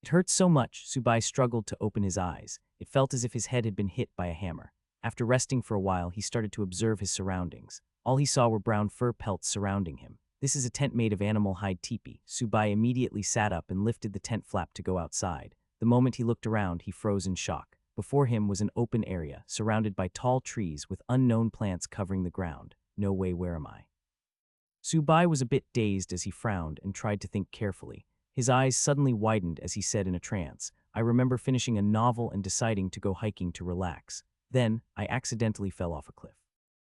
It hurt so much, Subai struggled to open his eyes. It felt as if his head had been hit by a hammer. After resting for a while, he started to observe his surroundings. All he saw were brown fur pelts surrounding him. This is a tent made of animal hide teepee. Subai immediately sat up and lifted the tent flap to go outside. The moment he looked around, he froze in shock. Before him was an open area, surrounded by tall trees with unknown plants covering the ground. No way, where am I? Subai was a bit dazed as he frowned and tried to think carefully. His eyes suddenly widened as he said in a trance, I remember finishing a novel and deciding to go hiking to relax. Then, I accidentally fell off a cliff.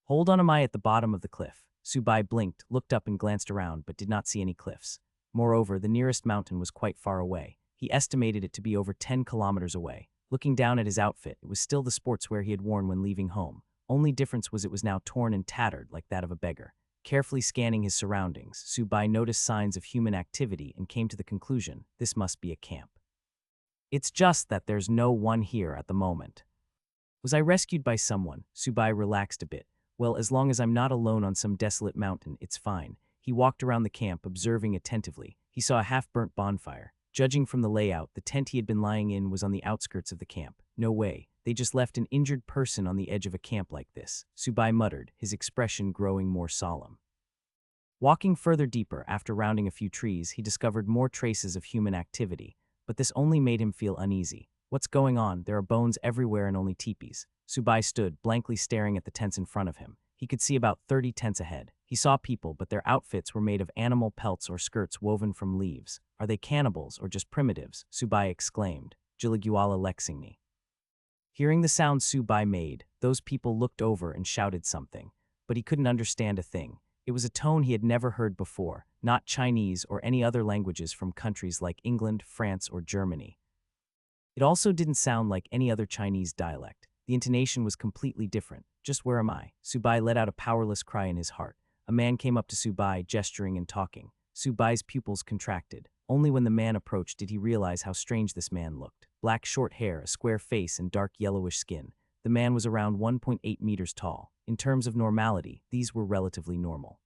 Hold on, am I at the bottom of the cliff? Subai blinked, looked up and glanced around, but did not see any cliffs. Moreover, the nearest mountain was quite far away. He estimated it to be over 10 kilometers away. Looking down at his outfit, it was still the sportswear he had worn when leaving home. Only difference was it was now torn and tattered like that of a beggar. Carefully scanning his surroundings, Subai noticed signs of human activity and came to the conclusion, this must be a camp. It's just that there's no one here at the moment. Was I rescued by someone? Subai relaxed a bit. Well, as long as I'm not alone on some desolate mountain, it's fine. He walked around the camp, observing attentively. He saw a half-burnt bonfire. Judging from the layout, the tent he had been lying in was on the outskirts of the camp. No way. They just left an injured person on the edge of a camp like this, Subai muttered, his expression growing more solemn. Walking further deeper, after rounding a few trees, he discovered more traces of human activity, but this only made him feel uneasy. What's going on? There are bones everywhere and only teepees. Subai stood, blankly staring at the tents in front of him. He could see about 30 tents ahead. He saw people, but their outfits were made of animal pelts or skirts woven from leaves. Are they cannibals or just primitives? Subai exclaimed. Jiliguala Lexingni. Hearing the sound Subai made, those people looked over and shouted something, but he couldn't understand a thing. It was a tone he had never heard before, not Chinese or any other languages from countries like England, France, or Germany. It also didn't sound like any other Chinese dialect. The intonation was completely different. Just where am I? Subai let out a powerless cry in his heart. A man came up to Subai, gesturing and talking. Subai's pupils contracted. Only when the man approached did he realize how strange this man looked. Black short hair, a square face, and dark yellowish skin. The man was around 1.8 meters tall. In terms of normality, these were relatively normal.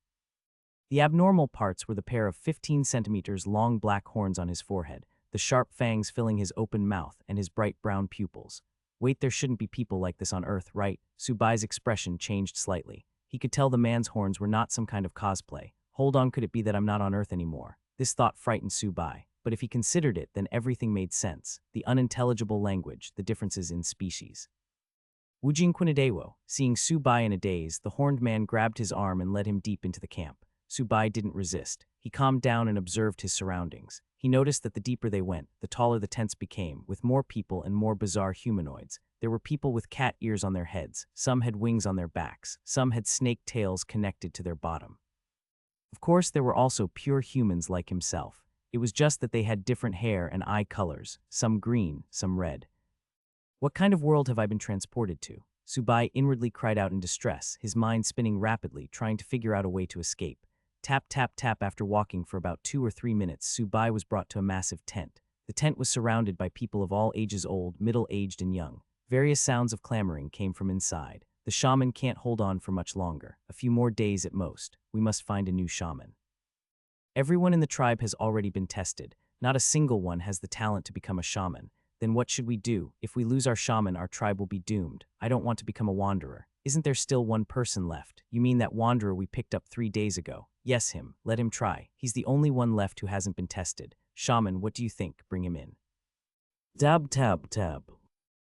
The abnormal parts were the pair of 15 centimeters long black horns on his forehead, the sharp fangs filling his open mouth, and his bright brown pupils. Wait, there shouldn't be people like this on Earth, right? Subai's expression changed slightly. He could tell the man's horns were not some kind of cosplay. Hold on, could it be that I'm not on Earth anymore? This thought frightened Subai, but if he considered it, then everything made sense. The unintelligible language, the differences in species. Wujinquinadewo, seeing Subai in a daze, the horned man grabbed his arm and led him deep into the camp. Subai didn't resist. He calmed down and observed his surroundings. He noticed that the deeper they went, the taller the tents became, with more people and more bizarre humanoids. There were people with cat ears on their heads, some had wings on their backs, some had snake tails connected to their bottom. Of course, there were also pure humans like himself. It was just that they had different hair and eye colors, some green, some red. What kind of world have I been transported to? Subai inwardly cried out in distress, his mind spinning rapidly, trying to figure out a way to escape. Tap, tap, tap. After walking for about 2 or 3 minutes, Subai was brought to a massive tent. The tent was surrounded by people of all ages, old, middle-aged, and young. Various sounds of clamoring came from inside. The shaman can't hold on for much longer. A few more days at most. We must find a new shaman. Everyone in the tribe has already been tested. Not a single one has the talent to become a shaman. Then what should we do? If we lose our shaman, our tribe will be doomed. I don't want to become a wanderer. Isn't there still one person left? You mean that wanderer we picked up 3 days ago? Yes, him. Let him try. He's the only one left who hasn't been tested. Shaman, what do you think? Bring him in. Dab, tab, tab.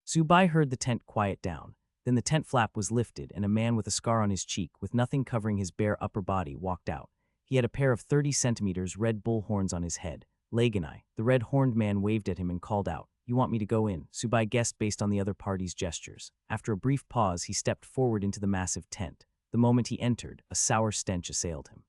Subai heard the tent quiet down. Then the tent flap was lifted and a man with a scar on his cheek, with nothing covering his bare upper body, walked out. He had a pair of 30 centimeters red bull horns on his head. Laganai, the red-horned man, waved at him and called out, "You want me to go in?" Subai guessed based on the other party's gestures. After a brief pause, he stepped forward into the massive tent. The moment he entered, a sour stench assailed him.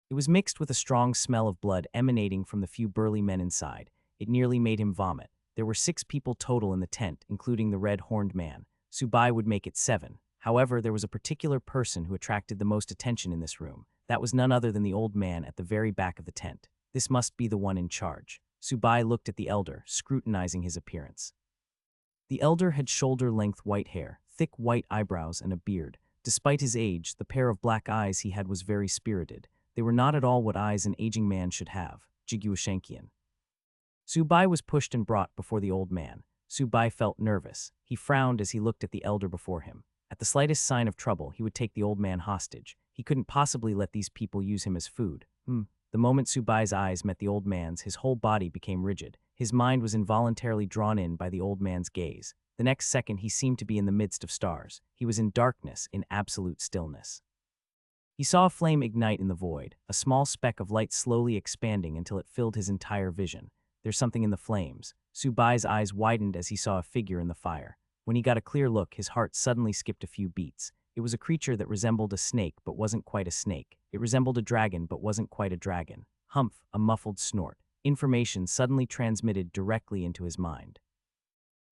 It was mixed with a strong smell of blood emanating from the few burly men inside. It nearly made him vomit. There were 6 people total in the tent, including the red-horned man. Subai would make it 7. However, there was a particular person who attracted the most attention in this room. That was none other than the old man at the very back of the tent. This must be the one in charge. Subai looked at the elder, scrutinizing his appearance. The elder had shoulder-length white hair, thick white eyebrows, and a beard. Despite his age, the pair of black eyes he had was very spirited. They were not at all what eyes an aging man should have. Jiguashankian. Subai was pushed and brought before the old man. Subai felt nervous. He frowned as he looked at the elder before him. At the slightest sign of trouble, he would take the old man hostage. He couldn't possibly let these people use him as food. The moment Subai's eyes met the old man's, his whole body became rigid. His mind was involuntarily drawn in by the old man's gaze. The next second, he seemed to be in the midst of stars. He was in darkness, in absolute stillness. He saw a flame ignite in the void, a small speck of light slowly expanding until it filled his entire vision. There's something in the flames. Subai's eyes widened as he saw a figure in the fire. When he got a clear look, his heart suddenly skipped a few beats. It was a creature that resembled a snake but wasn't quite a snake. It resembled a dragon but wasn't quite a dragon. Humph, a muffled snort. Information suddenly transmitted directly into his mind.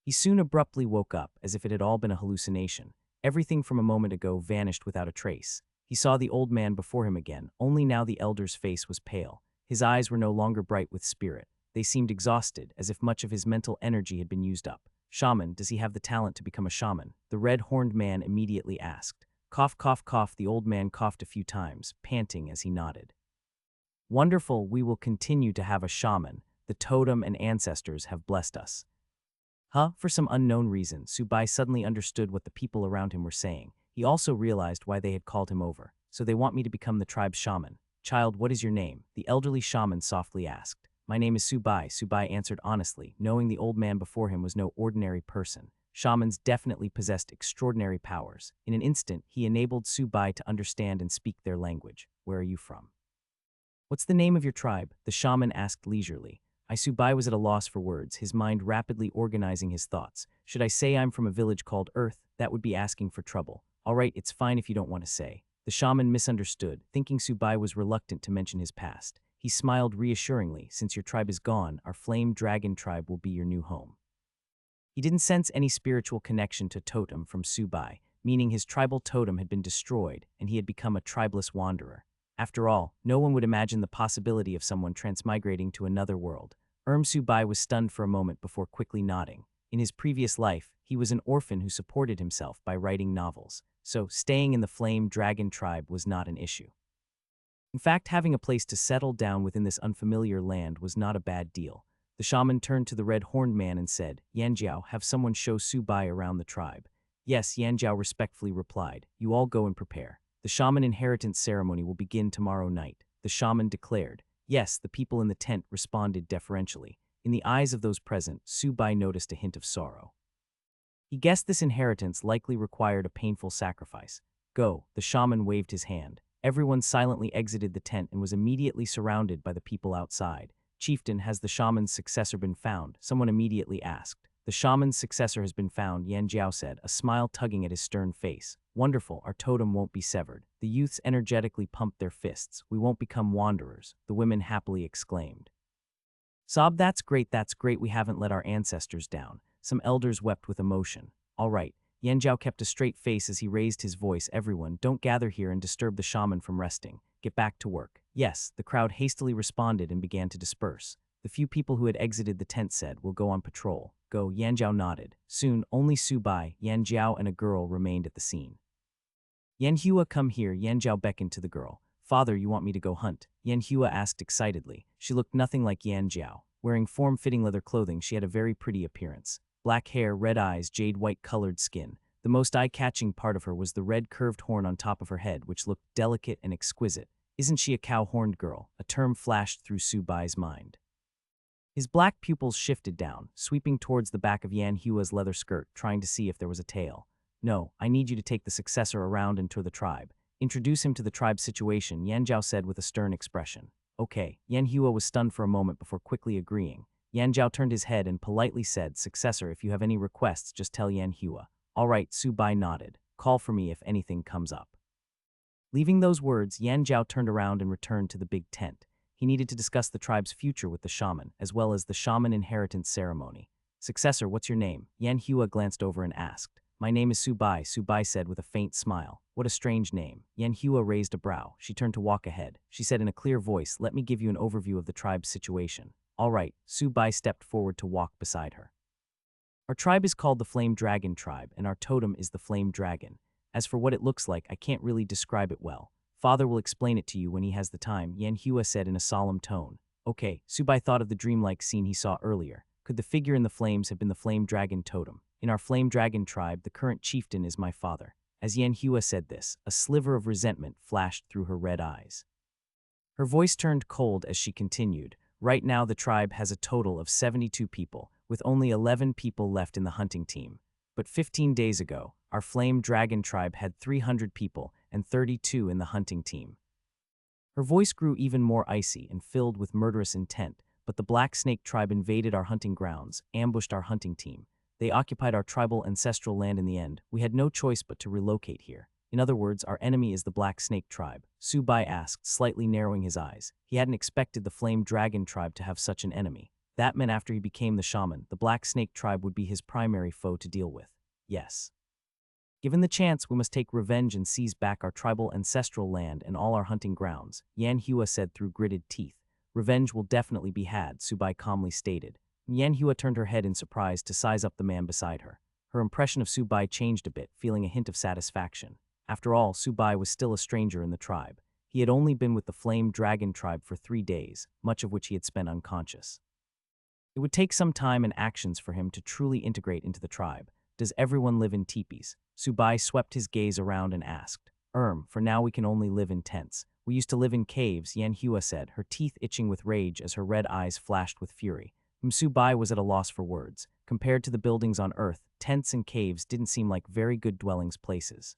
He soon abruptly woke up, as if it had all been a hallucination. Everything from a moment ago vanished without a trace. He saw the old man before him again, only now the elder's face was pale. His eyes were no longer bright with spirit. They seemed exhausted, as if much of his mental energy had been used up. Shaman, does he have the talent to become a shaman? The red-horned man immediately asked. Cough, cough, cough, the old man coughed a few times, panting as he nodded. Wonderful, we will continue to have a shaman. The totem and ancestors have blessed us. For some unknown reason, Subai suddenly understood what the people around him were saying. He also realized why they had called him over. So they want me to become the tribe's shaman. Child, what is your name? The elderly shaman softly asked. My name is Subai, Subai answered honestly, knowing the old man before him was no ordinary person. Shamans definitely possessed extraordinary powers. In an instant, he enabled Subai to understand and speak their language. Where are you from? What's the name of your tribe? The shaman asked leisurely. Subai was at a loss for words, his mind rapidly organizing his thoughts. Should I say I'm from a village called Earth? That would be asking for trouble. All right, it's fine if you don't want to say. The shaman misunderstood, thinking Subai was reluctant to mention his past. He smiled reassuringly. Since your tribe is gone, our flame dragon tribe will be your new home. He didn't sense any spiritual connection to totem from Subai, meaning his tribal totem had been destroyed and he had become a tribeless wanderer. After all, no one would imagine the possibility of someone transmigrating to another world. Subai was stunned for a moment before quickly nodding. In his previous life, he was an orphan who supported himself by writing novels, so staying in the flame dragon tribe was not an issue. In fact, having a place to settle down within this unfamiliar land was not a bad deal. The shaman turned to the red-horned man and said, Yanjiao, have someone show Subai around the tribe. Yes, Yanjiao respectfully replied. You all go and prepare. The shaman inheritance ceremony will begin tomorrow night. The shaman declared. Yes, the people in the tent responded deferentially. In the eyes of those present, Subai noticed a hint of sorrow. He guessed this inheritance likely required a painful sacrifice. Go, the shaman waved his hand. Everyone silently exited the tent and was immediately surrounded by the people outside. Chieftain, has the shaman's successor been found? Someone immediately asked. The shaman's successor has been found, Yan Jiao said, a smile tugging at his stern face. Wonderful, our totem won't be severed. The youths energetically pumped their fists. We won't become wanderers, the women happily exclaimed. Sob, that's great, we haven't let our ancestors down. Some elders wept with emotion. All right. Yan Jiao kept a straight face as he raised his voice. Everyone, don't gather here and disturb the shaman from resting. Get back to work. Yes, the crowd hastily responded and began to disperse. The few people who had exited the tent said, we'll go on patrol. Go, Yan Jiao nodded. Soon, only Subai, Yan Jiao and a girl remained at the scene. Yan Hua, come here, Yan Jiao beckoned to the girl. Father, you want me to go hunt? Yan Hua asked excitedly. She looked nothing like Yan Jiao. Wearing form-fitting leather clothing, she had a very pretty appearance. Black hair, red eyes, jade-white-colored skin. The most eye-catching part of her was the red curved horn on top of her head, which looked delicate and exquisite. Isn't she a cow-horned girl? A term flashed through Subai's mind. His black pupils shifted down, sweeping towards the back of Yan Hua's leather skirt, trying to see if there was a tail. No, I need you to take the successor around and tour the tribe. Introduce him to the tribe's situation, Yan Jiao said with a stern expression. Okay. Yan Hua was stunned for a moment before quickly agreeing. Yan Jiao turned his head and politely said, Successor, if you have any requests, just tell Yan Hua. All right, Subai nodded. Call for me if anything comes up. Leaving those words, Yan Jiao turned around and returned to the big tent. He needed to discuss the tribe's future with the shaman, as well as the shaman inheritance ceremony. Successor, what's your name? Yan Hua glanced over and asked. My name is Subai, Subai said with a faint smile. What a strange name. Yan Hua raised a brow. She turned to walk ahead. She said in a clear voice, let me give you an overview of the tribe's situation. All right, Subai stepped forward to walk beside her. Our tribe is called the Flame Dragon Tribe, and our totem is the Flame Dragon. As for what it looks like, I can't really describe it well. Father will explain it to you when he has the time, Yan Hua said in a solemn tone. Okay, Subai thought of the dreamlike scene he saw earlier. Could the figure in the flames have been the flame dragon totem? In our flame dragon tribe, the current chieftain is my father. As Yan Hua said this, a sliver of resentment flashed through her red eyes. Her voice turned cold as she continued. Right now the tribe has a total of 72 people, with only 11 people left in the hunting team. But 15 days ago, our flame dragon tribe had 300 people and 32 in the hunting team. Her voice grew even more icy and filled with murderous intent, but the Black Snake tribe invaded our hunting grounds, ambushed our hunting team. They occupied our tribal ancestral land in the end. We had no choice but to relocate here. In other words, our enemy is the Black Snake tribe, Subai asked, slightly narrowing his eyes. He hadn't expected the Flame Dragon tribe to have such an enemy. That meant after he became the shaman, the Black Snake tribe would be his primary foe to deal with. Yes. Given the chance, we must take revenge and seize back our tribal ancestral land and all our hunting grounds, Yan Hua said through gritted teeth. Revenge will definitely be had, Subai calmly stated. Yan Hua turned her head in surprise to size up the man beside her. Her impression of Subai changed a bit, feeling a hint of satisfaction. After all, Subai was still a stranger in the tribe. He had only been with the Flame Dragon tribe for 3 days, much of which he had spent unconscious. It would take some time and actions for him to truly integrate into the tribe. Does everyone live in teepees? Subai swept his gaze around and asked. For now we can only live in tents. We used to live in caves, Yan Hua said, her teeth itching with rage as her red eyes flashed with fury. Subai was at a loss for words. Compared to the buildings on Earth, tents and caves didn't seem like very good dwellings places.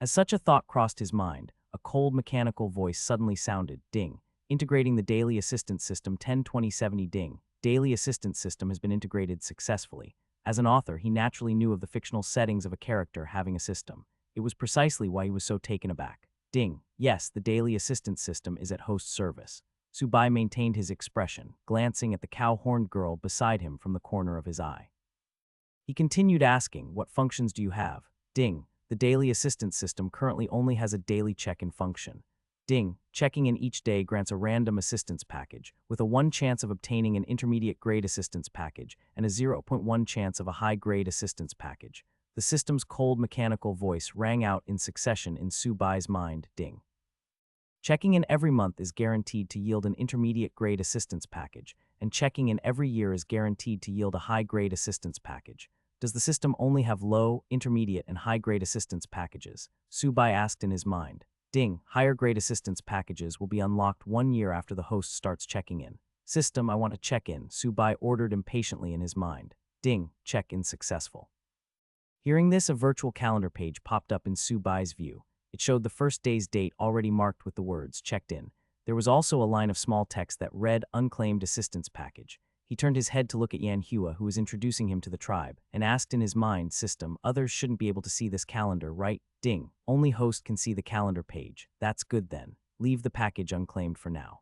As such a thought crossed his mind, a cold mechanical voice suddenly sounded, ding, integrating the Daily Assistance System 102070 ding. Daily Assistance System has been integrated successfully. As an author, he naturally knew of the fictional settings of a character having a system. It was precisely why he was so taken aback. Ding. Yes, the Daily Assistance System is at host service. Subai maintained his expression, glancing at the cow-horned girl beside him from the corner of his eye. He continued asking, what functions do you have? Ding. The Daily Assistance System currently only has a daily check-in function. Ding. Checking in each day grants a random assistance package, with a 1 chance of obtaining an intermediate-grade assistance package and a 0.1 chance of a high-grade assistance package. The system's cold mechanical voice rang out in succession in Subai's mind, ding. Checking in every month is guaranteed to yield an intermediate-grade assistance package, and checking in every year is guaranteed to yield a high-grade assistance package. Does the system only have low, intermediate, and high-grade assistance packages? Subai asked in his mind. Ding, higher-grade assistance packages will be unlocked 1 year after the host starts checking in. System, I want to check in, Subai ordered impatiently in his mind. Ding, check-in successful. Hearing this, a virtual calendar page popped up in Subai's view. It showed the first day's date already marked with the words, checked in. There was also a line of small text that read, unclaimed assistance package. He turned his head to look at Yan Hua, who was introducing him to the tribe, and asked in his mind, system, others shouldn't be able to see this calendar, right? Ding, only host can see the calendar page. That's good then. Leave the package unclaimed for now.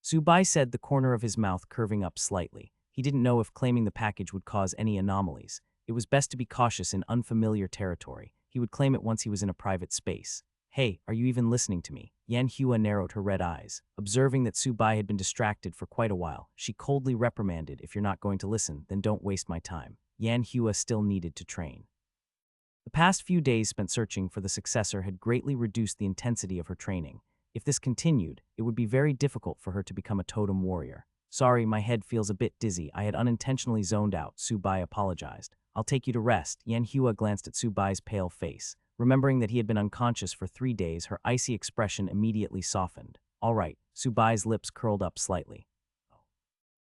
Subai said, the corner of his mouth curving up slightly. He didn't know if claiming the package would cause any anomalies. It was best to be cautious in unfamiliar territory. He would claim it once he was in a private space. Hey, are you even listening to me? Yan Hua narrowed her red eyes. Observing that Subai had been distracted for quite a while, she coldly reprimanded, if you're not going to listen, then don't waste my time. Yan Hua still needed to train. The past few days spent searching for the successor had greatly reduced the intensity of her training. If this continued, it would be very difficult for her to become a totem warrior. Sorry, my head feels a bit dizzy. I had unintentionally zoned out, Subai apologized. I'll take you to rest. Yan Hua glanced at Subai's pale face. Remembering that he had been unconscious for 3 days, her icy expression immediately softened. All right, Subai's lips curled up slightly.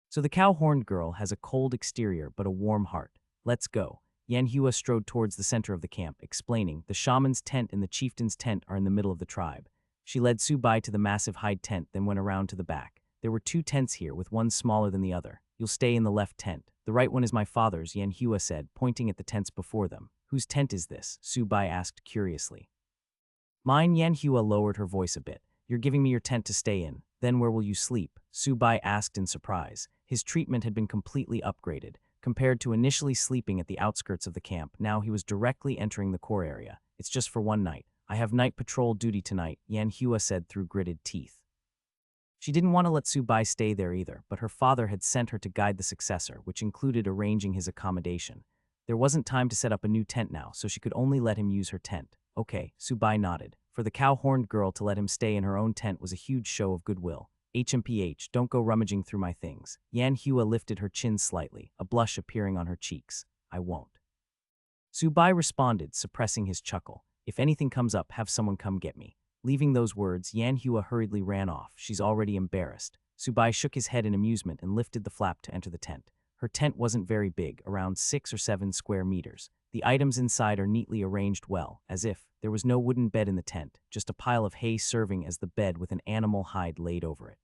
So the cow-horned girl has a cold exterior but a warm heart. Let's go. Yan Hua strode towards the center of the camp, explaining, the shaman's tent and the chieftain's tent are in the middle of the tribe. She led Subai to the massive hide tent, then went around to the back. There were 2 tents here, with one smaller than the other. You'll stay in the left tent. The right one is my father's, Yan Hua said, pointing at the tents before them. Whose tent is this? Subai asked curiously. Mine, Yan Hua lowered her voice a bit. You're giving me your tent to stay in. Then where will you sleep? Subai asked in surprise. His treatment had been completely upgraded. Compared to initially sleeping at the outskirts of the camp, now he was directly entering the core area. It's just for 1 night. I have night patrol duty tonight, Yan Hua said through gritted teeth. She didn't want to let Subai stay there either, but her father had sent her to guide the successor, which included arranging his accommodation. There wasn't time to set up a new tent now, so she could only let him use her tent. Okay, Subai nodded. For the cow-horned girl to let him stay in her own tent was a huge show of goodwill. HMPH, don't go rummaging through my things. Yan Hua lifted her chin slightly, a blush appearing on her cheeks. I won't. Subai responded, suppressing his chuckle. If anything comes up, have someone come get me. Leaving those words, Yan Hua hurriedly ran off. She's already embarrassed. Subai shook his head in amusement and lifted the flap to enter the tent. Her tent wasn't very big, around 6 or 7 square meters. The items inside are neatly arranged well, as if there was no wooden bed in the tent, just a pile of hay serving as the bed with an animal hide laid over it.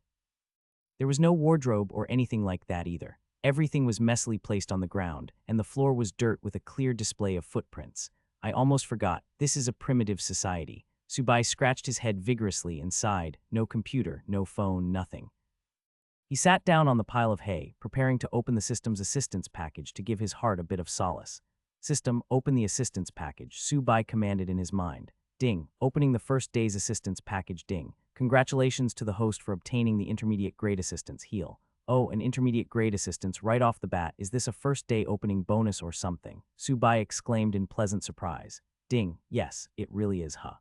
There was no wardrobe or anything like that either. Everything was messily placed on the ground, and the floor was dirt with a clear display of footprints. I almost forgot, this is a primitive society. Subai scratched his head vigorously and sighed. No computer, no phone, nothing. He sat down on the pile of hay, preparing to open the system's assistance package to give his heart a bit of solace. System, open the assistance package, Subai commanded in his mind. Ding, opening the first day's assistance package. Ding. Congratulations to the host for obtaining the intermediate grade assistance. Heal. Oh, an intermediate grade assistance right off the bat. Is this a first day opening bonus or something? Subai exclaimed in pleasant surprise. Ding, yes, it really is, huh?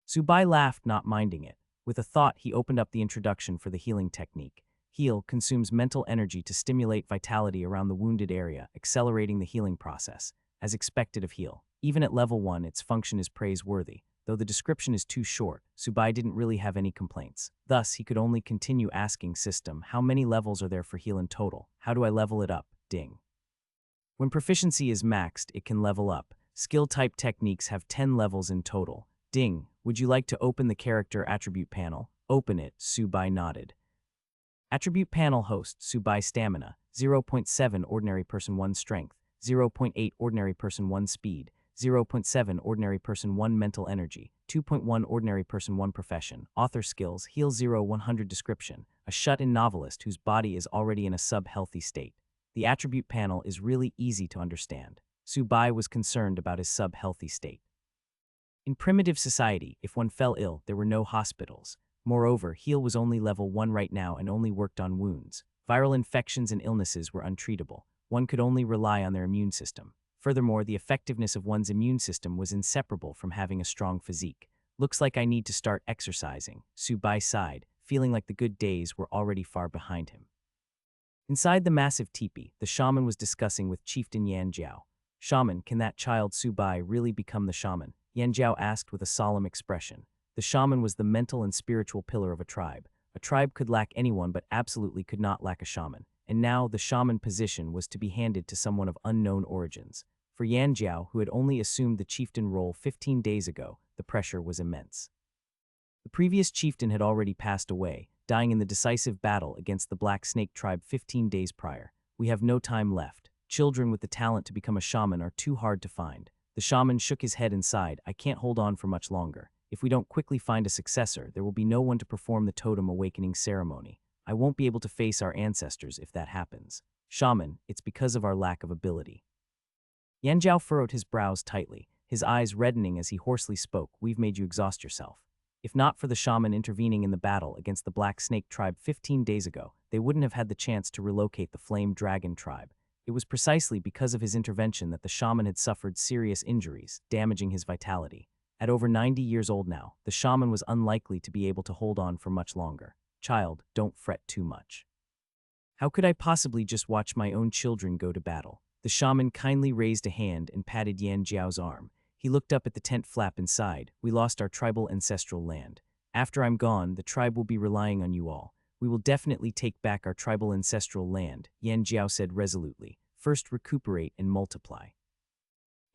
Subai laughed, not minding it. With a thought, he opened up the introduction for the healing technique. Heal consumes mental energy to stimulate vitality around the wounded area, accelerating the healing process. As expected of Heal, even at level 1, its function is praiseworthy. Though the description is too short, Subai didn't really have any complaints. Thus, he could only continue asking System, how many levels are there for Heal in total? How do I level it up? Ding. When proficiency is maxed, it can level up. Skill-type techniques have 10 levels in total. Ding. Would you like to open the character attribute panel? Open it, Subai nodded. Attribute panel host, Subai stamina, 0.7 ordinary person 1 strength, 0.8 ordinary person 1 speed, 0.7 ordinary person 1 mental energy, 2.1 ordinary person 1 profession, author skills, heal 0 100 description, a shut-in novelist whose body is already in a sub-healthy state. The attribute panel is really easy to understand. Subai was concerned about his sub-healthy state. In primitive society, if one fell ill, there were no hospitals. Moreover, Heal was only level 1 right now and only worked on wounds. Viral infections and illnesses were untreatable. One could only rely on their immune system. Furthermore, the effectiveness of one's immune system was inseparable from having a strong physique. Looks like I need to start exercising, Subai sighed, feeling like the good days were already far behind him. Inside the massive teepee, the shaman was discussing with Chieftain Yan Jiao. Shaman, can that child Subai really become the shaman? Yan Jiao asked with a solemn expression. The shaman was the mental and spiritual pillar of a tribe. A tribe could lack anyone but absolutely could not lack a shaman. And now the shaman position was to be handed to someone of unknown origins. For Yan Jiao, who had only assumed the chieftain role 15 days ago, the pressure was immense. The previous chieftain had already passed away, dying in the decisive battle against the Black Snake tribe 15 days prior. We have no time left. Children with the talent to become a shaman are too hard to find. The shaman shook his head and sighed. I can't hold on for much longer. If we don't quickly find a successor, there will be no one to perform the totem awakening ceremony. I won't be able to face our ancestors if that happens. Shaman, it's because of our lack of ability. Yan Jiao furrowed his brows tightly, his eyes reddening as he hoarsely spoke. We've made you exhaust yourself. If not for the shaman intervening in the battle against the Black Snake tribe 15 days ago, they wouldn't have had the chance to relocate the Flame Dragon tribe. It was precisely because of his intervention that the shaman had suffered serious injuries, damaging his vitality. At over 90 years old now, the shaman was unlikely to be able to hold on for much longer. Child, don't fret too much. How could I possibly just watch my own children go to battle? The shaman kindly raised a hand and patted Yan Jiao's arm. He looked up at the tent flap inside. We lost our tribal ancestral land. After I'm gone, the tribe will be relying on you all. We will definitely take back our tribal ancestral land, Yan Jiao said resolutely. First recuperate and multiply.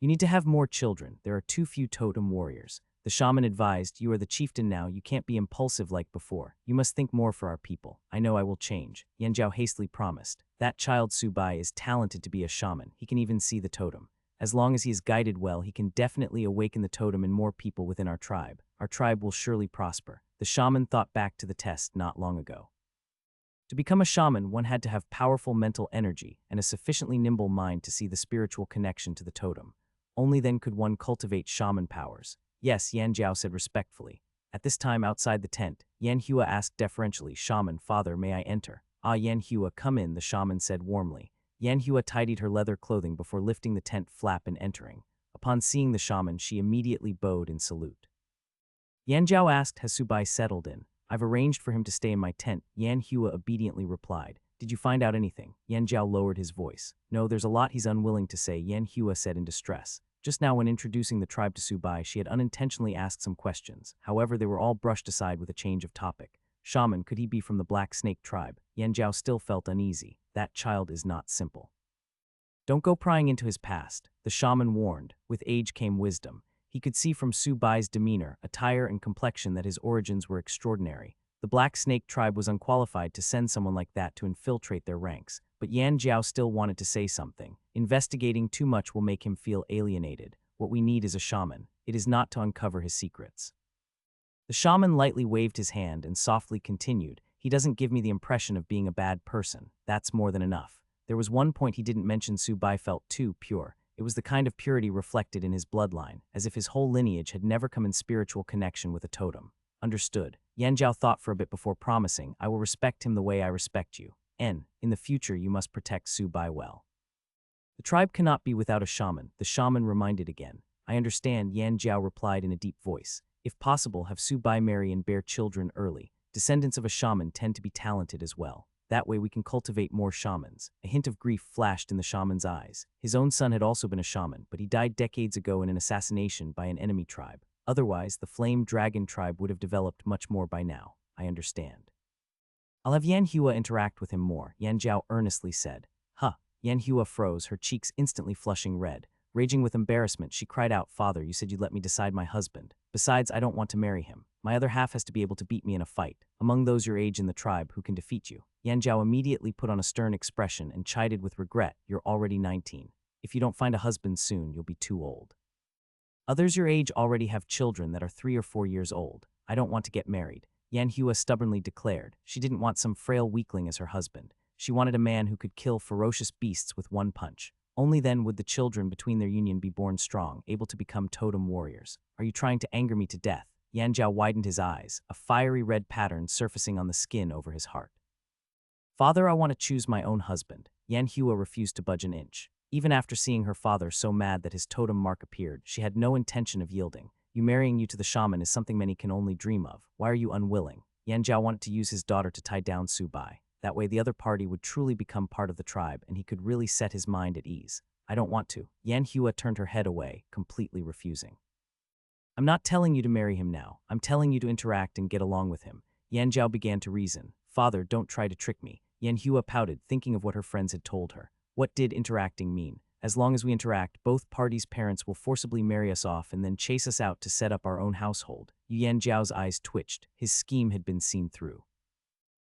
You need to have more children. There are too few totem warriors. The shaman advised, you are the chieftain now, you can't be impulsive like before. You must think more for our people. I know I will change. Yan Jiao hastily promised. That child Subai is talented to be a shaman. He can even see the totem. As long as he is guided well, he can definitely awaken the totem in more people within our tribe. Our tribe will surely prosper. The shaman thought back to the test not long ago. To become a shaman, one had to have powerful mental energy and a sufficiently nimble mind to see the spiritual connection to the totem. Only then could one cultivate shaman powers. Yes, Yan Jiao said respectfully. At this time outside the tent, Yan Hua asked deferentially, Shaman, father, may I enter? Ah, Yan Hua, come in, the shaman said warmly. Yan Hua tidied her leather clothing before lifting the tent flap and entering. Upon seeing the shaman, she immediately bowed in salute. Yan Jiao asked, has Subai settled in? I've arranged for him to stay in my tent, Yan Hua obediently replied. Did you find out anything? Yan Zhao lowered his voice. No, there's a lot he's unwilling to say, Yan Hua said in distress. Just now when introducing the tribe to Subai, she had unintentionally asked some questions. However, they were all brushed aside with a change of topic. Shaman, could he be from the Black Snake tribe? Yan Zhao still felt uneasy. That child is not simple. Don't go prying into his past, the shaman warned. With age came wisdom. He could see from Subai's demeanor, attire, and complexion that his origins were extraordinary. The Black Snake tribe was unqualified to send someone like that to infiltrate their ranks, but Yan Zhao still wanted to say something. Investigating too much will make him feel alienated. What we need is a shaman. It is not to uncover his secrets. The shaman lightly waved his hand and softly continued. He doesn't give me the impression of being a bad person. That's more than enough. There was one point he didn't mention. Subai felt too pure. It was the kind of purity reflected in his bloodline, as if his whole lineage had never come in spiritual connection with a totem. Understood. Yan Zhao thought for a bit before promising, I will respect him the way I respect you. In the future you must protect Subai well. The tribe cannot be without a shaman, the shaman reminded again. I understand, Yan Zhao replied in a deep voice. If possible, have Subai marry and bear children early. Descendants of a shaman tend to be talented as well. That way we can cultivate more shamans. A hint of grief flashed in the shaman's eyes. His own son had also been a shaman, but he died decades ago in an assassination by an enemy tribe. Otherwise, the Flame Dragon tribe would have developed much more by now. I understand. I'll have Yan Hua interact with him more, Yan Zhao earnestly said. Huh. Yan Hua froze, her cheeks instantly flushing red. Raging with embarrassment, she cried out, Father, you said you'd let me decide my husband. Besides, I don't want to marry him. My other half has to be able to beat me in a fight. Among those your age in the tribe who can defeat you. Yan Zhao immediately put on a stern expression and chided with regret, you're already 19. If you don't find a husband soon, you'll be too old. Others your age already have children that are 3 or 4 years old. I don't want to get married, Yan Hua stubbornly declared. She didn't want some frail weakling as her husband. She wanted a man who could kill ferocious beasts with one punch. Only then would the children between their union be born strong, able to become totem warriors. Are you trying to anger me to death? Yan Zhao widened his eyes, a fiery red pattern surfacing on the skin over his heart. Father, I want to choose my own husband. Yan Hua refused to budge an inch. Even after seeing her father so mad that his totem mark appeared, she had no intention of yielding. Marrying you to the shaman is something many can only dream of. Why are you unwilling? Yan Zhao wanted to use his daughter to tie down Subai. That way the other party would truly become part of the tribe and he could really set his mind at ease. I don't want to. Yan Hua turned her head away, completely refusing. I'm not telling you to marry him now. I'm telling you to interact and get along with him. Yan Zhao began to reason. Father, don't try to trick me. Yan Hua pouted, thinking of what her friends had told her. What did interacting mean? As long as we interact, both parties' parents will forcibly marry us off and then chase us out to set up our own household. Yan Zhao's eyes twitched. His scheme had been seen through.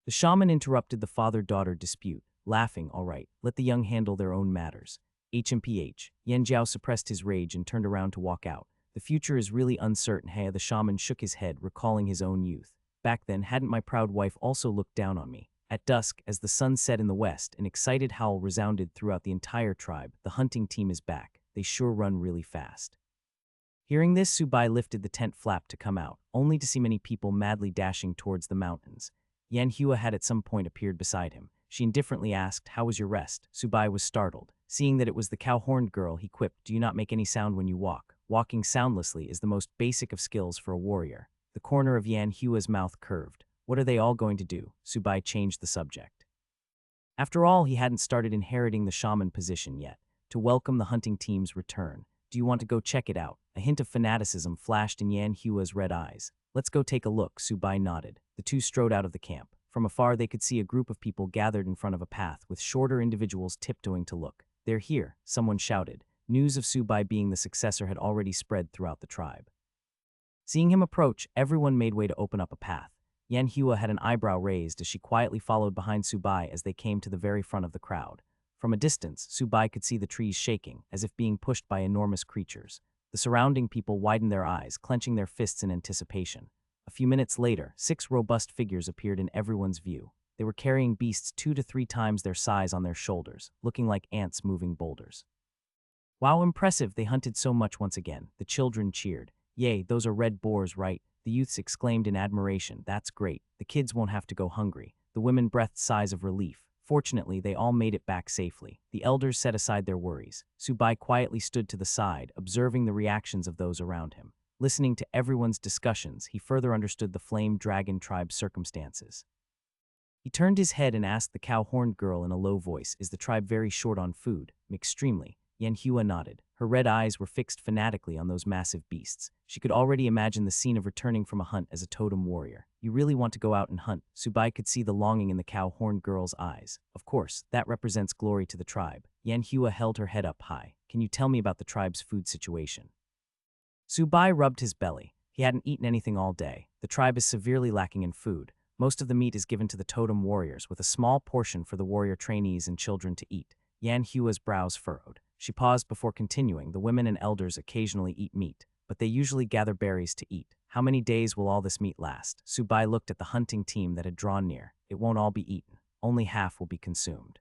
The shaman interrupted the father-daughter dispute, laughing, all right, let the young handle their own matters. HMPH. Yan Zhao suppressed his rage and turned around to walk out. The future is really uncertain. Hey, the shaman shook his head, recalling his own youth. Back then, hadn't my proud wife also looked down on me? At dusk, as the sun set in the west, an excited howl resounded throughout the entire tribe. The hunting team is back. They sure run really fast. Hearing this, Subai lifted the tent flap to come out, only to see many people madly dashing towards the mountains. Yan Hua had at some point appeared beside him. She indifferently asked, how was your rest? Subai was startled. Seeing that it was the cow-horned girl, he quipped, do you not make any sound when you walk? Walking soundlessly is the most basic of skills for a warrior. The corner of Yan Hua's mouth curved. What are they all going to do? Subai changed the subject. After all, he hadn't started inheriting the shaman position yet. To welcome the hunting team's return. Do you want to go check it out? A hint of fanaticism flashed in Yan Hua's red eyes. Let's go take a look, Subai nodded. The two strode out of the camp. From afar, they could see a group of people gathered in front of a path, with shorter individuals tiptoeing to look. They're here, someone shouted. News of Subai being the successor had already spread throughout the tribe. Seeing him approach, everyone made way to open up a path. Yan Hua had an eyebrow raised as she quietly followed behind Subai as they came to the very front of the crowd. From a distance, Subai could see the trees shaking, as if being pushed by enormous creatures. The surrounding people widened their eyes, clenching their fists in anticipation. A few minutes later, 6 robust figures appeared in everyone's view. They were carrying beasts 2 to 3 times their size on their shoulders, looking like ants moving boulders. Wow, impressive, they hunted so much once again. The children cheered. Yay, those are red boars, right? The youths exclaimed in admiration. That's great. The kids won't have to go hungry. The women breathed sighs of relief. Fortunately, they all made it back safely. The elders set aside their worries. Subai quietly stood to the side, observing the reactions of those around him. Listening to everyone's discussions, he further understood the Flame Dragon tribe's circumstances. He turned his head and asked the cow-horned girl in a low voice, "Is the tribe very short on food?" Extremely. Yanhua nodded. Her red eyes were fixed fanatically on those massive beasts. She could already imagine the scene of returning from a hunt as a totem warrior. "You really want to go out and hunt?" Subai could see the longing in the cow-horned girl's eyes. "Of course, that represents glory to the tribe." Yanhua held her head up high. "Can you tell me about the tribe's food situation?" Subai rubbed his belly. He hadn't eaten anything all day. The tribe is severely lacking in food. Most of the meat is given to the totem warriors, with a small portion for the warrior trainees and children to eat. Yanhua's brows furrowed. She paused before continuing. "The women and elders occasionally eat meat, but they usually gather berries to eat. How many days will all this meat last?" Subai looked at the hunting team that had drawn near. "It won't all be eaten. Only half will be consumed.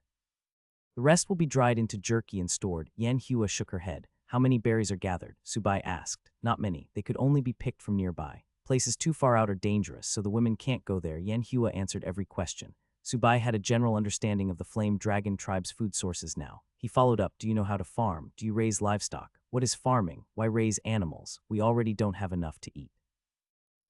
The rest will be dried into jerky and stored." Yanhua shook her head. "How many berries are gathered?" Subai asked. "Not many. They could only be picked from nearby. Places too far out are dangerous, so the women can't go there." Yanhua answered every question. Subai had a general understanding of the Flame Dragon tribe's food sources now. He followed up. "Do you know how to farm? Do you raise livestock? What is farming? Why raise animals? We already don't have enough to eat."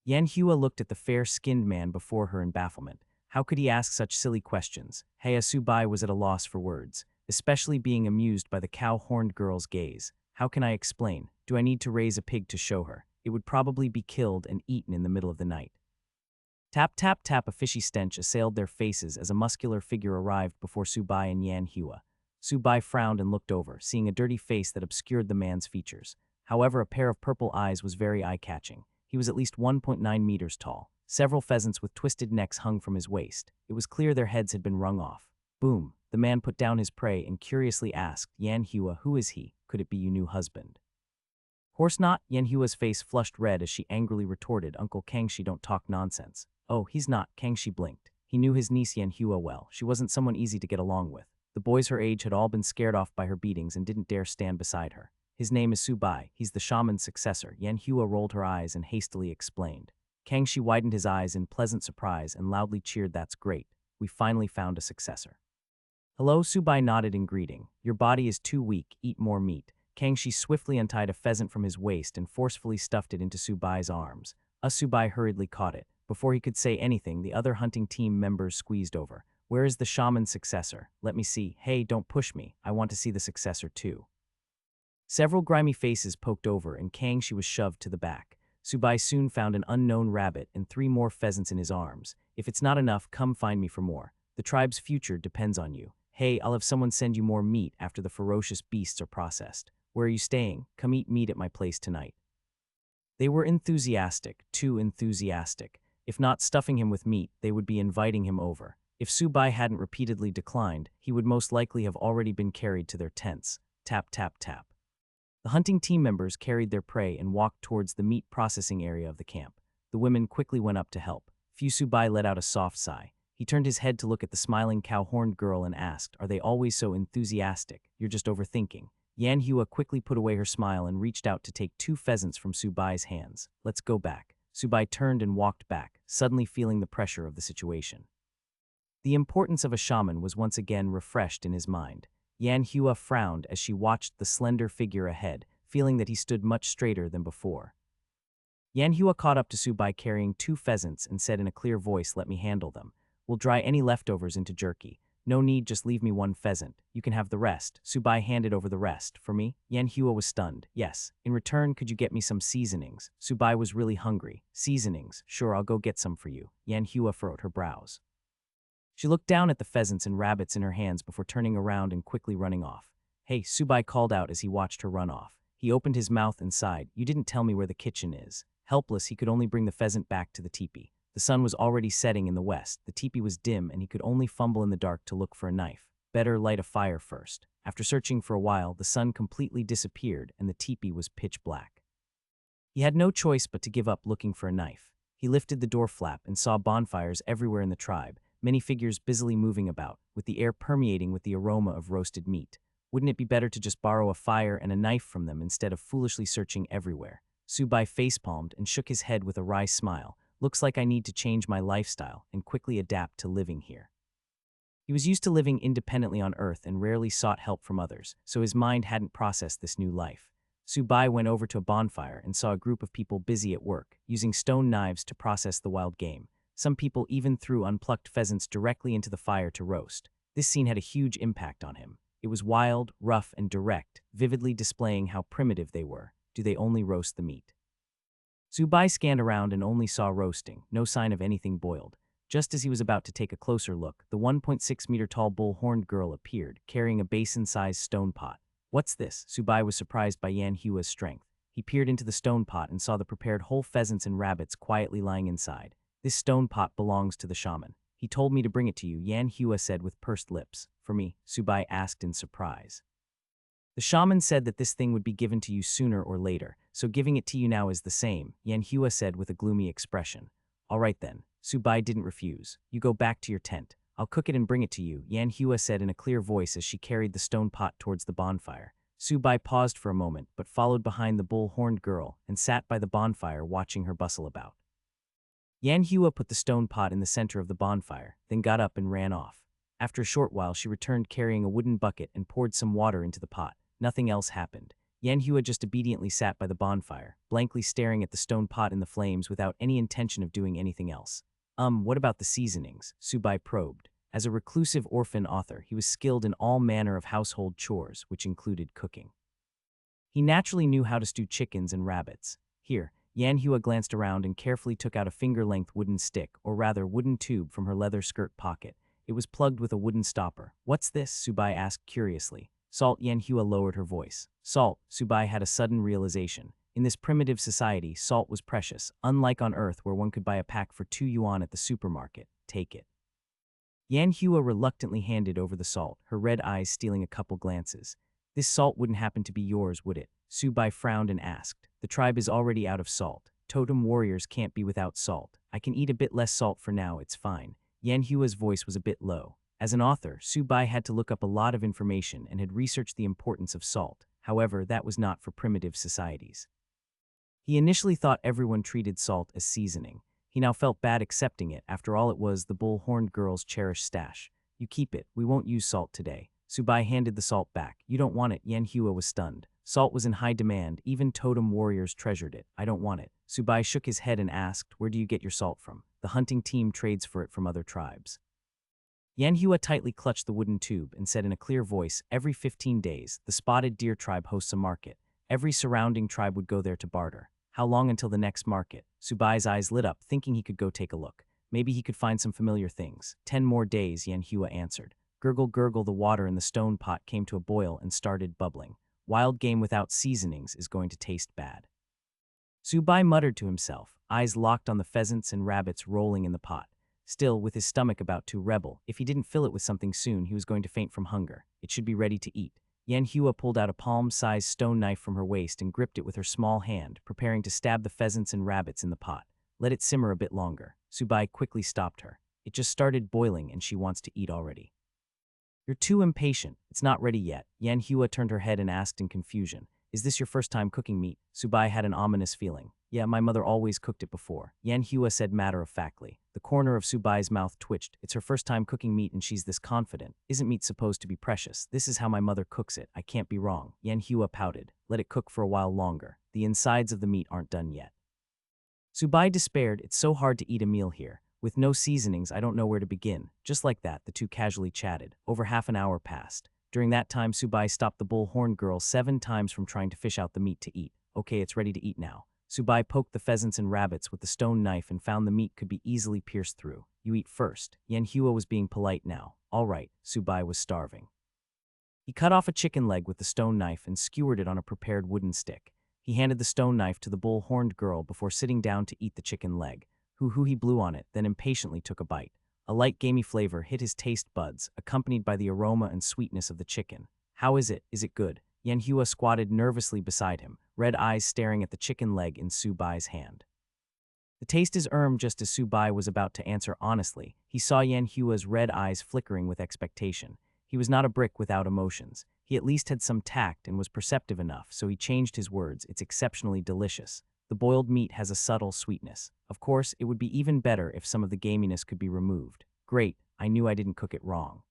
Yanhua looked at the fair-skinned man before her in bafflement. How could he ask such silly questions? Heya Subai was at a loss for words, especially being amused by the cow-horned girl's gaze. "How can I explain? Do I need to raise a pig to show her? It would probably be killed and eaten in the middle of the night." Tap, tap, tap. A fishy stench assailed their faces as a muscular figure arrived before Subai and Yanhua. Subai frowned and looked over, seeing a dirty face that obscured the man's features. However, a pair of purple eyes was very eye-catching. He was at least 1.9 meters tall. Several pheasants with twisted necks hung from his waist. It was clear their heads had been wrung off. Boom. The man put down his prey and curiously asked, "Yanhua, who is he? Could it be your new husband?" "Horse not." Yanhua's face flushed red as she angrily retorted, "Uncle Kangxi, don't talk nonsense." "Oh, he's not." Kangxi blinked. He knew his niece Yanhua well. She wasn't someone easy to get along with. The boys her age had all been scared off by her beatings and didn't dare stand beside her. "His name is Subai. He's the shaman's successor." Yanhua rolled her eyes and hastily explained. Kangxi widened his eyes in pleasant surprise and loudly cheered, "That's great. We finally found a successor." "Hello." Subai nodded in greeting. "Your body is too weak. Eat more meat." Kangxi swiftly untied a pheasant from his waist and forcefully stuffed it into Subai's arms. Subai hurriedly caught it. Before he could say anything, the other hunting team members squeezed over. "Where is the shaman's successor? Let me see." "Hey, don't push me. I want to see the successor too." Several grimy faces poked over and Kangxi was shoved to the back. Subai soon found an unknown rabbit and 3 more pheasants in his arms. "If it's not enough, come find me for more. The tribe's future depends on you." "Hey, I'll have someone send you more meat after the ferocious beasts are processed." "Where are you staying? Come eat meat at my place tonight." They were enthusiastic, too enthusiastic. If not stuffing him with meat, they would be inviting him over. If Subai hadn't repeatedly declined, he would most likely have already been carried to their tents. Tap, tap, tap. The hunting team members carried their prey and walked towards the meat processing area of the camp. The women quickly went up to help. Subai let out a soft sigh. He turned his head to look at the smiling cow-horned girl and asked, "Are they always so enthusiastic? You're just overthinking." Yanhua quickly put away her smile and reached out to take 2 pheasants from Subai's hands. "Let's go back." Subai turned and walked back, suddenly feeling the pressure of the situation. The importance of a shaman was once again refreshed in his mind. Yanhua frowned as she watched the slender figure ahead, feeling that he stood much straighter than before. Yanhua caught up to Subai carrying 2 pheasants and said in a clear voice, "Let me handle them. We'll dry any leftovers into jerky. No need, just leave me 1 pheasant. You can have the rest." Subai handed over the rest. "For me?" Yanhua was stunned. "Yes. In return, could you get me some seasonings?" Subai was really hungry. "Seasonings? Sure, I'll go get some for you." Yanhua furrowed her brows. She looked down at the pheasants and rabbits in her hands before turning around and quickly running off. "Hey," Subai called out as he watched her run off. He opened his mouth and sighed. "You didn't tell me where the kitchen is." Helpless, he could only bring the pheasant back to the teepee. The sun was already setting in the west. The teepee was dim and he could only fumble in the dark to look for a knife. Better light a fire first. After searching for a while, the sun completely disappeared and the teepee was pitch black. He had no choice but to give up looking for a knife. He lifted the door flap and saw bonfires everywhere in the tribe, many figures busily moving about, with the air permeating with the aroma of roasted meat. Wouldn't it be better to just borrow a fire and a knife from them instead of foolishly searching everywhere? Subai facepalmed and shook his head with a wry smile. "Looks like I need to change my lifestyle and quickly adapt to living here." He was used to living independently on Earth and rarely sought help from others, so his mind hadn't processed this new life. Subai went over to a bonfire and saw a group of people busy at work, using stone knives to process the wild game. Some people even threw unplucked pheasants directly into the fire to roast. This scene had a huge impact on him. It was wild, rough, and direct, vividly displaying how primitive they were. Do they only roast the meat? Subai scanned around and only saw roasting, no sign of anything boiled. Just as he was about to take a closer look, the 1.6-meter-tall bull-horned girl appeared, carrying a basin-sized stone pot. What's this? Subai was surprised by Yan Hua's strength. He peered into the stone pot and saw the prepared whole pheasants and rabbits quietly lying inside. This stone pot belongs to the shaman. He told me to bring it to you, Yan Hua said with pursed lips. For me? Subai asked in surprise. The shaman said that this thing would be given to you sooner or later, so giving it to you now is the same, Yan Hua said with a gloomy expression. All right then. Subai didn't refuse. You go back to your tent. I'll cook it and bring it to you, Yan Hua said in a clear voice as she carried the stone pot towards the bonfire. Subai paused for a moment, but followed behind the bull-horned girl and sat by the bonfire watching her bustle about. Yan Hua put the stone pot in the center of the bonfire, then got up and ran off. After a short while, she returned carrying a wooden bucket and poured some water into the pot. Nothing else happened. Yan Hua just obediently sat by the bonfire, blankly staring at the stone pot in the flames without any intention of doing anything else. What about the seasonings? Subai probed. As a reclusive orphan author, he was skilled in all manner of household chores, which included cooking. He naturally knew how to stew chickens and rabbits. Here, Yan Hua glanced around and carefully took out a finger-length wooden stick, or rather wooden tube, from her leather skirt pocket. It was plugged with a wooden stopper. What's this? Subai asked curiously. Salt. Yan Hua lowered her voice. Salt. Subai had a sudden realization. In this primitive society, salt was precious, unlike on Earth where one could buy a pack for 2 yuan at the supermarket. Take it. Yan Hua reluctantly handed over the salt, her red eyes stealing a couple glances. This salt wouldn't happen to be yours, would it? Subai frowned and asked. The tribe is already out of salt. Totem warriors can't be without salt. I can eat a bit less salt for now, it's fine. Yan Hua's voice was a bit low. As an author, Subai had to look up a lot of information and had researched the importance of salt. However, that was not for primitive societies. He initially thought everyone treated salt as seasoning. He now felt bad accepting it. After all, it was the bull-horned girl's cherished stash. You keep it. We won't use salt today. Subai handed the salt back. You don't want it. Yan Hua was stunned. Salt was in high demand. Even totem warriors treasured it. I don't want it. Subai shook his head and asked, where do you get your salt from? The hunting team trades for it from other tribes. Yan Hua tightly clutched the wooden tube and said in a clear voice, every 15 days, the spotted deer tribe hosts a market. Every surrounding tribe would go there to barter. How long until the next market? Subai's eyes lit up, thinking he could go take a look. Maybe he could find some familiar things. 10 more days, Yan Hua answered. Gurgle, gurgle, the water in the stone pot came to a boil and started bubbling. Wild game without seasonings is going to taste bad. Subai muttered to himself, eyes locked on the pheasants and rabbits rolling in the pot. Still, with his stomach about to rebel, if he didn't fill it with something soon, he was going to faint from hunger. It should be ready to eat. Yan Hua pulled out a palm-sized stone knife from her waist and gripped it with her small hand, preparing to stab the pheasants and rabbits in the pot. Let it simmer a bit longer. Subai quickly stopped her. It just started boiling and she wants to eat already. You're too impatient. It's not ready yet. Yan Hua turned her head and asked in confusion. Is this your first time cooking meat? Subai had an ominous feeling. Yeah, my mother always cooked it before. Yan Hua said matter-of-factly. The corner of Subai's mouth twitched. It's her first time cooking meat and she's this confident. Isn't meat supposed to be precious? This is how my mother cooks it. I can't be wrong. Yan Hua pouted. Let it cook for a while longer. The insides of the meat aren't done yet. Subai despaired. It's so hard to eat a meal here. With no seasonings, I don't know where to begin. Just like that, the two casually chatted. Over half an hour passed. During that time, Subai stopped the bull-horned girl 7 times from trying to fish out the meat to eat. Okay, it's ready to eat now. Subai poked the pheasants and rabbits with the stone knife and found the meat could be easily pierced through. You eat first. Yan Hua was being polite now. All right, Subai was starving. He cut off a chicken leg with the stone knife and skewered it on a prepared wooden stick. He handed the stone knife to the bull-horned girl before sitting down to eat the chicken leg. He blew on it, then impatiently took a bite. A light gamey flavor hit his taste buds, accompanied by the aroma and sweetness of the chicken. How is it? Is it good? Yan Hua squatted nervously beside him, red eyes staring at the chicken leg in Subai's hand. The taste is just as Subai was about to answer honestly, he saw Yan Hua's red eyes flickering with expectation. He was not a brick without emotions. He at least had some tact and was perceptive enough, so he changed his words. It's exceptionally delicious. The boiled meat has a subtle sweetness. Of course, it would be even better if some of the gaminess could be removed. Great, I knew I didn't cook it wrong.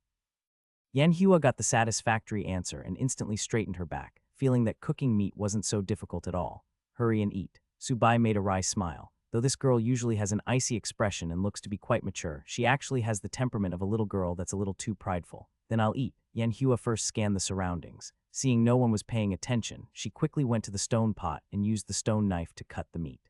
Yan Hua got the satisfactory answer and instantly straightened her back, feeling that cooking meat wasn't so difficult at all. Hurry and eat. Subai made a wry smile. Though this girl usually has an icy expression and looks to be quite mature, she actually has the temperament of a little girl that's a little too prideful. Then I'll eat. Yanhua first scanned the surroundings. Seeing no one was paying attention, she quickly went to the stone pot and used the stone knife to cut the meat.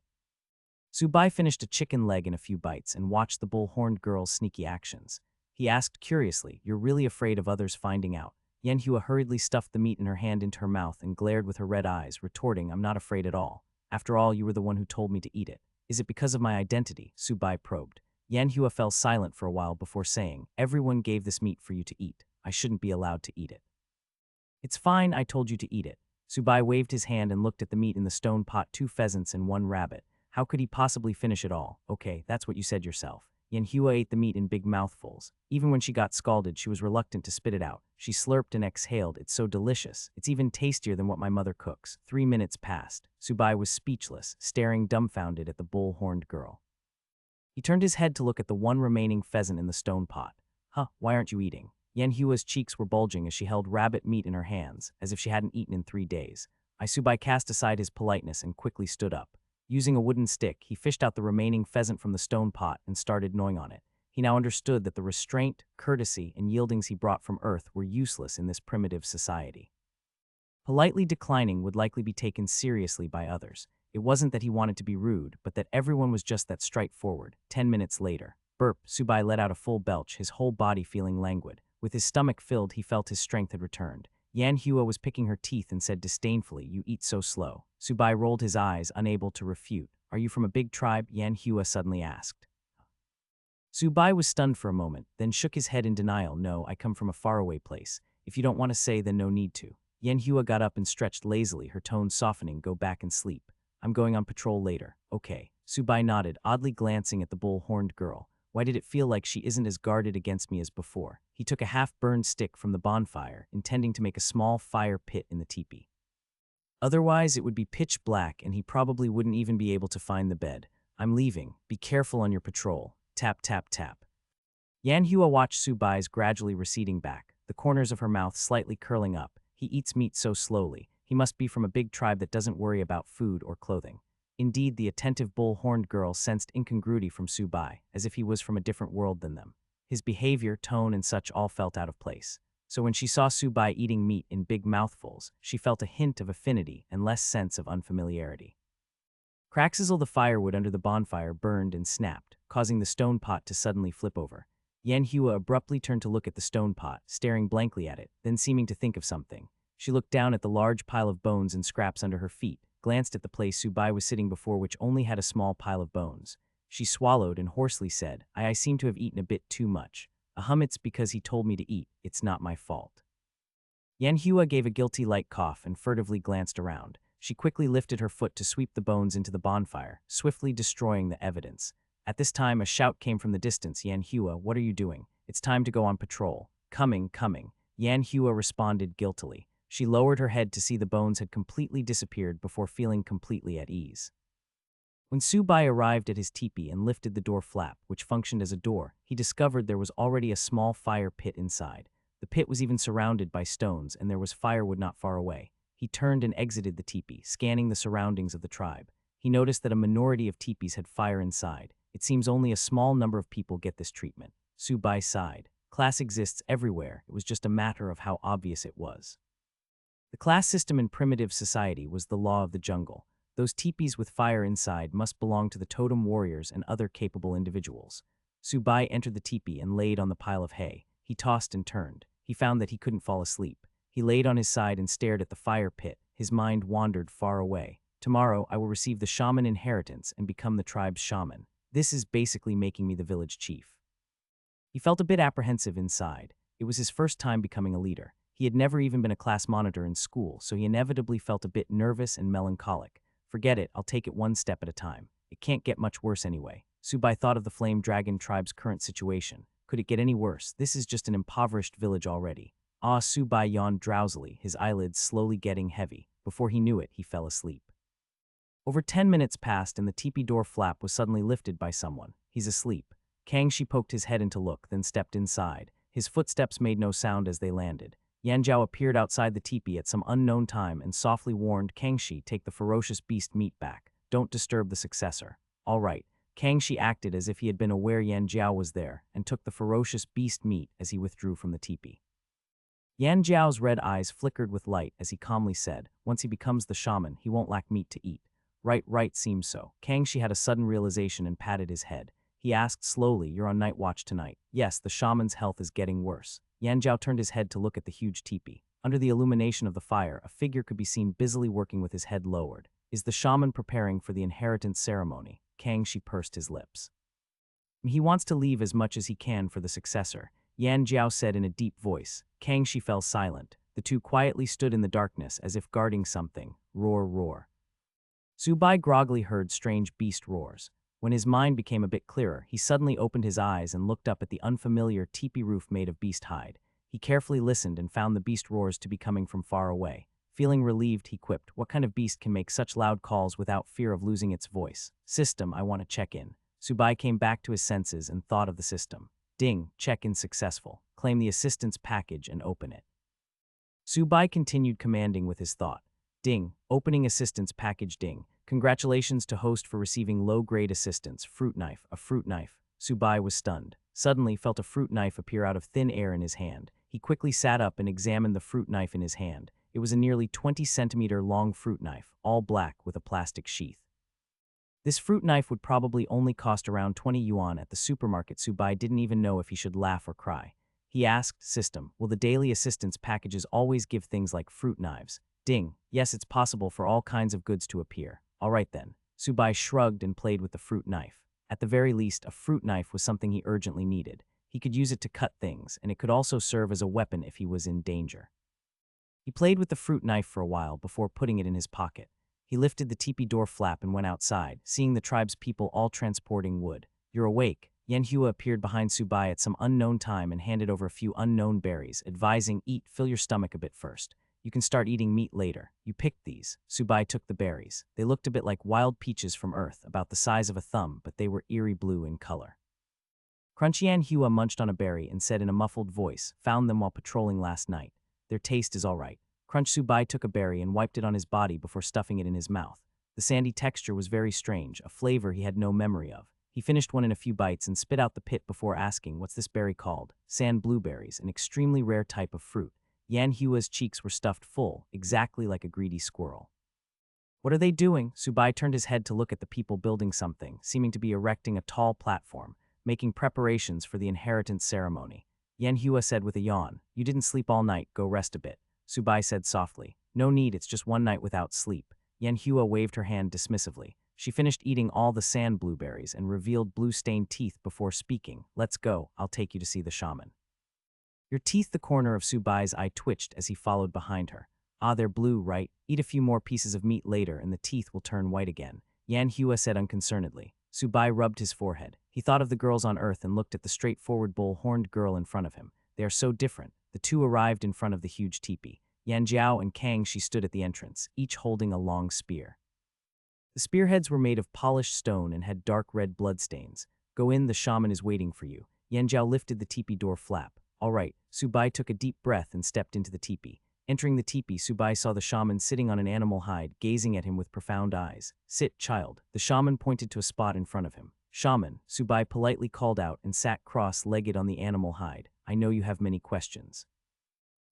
Subai finished a chicken leg in a few bites and watched the bull-horned girl's sneaky actions. He asked curiously, "You're really afraid of others finding out?" Yanhua hurriedly stuffed the meat in her hand into her mouth and glared with her red eyes, retorting, "I'm not afraid at all. After all, you were the one who told me to eat it." "Is it because of my identity?" Subai probed. Yanhua fell silent for a while before saying, "Everyone gave this meat for you to eat. I shouldn't be allowed to eat it." "It's fine, I told you to eat it." Subai waved his hand and looked at the meat in the stone pot, 2 pheasants and 1 rabbit. How could he possibly finish it all? Okay, that's what you said yourself. Yanhua ate the meat in big mouthfuls. Even when she got scalded, she was reluctant to spit it out. She slurped and exhaled. "It's so delicious. It's even tastier than what my mother cooks." 3 minutes passed. Subai was speechless, staring dumbfounded at the bull-horned girl. He turned his head to look at the 1 remaining pheasant in the stone pot. "Huh, why aren't you eating?" Yanhua's cheeks were bulging as she held rabbit meat in her hands, as if she hadn't eaten in 3 days. Subai cast aside his politeness and quickly stood up. Using a wooden stick, he fished out the remaining pheasant from the stone pot and started gnawing on it. He now understood that the restraint, courtesy, and yieldings he brought from Earth were useless in this primitive society. Politely declining would likely be taken seriously by others. It wasn't that he wanted to be rude, but that everyone was just that straightforward. 10 minutes later. Burp, Subai let out a full belch, his whole body feeling languid. With his stomach filled, he felt his strength had returned. Yanhua was picking her teeth and said disdainfully, "You eat so slow." Subai rolled his eyes, unable to refute. "Are you from a big tribe?" Yanhua suddenly asked. Subai was stunned for a moment, then shook his head in denial. "No, I come from a faraway place. If you don't want to say, then no need to." Yanhua got up and stretched lazily, her tone softening. "Go back and sleep. I'm going on patrol later." "Okay." Subai nodded, oddly glancing at the bull-horned girl. Why did it feel like she isn't as guarded against me as before? He took a half-burned stick from the bonfire, intending to make a small fire pit in the teepee. Otherwise, it would be pitch black and he probably wouldn't even be able to find the bed. "I'm leaving. Be careful on your patrol." Tap, tap, tap. Yanhua watched Subai's gradually receding back, the corners of her mouth slightly curling up. He eats meat so slowly. He must be from a big tribe that doesn't worry about food or clothing. Indeed, the attentive bull-horned girl sensed incongruity from Subai, as if he was from a different world than them. His behavior, tone, and such all felt out of place. So when she saw Subai eating meat in big mouthfuls, she felt a hint of affinity and less sense of unfamiliarity. Cracksizzle, the firewood under the bonfire, burned and snapped, causing the stone pot to suddenly flip over. Yanhua abruptly turned to look at the stone pot, staring blankly at it, then seeming to think of something. She looked down at the large pile of bones and scraps under her feet, glanced at the place Subai was sitting before, which only had a small pile of bones. She swallowed and hoarsely said, I seem to have eaten a bit too much. It's because he told me to eat. It's not my fault." Yanhua gave a guilty light cough and furtively glanced around. She quickly lifted her foot to sweep the bones into the bonfire, swiftly destroying the evidence. At this time, a shout came from the distance. "Yanhua, what are you doing? It's time to go on patrol." Coming. Yanhua responded guiltily. She lowered her head to see the bones had completely disappeared before feeling completely at ease. When Subai arrived at his teepee and lifted the door flap, which functioned as a door, he discovered there was already a small fire pit inside. The pit was even surrounded by stones, and there was firewood not far away. He turned and exited the teepee, scanning the surroundings of the tribe. He noticed that a minority of teepees had fire inside. It seems only a small number of people get this treatment. Subai sighed. Class exists everywhere. It was just a matter of how obvious it was. The class system in primitive society was the law of the jungle. Those teepees with fire inside must belong to the totem warriors and other capable individuals. Subai entered the teepee and laid on the pile of hay. He tossed and turned. He found that he couldn't fall asleep. He laid on his side and stared at the fire pit. His mind wandered far away. "Tomorrow, I will receive the Shaman inheritance and become the tribe's shaman. This is basically making me the village chief." He felt a bit apprehensive inside. It was his first time becoming a leader. He had never even been a class monitor in school, so he inevitably felt a bit nervous and melancholic. "Forget it, I'll take it one step at a time. It can't get much worse anyway." Subai thought of the Flame Dragon tribe's current situation. Could it get any worse? This is just an impoverished village already. Subai yawned drowsily, his eyelids slowly getting heavy. Before he knew it, he fell asleep. Over 10 minutes passed and the teepee door flap was suddenly lifted by someone. "He's asleep." Kangxi poked his head in to look, then stepped inside. His footsteps made no sound as they landed. Yan Zhao appeared outside the teepee at some unknown time and softly warned Kangxi, take the ferocious beast meat back. Don't disturb the successor. All right. Kangxi acted as if he had been aware Yan Zhao was there and took the ferocious beast meat as he withdrew from the teepee. Yan Zhao's red eyes flickered with light as he calmly said, once he becomes the shaman, he won't lack meat to eat. Right, seems so. Kangxi had a sudden realization and patted his head. He asked slowly, you're on night watch tonight. Yes, the shaman's health is getting worse. Yan Zhao turned his head to look at the huge teepee. Under the illumination of the fire, a figure could be seen busily working with his head lowered. Is the shaman preparing for the inheritance ceremony? Kangxi pursed his lips. He wants to leave as much as he can for the successor, Yan Zhao said in a deep voice. Kangxi fell silent. The two quietly stood in the darkness as if guarding something. Roar, roar. Zubai groggily heard strange beast roars. When his mind became a bit clearer, he suddenly opened his eyes and looked up at the unfamiliar teepee roof made of beast hide. He carefully listened and found the beast roars to be coming from far away. Feeling relieved, he quipped, what kind of beast can make such loud calls without fear of losing its voice? System, I want to check in. Zubai came back to his senses and thought of the system. Ding, check-in successful. Claim the assistance package and open it. Zubai continued commanding with his thought. Ding, opening assistance package ding. Congratulations to host for receiving low-grade assistance. Fruit knife, a fruit knife. Zubai was stunned. Suddenly felt a fruit knife appear out of thin air in his hand. He quickly sat up and examined the fruit knife in his hand. It was a nearly 20-centimeter long fruit knife, all black with a plastic sheath. This fruit knife would probably only cost around 20 yuan at the supermarket. Zubai didn't even know if he should laugh or cry. He asked, System, will the daily assistance packages always give things like fruit knives? Ding, yes, it's possible for all kinds of goods to appear. All right then. Zubai shrugged and played with the fruit knife. At the very least, a fruit knife was something he urgently needed. He could use it to cut things, and it could also serve as a weapon if he was in danger. He played with the fruit knife for a while before putting it in his pocket. He lifted the teepee door flap and went outside, seeing the tribe's people all transporting wood. You're awake. Yan Hua appeared behind Zubai at some unknown time and handed over a few unknown berries, advising, eat, fill your stomach a bit first. You can start eating meat later. You picked these. Zubai took the berries. They looked a bit like wild peaches from Earth, about the size of a thumb, but they were eerie blue in color. Crunchy Yan Hua munched on a berry and said in a muffled voice, found them while patrolling last night. Their taste is all right. Crunch Zubai took a berry and wiped it on his body before stuffing it in his mouth. The sandy texture was very strange, a flavor he had no memory of. He finished one in a few bites and spit out the pit before asking, what's this berry called? Sand blueberries, an extremely rare type of fruit. Yan Hua's cheeks were stuffed full, exactly like a greedy squirrel. What are they doing? Zubai turned his head to look at the people building something, seeming to be erecting a tall platform, making preparations for the inheritance ceremony. Yan Hua said with a yawn, you didn't sleep all night, go rest a bit. Zubai said softly, no need, it's just one night without sleep. Yan Hua waved her hand dismissively. She finished eating all the sand blueberries and revealed blue-stained teeth before speaking. Let's go, I'll take you to see the shaman. Your teeth. The corner of Zubai's eye twitched as he followed behind her. Ah, they're blue, right? Eat a few more pieces of meat later and the teeth will turn white again. Yan Hua said unconcernedly. Zubai rubbed his forehead. He thought of the girls on Earth and looked at the straightforward bull-horned girl in front of him. They are so different. The two arrived in front of the huge teepee. Yan Zhao and Kangxi stood at the entrance, each holding a long spear. The spearheads were made of polished stone and had dark red bloodstains. Go in, the shaman is waiting for you. Yan Zhao lifted the teepee door flap. All right. Zubai took a deep breath and stepped into the teepee. Entering the teepee, Zubai saw the shaman sitting on an animal hide, gazing at him with profound eyes. Sit, child. The shaman pointed to a spot in front of him. Shaman, Zubai politely called out and sat cross-legged on the animal hide. I know you have many questions.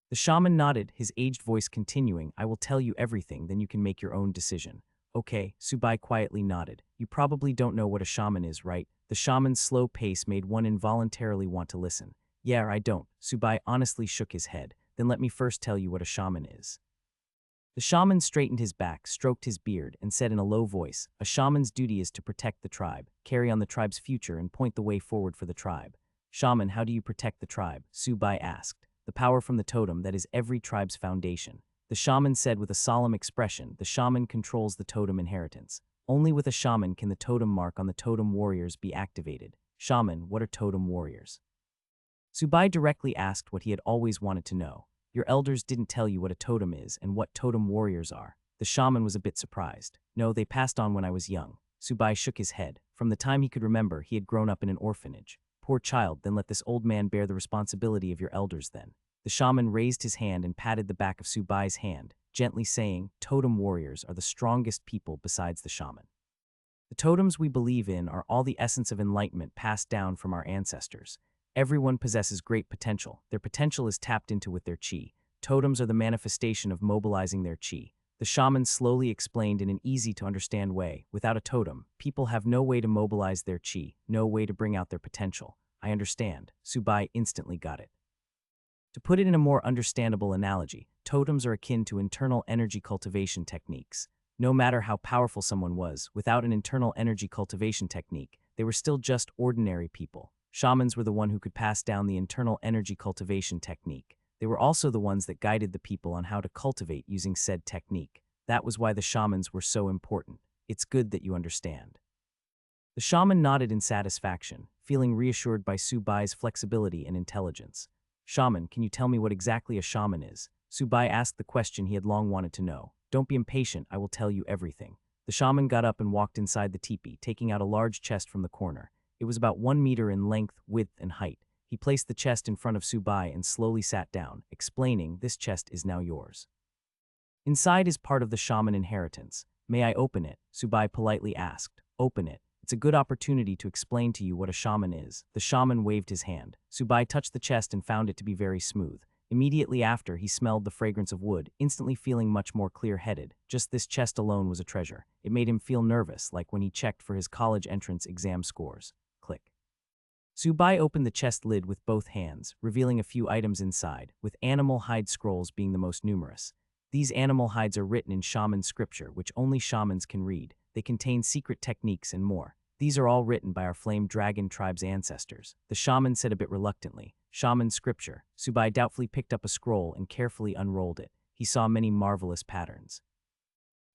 The shaman nodded, his aged voice continuing, I will tell you everything, then you can make your own decision. Okay, Zubai quietly nodded. You probably don't know what a shaman is, right? The shaman's slow pace made one involuntarily want to listen. Yeah, I don't. Zubai honestly shook his head. Then let me first tell you what a shaman is. The shaman straightened his back, stroked his beard, and said in a low voice, a shaman's duty is to protect the tribe, carry on the tribe's future, and point the way forward for the tribe. Shaman, how do you protect the tribe? Zubai asked. The power from the totem that is every tribe's foundation. The shaman said with a solemn expression, the shaman controls the totem inheritance. Only with a shaman can the totem mark on the totem warriors be activated. Shaman, what are totem warriors? Zubai directly asked what he had always wanted to know. Your elders didn't tell you what a totem is and what totem warriors are. The shaman was a bit surprised. No, they passed on when I was young. Zubai shook his head. From the time he could remember, he had grown up in an orphanage. Poor child, then let this old man bear the responsibility of your elders then. The shaman raised his hand and patted the back of Subai's hand, gently saying, "Totem warriors are the strongest people besides the shaman. The totems we believe in are all the essence of enlightenment passed down from our ancestors. Everyone possesses great potential. Their potential is tapped into with their chi. Totems are the manifestation of mobilizing their chi." The shaman slowly explained in an easy-to-understand way. Without a totem, people have no way to mobilize their chi, no way to bring out their potential. I understand. Subai instantly got it. To put it in a more understandable analogy, totems are akin to internal energy cultivation techniques. No matter how powerful someone was, without an internal energy cultivation technique, they were still just ordinary people. Shamans were the one who could pass down the internal energy cultivation technique. They were also the ones that guided the people on how to cultivate using said technique. That was why the shamans were so important. It's good that you understand. The shaman nodded in satisfaction, feeling reassured by Subai's flexibility and intelligence. "Shaman, can you tell me what exactly a shaman is?" Subai asked the question he had long wanted to know. "Don't be impatient, I will tell you everything." The shaman got up and walked inside the teepee, taking out a large chest from the corner. It was about 1 meter in length, width, and height. He placed the chest in front of Subai and slowly sat down, explaining, "This chest is now yours. Inside is part of the shaman inheritance. May I open it?" Subai politely asked. "Open it. It's a good opportunity to explain to you what a shaman is." The shaman waved his hand. Subai touched the chest and found it to be very smooth. Immediately after, he smelled the fragrance of wood, instantly feeling much more clear-headed. Just this chest alone was a treasure. It made him feel nervous, like when he checked for his college entrance exam scores. Click. Subai opened the chest lid with both hands, revealing a few items inside, with animal hide scrolls being the most numerous. These animal hides are written in shaman scripture, which only shamans can read. They contain secret techniques and more. These are all written by our flame dragon tribe's ancestors. The shaman said a bit reluctantly. "Shaman scripture." Subai doubtfully picked up a scroll and carefully unrolled it. He saw many marvelous patterns.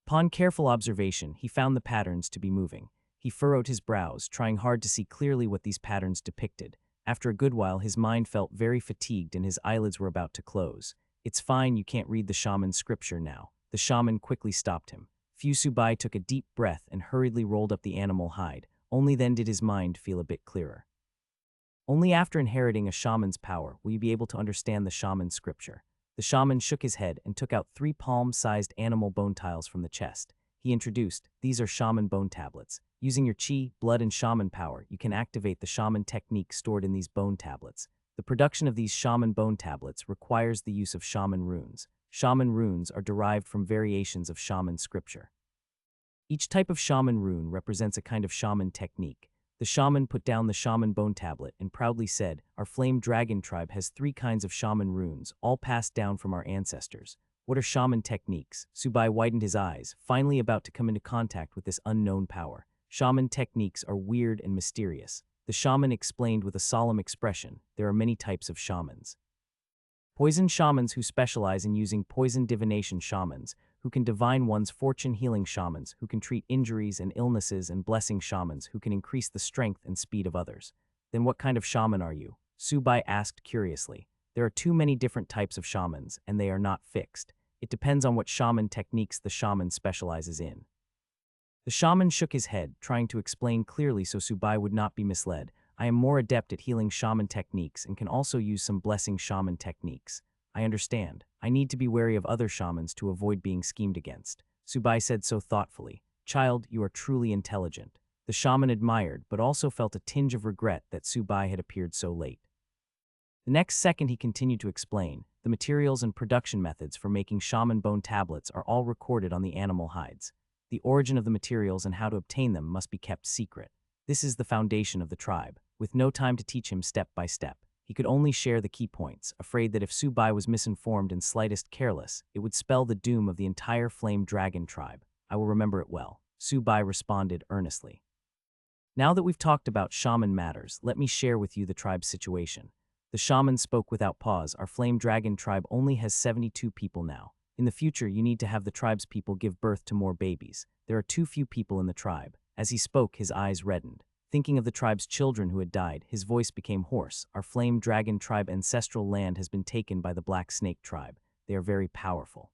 Upon careful observation, he found the patterns to be moving. He furrowed his brows, trying hard to see clearly what these patterns depicted. After a good while, his mind felt very fatigued and his eyelids were about to close. "It's fine, you can't read the shaman scripture now." The shaman quickly stopped him. Subai took a deep breath and hurriedly rolled up the animal hide. Only then did his mind feel a bit clearer. Only after inheriting a shaman's power will you be able to understand the shaman scripture. The shaman shook his head and took out 3 palm-sized animal bone tiles from the chest. He introduced, "These are shaman bone tablets. Using your chi, blood, and shaman power, you can activate the shaman technique stored in these bone tablets. The production of these shaman bone tablets requires the use of shaman runes. Shaman runes are derived from variations of shaman scripture. Each type of shaman rune represents a kind of shaman technique. The shaman put down the shaman bone tablet and proudly said, "Our flame dragon tribe has 3 kinds of shaman runes, all passed down from our ancestors." "What are shaman techniques?" Subai widened his eyes, finally about to come into contact with this unknown power. "Shaman techniques are weird and mysterious." The shaman explained with a solemn expression, "There are many types of shamans. Poison shamans who specialize in using poison divination shamans, who can divine one's fortune healing shamans, who can treat injuries and illnesses and blessing shamans, who can increase the strength and speed of others." "Then what kind of shaman are you?" Subai asked curiously. "There are too many different types of shamans, and they are not fixed. It depends on what shaman techniques the shaman specializes in." The shaman shook his head, trying to explain clearly so Subai would not be misled. "I am more adept at healing shaman techniques and can also use some blessing shaman techniques." "I understand. I need to be wary of other shamans to avoid being schemed against." Subai said so thoughtfully. "Child, you are truly intelligent." The shaman admired, but also felt a tinge of regret that Subai had appeared so late. The next second he continued to explain, "The materials and production methods for making shaman bone tablets are all recorded on the animal hides. The origin of the materials and how to obtain them must be kept secret. This is the foundation of the tribe." With no time to teach him step by step, he could only share the key points, afraid that if Subai was misinformed and slightest careless, it would spell the doom of the entire flame dragon tribe. "I will remember it well," Subai responded earnestly. "Now that we've talked about shaman matters, let me share with you the tribe's situation." The shaman spoke without pause. "Our flame dragon tribe only has 72 people now. In the future, you need to have the tribe's people give birth to more babies. There are too few people in the tribe." As he spoke, his eyes reddened. Thinking of the tribe's children who had died, his voice became hoarse. "Our flame dragon tribe ancestral land has been taken by the black snake tribe. They are very powerful.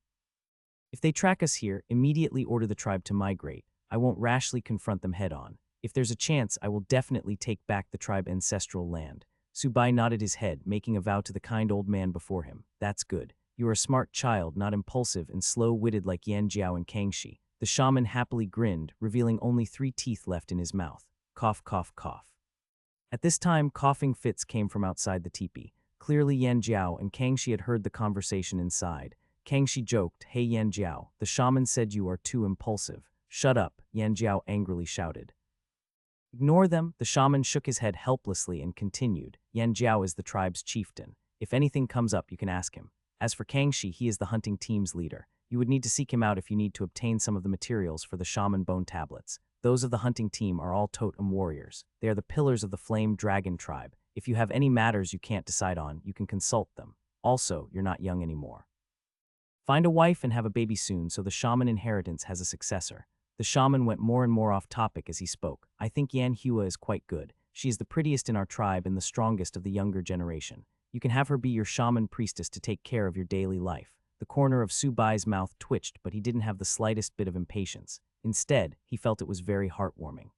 If they track us here, immediately order the tribe to migrate. I won't rashly confront them head on. If there's a chance, I will definitely take back the tribe ancestral land." Subai nodded his head, making a vow to the kind old man before him. That's good. You are a smart child, not impulsive and slow-witted like Yan Jiao and Kangxi. The shaman happily grinned, revealing only 3 teeth left in his mouth. Cough, cough, cough. At this time, coughing fits came from outside the teepee. Clearly Yan Jiao and Kangxi had heard the conversation inside. Kangxi joked, "Hey Yan Jiao, the shaman said you are too impulsive." "Shut up," Yan Jiao angrily shouted. "Ignore them." The shaman shook his head helplessly and continued, "Yan Jiao is the tribe's chieftain. If anything comes up, you can ask him. As for Kangxi, he is the hunting team's leader. You would need to seek him out if you need to obtain some of the materials for the shaman bone tablets. Those of the hunting team are all totem warriors. They are the pillars of the flame dragon tribe. If you have any matters you can't decide on, you can consult them. Also, you're not young anymore. Find a wife and have a baby soon so the shaman inheritance has a successor." The shaman went more and more off topic as he spoke. "I think Yan Hua is quite good. She is the prettiest in our tribe and the strongest of the younger generation. You can have her be your shaman priestess to take care of your daily life." The corner of Subai's mouth twitched, but he didn't have the slightest bit of impatience. Instead, he felt it was very heartwarming.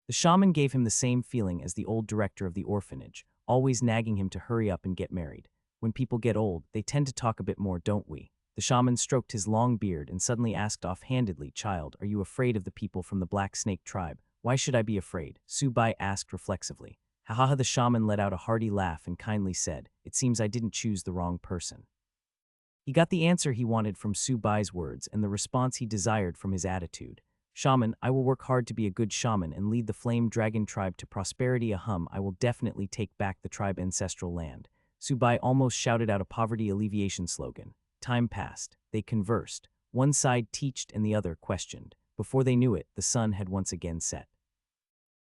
The shaman gave him the same feeling as the old director of the orphanage, always nagging him to hurry up and get married. When people get old, they tend to talk a bit more, don't we? The shaman stroked his long beard and suddenly asked offhandedly, "Child, are you afraid of the people from the Black Snake tribe?" "Why should I be afraid?" Subai asked reflexively. "Ha." The shaman let out a hearty laugh and kindly said, "It seems I didn't choose the wrong person." He got the answer he wanted from Subai's words and the response he desired from his attitude. "Shaman, I will work hard to be a good shaman and lead the Flame Dragon tribe to prosperity. I will definitely take back the tribe ancestral land." Subai almost shouted out a poverty alleviation slogan. Time passed. They conversed. One side teached and the other questioned. Before they knew it, the sun had once again set.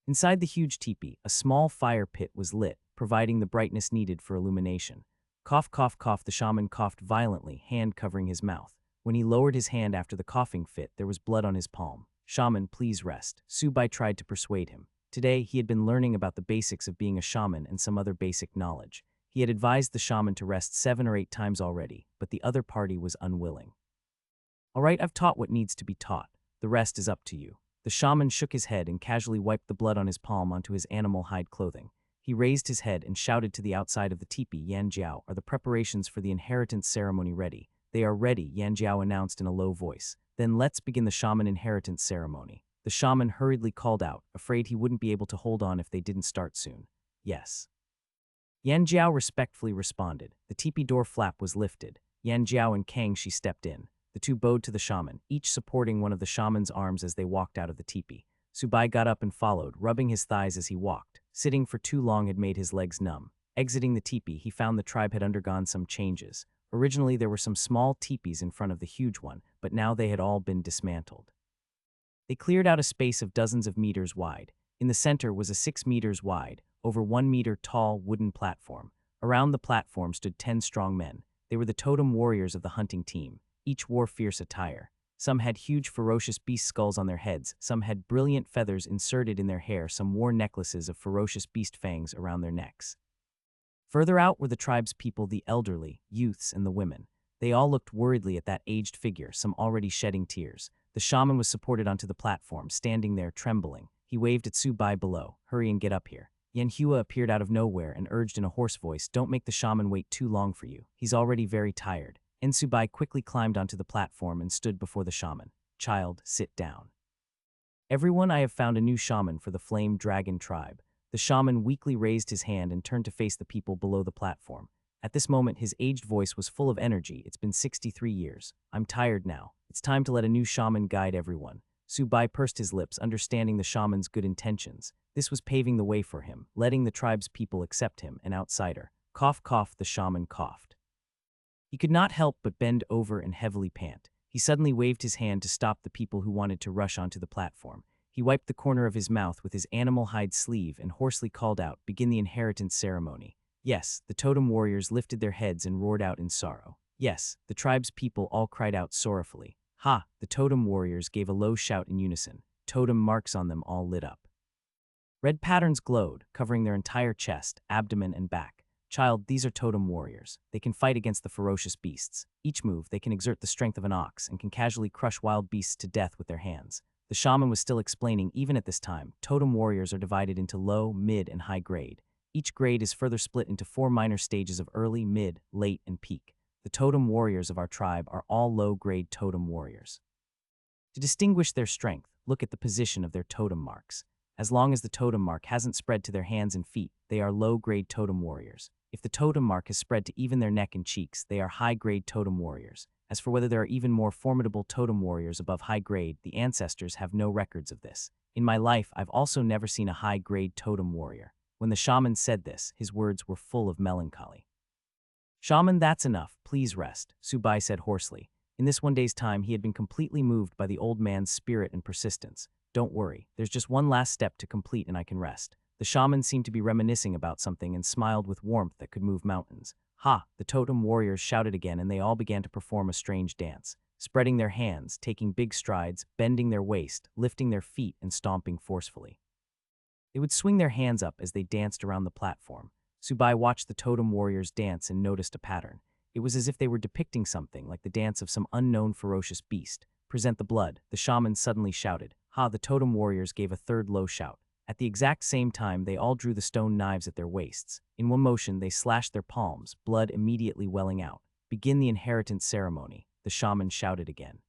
Inside the huge teepee, a small fire pit was lit, providing the brightness needed for illumination. Cough, cough, cough. The shaman coughed violently, hand covering his mouth. When he lowered his hand after the coughing fit, there was blood on his palm. "Shaman, please rest." Subai tried to persuade him. Today, he had been learning about the basics of being a shaman and some other basic knowledge. He had advised the shaman to rest 7 or 8 times already, but the other party was unwilling. "All right, I've taught what needs to be taught. The rest is up to you." The shaman shook his head and casually wiped the blood on his palm onto his animal hide clothing. He raised his head and shouted to the outside of the teepee, "Yan Jiao, are the preparations for the inheritance ceremony ready?" "They are ready," Yan Jiao announced in a low voice. "Then let's begin the shaman inheritance ceremony." The shaman hurriedly called out, afraid he wouldn't be able to hold on if they didn't start soon. "Yes." Yan Jiao respectfully responded. The teepee door flap was lifted. Yan Jiao and Kangxi stepped in. The two bowed to the shaman, each supporting one of the shaman's arms as they walked out of the teepee. Subai got up and followed, rubbing his thighs as he walked. Sitting for too long had made his legs numb. Exiting the teepee, he found the tribe had undergone some changes. Originally, there were some small teepees in front of the huge one, but now they had all been dismantled. They cleared out a space of dozens of meters wide. In the center was a 6 meters wide, over 1 meter tall wooden platform. Around the platform stood 10 strong men. They were the totem warriors of the hunting team. Each wore fierce attire. Some had huge ferocious beast skulls on their heads, some had brilliant feathers inserted in their hair, some wore necklaces of ferocious beast fangs around their necks. Further out were the tribe's people, the elderly, youths, and the women. They all looked worriedly at that aged figure, some already shedding tears. The shaman was supported onto the platform, standing there trembling. He waved at Subai below. "Hurry and get up here." Yan Hua appeared out of nowhere and urged in a hoarse voice, "Don't make the shaman wait too long for you. He's already very tired." And Subai quickly climbed onto the platform and stood before the shaman. "Child, sit down." "Everyone, I have found a new shaman for the Flame Dragon tribe." The shaman weakly raised his hand and turned to face the people below the platform. At this moment, his aged voice was full of energy. "It's been 63 years. I'm tired now. It's time to let a new shaman guide everyone." Subai pursed his lips, understanding the shaman's good intentions. This was paving the way for him, letting the tribe's people accept him, an outsider. Cough, cough, the shaman coughed. He could not help but bend over and heavily pant. He suddenly waved his hand to stop the people who wanted to rush onto the platform. He wiped the corner of his mouth with his animal hide sleeve and hoarsely called out, "Begin the inheritance ceremony." Yes, the totem warriors lifted their heads and roared out in sorrow. Yes, the tribe's people all cried out sorrowfully. "Ha!" The totem warriors gave a low shout in unison. Totem marks on them all lit up. Red patterns glowed, covering their entire chest, abdomen, and back. "Child, these are totem warriors. They can fight against the ferocious beasts. Each move, they can exert the strength of an ox and can casually crush wild beasts to death with their hands." The shaman was still explaining. Even at this time, totem warriors are divided into low, mid, and high grade. Each grade is further split into 4 minor stages of early, mid, late, and peak. The totem warriors of our tribe are all low-grade totem warriors. To distinguish their strength, look at the position of their totem marks. As long as the totem mark hasn't spread to their hands and feet, they are low-grade totem warriors. If the totem mark has spread to even their neck and cheeks, they are high-grade totem warriors. As for whether there are even more formidable totem warriors above high grade, the ancestors have no records of this. In my life, I've also never seen a high-grade totem warrior. When the shaman said this, his words were full of melancholy. "Shaman, that's enough. Please rest," Subai said hoarsely. In this one day's time, he had been completely moved by the old man's spirit and persistence. "Don't worry, there's just one last step to complete and I can rest." The shaman seemed to be reminiscing about something and smiled with warmth that could move mountains. "Ha!" The totem warriors shouted again, and they all began to perform a strange dance, spreading their hands, taking big strides, bending their waist, lifting their feet, and stomping forcefully. They would swing their hands up as they danced around the platform. Subai watched the totem warriors dance and noticed a pattern. It was as if they were depicting something like the dance of some unknown ferocious beast. "Present the blood," the shaman suddenly shouted. "Ha!" The totem warriors gave a third low shout. At the exact same time, they all drew the stone knives at their waists. In one motion, they slashed their palms, blood immediately welling out. "Begin the inheritance ceremony," the shaman shouted again.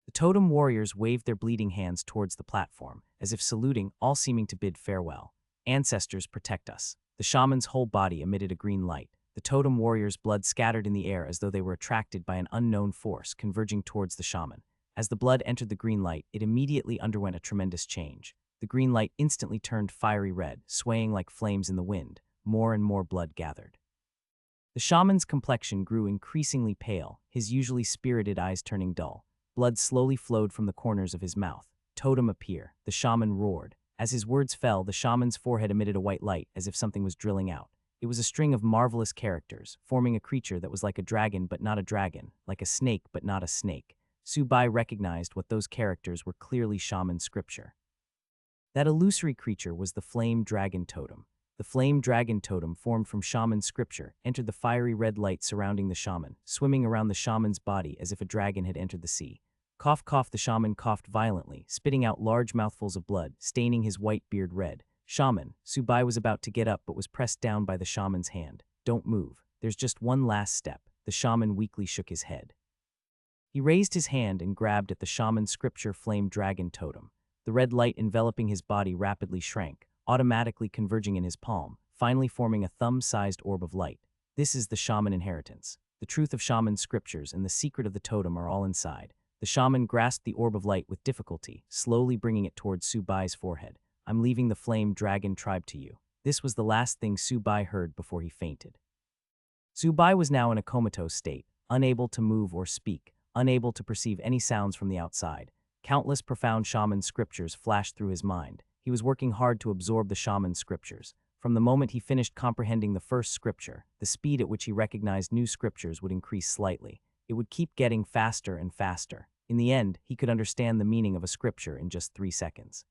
The totem warriors waved their bleeding hands towards the platform, as if saluting, all seeming to bid farewell. "Ancestors, protect us." The shaman's whole body emitted a green light. The totem warriors' blood scattered in the air as though they were attracted by an unknown force converging towards the shaman. As the blood entered the green light, it immediately underwent a tremendous change. The green light instantly turned fiery red, swaying like flames in the wind. More and more blood gathered. The shaman's complexion grew increasingly pale, his usually spirited eyes turning dull. Blood slowly flowed from the corners of his mouth. "Totem appear," the shaman roared. As his words fell, the shaman's forehead emitted a white light, as if something was drilling out. It was a string of marvelous characters, forming a creature that was like a dragon but not a dragon, like a snake but not a snake. Subai recognized what those characters were clearly shaman scripture. That illusory creature was the flame dragon totem. The flame dragon totem, formed from shaman scripture, entered the fiery red light surrounding the shaman, swimming around the shaman's body as if a dragon had entered the sea. Cough, cough, the shaman coughed violently, spitting out large mouthfuls of blood, staining his white beard red. "Shaman," Subai was about to get up but was pressed down by the shaman's hand. "Don't move. There's just one last step." The shaman weakly shook his head. He raised his hand and grabbed at the shaman scripture flame dragon totem. The red light enveloping his body rapidly shrank, automatically converging in his palm, finally forming a thumb-sized orb of light. This is the shaman inheritance. The truth of shaman scriptures and the secret of the totem are all inside. The shaman grasped the orb of light with difficulty, slowly bringing it towards Subai's forehead. "I'm leaving the flame dragon tribe to you." This was the last thing Subai heard before he fainted. Subai was now in a comatose state, unable to move or speak, unable to perceive any sounds from the outside. Countless profound shaman scriptures flashed through his mind. He was working hard to absorb the shaman scriptures. From the moment he finished comprehending the first scripture, the speed at which he recognized new scriptures would increase slightly. It would keep getting faster and faster. In the end, he could understand the meaning of a scripture in just 3 seconds.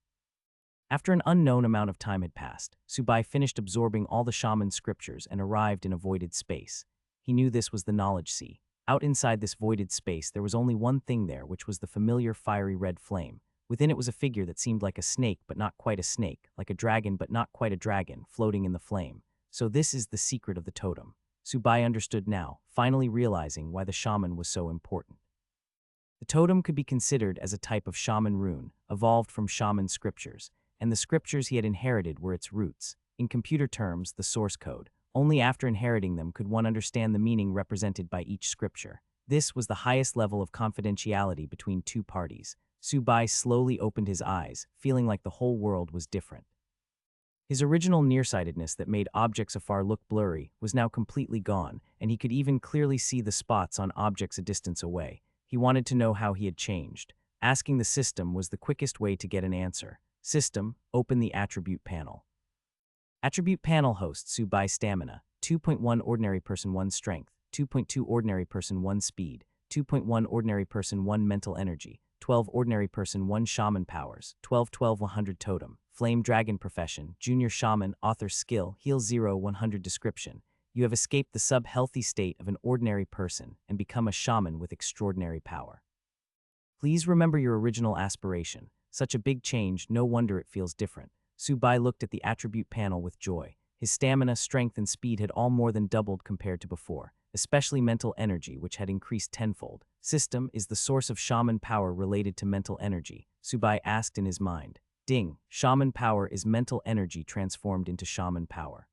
After an unknown amount of time had passed, Subai finished absorbing all the shaman scriptures and arrived in a voided space. He knew this was the knowledge sea. Out inside this voided space, there was only one thing there, which was the familiar fiery red flame. Within it was a figure that seemed like a snake but not quite a snake, like a dragon but not quite a dragon, floating in the flame. So this is the secret of the totem. Subai understood now, finally realizing why the shaman was so important. The totem could be considered as a type of shaman rune, evolved from shaman scriptures, and the scriptures he had inherited were its roots. In computer terms, the source code. Only after inheriting them could one understand the meaning represented by each scripture. This was the highest level of confidentiality between two parties. Subai slowly opened his eyes, feeling like the whole world was different. His original nearsightedness that made objects afar look blurry was now completely gone, and he could even clearly see the spots on objects a distance away. He wanted to know how he had changed. Asking the system was the quickest way to get an answer. "System, open the attribute panel." Attribute panel hosts Subai stamina, 2.1 ordinary person 1 strength, 2.2 ordinary person 1 speed, 2.1 ordinary person 1 mental energy, 12 ordinary person 1 shaman powers, 12 100 totem, flame dragon profession, junior shaman, author skill, heal 0 100 description. You have escaped the sub-healthy state of an ordinary person and become a shaman with extraordinary power. Please remember your original aspiration. Such a big change, no wonder it feels different. Subai looked at the attribute panel with joy. His stamina, strength, and speed had all more than doubled compared to before, especially mental energy, which had increased tenfold. System, is the source of shaman power related to mental energy? Subai asked in his mind. Ding, shaman power is mental energy transformed into shaman power.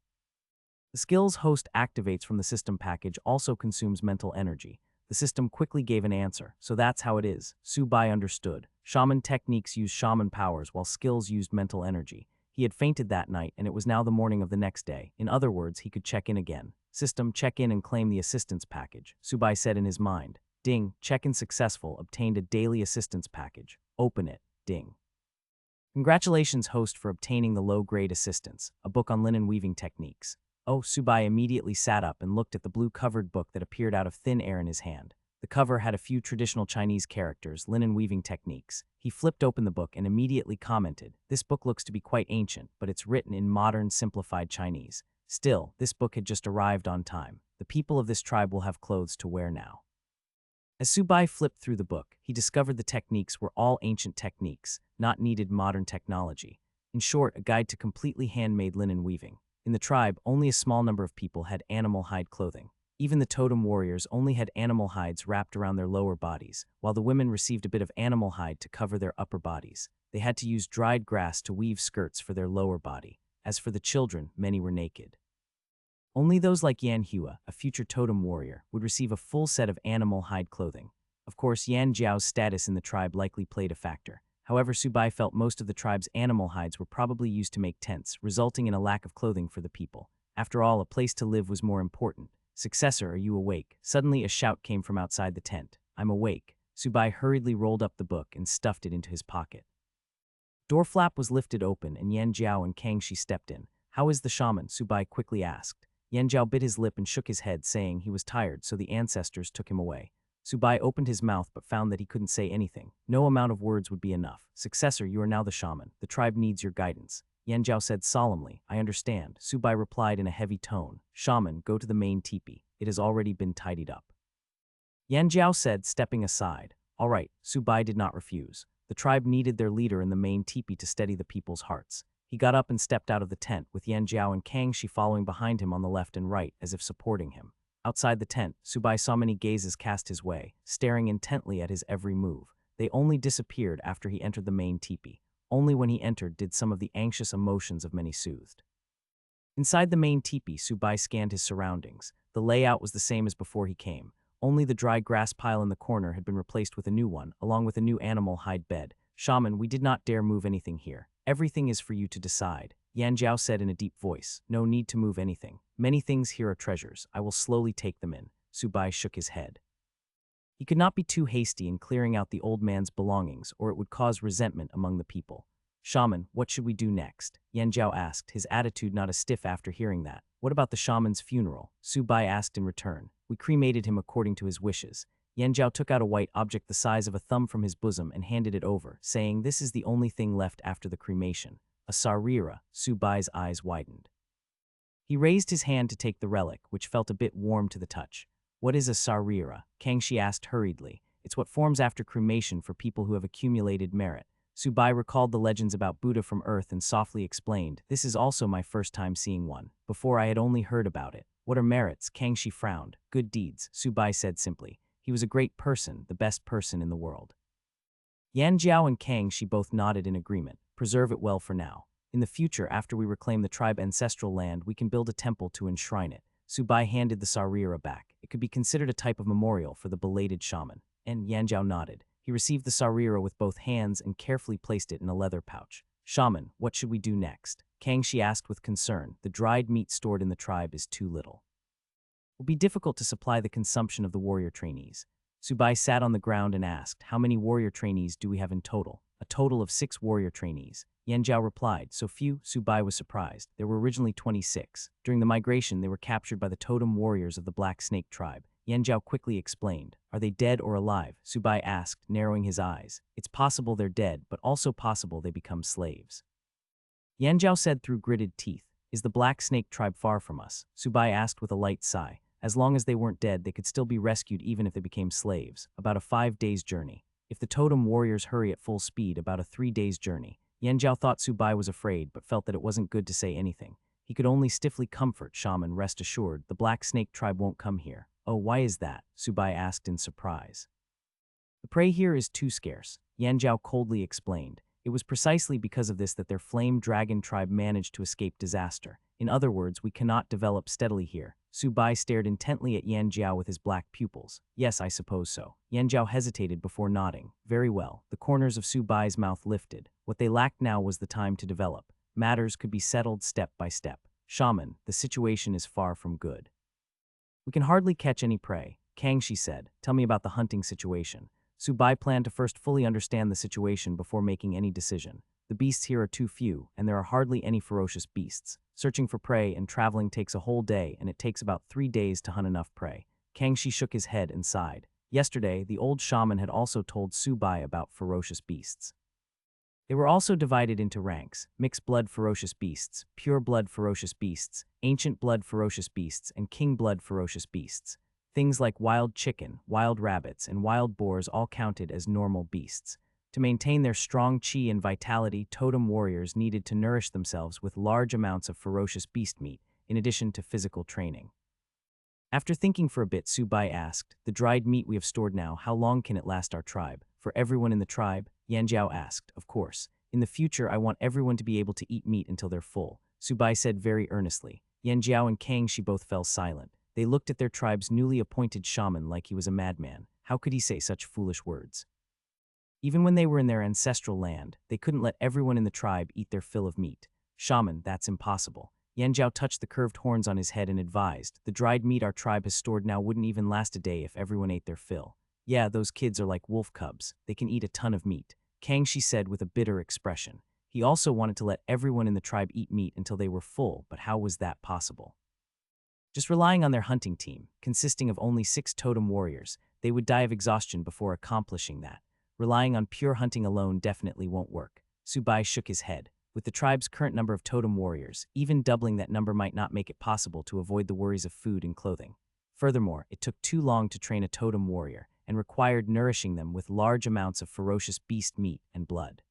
The skills host activates from the system package also consumes mental energy. The system quickly gave an answer, so that's how it is. Subai understood. Shaman techniques use shaman powers while skills used mental energy. He had fainted that night and it was now the morning of the next day. In other words, he could check in again. System, check in and claim the assistance package. Subai said in his mind. Ding, check-in successful, obtained a daily assistance package. Open it. Ding. Congratulations, host, for obtaining the low-grade assistance, a book on linen weaving techniques. Oh, Subai immediately sat up and looked at the blue-covered book that appeared out of thin air in his hand. The cover had a few traditional Chinese characters, linen weaving techniques. He flipped open the book and immediately commented, "This book looks to be quite ancient, but it's written in modern, simplified Chinese. Still, this book had just arrived on time. The people of this tribe will have clothes to wear now." As Subai flipped through the book, he discovered the techniques were all ancient techniques, not needed modern technology. In short, a guide to completely handmade linen weaving. In the tribe, only a small number of people had animal hide clothing. Even the totem warriors only had animal hides wrapped around their lower bodies, while the women received a bit of animal hide to cover their upper bodies. They had to use dried grass to weave skirts for their lower body. As for the children, many were naked. Only those like Yan Hua, a future totem warrior, would receive a full set of animal hide clothing. Of course, Yan Jiao's status in the tribe likely played a factor. However, Subai felt most of the tribe's animal hides were probably used to make tents, resulting in a lack of clothing for the people. After all, a place to live was more important. "Successor, are you awake?" Suddenly a shout came from outside the tent. "I'm awake." Subai hurriedly rolled up the book and stuffed it into his pocket. Door flap was lifted open and Yan Jiao and Kangxi stepped in. "How is the shaman?" Subai quickly asked. Yan Jiao bit his lip and shook his head, saying he was tired, so the ancestors took him away. Subai opened his mouth but found that he couldn't say anything. No amount of words would be enough. "Successor, you are now the shaman. The tribe needs your guidance." Yan Jiao said solemnly, "I understand." Subai replied in a heavy tone, "Shaman, go to the main teepee. It has already been tidied up." Yan Jiao said, stepping aside. "All right." Subai did not refuse. The tribe needed their leader in the main teepee to steady the people's hearts. He got up and stepped out of the tent, with Yan Jiao and Kangxi following behind him on the left and right, as if supporting him. Outside the tent, Subai saw many gazes cast his way, staring intently at his every move. They only disappeared after he entered the main teepee. Only when he entered did some of the anxious emotions of many soothed. Inside the main teepee, Subai scanned his surroundings. The layout was the same as before he came. Only the dry grass pile in the corner had been replaced with a new one, along with a new animal hide bed. "Shaman, we did not dare move anything here. Everything is for you to decide." Yan Jiao said in a deep voice. "No need to move anything. Many things here are treasures. I will slowly take them in." Subai shook his head. He could not be too hasty in clearing out the old man's belongings, or it would cause resentment among the people. "Shaman, what should we do next?" Yan Jiao asked, his attitude not as stiff after hearing that. "What about the shaman's funeral?" Subai asked in return. "We cremated him according to his wishes." Yan Jiao took out a white object the size of a thumb from his bosom and handed it over, saying, "This is the only thing left after the cremation." "A sarira." Subai's eyes widened. He raised his hand to take the relic, which felt a bit warm to the touch. "What is a sarira?" Kangxi asked hurriedly. "It's what forms after cremation for people who have accumulated merit." Subai recalled the legends about Buddha from Earth and softly explained, "This is also my first time seeing one. Before I had only heard about it." "What are merits?" Kangxi frowned. "Good deeds," Subai said simply. "He was a great person, the best person in the world." Yan Jiao and Kangxi both nodded in agreement. "Preserve it well for now. In the future, after we reclaim the tribe ancestral land, we can build a temple to enshrine it." Subai handed the sarira back. It could be considered a type of memorial for the belated shaman. And Yan Jiao nodded. He received the sarira with both hands and carefully placed it in a leather pouch. "Shaman, what should we do next?" Kangxi asked with concern. "The dried meat stored in the tribe is too little. It will be difficult to supply the consumption of the warrior trainees." Subai sat on the ground and asked, "How many warrior trainees do we have in total?" "A total of 6 warrior trainees." Yan Jiao replied. "So few?" Subai was surprised. There were originally 26. During the migration, they were captured by the totem warriors of the Black Snake tribe. Yan Jiao quickly explained. "Are they dead or alive?" Subai asked, narrowing his eyes. "It's possible they're dead, but also possible they become slaves." Yan Jiao said through gritted teeth. "Is the Black Snake tribe far from us?" Subai asked with a light sigh. "As long as they weren't dead, they could still be rescued even if they became slaves. About a 5 days journey. If the totem warriors hurry at full speed, about a 3 days journey." Yan Jiao thought Subai was afraid, but felt that it wasn't good to say anything. He could only stiffly comfort Shaman, rest assured, the Black Snake tribe won't come here. Oh, why is that? Subai asked in surprise. The prey here is too scarce, Yanjiao coldly explained. It was precisely because of this that their flame dragon tribe managed to escape disaster. In other words, we cannot develop steadily here. Subai stared intently at Yanjiao with his black pupils. Yes, I suppose so. Yanjiao hesitated before nodding. Very well. The corners of Subai's mouth lifted. What they lacked now was the time to develop. Matters could be settled step by step. Shaman, the situation is far from good. We can hardly catch any prey. Kangxi said, tell me about the hunting situation. Subai planned to first fully understand the situation before making any decision. The beasts here are too few, and there are hardly any ferocious beasts. Searching for prey and traveling takes a whole day, and it takes about 3 days to hunt enough prey. Kangxi shook his head and sighed. Yesterday, the old shaman had also told Subai about ferocious beasts. They were also divided into ranks: mixed blood ferocious beasts, pure blood ferocious beasts, ancient blood ferocious beasts, and king blood ferocious beasts. Things like wild chicken, wild rabbits, and wild boars all counted as normal beasts. To maintain their strong chi and vitality, totem warriors needed to nourish themselves with large amounts of ferocious beast meat, in addition to physical training. After thinking for a bit, Subai asked, the dried meat we have stored now, how long can it last our tribe? For everyone in the tribe? Yanjiao asked. Of course. In the future, I want everyone to be able to eat meat until they're full, Subai said very earnestly. Yanjiao and Kangxi both fell silent. They looked at their tribe's newly appointed shaman like he was a madman. How could he say such foolish words? Even when they were in their ancestral land, they couldn't let everyone in the tribe eat their fill of meat. Shaman, that's impossible. Yanjiao touched the curved horns on his head and advised, the dried meat our tribe has stored now wouldn't even last a day if everyone ate their fill. Yeah, those kids are like wolf cubs. They can eat a ton of meat, Kangxi said with a bitter expression. He also wanted to let everyone in the tribe eat meat until they were full, but how was that possible? Just relying on their hunting team, consisting of only 6 totem warriors, they would die of exhaustion before accomplishing that. Relying on pure hunting alone definitely won't work. Subai shook his head. With the tribe's current number of totem warriors, even doubling that number might not make it possible to avoid the worries of food and clothing. Furthermore, it took too long to train a totem warrior, and required nourishing them with large amounts of ferocious beast meat and blood.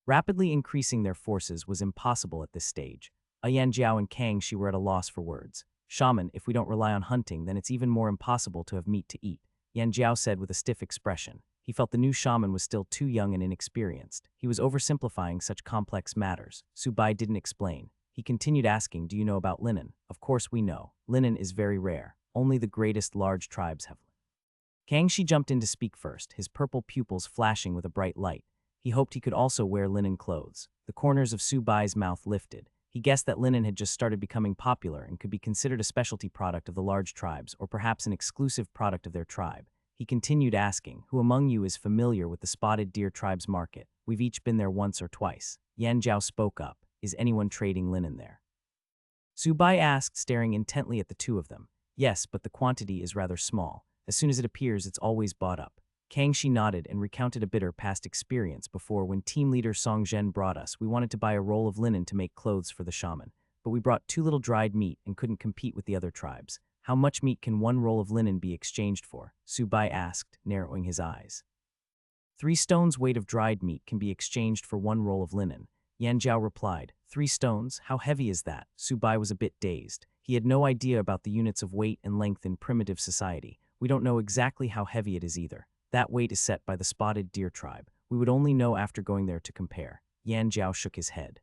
Rapidly increasing their forces was impossible at this stage. Yanjiao and Kangxi were at a loss for words. Shaman, if we don't rely on hunting, then it's even more impossible to have meat to eat, Yanjiao said with a stiff expression. He felt the new shaman was still too young and inexperienced. He was oversimplifying such complex matters. Subai didn't explain. He continued asking, do you know about linen? Of course we know. Linen is very rare. Only the greatest large tribes have linen. Kangxi jumped in to speak first, his purple pupils flashing with a bright light. He hoped he could also wear linen clothes. The corners of Subai's mouth lifted. He guessed that linen had just started becoming popular and could be considered a specialty product of the large tribes, or perhaps an exclusive product of their tribe. He continued asking, who among you is familiar with the spotted deer tribe's market? We've each been there once or twice. Yanjiao spoke up. Is anyone trading linen there? Subai asked, staring intently at the two of them. Yes, but the quantity is rather small. As soon as it appears, it's always bought up. Kangxi nodded and recounted a bitter past experience before. When team leader Song Zhen brought us, we wanted to buy a roll of linen to make clothes for the shaman, but we brought too little dried meat and couldn't compete with the other tribes. How much meat can one roll of linen be exchanged for? Subai asked, narrowing his eyes. 3 stones weight of dried meat can be exchanged for 1 roll of linen, Yanjiao replied. 3 stones? How heavy is that? Subai was a bit dazed. He had no idea about the units of weight and length in primitive society. We don't know exactly how heavy it is either. That weight is set by the spotted deer tribe. We would only know after going there to compare. Yanjiao shook his head.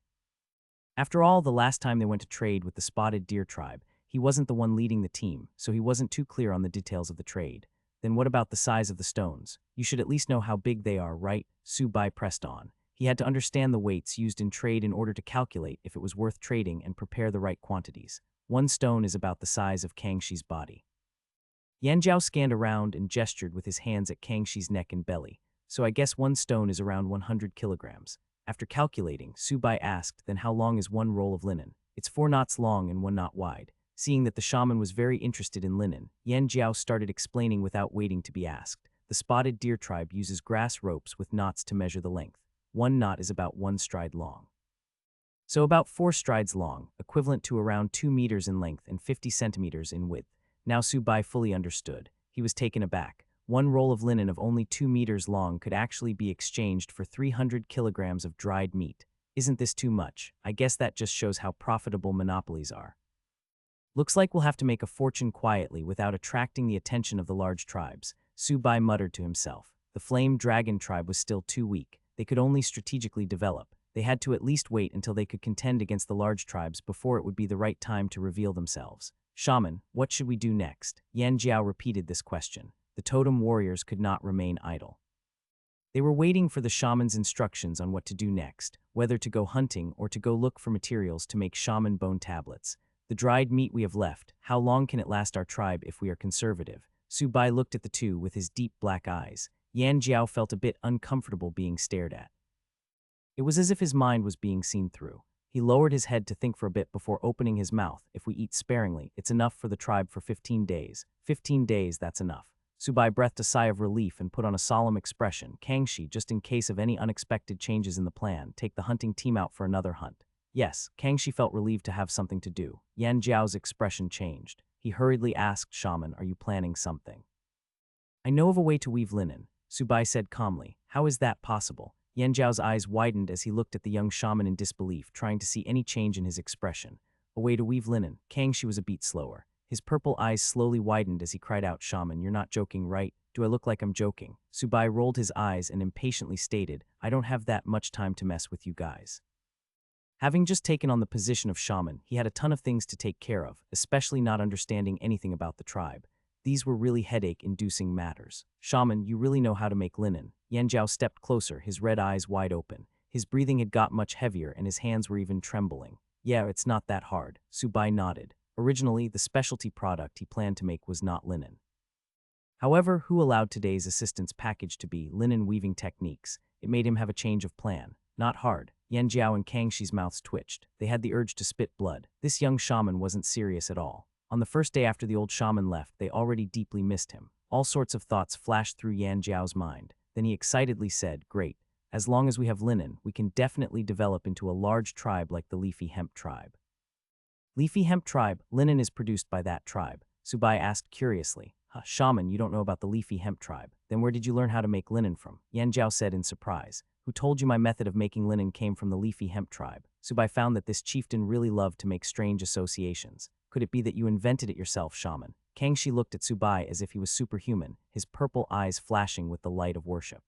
After all, the last time they went to trade with the spotted deer tribe, he wasn't the one leading the team, so he wasn't too clear on the details of the trade. Then what about the size of the stones? You should at least know how big they are, right? Subai pressed on. He had to understand the weights used in trade in order to calculate if it was worth trading and prepare the right quantities. 1 stone is about the size of Kangxi's body. Yanjiao scanned around and gestured with his hands at Kangxi's neck and belly. So I guess 1 stone is around 100 kilograms. After calculating, Subai asked, then how long is 1 roll of linen? It's 4 knots long and 1 knot wide. Seeing that the shaman was very interested in linen, Yanjiao started explaining without waiting to be asked. The spotted deer tribe uses grass ropes with knots to measure the length. 1 knot is about 1 stride long. So about 4 strides long, equivalent to around 2 meters in length and 50 centimeters in width. Now Subai fully understood. He was taken aback. 1 roll of linen of only 2 meters long could actually be exchanged for 300 kilograms of dried meat. Isn't this too much? I guess that just shows how profitable monopolies are. Looks like we'll have to make a fortune quietly without attracting the attention of the large tribes, Subai muttered to himself. The Flame Dragon tribe was still too weak. They could only strategically develop. They had to at least wait until they could contend against the large tribes before it would be the right time to reveal themselves. Shaman, what should we do next? Yan Jiao repeated this question. The totem warriors could not remain idle. They were waiting for the shaman's instructions on what to do next, whether to go hunting or to go look for materials to make shaman bone tablets. The dried meat we have left, how long can it last our tribe if we are conservative? Subai looked at the two with his deep black eyes. Yan Jiao felt a bit uncomfortable being stared at. It was as if his mind was being seen through. He lowered his head to think for a bit before opening his mouth. If we eat sparingly, it's enough for the tribe for 15 days. 15 days, that's enough. Subai breathed a sigh of relief and put on a solemn expression. Kangxi, just in case of any unexpected changes in the plan, take the hunting team out for another hunt. Yes, Kangxi felt relieved to have something to do. Yan Jiao's expression changed. He hurriedly asked Shaman, are you planning something? I know of a way to weave linen, Subai said calmly. How is that possible? Yan Jiao's eyes widened as he looked at the young shaman in disbelief, trying to see any change in his expression. A way to weave linen. Kangxi was a beat slower. His purple eyes slowly widened as he cried out, Shaman, you're not joking, right? Do I look like I'm joking? Subai rolled his eyes and impatiently stated, I don't have that much time to mess with you guys. Having just taken on the position of shaman, he had a ton of things to take care of, especially not understanding anything about the tribe. These were really headache-inducing matters. Shaman, you really know how to make linen. Yan Jiao stepped closer, his red eyes wide open. His breathing had got much heavier and his hands were even trembling. Yeah, it's not that hard. Subai nodded. Originally, the specialty product he planned to make was not linen. However, who allowed today's assistance package to be linen weaving techniques? It made him have a change of plan. Not hard. Yan Jiao and Kangxi's mouths twitched. They had the urge to spit blood. This young shaman wasn't serious at all. On the first day after the old shaman left, they already deeply missed him. All sorts of thoughts flashed through Yan Jiao's mind. Then he excitedly said, great. As long as we have linen, we can definitely develop into a large tribe like the Leafy Hemp tribe. Leafy Hemp tribe, linen is produced by that tribe. Subai asked curiously. Shaman, you don't know about the Leafy Hemp tribe. Then where did you learn how to make linen from? Yan Jiao said in surprise. Who told you my method of making linen came from the Leafy Hemp tribe? Subai found that this chieftain really loved to make strange associations. Could it be that you invented it yourself, Shaman? Kangxi looked at Subai as if he was superhuman, his purple eyes flashing with the light of worship.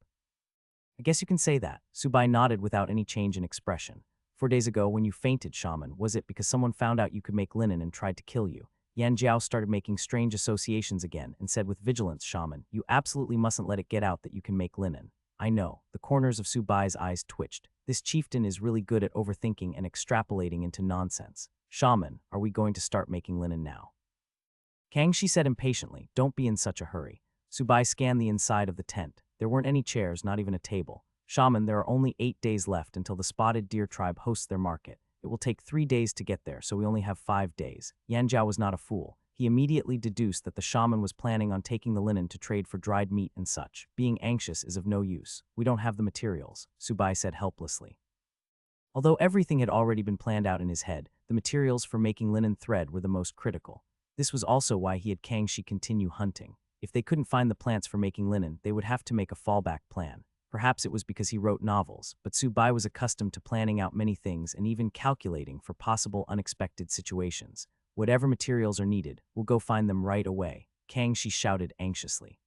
I guess you can say that. Subai nodded without any change in expression. 4 days ago, when you fainted, Shaman, was it because someone found out you could make linen and tried to kill you? Yan Jiao started making strange associations again and said with vigilance, Shaman, you absolutely mustn't let it get out that you can make linen. I know. The corners of Subai's eyes twitched. This chieftain is really good at overthinking and extrapolating into nonsense. Shaman, are we going to start making linen now? Kangxi said impatiently, don't be in such a hurry. Subai scanned the inside of the tent. There weren't any chairs, not even a table. Shaman, there are only 8 days left until the Spotted Deer tribe hosts their market. It will take 3 days to get there, so we only have 5 days. Yan Jiao was not a fool. He immediately deduced that the shaman was planning on taking the linen to trade for dried meat and such. Being anxious is of no use. We don't have the materials, Subai said helplessly. Although everything had already been planned out in his head, the materials for making linen thread were the most critical. This was also why he had Kangxi continue hunting. If they couldn't find the plants for making linen, they would have to make a fallback plan. Perhaps it was because he wrote novels, but Subai was accustomed to planning out many things and even calculating for possible unexpected situations. Whatever materials are needed, we'll go find them right away, Kangxi shouted anxiously.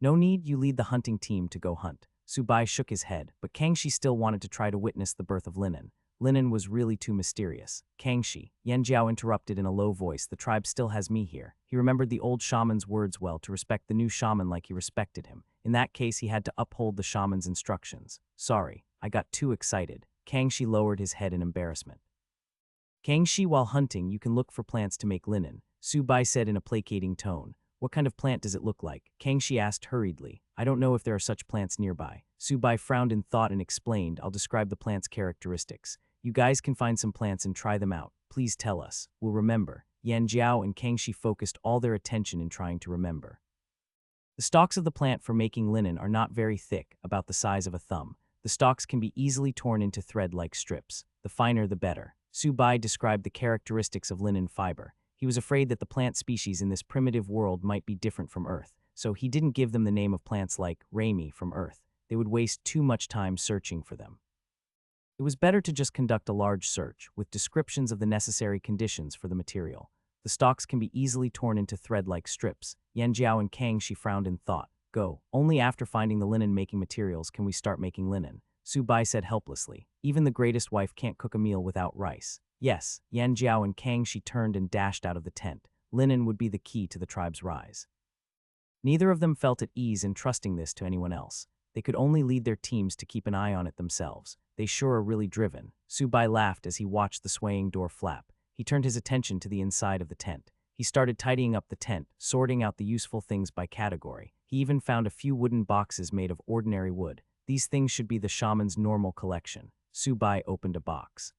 No need, you lead the hunting team to go hunt. Subai shook his head, but Kangxi still wanted to try to witness the birth of linen. Linen was really too mysterious. Kangxi, Yan Jiao interrupted in a low voice, the tribe still has me here. He remembered the old shaman's words well to respect the new shaman like he respected him. In that case, he had to uphold the shaman's instructions. Sorry, I got too excited. Kangxi lowered his head in embarrassment. Kangxi, while hunting, you can look for plants to make linen, Subai said in a placating tone. What kind of plant does it look like? Kangxi asked hurriedly. I don't know if there are such plants nearby. Subai frowned in thought and explained, I'll describe the plant's characteristics. You guys can find some plants and try them out. Please tell us. We'll remember. Yan Jiao and Kangxi focused all their attention in trying to remember. The stalks of the plant for making linen are not very thick, about the size of a thumb. The stalks can be easily torn into thread-like strips. The finer the better. Subai described the characteristics of linen fiber. He was afraid that the plant species in this primitive world might be different from Earth, so he didn't give them the name of plants like Rami from Earth. They would waste too much time searching for them. It It was better to just conduct a large search, with descriptions of the necessary conditions for the material. The stalks can be easily torn into thread-like strips. Yan Jiao and Kang Shi frowned in thought. Go. Only after finding the linen-making materials can we start making linen, Su Bai said helplessly. Even the greatest wife can't cook a meal without rice. Yes, Yan Jiao and Kang Shi turned and dashed out of the tent. Linen would be the key to the tribe's rise. Neither of them felt at ease in trusting this to anyone else. They could only lead their teams to keep an eye on it themselves. They sure are really driven. Su Bai laughed as he watched the swaying door flap. He turned his attention to the inside of the tent. He started tidying up the tent, sorting out the useful things by category. He even found a few wooden boxes made of ordinary wood. These things should be the shaman's normal collection. Su Bai opened a box.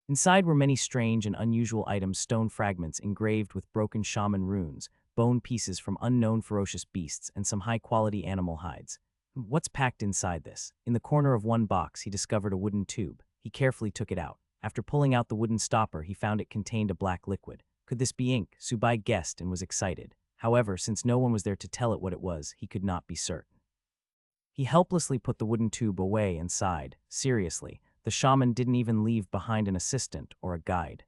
Inside were many strange and unusual items: stone fragments engraved with broken shaman runes, bone pieces from unknown ferocious beasts, and some high-quality animal hides. What's packed inside this? In the corner of one box, he discovered a wooden tube. He carefully took it out. After pulling out the wooden stopper, he found it contained a black liquid. Could this be ink? Su Bai guessed and was excited. However, since no one was there to tell it what it was, he could not be certain. He helplessly put the wooden tube away and sighed. Seriously, the shaman didn't even leave behind an assistant or a guide.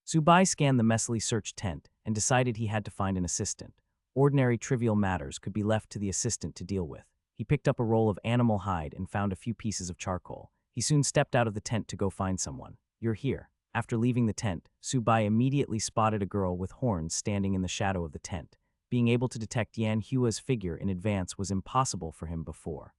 Su Bai scanned the messily searched tent and decided he had to find an assistant. Ordinary trivial matters could be left to the assistant to deal with. He picked up a roll of animal hide and found a few pieces of charcoal. He soon stepped out of the tent to go find someone. You're here. After leaving the tent, Su Bai immediately spotted a girl with horns standing in the shadow of the tent. Being able to detect Yan Hua's figure in advance was impossible for him before.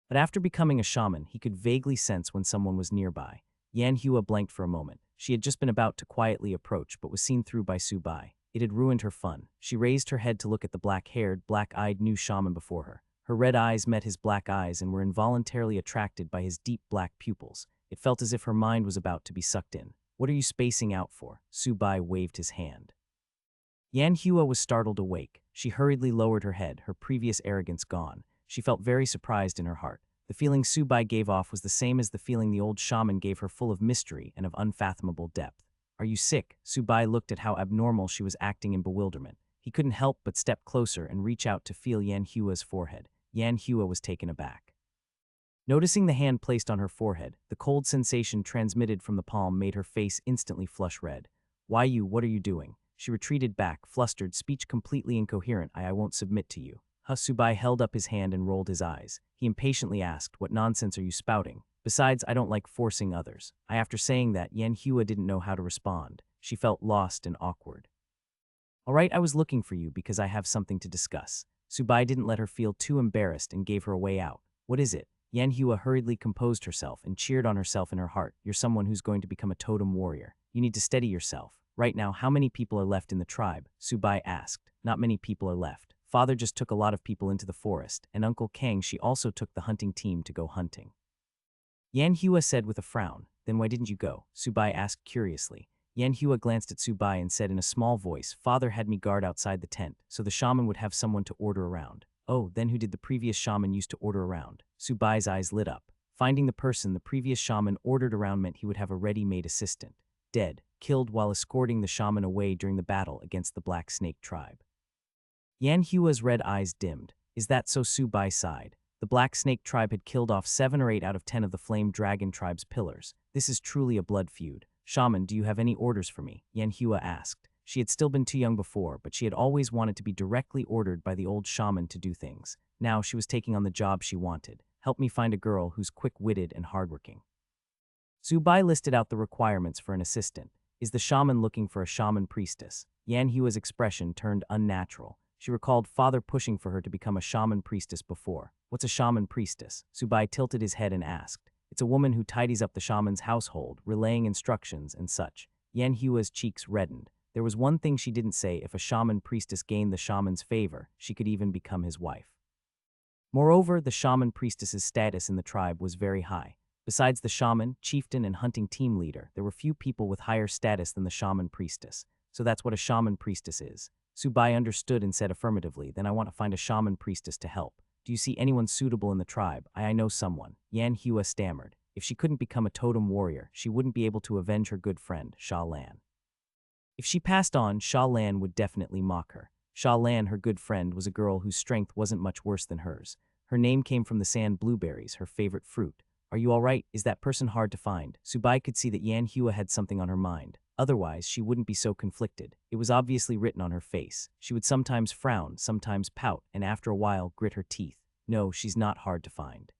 But after becoming a shaman, he could vaguely sense when someone was nearby. Yan Hua blanked for a moment. She had just been about to quietly approach, but was seen through by Su Bai. It had ruined her fun. She raised her head to look at the black-haired, black-eyed new shaman before her. Her red eyes met his black eyes and were involuntarily attracted by his deep black pupils. It felt as if her mind was about to be sucked in. What are you spacing out for? Su Bai waved his hand. Yan Hua was startled awake. She hurriedly lowered her head, her previous arrogance gone. She felt very surprised in her heart. The feeling Su Bai gave off was the same as the feeling the old shaman gave her, full of mystery and of unfathomable depth. Are you sick? Su Bai looked at how abnormal she was acting in bewilderment. He couldn't help but step closer and reach out to feel Yan Hua's forehead. Yan Hua was taken aback. Noticing the hand placed on her forehead, the cold sensation transmitted from the palm made her face instantly flush red. What are you doing? She retreated back, flustered, speech completely incoherent. I won't submit to you. Su Bai held up his hand and rolled his eyes. He impatiently asked, what nonsense are you spouting? Besides, I don't like forcing others. After saying that, Yan Hua didn't know how to respond. She felt lost and awkward. All right, I was looking for you because I have something to discuss. Su Bai didn't let her feel too embarrassed and gave her a way out. What is it? Yan Hua hurriedly composed herself and cheered on herself in her heart. You're someone who's going to become a totem warrior. You need to steady yourself. Right now, how many people are left in the tribe? Su Bai asked. Not many people are left. Father just took a lot of people into the forest, and Uncle Kang Shi also took the hunting team to go hunting. Yan Hua said with a frown. Then why didn't you go? Su Bai asked curiously. Yan Hua glanced at Su Bai and said in a small voice, Father had me guard outside the tent, so the shaman would have someone to order around. Oh, then who did the previous shaman used to order around? Su Bai's eyes lit up. Finding the person the previous shaman ordered around meant he would have a ready-made assistant. Dead, killed while escorting the shaman away during the battle against the Black Snake tribe. Yan Hua's red eyes dimmed. Is that so? Su Bai sighed. The Black Snake tribe had killed off 7 or 8 out of 10 of the Flame Dragon tribe's pillars. This is truly a blood feud. Shaman, do you have any orders for me? Yan Hua asked. She had still been too young before, but she had always wanted to be directly ordered by the old shaman to do things. Now she was taking on the job she wanted. Help me find a girl who's quick-witted and hardworking. Su Bai listed out the requirements for an assistant. Is the shaman looking for a shaman priestess? Yan Hua's expression turned unnatural. She recalled father pushing for her to become a shaman priestess before. What's a shaman priestess? Su Bai tilted his head and asked. It's a woman who tidies up the shaman's household, relaying instructions and such. Yan Hua's cheeks reddened. There was one thing she didn't say: if a shaman priestess gained the shaman's favor, she could even become his wife. Moreover, the shaman priestess's status in the tribe was very high. Besides the shaman, chieftain, and hunting team leader, there were few people with higher status than the shaman priestess. So that's what a shaman priestess is. Su Bai understood and said affirmatively. Then I want to find a shaman priestess to help. Do you see anyone suitable in the tribe? I know someone. Yan Hua stammered. If she couldn't become a totem warrior, she wouldn't be able to avenge her good friend, Sha Lan. If she passed on, Sha Lan would definitely mock her. Sha Lan, her good friend, was a girl whose strength wasn't much worse than hers. Her name came from the sand blueberries, her favorite fruit. Are you alright? Is that person hard to find? Subai could see that Yan Hua had something on her mind. Otherwise, she wouldn't be so conflicted. It was obviously written on her face. She would sometimes frown, sometimes pout, and after a while grit her teeth. No, she's not hard to find.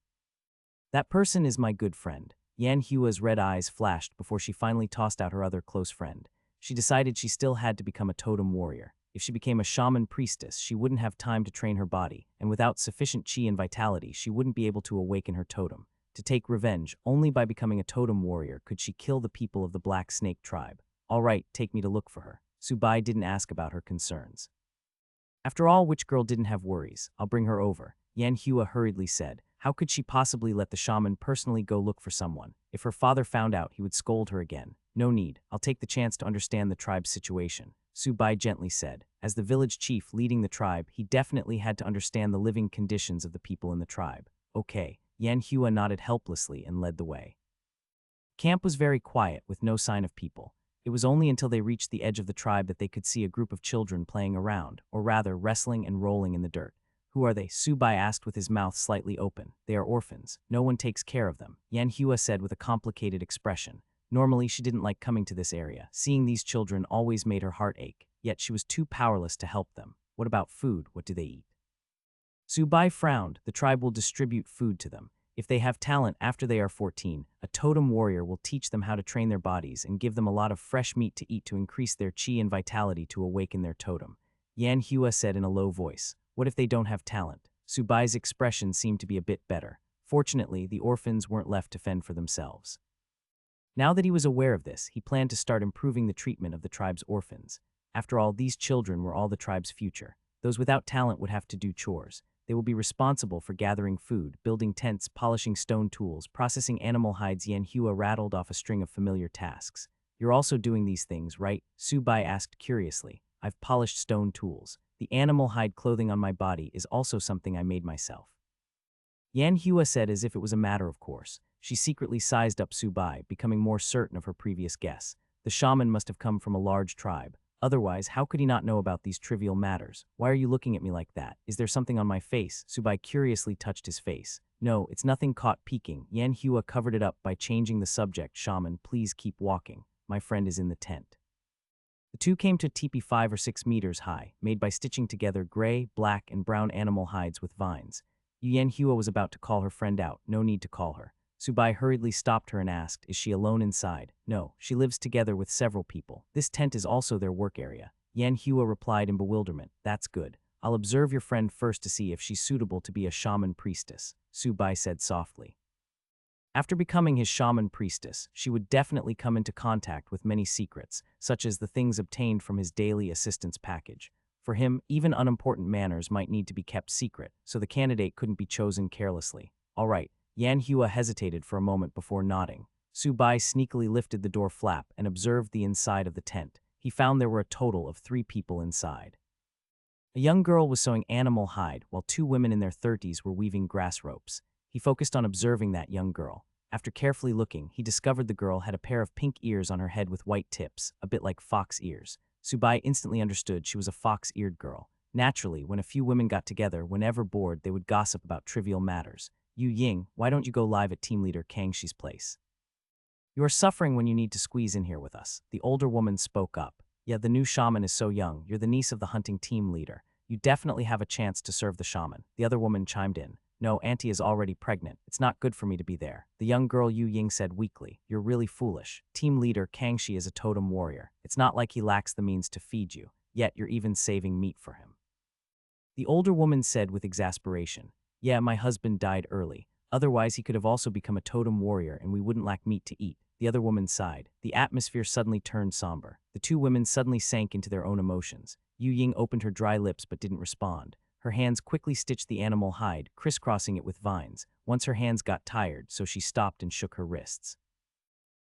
That person is my good friend. Yan Hua's red eyes flashed before she finally tossed out her other close friend. She decided she still had to become a totem warrior. If she became a shaman priestess, she wouldn't have time to train her body, and without sufficient chi and vitality, she wouldn't be able to awaken her totem. To take revenge, only by becoming a totem warrior could she kill the people of the Black Snake tribe. All right, take me to look for her. Subai didn't ask about her concerns. After all, which girl didn't have worries? I'll bring her over. Yan Hua hurriedly said. How could she possibly let the shaman personally go look for someone? If her father found out, he would scold her again. No need. I'll take the chance to understand the tribe's situation. Subai gently said. As the village chief leading the tribe, he definitely had to understand the living conditions of the people in the tribe. Okay. Yan Hua nodded helplessly and led the way. Camp was very quiet, with no sign of people. It was only until they reached the edge of the tribe that they could see a group of children playing around, or rather wrestling and rolling in the dirt. Who are they? Subai asked with his mouth slightly open. They are orphans. No one takes care of them, Yan Hua said with a complicated expression. Normally, she didn't like coming to this area. Seeing these children always made her heart ache, yet she was too powerless to help them. What about food? What do they eat? Subai frowned. The tribe will distribute food to them. If they have talent after they are 14, a totem warrior will teach them how to train their bodies and give them a lot of fresh meat to eat to increase their chi and vitality to awaken their totem. Yan Hua said in a low voice. What if they don't have talent? Subai's expression seemed to be a bit better. Fortunately, the orphans weren't left to fend for themselves. Now that he was aware of this, he planned to start improving the treatment of the tribe's orphans. After all, these children were all the tribe's future. Those without talent would have to do chores. They will be responsible for gathering food, building tents, polishing stone tools, processing animal hides. Yan Hua rattled off a string of familiar tasks. You're also doing these things, right? Subai asked curiously. I've polished stone tools. The animal hide clothing on my body is also something I made myself. Yan Hua said as if it was a matter of course. She secretly sized up Subai, becoming more certain of her previous guess. The shaman must have come from a large tribe. Otherwise, how could he not know about these trivial matters? Why are you looking at me like that? Is there something on my face? Subai curiously touched his face. No, it's nothing caught peeking. Yan Hua covered it up by changing the subject. Shaman, please keep walking. My friend is in the tent. The two came to a teepee 5 or 6 meters high, made by stitching together gray, black, and brown animal hides with vines. Yan Hua was about to call her friend out. No need to call her. Subai hurriedly stopped her and asked, is she alone inside? No, she lives together with several people. This tent is also their work area. Yan Hua replied in bewilderment. That's good. I'll observe your friend first to see if she's suitable to be a shaman priestess, Subai said softly. After becoming his shaman priestess, she would definitely come into contact with many secrets, such as the things obtained from his daily assistance package. For him, even unimportant manners might need to be kept secret, so the candidate couldn't be chosen carelessly. All right. Yan Hua hesitated for a moment before nodding. Subai sneakily lifted the door flap and observed the inside of the tent. He found there were a total of 3 people inside. A young girl was sewing animal hide, while 2 women in their 30s were weaving grass ropes. He focused on observing that young girl. After carefully looking, he discovered the girl had a pair of pink ears on her head with white tips, a bit like fox ears. Subai instantly understood she was a fox-eared girl. Naturally, when a few women got together, whenever bored, they would gossip about trivial matters. Yu Ying, why don't you go live at team leader Kangxi's place? You are suffering when you need to squeeze in here with us. The older woman spoke up. Yeah, the new shaman is so young. You're the niece of the hunting team leader. You definitely have a chance to serve the shaman. The other woman chimed in. No, Auntie is already pregnant. It's not good for me to be there. The young girl Yu Ying said weakly. You're really foolish. Team leader Kangxi is a totem warrior. It's not like he lacks the means to feed you. Yet you're even saving meat for him. The older woman said with exasperation. Yeah, my husband died early. Otherwise, he could have also become a totem warrior and we wouldn't lack meat to eat. The other woman sighed. The atmosphere suddenly turned somber. The 2 women suddenly sank into their own emotions. Yu Ying opened her dry lips but didn't respond. Her hands quickly stitched the animal hide, crisscrossing it with vines. Once her hands got tired, so she stopped and shook her wrists.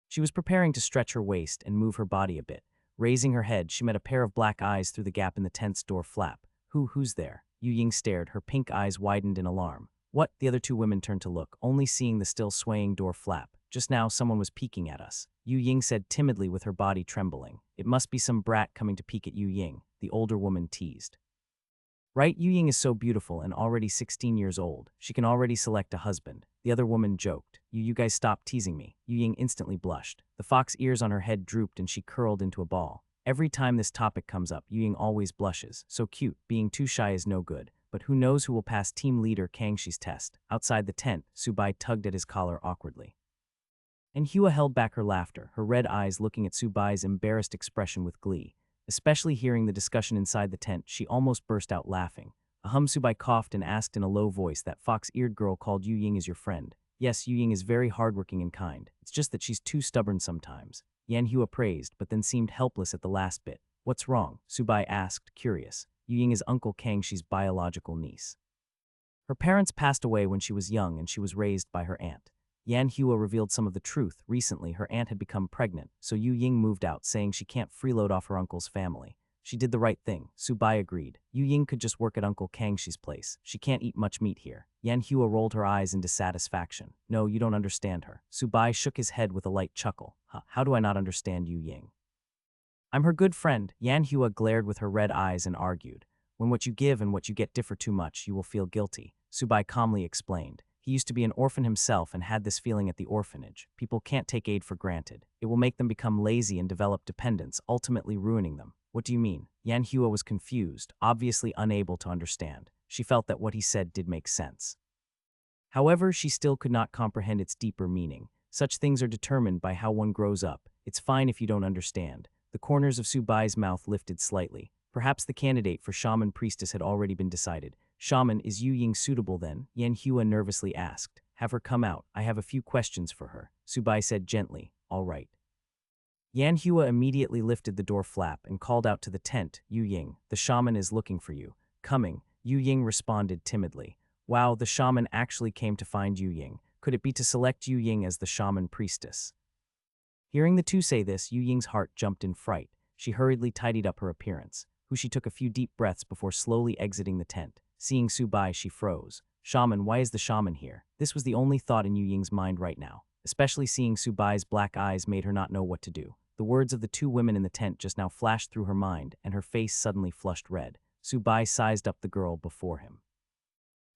She was preparing to stretch her waist and move her body a bit. Raising her head, she met a pair of black eyes through the gap in the tent's door flap. Who's there? Yu Ying stared, her pink eyes widened in alarm. What? The other 2 women turned to look, only seeing the still swaying door flap. Just now, someone was peeking at us. Yu Ying said timidly with her body trembling. It must be some brat coming to peek at Yu Ying, the older woman teased. Right, Yu Ying is so beautiful and already 16 years old. She can already select a husband. The other woman joked. You guys stop teasing me. Yu Ying instantly blushed. The fox ears on her head drooped and she curled into a ball. Every time this topic comes up, Yu Ying always blushes. So cute. Being too shy is no good. But who knows who will pass team leader Kangxi's test. Outside the tent, Subai tugged at his collar awkwardly. And Hua held back her laughter, her red eyes looking at Subai's embarrassed expression with glee. Especially hearing the discussion inside the tent, she almost burst out laughing. Subai coughed and asked in a low voice, that fox-eared girl called Yu Ying is your friend. Yes, Yu Ying is very hardworking and kind. It's just that she's too stubborn sometimes. Yan Hua praised, but then seemed helpless at the last bit. What's wrong? Subai asked, curious. Yu Ying is Uncle Kangxi's biological niece. Her parents passed away when she was young and she was raised by her aunt. Yan Hua revealed some of the truth. Recently, her aunt had become pregnant, so Yu Ying moved out, saying she can't freeload off her uncle's family. She did the right thing. Subai agreed. Yu Ying could just work at Uncle Kangxi's place. She can't eat much meat here. Yan Hua rolled her eyes in dissatisfaction. No, you don't understand her. Subai shook his head with a light chuckle. How do I not understand Yu Ying? I'm her good friend. Yan Hua glared with her red eyes and argued. When what you give and what you get differ too much, you will feel guilty. Subai calmly explained. He used to be an orphan himself and had this feeling at the orphanage. People can't take aid for granted. It will make them become lazy and develop dependence, ultimately ruining them. What do you mean? Yan Hua was confused, obviously unable to understand. She felt that what he said did make sense. However, she still could not comprehend its deeper meaning. Such things are determined by how one grows up. It's fine if you don't understand. The corners of Subai's mouth lifted slightly. Perhaps the candidate for Shaman priestess had already been decided. Shaman, is Yu Ying suitable then? Yan Hua nervously asked. Have her come out. I have a few questions for her. Subai said gently. All right. Yan Hua immediately lifted the door flap and called out to the tent. Yu Ying, the shaman is looking for you. Coming. Yu Ying responded timidly. Wow, the shaman actually came to find Yu Ying. Could it be to select Yu Ying as the shaman priestess? Hearing the two say this, Yu Ying's heart jumped in fright. She hurriedly tidied up her appearance. She took a few deep breaths before slowly exiting the tent. Seeing Subai, she froze. Shaman, why is the shaman here? This was the only thought in Yu Ying's mind right now. Especially seeing Subai's black eyes made her not know what to do. The words of the two women in the tent just now flashed through her mind, and her face suddenly flushed red. Subai sized up the girl before him.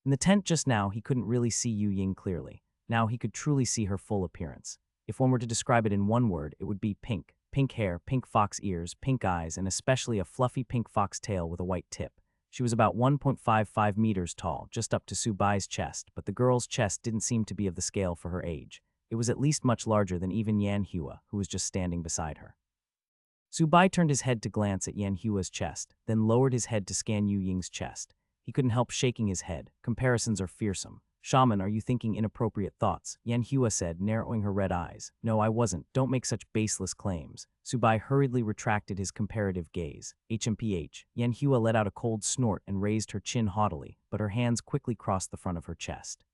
In the tent just now, he couldn't really see Yu Ying clearly. Now he could truly see her full appearance. If one were to describe it in one word, it would be pink. Pink hair, pink fox ears, pink eyes, and especially a fluffy pink fox tail with a white tip. She was about 1.55 meters tall, just up to Subai's chest, but the girl's chest didn't seem to be of the scale for her age. It was at least much larger than even Yan Hua, who was just standing beside her. Subai turned his head to glance at Yan Hua's chest, then lowered his head to scan Yu Ying's chest. He couldn't help shaking his head. Comparisons are fearsome. Shaman, are you thinking inappropriate thoughts? Yan Hua said, narrowing her red eyes. No, I wasn't. Don't make such baseless claims. Subai hurriedly retracted his comparative gaze. HMPH. Yan Hua let out a cold snort and raised her chin haughtily, but her hands quickly crossed the front of her chest.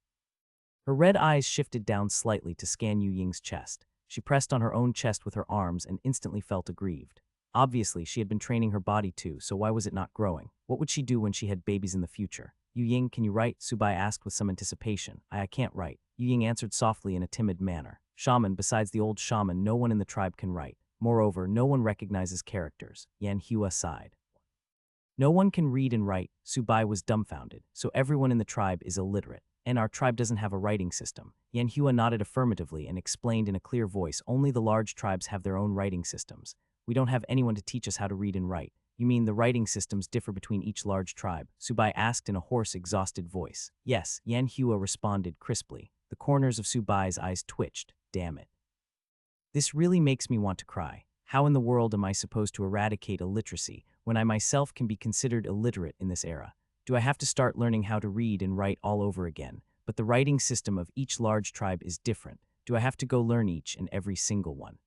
Her red eyes shifted down slightly to scan Yu Ying's chest. She pressed on her own chest with her arms and instantly felt aggrieved. Obviously, she had been training her body too, so why was it not growing? What would she do when she had babies in the future? Yu Ying, can you write? Subai asked with some anticipation. I can't write. Yu Ying answered softly in a timid manner. Shaman, besides the old shaman, no one in the tribe can write. Moreover, no one recognizes characters. Yan Hua sighed. No one can read and write. Subai was dumbfounded. So everyone in the tribe is illiterate. And our tribe doesn't have a writing system. Yan Hua nodded affirmatively and explained in a clear voice, only the large tribes have their own writing systems. We don't have anyone to teach us how to read and write. You mean the writing systems differ between each large tribe? Subai asked in a hoarse, exhausted voice. Yes, Yan Hua responded crisply. The corners of Subai's eyes twitched. Damn it. This really makes me want to cry. How in the world am I supposed to eradicate illiteracy when I myself can be considered illiterate in this era? Do I have to start learning how to read and write all over again? But the writing system of each large tribe is different. Do I have to go learn each and every single one?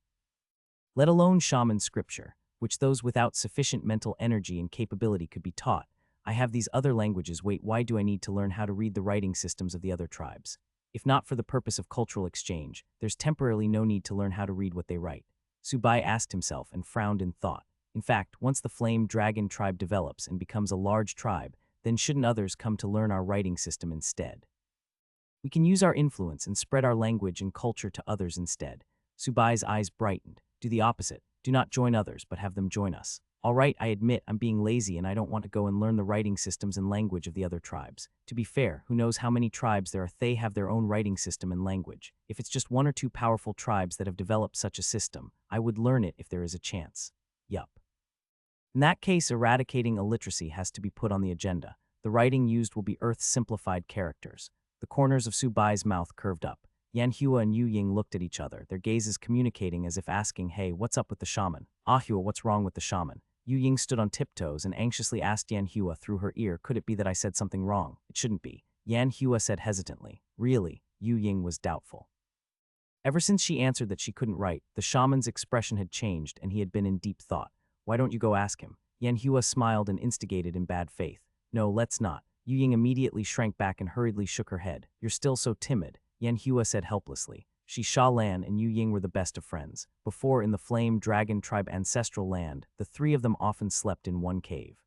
Let alone shaman scripture, which those without sufficient mental energy and capability could be taught. I have these other languages. Wait, why do I need to learn how to read the writing systems of the other tribes? If not for the purpose of cultural exchange, there's temporarily no need to learn how to read what they write. Subai asked himself and frowned in thought. In fact, once the Flame Dragon tribe develops and becomes a large tribe, then shouldn't others come to learn our writing system instead? We can use our influence and spread our language and culture to others instead. Subai's eyes brightened. Do the opposite. Do not join others, but have them join us. All right, I admit I'm being lazy and I don't want to go and learn the writing systems and language of the other tribes. To be fair, who knows how many tribes there are? They have their own writing system and language. If it's just one or two powerful tribes that have developed such a system, I would learn it if there is a chance. Yup. In that case, eradicating illiteracy has to be put on the agenda. The writing used will be Earth's simplified characters. The corners of Subai's mouth curved up. Yanhua and Yu Ying looked at each other, their gazes communicating as if asking, hey, what's up with the shaman? Ahua, what's wrong with the shaman? Yu Ying stood on tiptoes and anxiously asked Yanhua through her ear, could it be that I said something wrong? It shouldn't be. Yanhua said hesitantly. Really? Yu Ying was doubtful. Ever since she answered that she couldn't write, the shaman's expression had changed and he had been in deep thought. Why don't you go ask him? Yanhua smiled and instigated in bad faith. No, let's not. Yu Ying immediately shrank back and hurriedly shook her head. You're still so timid, Yanhua said helplessly. She, Sha Lan, and Yu Ying were the best of friends. Before, in the Flame Dragon Tribe ancestral land, the three of them often slept in one cave.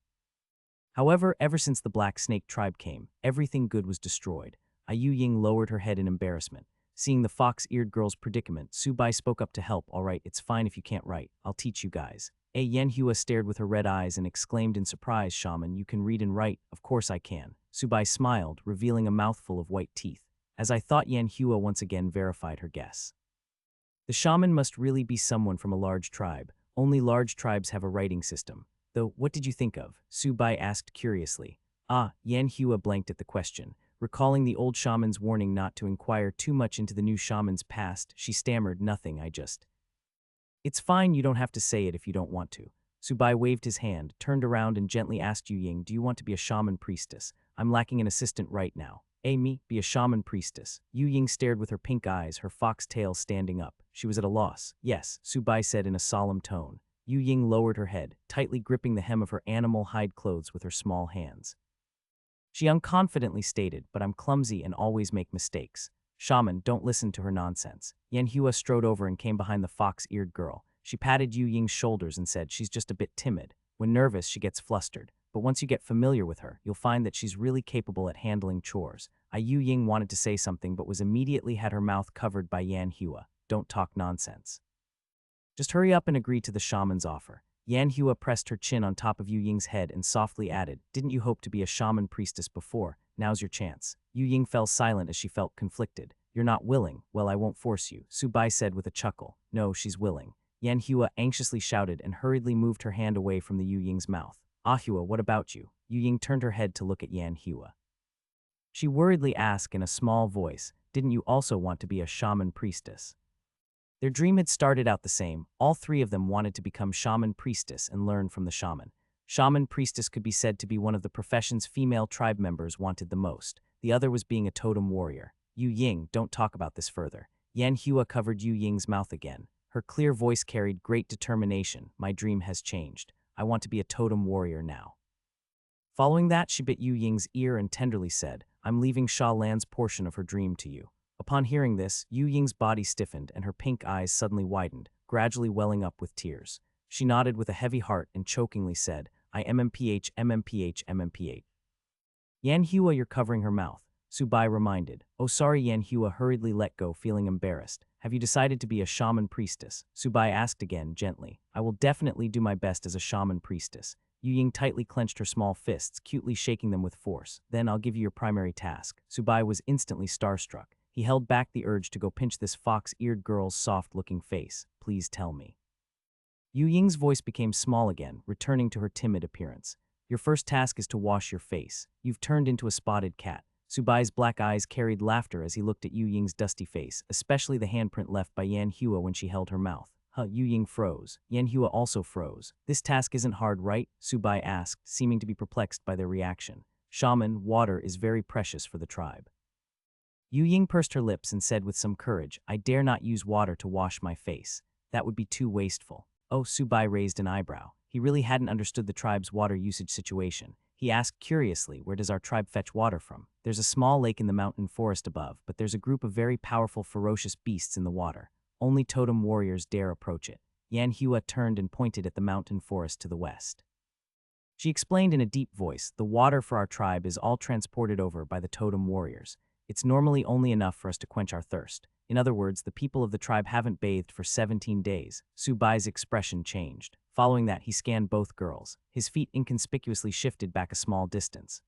However, ever since the Black Snake Tribe came, everything good was destroyed. Yu Ying lowered her head in embarrassment. Seeing the fox-eared girl's predicament, Subai spoke up to help. All right, it's fine if you can't write. I'll teach you guys. Yanhua stared with her red eyes and exclaimed in surprise, Shaman, you can read and write. Of course I can. Subai smiled, revealing a mouthful of white teeth. As I thought, Yanhua once again verified her guess. The shaman must really be someone from a large tribe. Only large tribes have a writing system. Though, what did you think of? Subai asked curiously. Yanhua blanked at the question. Recalling the old shaman's warning not to inquire too much into the new shaman's past, she stammered, nothing, It's fine, you don't have to say it if you don't want to. Subai waved his hand, turned around and gently asked Yu Ying, do you want to be a shaman priestess? I'm lacking an assistant right now. Me, be a shaman priestess. Yu Ying stared with her pink eyes, her fox tail standing up. She was at a loss. Yes, Subai said in a solemn tone. Yu Ying lowered her head, tightly gripping the hem of her animal hide clothes with her small hands. She unconfidently stated, but I'm clumsy and always make mistakes. Shaman, don't listen to her nonsense. Yanhua strode over and came behind the fox-eared girl. She patted Yu Ying's shoulders and said, she's just a bit timid. When nervous, she gets flustered. But once you get familiar with her, you'll find that she's really capable at handling chores. Yu Ying wanted to say something but was immediately had her mouth covered by Yanhua. Don't talk nonsense. Just hurry up and agree to the shaman's offer. Yanhua pressed her chin on top of Yu Ying's head and softly added, didn't you hope to be a shaman priestess before? Now's your chance. Yu Ying fell silent as she felt conflicted. You're not willing. Well, I won't force you, Subai said with a chuckle. No, she's willing. Yanhua anxiously shouted and hurriedly moved her hand away from the Yu Ying's mouth. Ahua, what about you? Yu Ying turned her head to look at Yanhua. She worriedly asked in a small voice, didn't you also want to be a shaman priestess? Their dream had started out the same. All three of them wanted to become shaman priestess and learn from the shaman. Shaman priestess could be said to be one of the profession's female tribe members wanted the most. The other was being a totem warrior. Yu Ying, don't talk about this further. Yanhua covered Yu Ying's mouth again. Her clear voice carried great determination. My dream has changed. I want to be a totem warrior now. Following that, she bit Yu Ying's ear and tenderly said, I'm leaving Sha Lan's portion of her dream to you. Upon hearing this, Yu Ying's body stiffened and her pink eyes suddenly widened, gradually welling up with tears. She nodded with a heavy heart and chokingly said, I MMPH. Yanhua, you're covering her mouth. Subai reminded. Oh sorry, Yanhua hurriedly let go, feeling embarrassed. Have you decided to be a shaman priestess? Subai asked again, gently. I will definitely do my best as a shaman priestess. Yu Ying tightly clenched her small fists, cutely shaking them with force. Then I'll give you your primary task. Subai was instantly starstruck. He held back the urge to go pinch this fox-eared girl's soft-looking face. Please tell me. Yu Ying's voice became small again, returning to her timid appearance. Your first task is to wash your face. You've turned into a spotted cat. Subai's black eyes carried laughter as he looked at Yu Ying's dusty face, especially the handprint left by Yanhua when she held her mouth. Yu Ying froze. Yanhua also froze. This task isn't hard, right? Subai asked, seeming to be perplexed by their reaction. Shaman, water is very precious for the tribe. Yu Ying pursed her lips and said with some courage, I dare not use water to wash my face. That would be too wasteful. Oh, Subai raised an eyebrow. He really hadn't understood the tribe's water usage situation. He asked curiously, where does our tribe fetch water from? There's a small lake in the mountain forest above, but there's a group of very powerful, ferocious beasts in the water. Only totem warriors dare approach it. Yanhua turned and pointed at the mountain forest to the west. She explained in a deep voice, the water for our tribe is all transported over by the totem warriors. It's normally only enough for us to quench our thirst. In other words, the people of the tribe haven't bathed for 17 days. Subai's expression changed. Following that, he scanned both girls. His feet inconspicuously shifted back a small distance.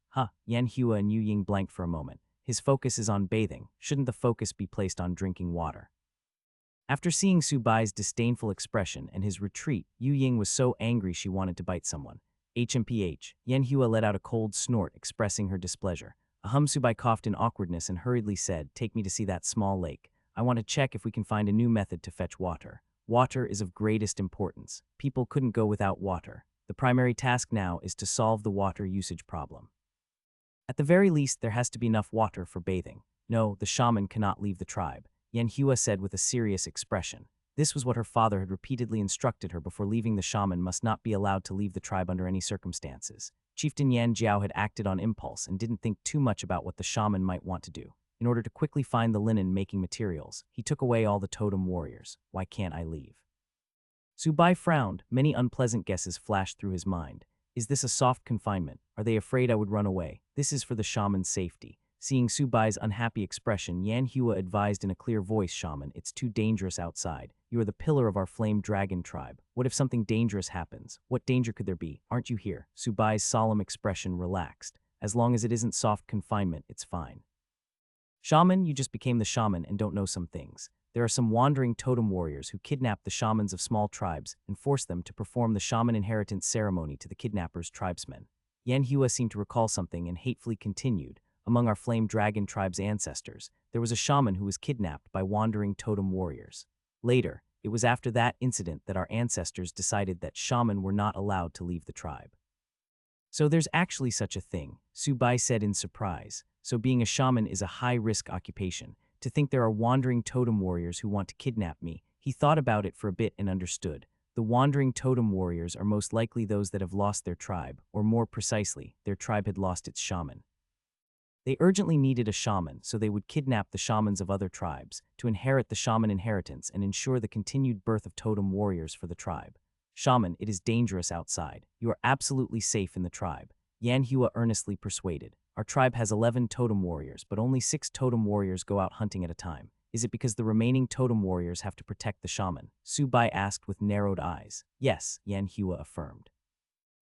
Yan Hua and Yu Ying blanked for a moment. His focus is on bathing. Shouldn't the focus be placed on drinking water? After seeing Su Bai's disdainful expression and his retreat, Yu Ying was so angry she wanted to bite someone. HMPH, Yan Hua let out a cold snort expressing her displeasure. Su Bai coughed in awkwardness and hurriedly said, "Take me to see that small lake. I want to check if we can find a new method to fetch water. Water is of greatest importance. People couldn't go without water. The primary task now is to solve the water usage problem. At the very least, there has to be enough water for bathing. No, the shaman cannot leave the tribe," Yan Hua said with a serious expression. This was what her father had repeatedly instructed her before leaving. The shaman must not be allowed to leave the tribe under any circumstances. Chieftain Yan Jiao had acted on impulse and didn't think too much about what the shaman might want to do. In order to quickly find the linen-making materials, he took away all the totem warriors. Why can't I leave? Su Bai frowned. Many unpleasant guesses flashed through his mind. Is this a soft confinement? Are they afraid I would run away? This is for the shaman's safety. Seeing Su Bai's unhappy expression, Yan Hua advised in a clear voice, "Shaman, it's too dangerous outside. You are the pillar of our flame dragon tribe. What if something dangerous happens? What danger could there be? Aren't you here?" Su Bai's solemn expression relaxed. "As long as it isn't soft confinement, it's fine. Shaman, you just became the shaman and don't know some things. There are some wandering totem warriors who kidnap the shamans of small tribes and force them to perform the shaman inheritance ceremony to the kidnappers' tribesmen." Yan Hua seemed to recall something and hatefully continued. "Among our flame dragon tribe's ancestors, there was a shaman who was kidnapped by wandering totem warriors. Later, it was after that incident that our ancestors decided that shaman were not allowed to leave the tribe." "So there's actually such a thing," Su Bai said in surprise. "So being a shaman is a high-risk occupation. To think there are wandering totem warriors who want to kidnap me." He thought about it for a bit and understood. The wandering totem warriors are most likely those that have lost their tribe, or more precisely, their tribe had lost its shaman. They urgently needed a shaman, so they would kidnap the shamans of other tribes to inherit the shaman inheritance and ensure the continued birth of totem warriors for the tribe. "Shaman, it is dangerous outside. You are absolutely safe in the tribe," Yan Hua earnestly persuaded. "Our tribe has 11 totem warriors, but only 6 totem warriors go out hunting at a time. Is it because the remaining totem warriors have to protect the shaman?" Su Bai asked with narrowed eyes. "Yes," Yan Hua affirmed.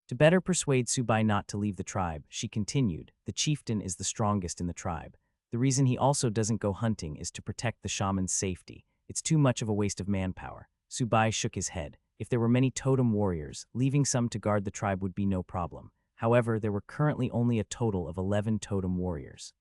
To better persuade Su Bai not to leave the tribe, she continued, "The chieftain is the strongest in the tribe. The reason he also doesn't go hunting is to protect the shaman's safety. It's too much of a waste of manpower." Su Bai shook his head. If there were many totem warriors, leaving some to guard the tribe would be no problem. However, there were currently only a total of 11 totem warriors.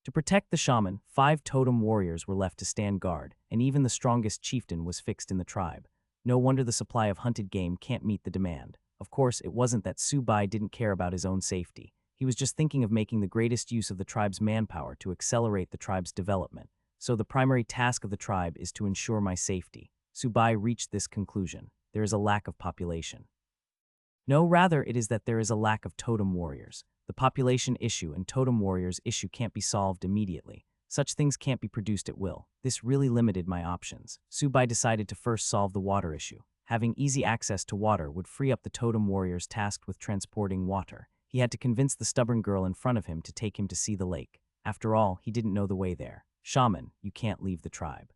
To protect the shaman, 5 totem warriors were left to stand guard, and even the strongest chieftain was fixed in the tribe. No wonder the supply of hunted game can't meet the demand. Of course, it wasn't that Su Bai didn't care about his own safety. He was just thinking of making the greatest use of the tribe's manpower to accelerate the tribe's development. "So the primary task of the tribe is to ensure my safety." Su Bai reached this conclusion. There is a lack of population. No, rather it is that there is a lack of totem warriors. The population issue and totem warriors issue can't be solved immediately. Such things can't be produced at will. This really limited my options. Su Bai decided to first solve the water issue. Having easy access to water would free up the totem warriors tasked with transporting water. He had to convince the stubborn girl in front of him to take him to see the lake. After all, he didn't know the way there. "Shaman, you can't leave the tribe."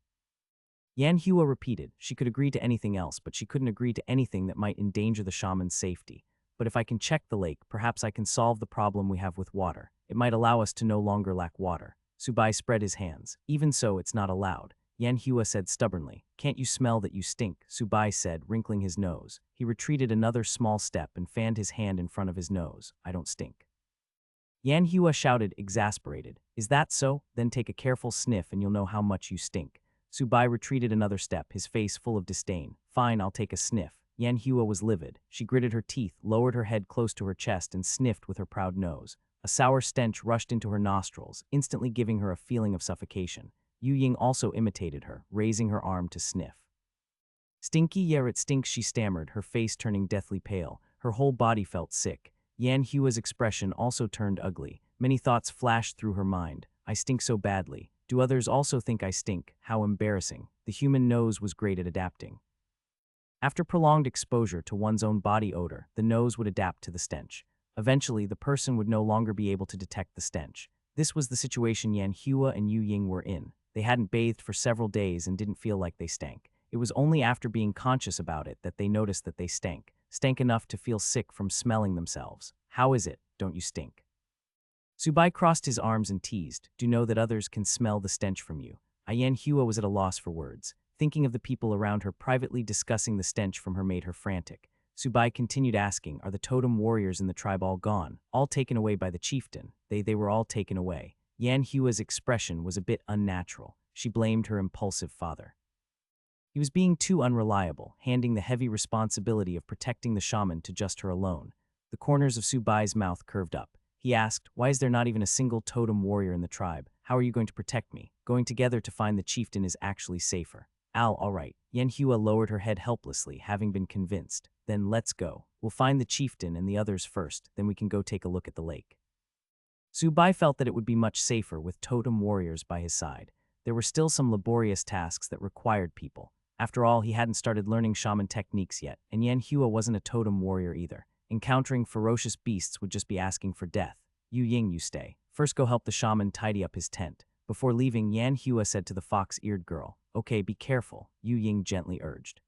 Yan Hua repeated. She could agree to anything else, but she couldn't agree to anything that might endanger the shaman's safety. "But if I can check the lake, perhaps I can solve the problem we have with water. It might allow us to no longer lack water." Su Bai spread his hands. "Even so, it's not allowed." Yan Hua said stubbornly. "Can't you smell that you stink?" Su Bai said, wrinkling his nose. He retreated another small step and fanned his hand in front of his nose. "I don't stink." Yan Hua shouted, exasperated. "Is that so? Then take a careful sniff and you'll know how much you stink." Su Bai retreated another step, his face full of disdain. "Fine, I'll take a sniff." Yan Hua was livid. She gritted her teeth, lowered her head close to her chest, and sniffed with her proud nose. A sour stench rushed into her nostrils, instantly giving her a feeling of suffocation. Yu Ying also imitated her, raising her arm to sniff. "Stinky, yeah, it stinks," she stammered, her face turning deathly pale. Her whole body felt sick. Yan Hua's expression also turned ugly. Many thoughts flashed through her mind. "I stink so badly. Do others also think I stink? How embarrassing." The human nose was great at adapting. After prolonged exposure to one's own body odor, the nose would adapt to the stench. Eventually, the person would no longer be able to detect the stench. This was the situation Yan Hua and Yu Ying were in. They hadn't bathed for several days and didn't feel like they stank. It was only after being conscious about it that they noticed that they stank enough to feel sick from smelling themselves. How is it, don't you stink? Subai crossed his arms and teased, do know that others can smell the stench from you. Ayen Hua was at a loss for words. Thinking of the people around her privately discussing the stench from her made her frantic. Subai continued asking, are the totem warriors in the tribe all gone, all taken away by the chieftain? They were all taken away. Yan Hua's expression was a bit unnatural. She blamed her impulsive father. He was being too unreliable, handing the heavy responsibility of protecting the shaman to just her alone. The corners of Subai's mouth curved up. He asked, why is there not even a single totem warrior in the tribe? How are you going to protect me? Going together to find the chieftain is actually safer. All right. Yan Hua lowered her head helplessly, having been convinced. Then let's go. We'll find the chieftain and the others first, then we can go take a look at the lake. Subai felt that it would be much safer with totem warriors by his side. There were still some laborious tasks that required people. After all, he hadn't started learning shaman techniques yet, and Yan Hua wasn't a totem warrior either. Encountering ferocious beasts would just be asking for death. Yu Ying, you stay. First go help the shaman tidy up his tent. Before leaving, Yan Hua said to the fox-eared girl, okay, be careful, Yu Ying gently urged.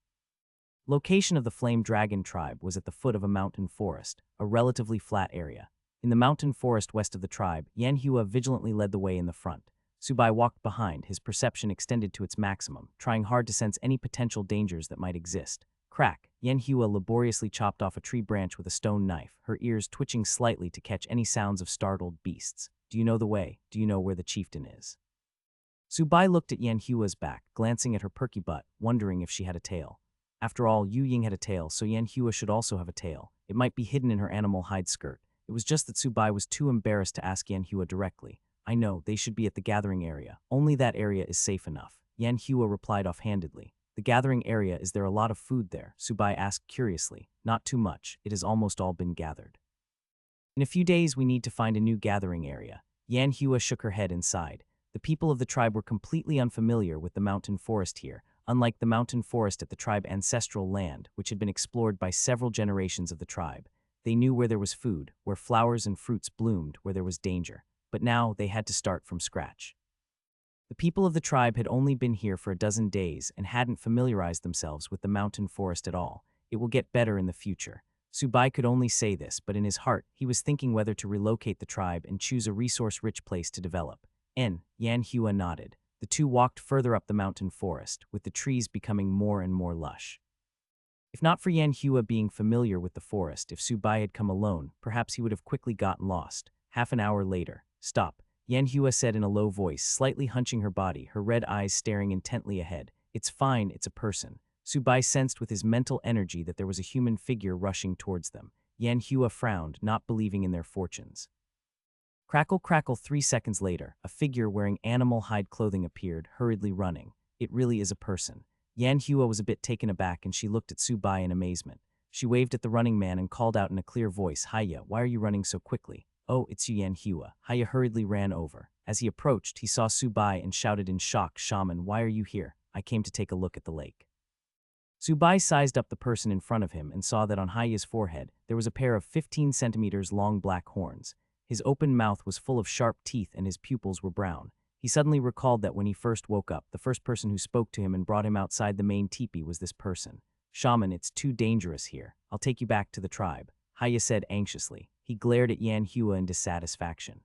Location of the Flame Dragon tribe was at the foot of a mountain forest, a relatively flat area. In the mountain forest west of the tribe, Yan Hua vigilantly led the way in the front. Subai walked behind, his perception extended to its maximum, trying hard to sense any potential dangers that might exist. Crack! Yan Hua laboriously chopped off a tree branch with a stone knife, her ears twitching slightly to catch any sounds of startled beasts. Do you know the way? Do you know where the chieftain is? Subai looked at Yan Hua's back, glancing at her perky butt, wondering if she had a tail. After all, Yu Ying had a tail, so Yan Hua should also have a tail. It might be hidden in her animal hide skirt. It was just that Subai was too embarrassed to ask Yan Hua directly. I know, they should be at the gathering area. Only that area is safe enough. Yan Hua replied offhandedly. The gathering area, is there a lot of food there? Subai asked curiously. Not too much. It has almost all been gathered. In a few days, we need to find a new gathering area. Yan Hua shook her head and sighed. The people of the tribe were completely unfamiliar with the mountain forest here, unlike the mountain forest at the tribe ancestral land, which had been explored by several generations of the tribe. They knew where there was food, where flowers and fruits bloomed, where there was danger. But now they had to start from scratch. The people of the tribe had only been here for a dozen days and hadn't familiarized themselves with the mountain forest at all. It will get better in the future. Subai could only say this, but in his heart, he was thinking whether to relocate the tribe and choose a resource-rich place to develop. Yan Hua nodded. The two walked further up the mountain forest, with the trees becoming more and more lush. If not for Yan Hua being familiar with the forest, if Subai had come alone, perhaps he would have quickly gotten lost. Half an hour later. Stop, Yan Hua said in a low voice, slightly hunching her body, her red eyes staring intently ahead. It's fine, it's a person. Subai sensed with his mental energy that there was a human figure rushing towards them. Yan Hua frowned, not believing in their fortunes. Crackle, crackle. 3 seconds later, a figure wearing animal hide clothing appeared, hurriedly running. It really is a person. Yan Hua was a bit taken aback and she looked at Subai in amazement. She waved at the running man and called out in a clear voice, Hiya, why are you running so quickly? Oh, it's you, Yan Hua. Hiya hurriedly ran over. As he approached, he saw Subai and shouted in shock, Shaman, why are you here? I came to take a look at the lake. Subai sized up the person in front of him and saw that on Hiya's forehead there was a pair of 15 centimeters long black horns. His open mouth was full of sharp teeth and his pupils were brown. He suddenly recalled that when he first woke up, the first person who spoke to him and brought him outside the main teepee was this person. Shaman, it's too dangerous here. I'll take you back to the tribe, Hiya said anxiously. He glared at Yan Hua in dissatisfaction.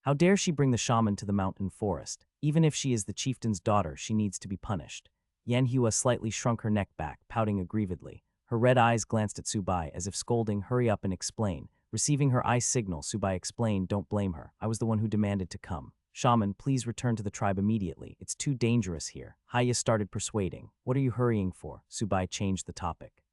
How dare she bring the shaman to the mountain forest? Even if she is the chieftain's daughter, she needs to be punished. Yan Hua slightly shrunk her neck back, pouting aggrievedly. Her red eyes glanced at Subai as if scolding, hurry up and explain. Receiving her eye signal, Subai explained, don't blame her. I was the one who demanded to come. Shaman, please return to the tribe immediately. It's too dangerous here. Hiya started persuading. What are you hurrying for? Subai changed the topic.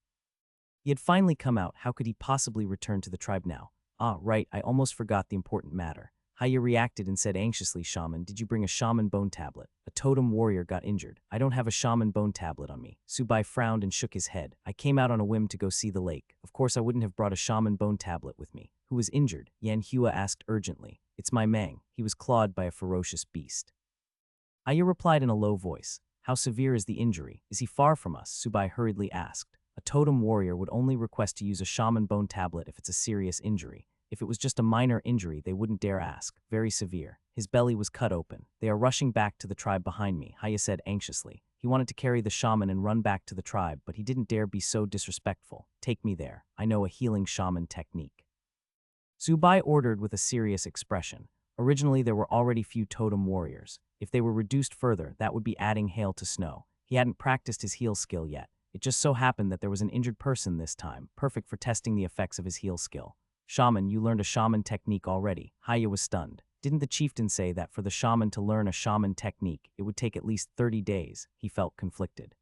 He had finally come out. How could he possibly return to the tribe now? Ah, right, I almost forgot the important matter. Hiya reacted and said anxiously, Shaman, did you bring a shaman bone tablet? A totem warrior got injured. I don't have a shaman bone tablet on me. Subai frowned and shook his head. I came out on a whim to go see the lake. Of course I wouldn't have brought a shaman bone tablet with me. Who was injured? Yan Hua asked urgently. It's my Mang. He was clawed by a ferocious beast. Hiya replied in a low voice. How severe is the injury? Is he far from us? Subai hurriedly asked. A totem warrior would only request to use a shaman bone tablet if it's a serious injury. If it was just a minor injury, they wouldn't dare ask. Very severe. His belly was cut open. They are rushing back to the tribe behind me, Hiya said anxiously. He wanted to carry the shaman and run back to the tribe, but he didn't dare be so disrespectful. Take me there. I know a healing shaman technique. Zubai ordered with a serious expression. Originally, there were already few totem warriors. If they were reduced further, that would be adding hail to snow. He hadn't practiced his heal skill yet. It just so happened that there was an injured person this time, perfect for testing the effects of his heal skill. Shaman, you learned a shaman technique already. Haya was stunned. Didn't the chieftain say that for the shaman to learn a shaman technique, it would take at least 30 days? He felt conflicted.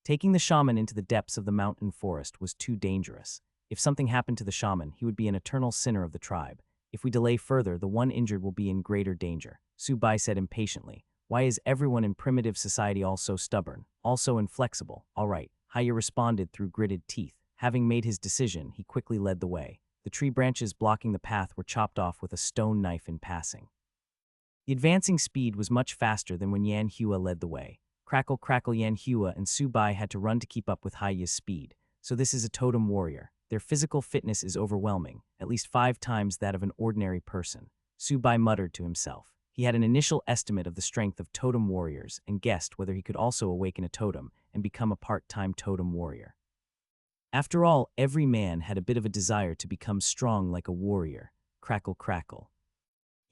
Taking the shaman into the depths of the mountain forest was too dangerous. If something happened to the shaman, he would be an eternal sinner of the tribe. If we delay further, the one injured will be in greater danger. Zubai said impatiently. Why is everyone in primitive society all so stubborn, all so inflexible? All right, Haya responded through gritted teeth. Having made his decision, he quickly led the way. The tree branches blocking the path were chopped off with a stone knife in passing. The advancing speed was much faster than when Yan Hua led the way. Crackle, crackle, Yan Hua and Zubai had to run to keep up with Haya's speed. So this is a totem warrior. Their physical fitness is overwhelming, at least 5 times that of an ordinary person. Zubai muttered to himself. He had an initial estimate of the strength of totem warriors and guessed whether he could also awaken a totem and become a part-time totem warrior. After all, every man had a bit of a desire to become strong like a warrior. Crackle, crackle.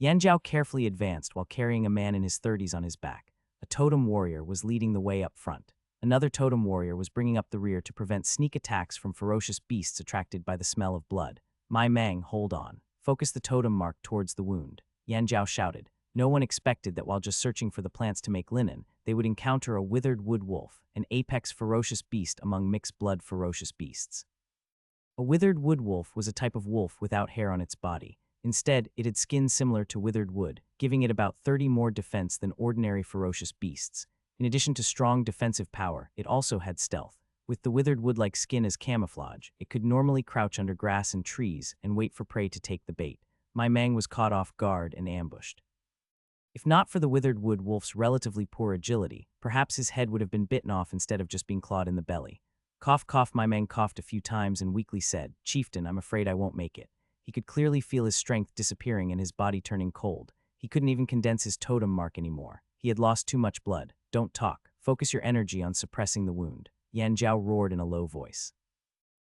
Yanjiao carefully advanced while carrying a man in his 30s on his back. A totem warrior was leading the way up front. Another totem warrior was bringing up the rear to prevent sneak attacks from ferocious beasts attracted by the smell of blood. Mai Mang, hold on. Focus the totem mark towards the wound. Yanjiao shouted. No one expected that while just searching for the plants to make linen, they would encounter a withered wood wolf, an apex ferocious beast among mixed-blood ferocious beasts. A withered wood wolf was a type of wolf without hair on its body. Instead, it had skin similar to withered wood, giving it about 30 more defense than ordinary ferocious beasts. In addition to strong defensive power, it also had stealth. With the withered wood-like skin as camouflage, it could normally crouch under grass and trees and wait for prey to take the bait. Mai Mang was caught off guard and ambushed. If not for the withered wood wolf's relatively poor agility, perhaps his head would have been bitten off instead of just being clawed in the belly. Cough, cough, Mai Mang coughed a few times and weakly said, Chieftain, I'm afraid I won't make it. He could clearly feel his strength disappearing and his body turning cold. He couldn't even condense his totem mark anymore. He had lost too much blood. Don't talk. Focus your energy on suppressing the wound. Yan Zhao roared in a low voice.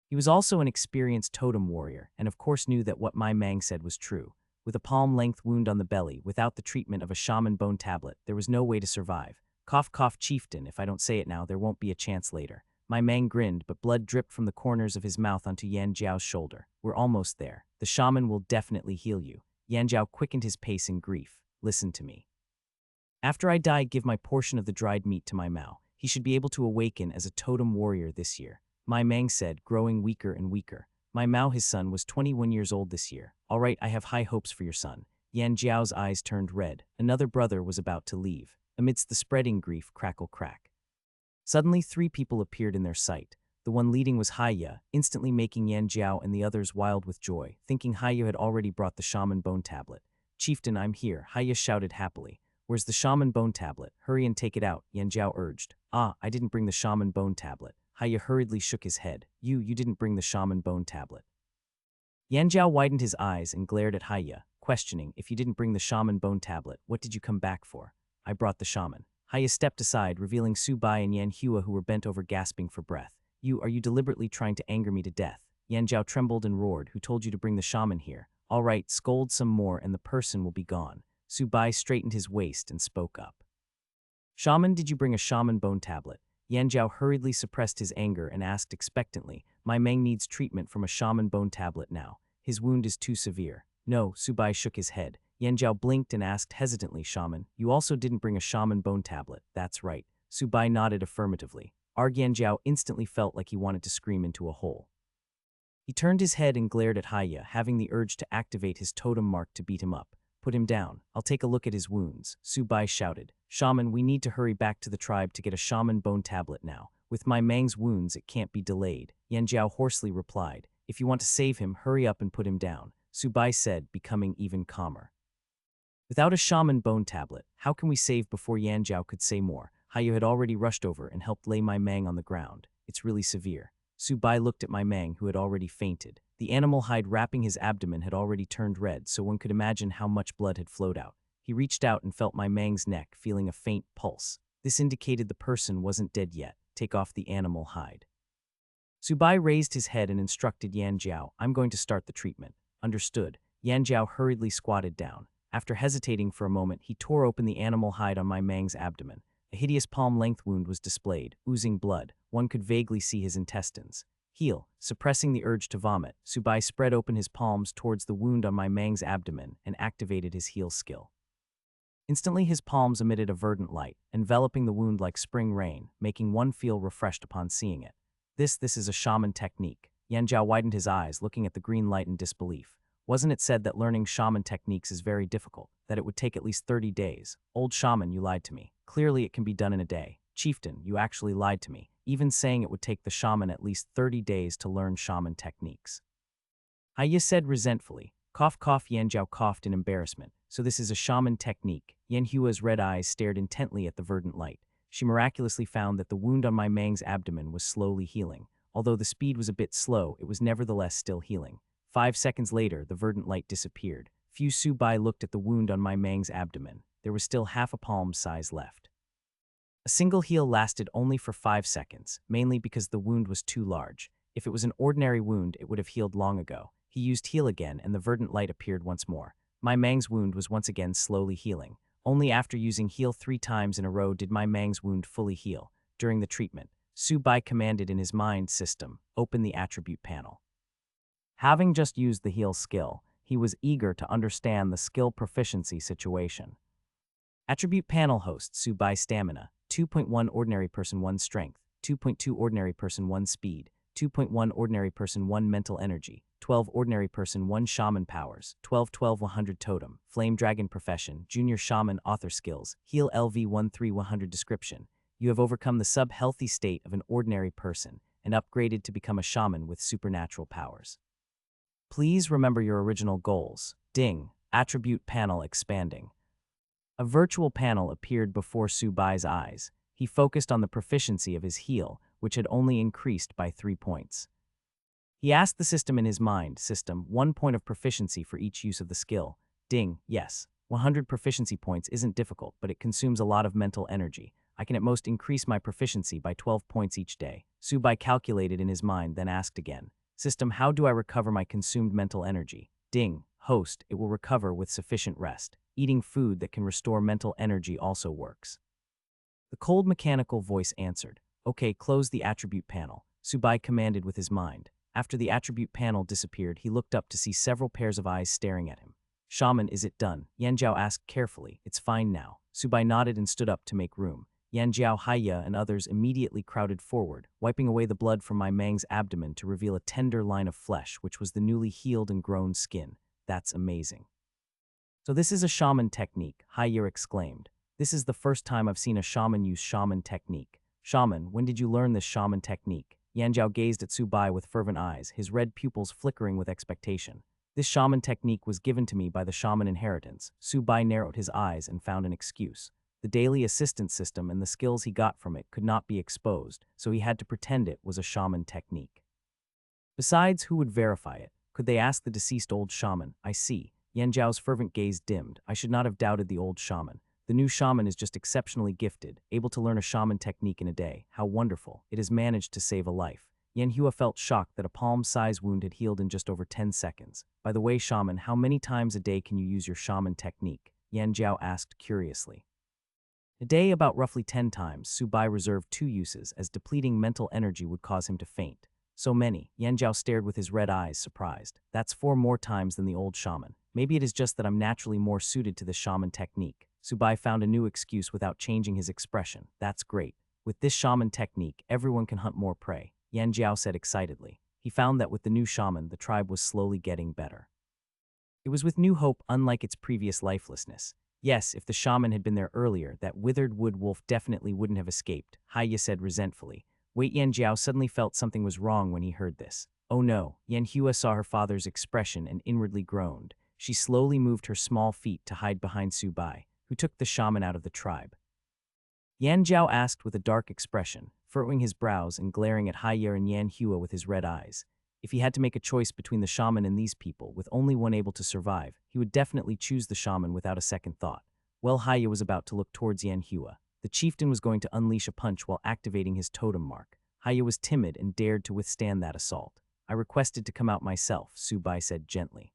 He was also an experienced totem warrior, and of course knew that what Mai Mang said was true. With a palm-length wound on the belly, without the treatment of a shaman bone tablet, there was no way to survive. Cough, cough, chieftain, if I don't say it now, there won't be a chance later. Mai Mang grinned, but blood dripped from the corners of his mouth onto Yan Zhao's shoulder. We're almost there. The shaman will definitely heal you. Yan Zhao quickened his pace in grief. Listen to me. After I die, give my portion of the dried meat to my Mao. He should be able to awaken as a totem warrior this year. Mai Mang said, growing weaker and weaker. My Mao, his son, was 21 years old this year. All right, I have high hopes for your son. Yan Zhao's eyes turned red. Another brother was about to leave. Amidst the spreading grief, crackle, crack. Suddenly, 3 people appeared in their sight. The one leading was Haya, instantly making Yan Zhao and the others wild with joy, thinking Haya had already brought the shaman bone tablet. Chieftain, I'm here, Haya shouted happily. Where's the shaman bone tablet? Hurry and take it out, Yan Zhao urged. Ah, I didn't bring the shaman bone tablet. Haya hurriedly shook his head. You didn't bring the shaman bone tablet. Yan Zhao widened his eyes and glared at Haya, questioning, if you didn't bring the shaman bone tablet, what did you come back for? I brought the shaman. Haya stepped aside, revealing Zubai and Yan Hua, who were bent over gasping for breath. Are you deliberately trying to anger me to death? Yan Zhao trembled and roared. Who told you to bring the shaman here? All right, scold some more and the person will be gone. Zubai straightened his waist and spoke up. Shaman, did you bring a shaman bone tablet? Yan Zhao hurriedly suppressed his anger and asked expectantly, Mai Mang needs treatment from a shaman bone tablet now. His wound is too severe. No, Zubai shook his head. Yan Zhao blinked and asked hesitantly, Shaman, you also didn't bring a shaman bone tablet. That's right. Zubai nodded affirmatively. Yan Zhao instantly felt like he wanted to scream into a hole. He turned his head and glared at Haya, having the urge to activate his totem mark to beat him up. Put him down. I'll take a look at his wounds. Zubai shouted. Shaman, we need to hurry back to the tribe to get a shaman bone tablet now. With Mai Mang's wounds, it can't be delayed. Yan Zhao hoarsely replied. If you want to save him, hurry up and put him down. Zubai said, becoming even calmer. Without a shaman bone tablet, how can we save? Before Yan Zhao could say more, Haya had already rushed over and helped lay Mai Mang on the ground. It's really severe. Zubai looked at Mai Mang, who had already fainted. The animal hide wrapping his abdomen had already turned red, so one could imagine how much blood had flowed out. He reached out and felt Mai Mang's neck, feeling a faint pulse. This indicated the person wasn't dead yet. Take off the animal hide. Subai raised his head and instructed Yan Jiao, I'm going to start the treatment. Understood. Yan Jiao hurriedly squatted down. After hesitating for a moment, he tore open the animal hide on my Mang's abdomen. A hideous palm-length wound was displayed, oozing blood. One could vaguely see his intestines. Heal. Suppressing the urge to vomit, Subai spread open his palms towards the wound on my Mang's abdomen and activated his heal skill. Instantly his palms emitted a verdant light, enveloping the wound like spring rain, making one feel refreshed upon seeing it. This is a shaman technique. Yan Jiao widened his eyes, looking at the green light in disbelief. Wasn't it said that learning shaman techniques is very difficult, that it would take at least 30 days? Old shaman, you lied to me. Clearly it can be done in a day. Chieftain, you actually lied to me, even saying it would take the shaman at least 30 days to learn shaman techniques. Haya said resentfully. Cough cough. Yan Jiao coughed in embarrassment. So this is a shaman technique. Yan Hua's red eyes stared intently at the verdant light. She miraculously found that the wound on my Mang's abdomen was slowly healing. Although the speed was a bit slow, it was nevertheless still healing. 5 seconds later, the verdant light disappeared. Fu Subai looked at the wound on my Mang's abdomen. There was still half a palm size left. A single heal lasted only for 5 seconds, mainly because the wound was too large. If it was an ordinary wound, it would have healed long ago. He used heal again, and the verdant light appeared once more. My Mang's wound was once again slowly healing. Only after using heal 3 times in a row did my Mang's wound fully heal. During the treatment, Subai commanded in his mind system, open the attribute panel. Having just used the heal skill, he was eager to understand the skill proficiency situation. Attribute panel hosts Subai stamina, 2.1 ordinary person 1 strength, 2.2 ordinary person 1 speed, 2.1 ordinary person 1 mental energy, 12 ordinary person 1 shaman powers, 12 100 totem, flame dragon profession, junior shaman author skills, heal LV 100 description. You have overcome the sub-healthy state of an ordinary person and upgraded to become a shaman with supernatural powers. Please remember your original goals. Ding. Attribute panel expanding. A virtual panel appeared before Subai's eyes. He focused on the proficiency of his heal, which had only increased by 3 points. He asked the system in his mind, system, 1 point of proficiency for each use of the skill. Ding, yes. 100 proficiency points isn't difficult, but it consumes a lot of mental energy. I can at most increase my proficiency by 12 points each day. Subai calculated in his mind, then asked again. System, how do I recover my consumed mental energy? Ding, host, it will recover with sufficient rest. Eating food that can restore mental energy also works. The cold mechanical voice answered. Okay, close the attribute panel. Subai commanded with his mind. After the attribute panel disappeared, he looked up to see several pairs of eyes staring at him. Shaman, is it done? Yan Jiao asked carefully. It's fine now. Subai nodded and stood up to make room. Yan Jiao, Haya, and others immediately crowded forward, wiping away the blood from my Mang's abdomen to reveal a tender line of flesh, which was the newly healed and grown skin. That's amazing. So this is a shaman technique, Haya exclaimed. This is the first time I've seen a shaman use shaman technique. Shaman, when did you learn this shaman technique? Yan Jiao gazed at Subai with fervent eyes, his red pupils flickering with expectation. This shaman technique was given to me by the shaman inheritance. Subai narrowed his eyes and found an excuse. The daily assistance system and the skills he got from it could not be exposed, so he had to pretend it was a shaman technique. Besides, who would verify it? Could they ask the deceased old shaman? I see. Yan Jiao's fervent gaze dimmed. I should not have doubted the old shaman. The new shaman is just exceptionally gifted, able to learn a shaman technique in a day. How wonderful. It has managed to save a life. Yan Hua felt shocked that a palm-sized wound had healed in just over 10 seconds. By the way, shaman, how many times a day can you use your shaman technique? Yan Jiao asked curiously. A day, about roughly 10 times. Subai reserved 2 uses, as depleting mental energy would cause him to faint. So many. Yan Jiao stared with his red eyes, surprised. That's 4 more times than the old shaman. Maybe it is just that I'm naturally more suited to the shaman technique. Subai found a new excuse without changing his expression. That's great. With this shaman technique, everyone can hunt more prey. Yan Jiao said excitedly. He found that with the new shaman, the tribe was slowly getting better. It was with new hope, unlike its previous lifelessness. Yes, if the shaman had been there earlier, that withered wood wolf definitely wouldn't have escaped, Haya said resentfully. Wait, Yan Jiao suddenly felt something was wrong when he heard this. Oh no, Yan Hua saw her father's expression and inwardly groaned. She slowly moved her small feet to hide behind Subai, who took the shaman out of the tribe. Yan Jiao asked with a dark expression, furrowing his brows and glaring at Haya and Yan Hua with his red eyes. If he had to make a choice between the shaman and these people, with only one able to survive, he would definitely choose the shaman without a second thought. Well, Haya was about to look towards Yan Hua. The chieftain was going to unleash a punch while activating his totem mark. Haya was timid and dared to withstand that assault. I requested to come out myself, Subai said gently.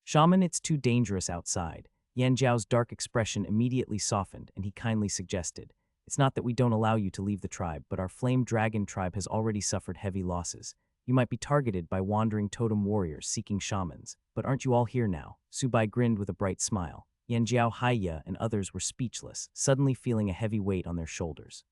Shaman, it's too dangerous outside. Yan Jiao's dark expression immediately softened, and he kindly suggested, it's not that we don't allow you to leave the tribe, but our flame dragon tribe has already suffered heavy losses. You might be targeted by wandering totem warriors seeking shamans. But aren't you all here now? Subai grinned with a bright smile. Yan Jiao, Haya, and others were speechless, suddenly feeling a heavy weight on their shoulders.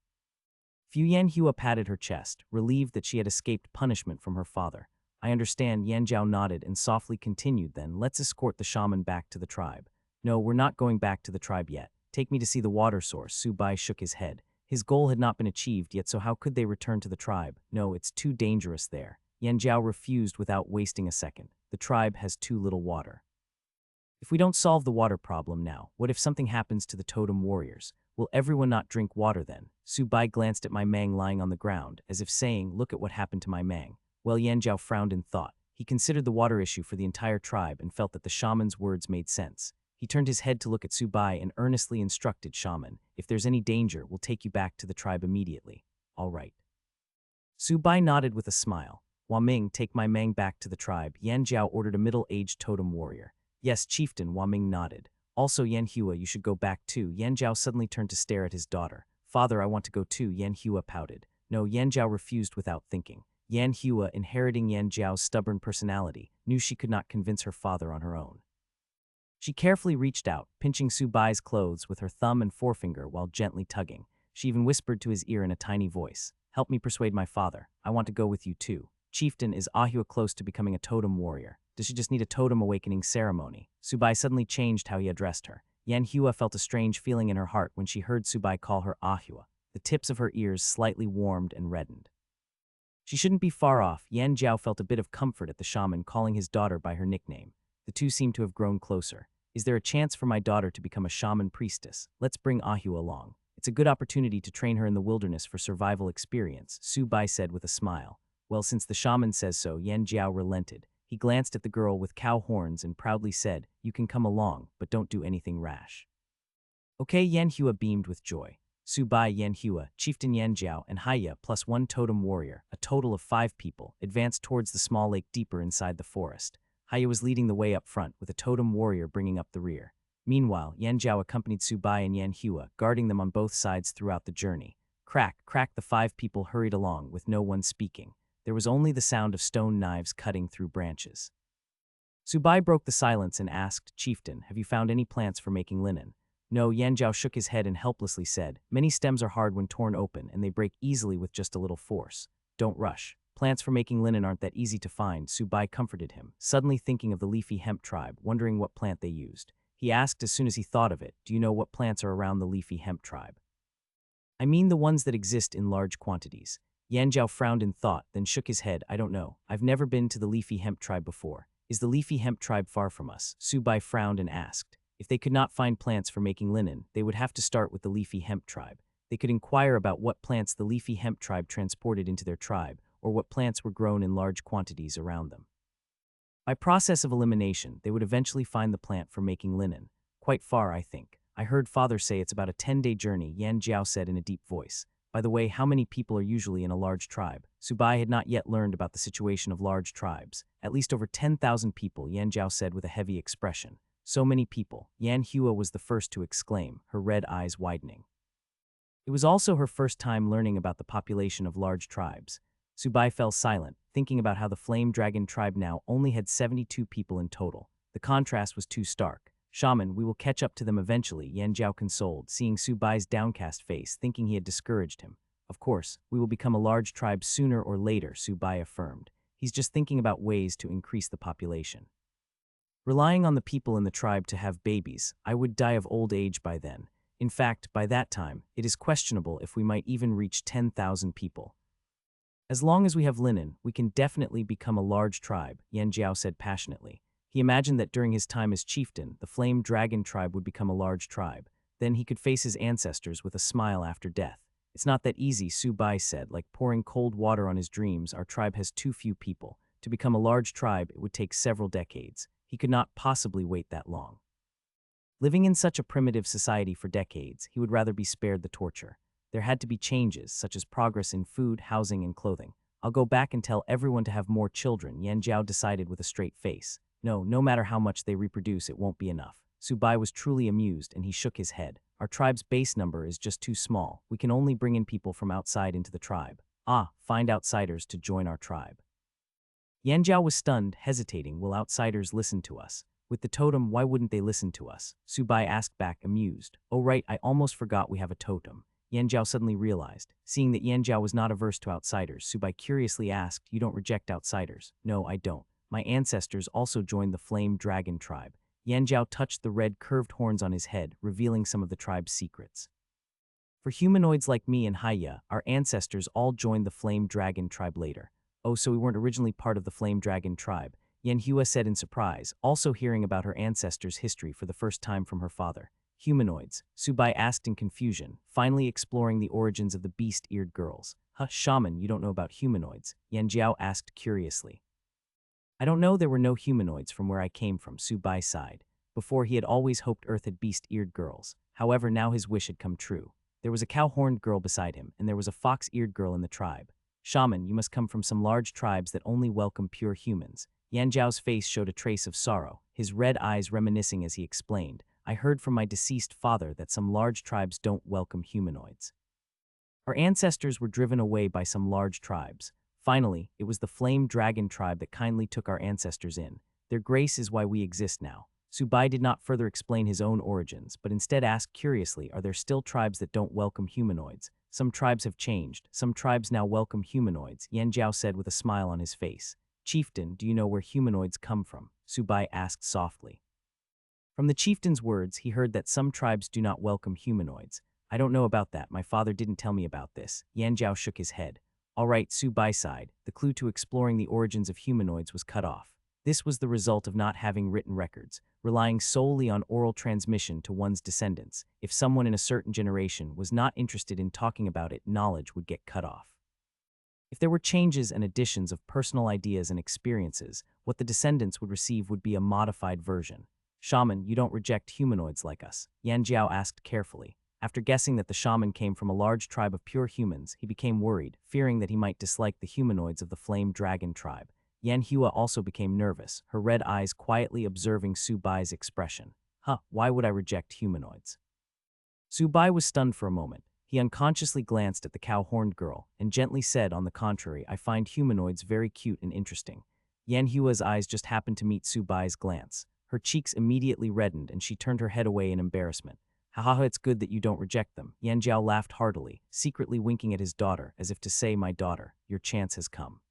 Fu Yanhua patted her chest, relieved that she had escaped punishment from her father. I understand. Yan Jiao nodded and softly continued. Then, let's escort the shaman back to the tribe. No, we're not going back to the tribe yet. Take me to see the water source. Subai shook his head. His goal had not been achieved yet, so how could they return to the tribe? No, it's too dangerous there. Yan Jiao refused without wasting a second. The tribe has too little water. If we don't solve the water problem now, what if something happens to the totem warriors? Will everyone not drink water then? Subai glanced at my Mang lying on the ground, as if saying, look at what happened to my Mang. Well, Yan Jiao frowned in thought. He considered the water issue for the entire tribe and felt that the shaman's words made sense. He turned his head to look at Subai and earnestly instructed Shaman, if there's any danger, we'll take you back to the tribe immediately. All right. Subai nodded with a smile. Hua Ming, take my Mang back to the tribe. Yan Jiao ordered a middle-aged totem warrior. Yes, chieftain, Hua Ming nodded. Also, Yan Hua, you should go back too. Yan Jiao suddenly turned to stare at his daughter. Father, I want to go too. Yan Hua pouted. No, Yan Jiao refused without thinking. Yan Hua, inheriting Yan Jiao's stubborn personality, knew she could not convince her father on her own. She carefully reached out, pinching Subai's clothes with her thumb and forefinger while gently tugging. She even whispered to his ear in a tiny voice, help me persuade my father. I want to go with you too. Chieftain, is Ahua close to becoming a totem warrior? Does she just need a totem awakening ceremony? Subai suddenly changed how he addressed her. Yan Hua felt a strange feeling in her heart when she heard Subai call her Ahua. The tips of her ears slightly warmed and reddened. She shouldn't be far off. Yan Jiao felt a bit of comfort at the shaman calling his daughter by her nickname. The two seemed to have grown closer. Is there a chance for my daughter to become a shaman priestess? Let's bring Ahua along. It's a good opportunity to train her in the wilderness for survival experience, Subai said with a smile. Well, since the shaman says so, Yan Jiao relented. He glanced at the girl with cow horns and proudly said, you can come along, but don't do anything rash. Okay, Yan Hua beamed with joy. Subai, Yan Hua, Chieftain Yan Jiao, and Haya plus one totem warrior, a total of 5 people, advanced towards the small lake deeper inside the forest. Haya was leading the way up front, with a totem warrior bringing up the rear. Meanwhile, Yan Jiao accompanied Subai and Yan Hua, guarding them on both sides throughout the journey. Crack, crack, the 5 people hurried along, with no one speaking. There was only the sound of stone knives cutting through branches. Subai broke the silence and asked, Chieftain, have you found any plants for making linen? No, Yan Jiao shook his head and helplessly said, many stems are hard when torn open, and they break easily with just a little force. Don't rush. Plants for making linen aren't that easy to find, Subai comforted him, suddenly thinking of the leafy hemp tribe, wondering what plant they used. He asked as soon as he thought of it, do you know what plants are around the leafy hemp tribe? I mean the ones that exist in large quantities. Yan Jiao frowned in thought, then shook his head. I don't know. I've never been to the leafy hemp tribe before. Is the leafy hemp tribe far from us? Subai frowned and asked. If they could not find plants for making linen, they would have to start with the leafy hemp tribe. They could inquire about what plants the leafy hemp tribe transported into their tribe, or what plants were grown in large quantities around them. By process of elimination, they would eventually find the plant for making linen. Quite far, I think. I heard father say it's about a 10-day journey, Yan Jiao said in a deep voice. By the way, how many people are usually in a large tribe? Subai had not yet learned about the situation of large tribes. At least over 10,000 people, Yan Jiao said with a heavy expression. So many people. Yan Hua was the first to exclaim, her red eyes widening. It was also her first time learning about the population of large tribes. Subai fell silent, thinking about how the Flame Dragon tribe now only had 72 people in total. The contrast was too stark. Shaman, we will catch up to them eventually, Yan Jiao consoled, seeing Subai's downcast face, thinking he had discouraged him. Of course, we will become a large tribe sooner or later, Subai affirmed. He's just thinking about ways to increase the population. Relying on the people in the tribe to have babies, I would die of old age by then. In fact, by that time, it is questionable if we might even reach 10,000 people. As long as we have linen, we can definitely become a large tribe, Yan Jiao said passionately. He imagined that during his time as chieftain, the Flame Dragon tribe would become a large tribe. Then he could face his ancestors with a smile after death. It's not that easy, Subai said, like pouring cold water on his dreams. Our tribe has too few people. To become a large tribe, it would take several decades. He could not possibly wait that long. Living in such a primitive society for decades, he would rather be spared the torture. There had to be changes, such as progress in food, housing, and clothing. I'll go back and tell everyone to have more children, Yan Jiao decided with a straight face. No matter how much they reproduce, it won't be enough. Subai was truly amused, and he shook his head. Our tribe's base number is just too small. We can only bring in people from outside into the tribe. Find outsiders to join our tribe. Yan Jiao was stunned, hesitating. Will outsiders listen to us? With the totem, why wouldn't they listen to us? Subai asked back, amused. Oh right, I almost forgot we have a totem. Yan Jiao suddenly realized. Seeing that Yan Jiao was not averse to outsiders, Subai curiously asked, you don't reject outsiders? No, I don't. My ancestors also joined the Flame Dragon tribe. Yan Jiao touched the red curved horns on his head, revealing some of the tribe's secrets. For humanoids like me and Haya, our ancestors all joined the Flame Dragon tribe later. Oh, so we weren't originally part of the Flame Dragon tribe, Yan Hua said in surprise, also hearing about her ancestors' history for the first time from her father. Humanoids, Subai asked in confusion, finally exploring the origins of the beast-eared girls. Shaman, you don't know about humanoids? Yan Jiao asked curiously. I don't know, there were no humanoids from where I came from, Subai sighed. Before, he had always hoped Earth had beast-eared girls. However, now his wish had come true. There was a cow-horned girl beside him, and there was a fox-eared girl in the tribe. Shaman, you must come from some large tribes that only welcome pure humans. Yan Jiao's face showed a trace of sorrow, his red eyes reminiscing as he explained, I heard from my deceased father that some large tribes don't welcome humanoids. Our ancestors were driven away by some large tribes. Finally, it was the Flame Dragon tribe that kindly took our ancestors in. Their grace is why we exist now. Subai did not further explain his own origins, but instead asked curiously, are there still tribes that don't welcome humanoids? Some tribes have changed. Some tribes now welcome humanoids, Yan Jiao said with a smile on his face. Chieftain, do you know where humanoids come from? Subai asked softly. From the chieftain's words, he heard that some tribes do not welcome humanoids. I don't know about that, my father didn't tell me about this. Yan Jiao shook his head. All right, Subai sighed. The clue to exploring the origins of humanoids was cut off. This was the result of not having written records, relying solely on oral transmission to one's descendants. If someone in a certain generation was not interested in talking about it, knowledge would get cut off. If there were changes and additions of personal ideas and experiences, what the descendants would receive would be a modified version. Shaman, you don't reject humanoids like us? Yan Jiao asked carefully. After guessing that the shaman came from a large tribe of pure humans, he became worried, fearing that he might dislike the humanoids of the Flame Dragon tribe. Yan Hua also became nervous, her red eyes quietly observing Subai's expression. Why would I reject humanoids? Subai was stunned for a moment. He unconsciously glanced at the cow-horned girl and gently said, on the contrary, I find humanoids very cute and interesting. Yan Hua's eyes just happened to meet Subai's glance. Her cheeks immediately reddened and she turned her head away in embarrassment. It's good that you don't reject them. Yan Jiao laughed heartily, secretly winking at his daughter, as if to say, my daughter, your chance has come.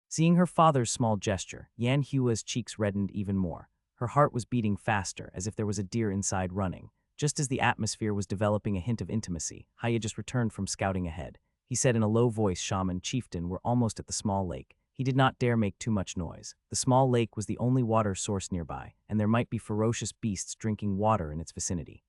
Seeing her father's small gesture, Yan Hua's cheeks reddened even more. Her heart was beating faster, as if there was a deer inside running. Just as the atmosphere was developing a hint of intimacy, Haya just returned from scouting ahead. He said in a low voice, Shaman, chieftain, we're almost at the small lake. He did not dare make too much noise. The small lake was the only water source nearby, and there might be ferocious beasts drinking water in its vicinity.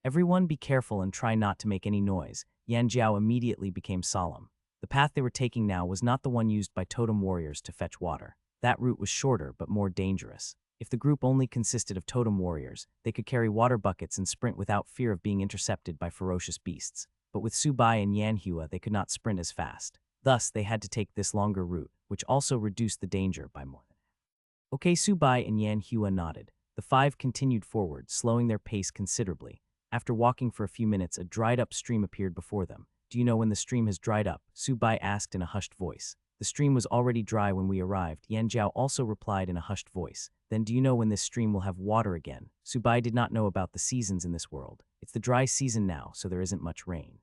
Everyone be careful and try not to make any noise. Yan Jiao immediately became solemn. The path they were taking now was not the one used by totem warriors to fetch water. That route was shorter but more dangerous. If the group only consisted of totem warriors, they could carry water buckets and sprint without fear of being intercepted by ferocious beasts. But with Subai and Yan Hua, they could not sprint as fast. Thus, they had to take this longer route, which also reduced the danger by more. Okay, Subai and Yan Hua nodded. The five continued forward, slowing their pace considerably. After walking for a few minutes, a dried-up stream appeared before them. Do you know when the stream has dried up? Subai asked in a hushed voice. The stream was already dry when we arrived, Yan Jiao also replied in a hushed voice. Then do you know when this stream will have water again? Subai did not know about the seasons in this world. It's the dry season now, so there isn't much rain.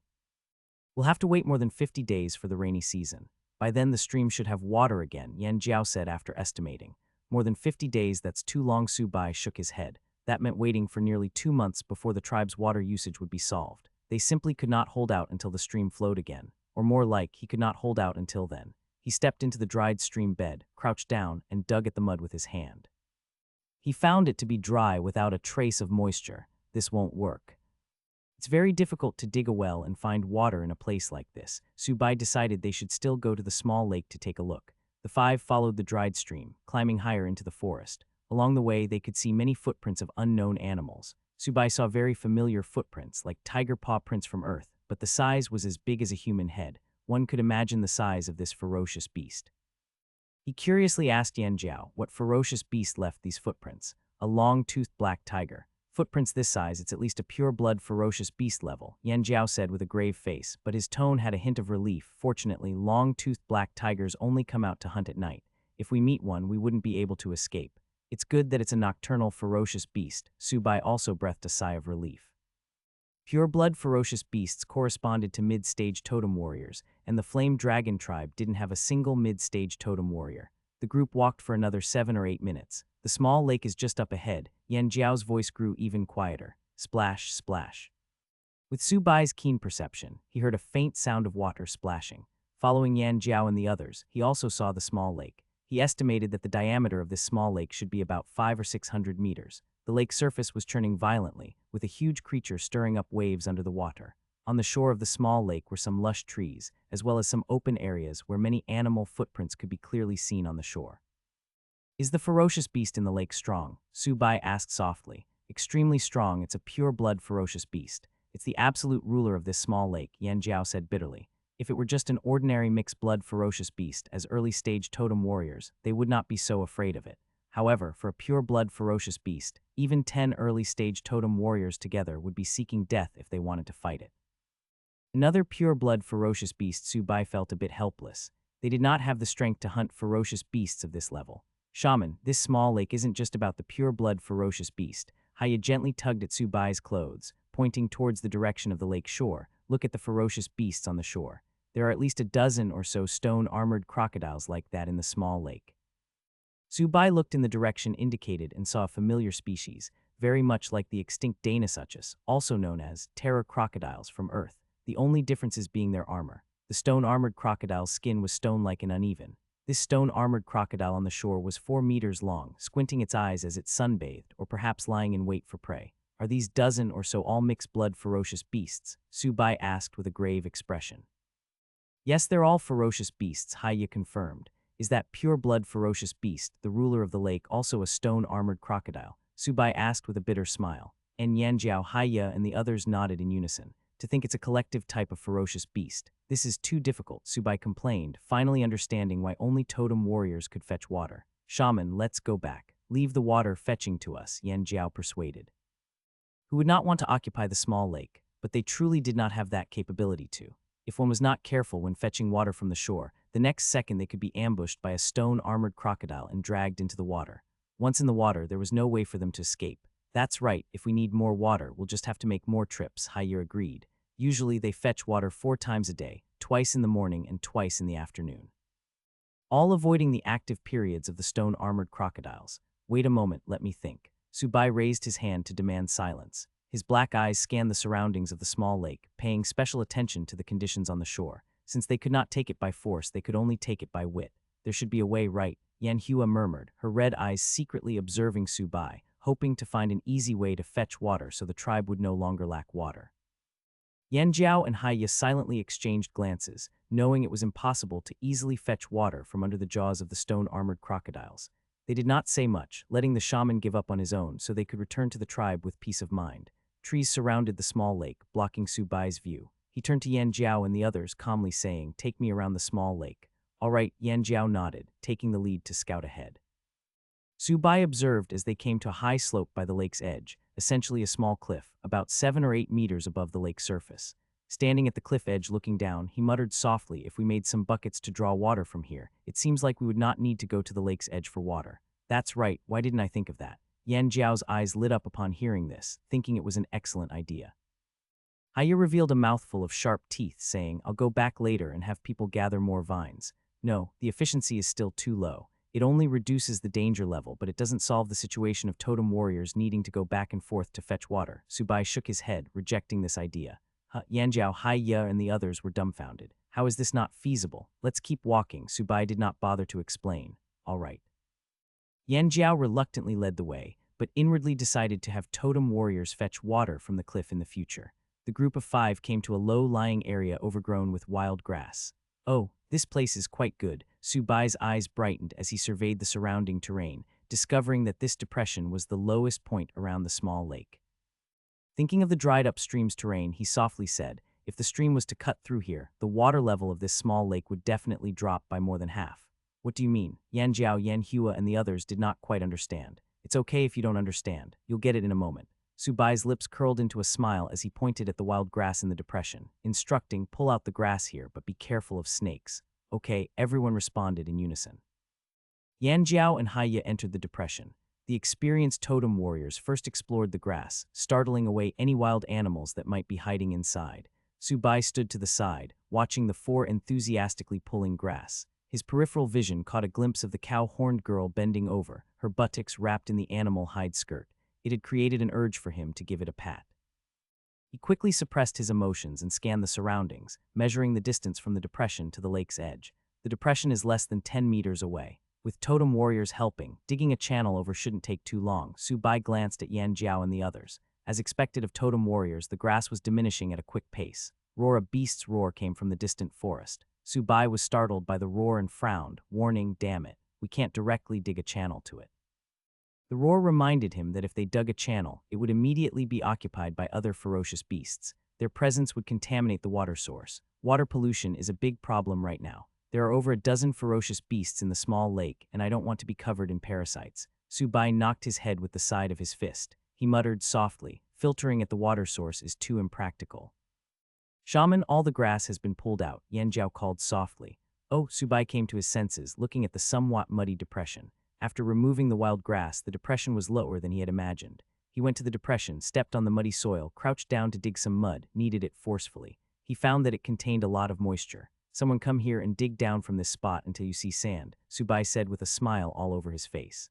We'll have to wait more than 50 days for the rainy season. By then the stream should have water again, Yan Jiao said after estimating. More than 50 days, that's too long. Subai shook his head. That meant waiting for nearly 2 months before the tribe's water usage would be solved. They simply could not hold out until the stream flowed again. Or more like, he could not hold out until then. He stepped into the dried stream bed, crouched down, and dug at the mud with his hand. He found it to be dry without a trace of moisture. This won't work. It's very difficult to dig a well and find water in a place like this. Subai decided they should still go to the small lake to take a look. The five followed the dried stream, climbing higher into the forest. Along the way, they could see many footprints of unknown animals. Subai saw very familiar footprints, like tiger paw prints from Earth, but the size was as big as a human head. One could imagine the size of this ferocious beast. He curiously asked Yan Jiao what ferocious beast left these footprints. A long-toothed black tiger. Footprints this size, it's at least a pure-blood ferocious beast level, Yan Jiao said with a grave face, but his tone had a hint of relief. Fortunately, long-toothed black tigers only come out to hunt at night. If we meet one, we wouldn't be able to escape. It's good that it's a nocturnal, ferocious beast. Subai also breathed a sigh of relief. Pure-blood ferocious beasts corresponded to mid-stage totem warriors, and the Flame Dragon tribe didn't have a single mid-stage totem warrior. The group walked for another 7 or 8 minutes. The small lake is just up ahead. Yan Jiao's voice grew even quieter. Splash, splash. With Subai's keen perception, he heard a faint sound of water splashing. Following Yan Jiao and the others, he also saw the small lake. He estimated that the diameter of this small lake should be about 500 or 600 meters. The lake's surface was churning violently, with a huge creature stirring up waves under the water. On the shore of the small lake were some lush trees, as well as some open areas where many animal footprints could be clearly seen on the shore. Is the ferocious beast in the lake strong? Subai asked softly. Extremely strong, it's a pure-blood ferocious beast. It's the absolute ruler of this small lake, Yan Jiao said bitterly. If it were just an ordinary mixed-blood ferocious beast, as early-stage totem warriors, they would not be so afraid of it. However, for a pure-blood ferocious beast, even 10 early-stage totem warriors together would be seeking death if they wanted to fight it. Another pure-blood ferocious beast, Subai felt a bit helpless. They did not have the strength to hunt ferocious beasts of this level. Shaman, this small lake isn't just about the pure-blood ferocious beast. Haya gently tugged at Subai's clothes, pointing towards the direction of the lake shore. Look at the ferocious beasts on the shore. There are at least a dozen or so stone-armored crocodiles like that in the small lake. Subai looked in the direction indicated and saw a familiar species, very much like the extinct Deinosuchus, also known as terror crocodiles from Earth, the only differences being their armor. The stone-armored crocodile's skin was stone-like and uneven. This stone-armored crocodile on the shore was 4 meters long, squinting its eyes as it sunbathed, or perhaps lying in wait for prey. Are these dozen or so all mixed-blood ferocious beasts? Subai asked with a grave expression. Yes, they're all ferocious beasts, Haya confirmed. Is that pure-blood ferocious beast, the ruler of the lake, also a stone-armored crocodile? Subai asked with a bitter smile. And Yan Jiao, Haya, and the others nodded in unison. To think it's a collective type of ferocious beast. This is too difficult, Subai complained, finally understanding why only totem warriors could fetch water. Shaman, let's go back. Leave the water fetching to us, Yan Jiao persuaded. Who would not want to occupy the small lake, but they truly did not have that capability to. If one was not careful when fetching water from the shore, the next second they could be ambushed by a stone-armored crocodile and dragged into the water. Once in the water, there was no way for them to escape. That's right, if we need more water, we'll just have to make more trips, Haya agreed. Usually they fetch water 4 times a day, twice in the morning and twice in the afternoon. All avoiding the active periods of the stone-armored crocodiles. Wait a moment, let me think. Subai raised his hand to demand silence. His black eyes scanned the surroundings of the small lake, paying special attention to the conditions on the shore. Since they could not take it by force, they could only take it by wit. There should be a way, right? Yan Hua murmured, her red eyes secretly observing Subai, hoping to find an easy way to fetch water so the tribe would no longer lack water. Yan Jiao and Haya silently exchanged glances, knowing it was impossible to easily fetch water from under the jaws of the stone-armored crocodiles. They did not say much, letting the shaman give up on his own so they could return to the tribe with peace of mind. Trees surrounded the small lake, blocking Subai's view. He turned to Yan Jiao and the others, calmly saying, "Take me around the small lake." "All right," Yan Jiao nodded, taking the lead to scout ahead. Subai observed as they came to a high slope by the lake's edge, essentially a small cliff, about 7 or 8 meters above the lake's surface. Standing at the cliff edge looking down, he muttered softly, "If we made some buckets to draw water from here, it seems like we would not need to go to the lake's edge for water." "That's right, why didn't I think of that?" Yan Jiao's eyes lit up upon hearing this, thinking it was an excellent idea. Haya revealed a mouthful of sharp teeth, saying, "I'll go back later and have people gather more vines." No, the efficiency is still too low. It only reduces the danger level, but it doesn't solve the situation of totem warriors needing to go back and forth to fetch water. Subai shook his head, rejecting this idea. Yan Jiao, Haya, and the others were dumbfounded. How is this not feasible? Let's keep walking. Subai did not bother to explain. All right. Yan Jiao reluctantly led the way, but inwardly decided to have totem warriors fetch water from the cliff in the future. The group of 5 came to a low-lying area overgrown with wild grass. "Oh, this place is quite good." Subai's eyes brightened as he surveyed the surrounding terrain, discovering that this depression was the lowest point around the small lake. Thinking of the dried-up stream's terrain, he softly said, if the stream was to cut through here, the water level of this small lake would definitely drop by more than half. What do you mean? Yan Jiao, Yan Hua, and the others did not quite understand. It's okay if you don't understand. You'll get it in a moment. Su Bai's lips curled into a smile as he pointed at the wild grass in the depression, instructing, pull out the grass here, but be careful of snakes. Okay, everyone responded in unison. Yan Jiao and Haiya entered the depression. The experienced totem warriors first explored the grass, startling away any wild animals that might be hiding inside. Su Bai stood to the side, watching the four enthusiastically pulling grass. His peripheral vision caught a glimpse of the cow-horned girl bending over, her buttocks wrapped in the animal hide skirt. It had created an urge for him to give it a pat. He quickly suppressed his emotions and scanned the surroundings, measuring the distance from the depression to the lake's edge. The depression is less than 10 meters away. With totem warriors helping, digging a channel over shouldn't take too long. Su Bai glanced at Yan Jiao and the others. As expected of totem warriors, the grass was diminishing at a quick pace. A beast's roar came from the distant forest. Su Bai was startled by the roar and frowned, warning, damn it, we can't directly dig a channel to it. The roar reminded him that if they dug a channel, it would immediately be occupied by other ferocious beasts. Their presence would contaminate the water source. Water pollution is a big problem right now. There are over a dozen ferocious beasts in the small lake, and I don't want to be covered in parasites. Su Bai knocked his head with the side of his fist. He muttered softly, filtering at the water source is too impractical. Shaman, all the grass has been pulled out, Yan Jiao called softly. Oh, Su Bai came to his senses, looking at the somewhat muddy depression. After removing the wild grass, the depression was lower than he had imagined. He went to the depression, stepped on the muddy soil, crouched down to dig some mud, kneaded it forcefully. He found that it contained a lot of moisture. Someone come here and dig down from this spot until you see sand, Su Bai said with a smile all over his face.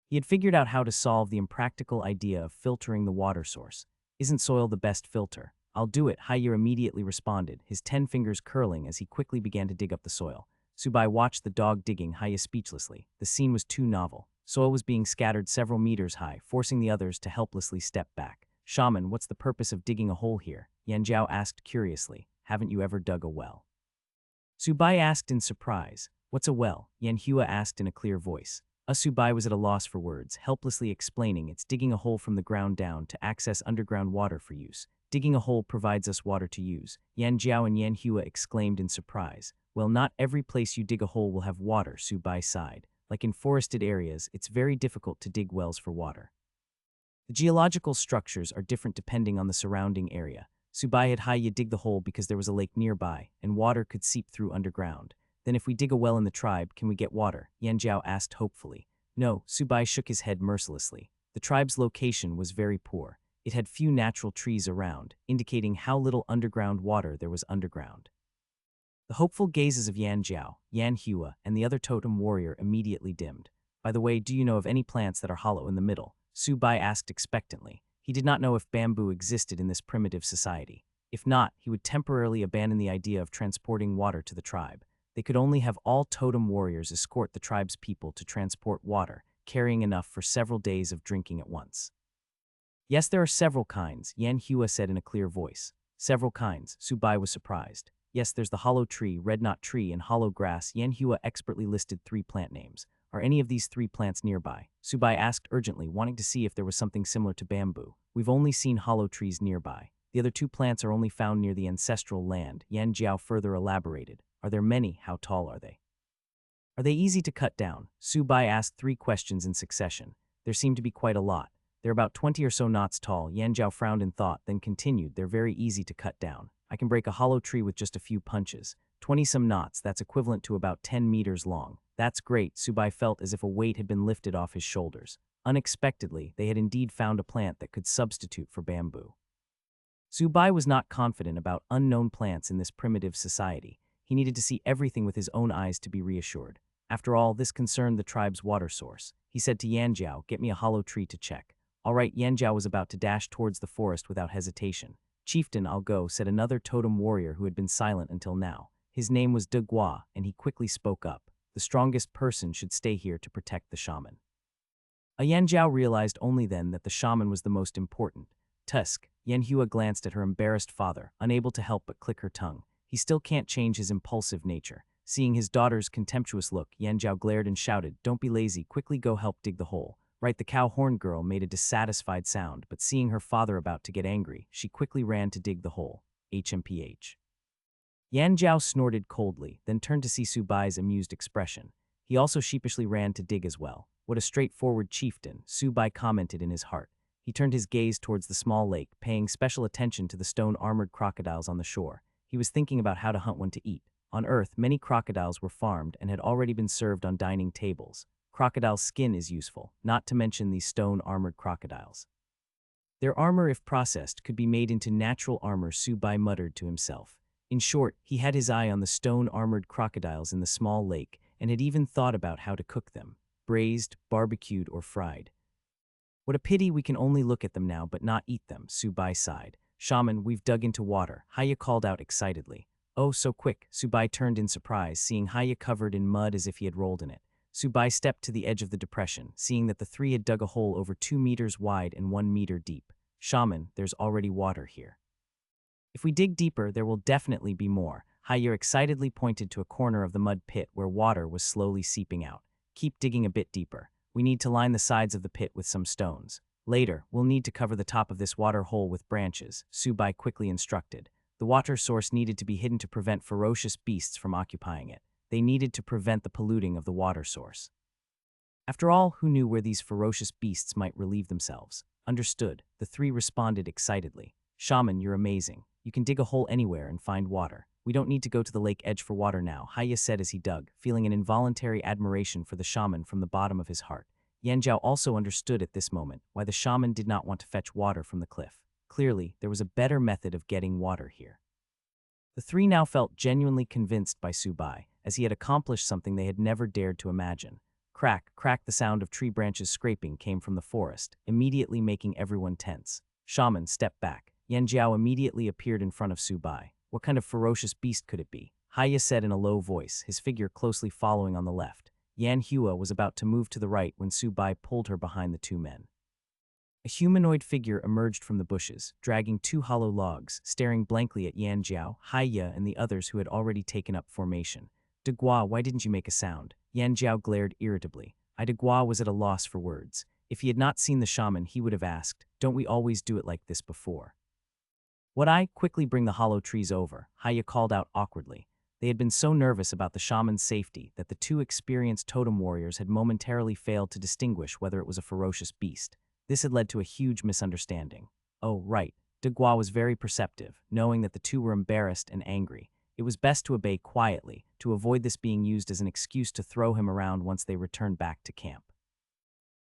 He had figured out how to solve the impractical idea of filtering the water source. Isn't soil the best filter? I'll do it, Haiya immediately responded, his 10 fingers curling as he quickly began to dig up the soil. Su Bai watched the dog digging, Haiya speechlessly. The scene was too novel. Soil was being scattered several meters high, forcing the others to helplessly step back. Shaman, what's the purpose of digging a hole here? Yan Jiao asked curiously. Haven't you ever dug a well? Su Bai asked in surprise. What's a well? Yan Hua asked in a clear voice. Su Bai was at a loss for words, helplessly explaining it's digging a hole from the ground down to access underground water for use. Digging a hole provides us water to use. Yan Jiao and Yan Hua exclaimed in surprise. Well, not every place you dig a hole will have water, Su Bai sighed. Like in forested areas, it's very difficult to dig wells for water. The geological structures are different depending on the surrounding area. Su Bai had Haiya dig the hole because there was a lake nearby, and water could seep through underground. Then if we dig a well in the tribe, can we get water? Yan Jiao asked hopefully. No, Su Bai shook his head mercilessly. The tribe's location was very poor. It had few natural trees around, indicating how little underground water there was underground. The hopeful gazes of Yan Jiao, Yan Hua, and the other totem warrior immediately dimmed. By the way, do you know of any plants that are hollow in the middle? Su Bai asked expectantly. He did not know if bamboo existed in this primitive society. If not, he would temporarily abandon the idea of transporting water to the tribe. They could only have all totem warriors escort the tribe's people to transport water, carrying enough for several days of drinking at once. Yes, there are several kinds, Yan Hua said in a clear voice. Several kinds, Su Bai was surprised. Yes, there's the hollow tree, red knot tree, and hollow grass. Yan Hua expertly listed 3 plant names. Are any of these 3 plants nearby? Su Bai asked urgently, wanting to see if there was something similar to bamboo. We've only seen hollow trees nearby. The other 2 plants are only found near the ancestral land, Yan Jiao further elaborated. Are there many? How tall are they? Are they easy to cut down? Su Bai asked 3 questions in succession. There seemed to be quite a lot. They're about 20 or so knots tall. Yan Jiao frowned in thought, then continued, they're very easy to cut down. I can break a hollow tree with just a few punches. 20-some knots, that's equivalent to about 10 meters long. That's great, Su Bai felt as if a weight had been lifted off his shoulders. Unexpectedly, they had indeed found a plant that could substitute for bamboo. Su Bai was not confident about unknown plants in this primitive society. He needed to see everything with his own eyes to be reassured. After all, this concerned the tribe's water source. He said to Yan Jiao, get me a hollow tree to check. All right, Yan Jiao was about to dash towards the forest without hesitation. Chieftain, I'll go, said another totem warrior who had been silent until now. His name was De Gua, and he quickly spoke up. The strongest person should stay here to protect the shaman. Yan Jiao realized only then that the shaman was the most important. Tusk, Yan Hua glanced at her embarrassed father, unable to help but click her tongue. He still can't change his impulsive nature. Seeing his daughter's contemptuous look, Yanjiao glared and shouted, "Don't be lazy, quickly go help dig the hole." Right, the cow horn girl made a dissatisfied sound, but seeing her father about to get angry, she quickly ran to dig the hole. HMPH. Yanjiao snorted coldly, then turned to see Subai's amused expression. He also sheepishly ran to dig as well. "What a straightforward chieftain," Subai commented in his heart. He turned his gaze towards the small lake, paying special attention to the stone-armored crocodiles on the shore. He was thinking about how to hunt one to eat. On Earth, many crocodiles were farmed and had already been served on dining tables. Crocodile's skin is useful, not to mention these stone-armored crocodiles. Their armor, if processed, could be made into natural armor, Subai muttered to himself. In short, he had his eye on the stone-armored crocodiles in the small lake and had even thought about how to cook them, braised, barbecued, or fried. "What a pity we can only look at them now but not eat them," Subai sighed. "Shaman, we've dug into water," Haya called out excitedly. "Oh, so quick," Subai turned in surprise, seeing Haya covered in mud as if he had rolled in it. Subai stepped to the edge of the depression, seeing that the three had dug a hole over 2 meters wide and 1 meter deep. "Shaman, there's already water here. If we dig deeper, there will definitely be more." Haya excitedly pointed to a corner of the mud pit where water was slowly seeping out. "Keep digging a bit deeper. We need to line the sides of the pit with some stones. Later, we'll need to cover the top of this water hole with branches," Subai quickly instructed. The water source needed to be hidden to prevent ferocious beasts from occupying it. They needed to prevent the polluting of the water source. After all, who knew where these ferocious beasts might relieve themselves? Understood, the three responded excitedly. "Shaman, you're amazing. You can dig a hole anywhere and find water. We don't need to go to the lake edge for water now," Haya said as he dug, feeling an involuntary admiration for the shaman from the bottom of his heart. Yanjiao also understood at this moment why the shaman did not want to fetch water from the cliff. Clearly, there was a better method of getting water here. The three now felt genuinely convinced by Subai, as he had accomplished something they had never dared to imagine. Crack, crack, the sound of tree branches scraping came from the forest, immediately making everyone tense. "Shaman, step back." Yanjiao immediately appeared in front of Subai. "What kind of ferocious beast could it be?" Haya said in a low voice, his figure closely following on the left. Yan Hua was about to move to the right when Subai pulled her behind the two men. A humanoid figure emerged from the bushes, dragging 2 hollow logs, staring blankly at Yanjiao, Haya, and the others who had already taken up formation. "De Gua, why didn't you make a sound?" Yanjiao glared irritably. De Gua was at a loss for words. If he had not seen the shaman, he would have asked, "Don't we always do it like this before?" "Would I quickly bring the hollow trees over?" Haya called out awkwardly. They had been so nervous about the shaman's safety that the 2 experienced totem warriors had momentarily failed to distinguish whether it was a ferocious beast. This had led to a huge misunderstanding. Oh, right. De Gua was very perceptive, knowing that the 2 were embarrassed and angry. It was best to obey quietly, to avoid this being used as an excuse to throw him around once they returned back to camp.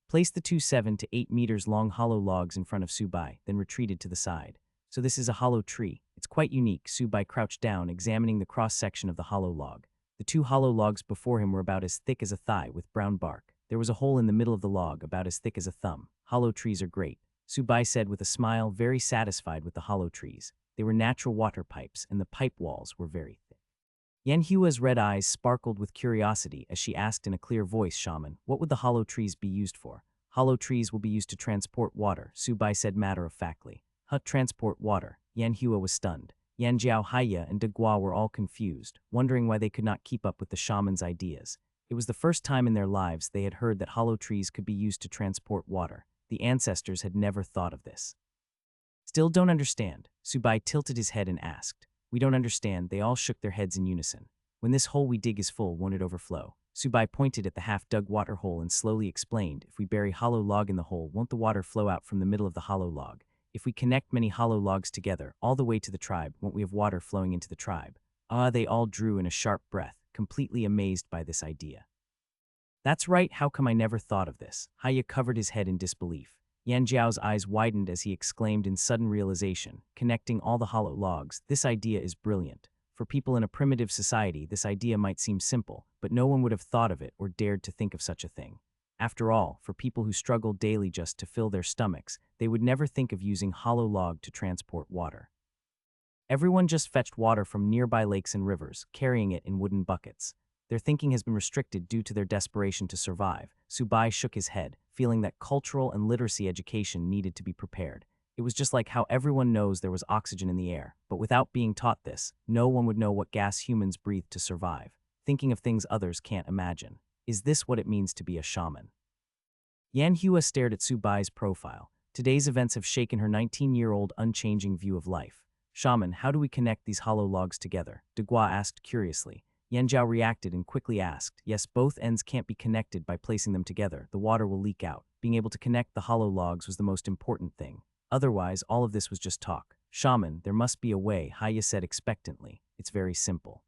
Place the 2 7 to 8 meters long hollow logs in front of Subai, then retreated to the side. "So this is a hollow tree. It's quite unique." Subai crouched down, examining the cross-section of the hollow log. The 2 hollow logs before him were about as thick as a thigh with brown bark. There was a hole in the middle of the log about as thick as a thumb. "Hollow trees are great," Subai said with a smile, very satisfied with the hollow trees. They were natural water pipes, and the pipe walls were very thick. Yan Hua's red eyes sparkled with curiosity as she asked in a clear voice, "Shaman, what would the hollow trees be used for?" "Hollow trees will be used to transport water," Subai said matter-of-factly. Transport water." Yan Hua was stunned. Yanjiao, Haya, and De Gua were all confused, wondering why they could not keep up with the shaman's ideas. It was the first time in their lives they had heard that hollow trees could be used to transport water. The ancestors had never thought of this. "Still don't understand?" Subai tilted his head and asked. "We don't understand." They all shook their heads in unison. "When this hole we dig is full, won't it overflow?" Subai pointed at the half-dug water hole and slowly explained, "If we bury hollow log in the hole, won't the water flow out from the middle of the hollow log? If we connect many hollow logs together, all the way to the tribe, won't we have water flowing into the tribe?" They all drew in a sharp breath, completely amazed by this idea. "That's right, how come I never thought of this?" Haya covered his head in disbelief. Yanjiao's eyes widened as he exclaimed in sudden realization, "Connecting all the hollow logs, this idea is brilliant. For people in a primitive society, this idea might seem simple, but no one would have thought of it or dared to think of such a thing. After all, for people who struggle daily just to fill their stomachs, they would never think of using hollow log to transport water. Everyone just fetched water from nearby lakes and rivers, carrying it in wooden buckets. Their thinking has been restricted due to their desperation to survive." Subai shook his head, feeling that cultural and literacy education needed to be prepared. It was just like how everyone knows there was oxygen in the air, but without being taught this, no one would know what gas humans breathe to survive. thinking of things others can't imagine. Is this what it means to be a shaman? Yanhua stared at Subai's profile. Today's events have shaken her 19-year-old unchanging view of life. Shaman, how do we connect these hollow logs together? Degua asked curiously. Yanjiao reacted and quickly asked, yes, both ends can't be connected by placing them together. The water will leak out. Being able to connect the hollow logs was the most important thing. Otherwise, all of this was just talk. Shaman, there must be a way, Haya said expectantly. It's very simple.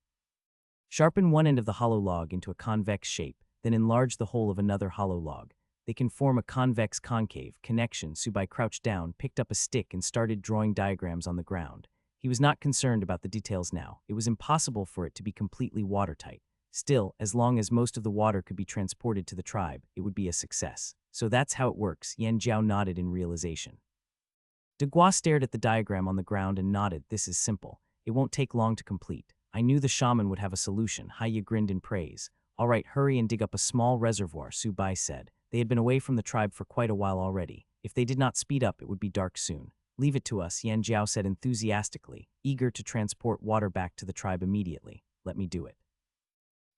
Sharpen one end of the hollow log into a convex shape, then enlarge the whole of another hollow log. They can form a convex-concave connection. Subai crouched down, picked up a stick, and started drawing diagrams on the ground. He was not concerned about the details now. It was impossible for it to be completely watertight. Still, as long as most of the water could be transported to the tribe, it would be a success. So that's how it works, Yan Jiao nodded in realization. Degua stared at the diagram on the ground and nodded. This is simple. It won't take long to complete. I knew the shaman would have a solution. Haya grinned in praise. All right, hurry and dig up a small reservoir, Subai said. They had been away from the tribe for quite a while already. If they did not speed up, it would be dark soon. Leave it to us, Yan Jiao said enthusiastically, eager to transport water back to the tribe immediately. Let me do it.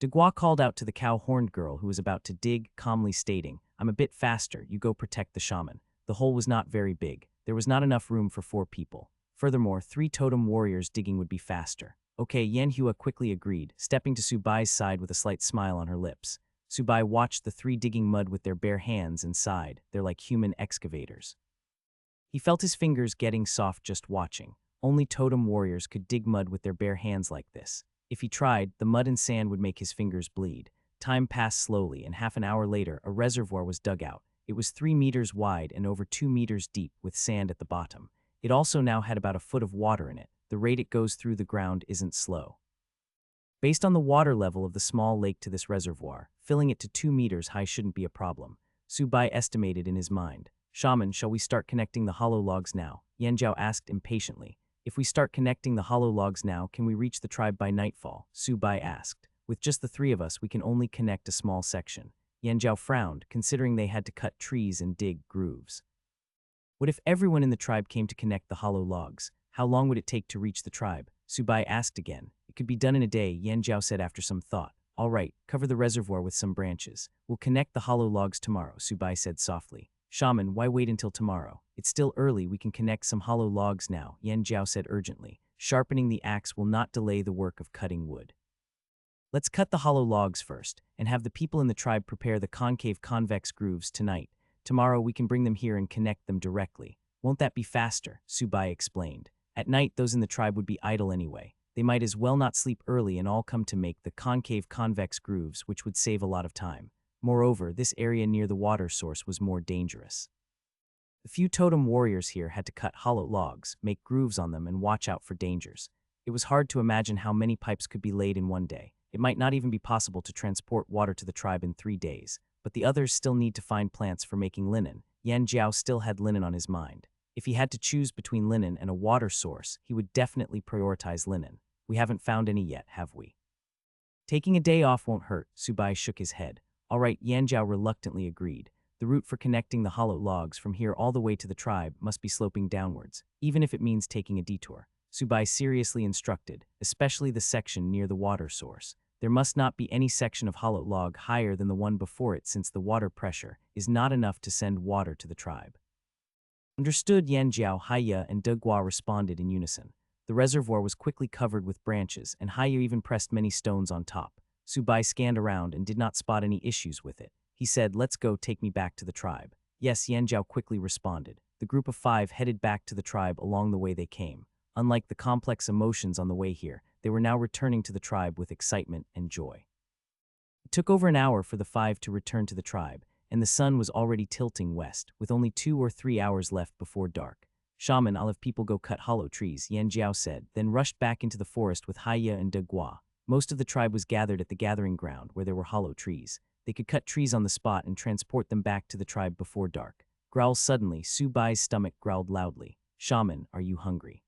Degua called out to the cow-horned girl who was about to dig, calmly stating, I'm a bit faster, you go protect the shaman. The hole was not very big. There was not enough room for 4 people. Furthermore, 3 totem warriors digging would be faster. Okay, Yanhua quickly agreed, stepping to Subai's side with a slight smile on her lips. Subai watched the 3 digging mud with their bare hands and sighed. They're like human excavators. He felt his fingers getting soft just watching. Only totem warriors could dig mud with their bare hands like this. If he tried, the mud and sand would make his fingers bleed. Time passed slowly, and half an hour later, a reservoir was dug out. It was 3 meters wide and over 2 meters deep with sand at the bottom. It also now had about a foot of water in it. The rate it goes through the ground isn't slow. Based on the water level of the small lake to this reservoir, filling it to 2 meters high shouldn't be a problem. Subai estimated in his mind. Shaman, shall we start connecting the hollow logs now? Yanjiao asked impatiently. If we start connecting the hollow logs now, can we reach the tribe by nightfall? Subai asked. With just the 3 of us, we can only connect a small section. Yanjiao frowned, considering they had to cut trees and dig grooves. What if everyone in the tribe came to connect the hollow logs? How long would it take to reach the tribe? Subai asked again. It could be done in a day, Yanjiao said after some thought. All right, cover the reservoir with some branches. We'll connect the hollow logs tomorrow, Subai said softly. Shaman, why wait until tomorrow? It's still early, we can connect some hollow logs now, Yanjiao said urgently. Sharpening the axe will not delay the work of cutting wood. Let's cut the hollow logs first, and have the people in the tribe prepare the concave convex grooves tonight. Tomorrow we can bring them here and connect them directly. Won't that be faster? Subai explained. At night, those in the tribe would be idle anyway. They might as well not sleep early and all come to make the concave convex grooves, which would save a lot of time. Moreover, this area near the water source was more dangerous. The few totem warriors here had to cut hollow logs, make grooves on them, and watch out for dangers. It was hard to imagine how many pipes could be laid in one day. It might not even be possible to transport water to the tribe in 3 days, but the others still need to find plants for making linen. Yan Jiao still had linen on his mind. If he had to choose between linen and a water source, he would definitely prioritize linen. We haven't found any yet, have we? Taking a day off won't hurt, Subai shook his head. All right, Yan Jiao reluctantly agreed. The route for connecting the hollow logs from here all the way to the tribe must be sloping downwards, even if it means taking a detour. Subai seriously instructed, especially the section near the water source. There must not be any section of hollow log higher than the one before it, since the water pressure is not enough to send water to the tribe. Understood, Yan Jiao, Haya, and Degua responded in unison. The reservoir was quickly covered with branches, and Haya even pressed many stones on top. Subai scanned around and did not spot any issues with it. He said, let's go, take me back to the tribe. Yes, Yan Jiao quickly responded. The group of 5 headed back to the tribe along the way they came. Unlike the complex emotions on the way here, they were now returning to the tribe with excitement and joy. It took over an hour for the 5 to return to the tribe, and the sun was already tilting west, with only 2 or 3 hours left before dark. Shaman, I'll have people go cut hollow trees, Yan Jiao said, then rushed back into the forest with Haya and Degua. Most of the tribe was gathered at the gathering ground where there were hollow trees. They could cut trees on the spot and transport them back to the tribe before dark. Growl suddenly, Subai's stomach growled loudly. Shaman, are you hungry?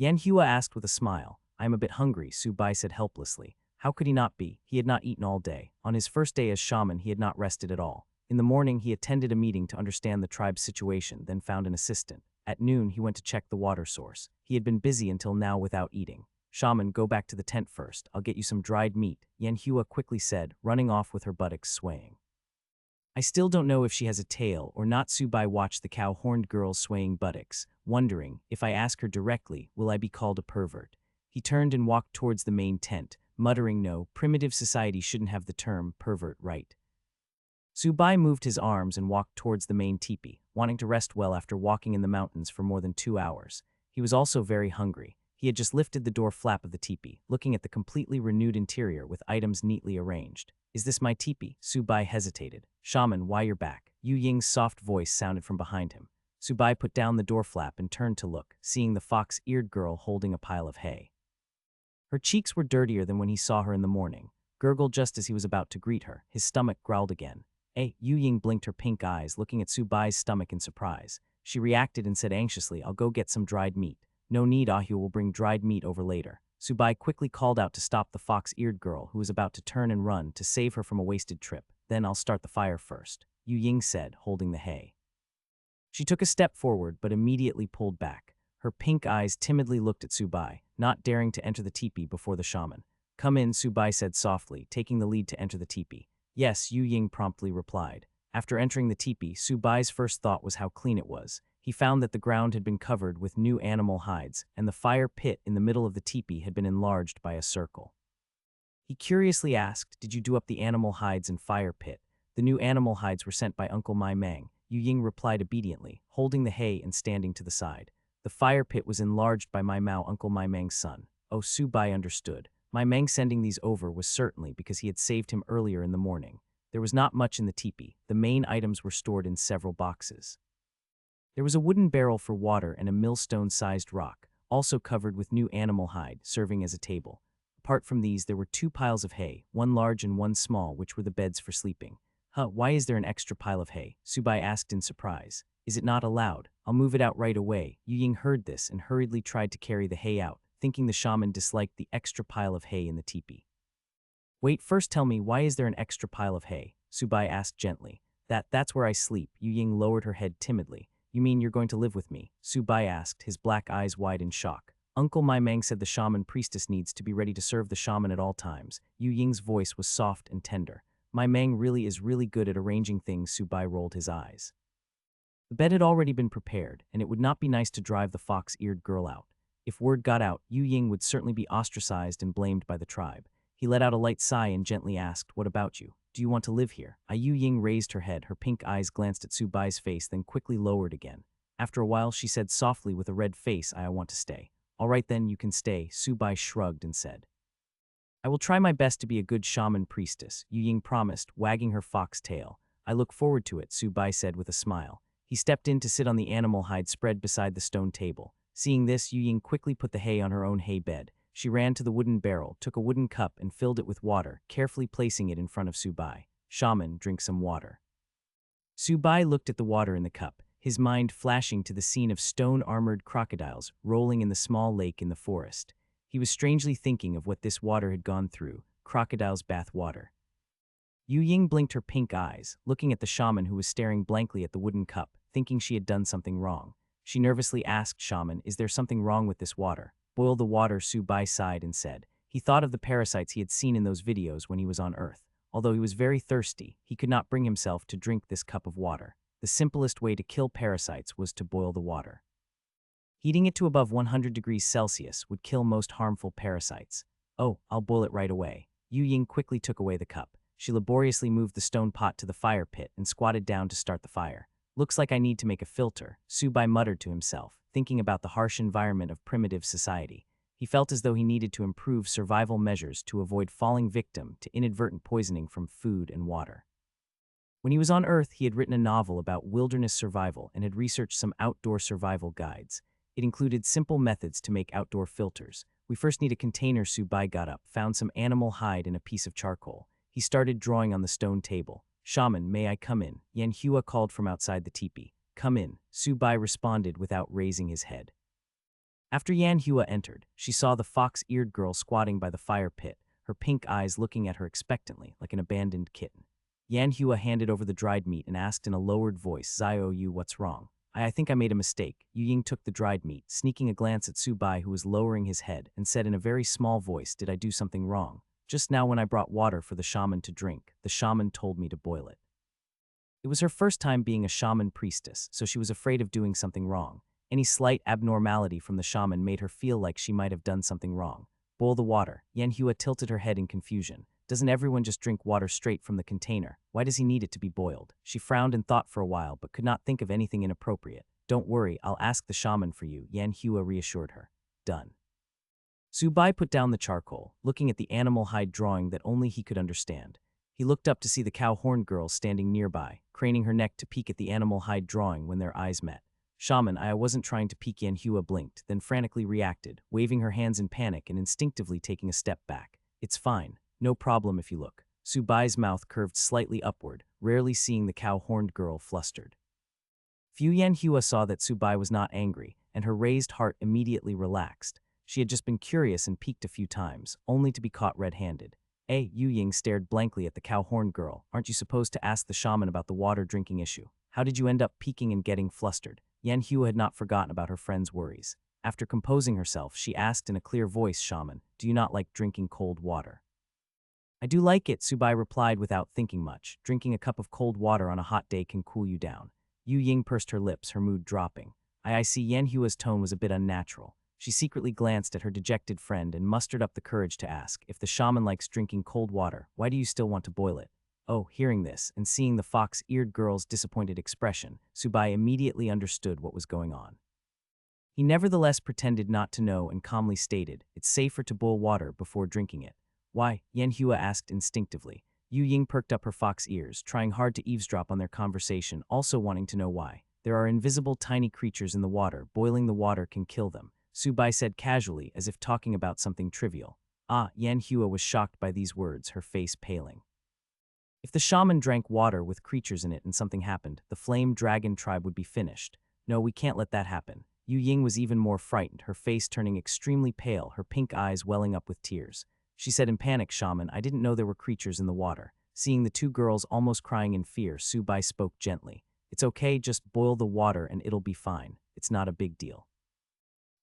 Yanhua asked with a smile. I am a bit hungry, Subai said helplessly. How could he not be? He had not eaten all day. On his first day as shaman, he had not rested at all. In the morning, he attended a meeting to understand the tribe's situation, then found an assistant. At noon, he went to check the water source. He had been busy until now without eating. Shaman, go back to the tent first. I'll get you some dried meat, Yanhua quickly said, running off with her buttocks swaying. I still don't know if she has a tail or not. Subai watched the cow-horned girl's swaying buttocks, wondering, if I ask her directly, will I be called a pervert? He turned and walked towards the main tent, muttering, no, primitive society shouldn't have the term pervert right. Subai moved his arms and walked towards the main teepee, wanting to rest well after walking in the mountains for more than 2 hours. He was also very hungry. He had just lifted the door flap of the teepee, looking at the completely renewed interior with items neatly arranged. Is this my teepee? Subai hesitated. Shaman, why you're back? Yu Ying's soft voice sounded from behind him. Subai put down the door flap and turned to look, seeing the fox-eared girl holding a pile of hay. Her cheeks were dirtier than when he saw her in the morning. Gurgled just as he was about to greet her. His stomach growled again. Yu Ying blinked her pink eyes, looking at Subai's stomach in surprise. She reacted and said anxiously, I'll go get some dried meat. No need, Ahua will bring dried meat over later. Subai quickly called out to stop the fox-eared girl, who was about to turn and run to save her from a wasted trip. Then I'll start the fire first, Yu Ying said, holding the hay. She took a step forward but immediately pulled back. Her pink eyes timidly looked at Subai, not daring to enter the teepee before the shaman. Come in, Subai said softly, taking the lead to enter the teepee. Yes, Yu Ying promptly replied. After entering the teepee, Subai's first thought was how clean it was. He found that the ground had been covered with new animal hides, and the fire pit in the middle of the teepee had been enlarged by a circle. He curiously asked, did you do up the animal hides and fire pit? The new animal hides were sent by Uncle Mai Mang. Yu Ying replied obediently, holding the hay and standing to the side. The fire pit was enlarged by Mai Mao, Uncle Mai Mang's son. Oh, Subai understood. Mai Mang sending these over was certainly because he had saved him earlier in the morning. There was not much in the teepee. The main items were stored in several boxes. There was a wooden barrel for water and a millstone-sized rock, also covered with new animal hide, serving as a table. Apart from these, there were 2 piles of hay, one large and one small, which were the beds for sleeping. Why is there an extra pile of hay? Subai asked in surprise. Is it not allowed? I'll move it out right away. Yu Ying heard this and hurriedly tried to carry the hay out, thinking the shaman disliked the extra pile of hay in the teepee. Wait, first tell me, why is there an extra pile of hay? Subai asked gently. That's where I sleep. Yu Ying lowered her head timidly. You mean you're going to live with me? Subai asked, his black eyes wide in shock. Uncle Mai Mang said the shaman priestess needs to be ready to serve the shaman at all times. Yu Ying's voice was soft and tender. Mai Mang really is really good at arranging things. Subai rolled his eyes. The bed had already been prepared, and it would not be nice to drive the fox-eared girl out. If word got out, Yu Ying would certainly be ostracized and blamed by the tribe. He let out a light sigh and gently asked, what about you? Do you want to live here? Yu Ying raised her head, her pink eyes glanced at Subai's face, then quickly lowered again. After a while, she said softly with a red face, I want to stay. All right then, you can stay, Subai shrugged and said. I will try my best to be a good shaman priestess, Yu Ying promised, wagging her fox tail. I look forward to it, Subai said with a smile. He stepped in to sit on the animal hide spread beside the stone table. Seeing this, Yu Ying quickly put the hay on her own hay bed. She ran to the wooden barrel, took a wooden cup, and filled it with water, carefully placing it in front of Subai. Shaman, drink some water. Subai looked at the water in the cup, his mind flashing to the scene of stone-armored crocodiles rolling in the small lake in the forest. He was strangely thinking of what this water had gone through, crocodile's bath water. Yu Ying blinked her pink eyes, looking at the shaman who was staring blankly at the wooden cup, thinking she had done something wrong. She nervously asked Shaman, is there something wrong with this water? Boil the water, Subai sighed and said. He thought of the parasites he had seen in those videos when he was on Earth. Although he was very thirsty, he could not bring himself to drink this cup of water. The simplest way to kill parasites was to boil the water. Heating it to above 100 degrees Celsius would kill most harmful parasites. Oh, I'll boil it right away. Yu Ying quickly took away the cup. She laboriously moved the stone pot to the fire pit and squatted down to start the fire. Looks like I need to make a filter, Subai muttered to himself, thinking about the harsh environment of primitive society. He felt as though he needed to improve survival measures to avoid falling victim to inadvertent poisoning from food and water. When he was on Earth, he had written a novel about wilderness survival and had researched some outdoor survival guides. It included simple methods to make outdoor filters. We first need a container. Subai got up, found some animal hide and a piece of charcoal. He started drawing on the stone table. Shaman, may I come in? Yanhua called from outside the teepee. Come in, Subai responded without raising his head. After Yanhua entered, she saw the fox-eared girl squatting by the fire pit, her pink eyes looking at her expectantly, like an abandoned kitten. Yanhua handed over the dried meat and asked in a lowered voice, Zio, what's wrong? I think I made a mistake. Yu Ying took the dried meat, sneaking a glance at Su Bai, who was lowering his head, and said in a very small voice, did I do something wrong? Just now when I brought water for the shaman to drink, the shaman told me to boil it. It was her first time being a shaman priestess, so she was afraid of doing something wrong. Any slight abnormality from the shaman made her feel like she might have done something wrong. Boil the water. Yanhua tilted her head in confusion. Doesn't everyone just drink water straight from the container? Why does he need it to be boiled? She frowned and thought for a while, but could not think of anything inappropriate. Don't worry, I'll ask the shaman for you, Yanhua reassured her. Done. Su Bai put down the charcoal, looking at the animal hide drawing that only he could understand. He looked up to see the cow-horned girl standing nearby, craning her neck to peek at the animal hide drawing when their eyes met. Shaman, I wasn't trying to peek. Yanhua blinked, then frantically reacted, waving her hands in panic and instinctively taking a step back. It's fine. No problem if you look. Su Bai's mouth curved slightly upward, rarely seeing the cow-horned girl flustered. Fu Yanhua saw that Su Bai was not angry, and her raised heart immediately relaxed. She had just been curious and peeked a few times, only to be caught red-handed. Yu Ying stared blankly at the cow-horned girl. Aren't you supposed to ask the shaman about the water drinking issue? How did you end up peeking and getting flustered? Yanhua had not forgotten about her friend's worries. After composing herself, she asked in a clear voice, Shaman, do you not like drinking cold water? I do like it, Su Bai replied without thinking much. Drinking a cup of cold water on a hot day can cool you down. Yu Ying pursed her lips, her mood dropping. I see. Yanhua's tone was a bit unnatural. She secretly glanced at her dejected friend and mustered up the courage to ask, if the shaman likes drinking cold water, why do you still want to boil it? Oh, hearing this, and seeing the fox-eared girl's disappointed expression, Su Bai immediately understood what was going on. He nevertheless pretended not to know and calmly stated, it's safer to boil water before drinking it. Why? Yanhua asked instinctively. Yu Ying perked up her fox ears, trying hard to eavesdrop on their conversation, also wanting to know why. There are invisible tiny creatures in the water. Boiling the water can kill them, Su Bai said casually, as if talking about something trivial. Yanhua was shocked by these words, her face paling. If the shaman drank water with creatures in it and something happened, the flame dragon tribe would be finished. No, we can't let that happen. Yu Ying was even more frightened, her face turning extremely pale, her pink eyes welling up with tears. She said in panic, Shaman, I didn't know there were creatures in the water. Seeing the two girls almost crying in fear, Su Bai spoke gently. It's okay, just boil the water and it'll be fine. It's not a big deal.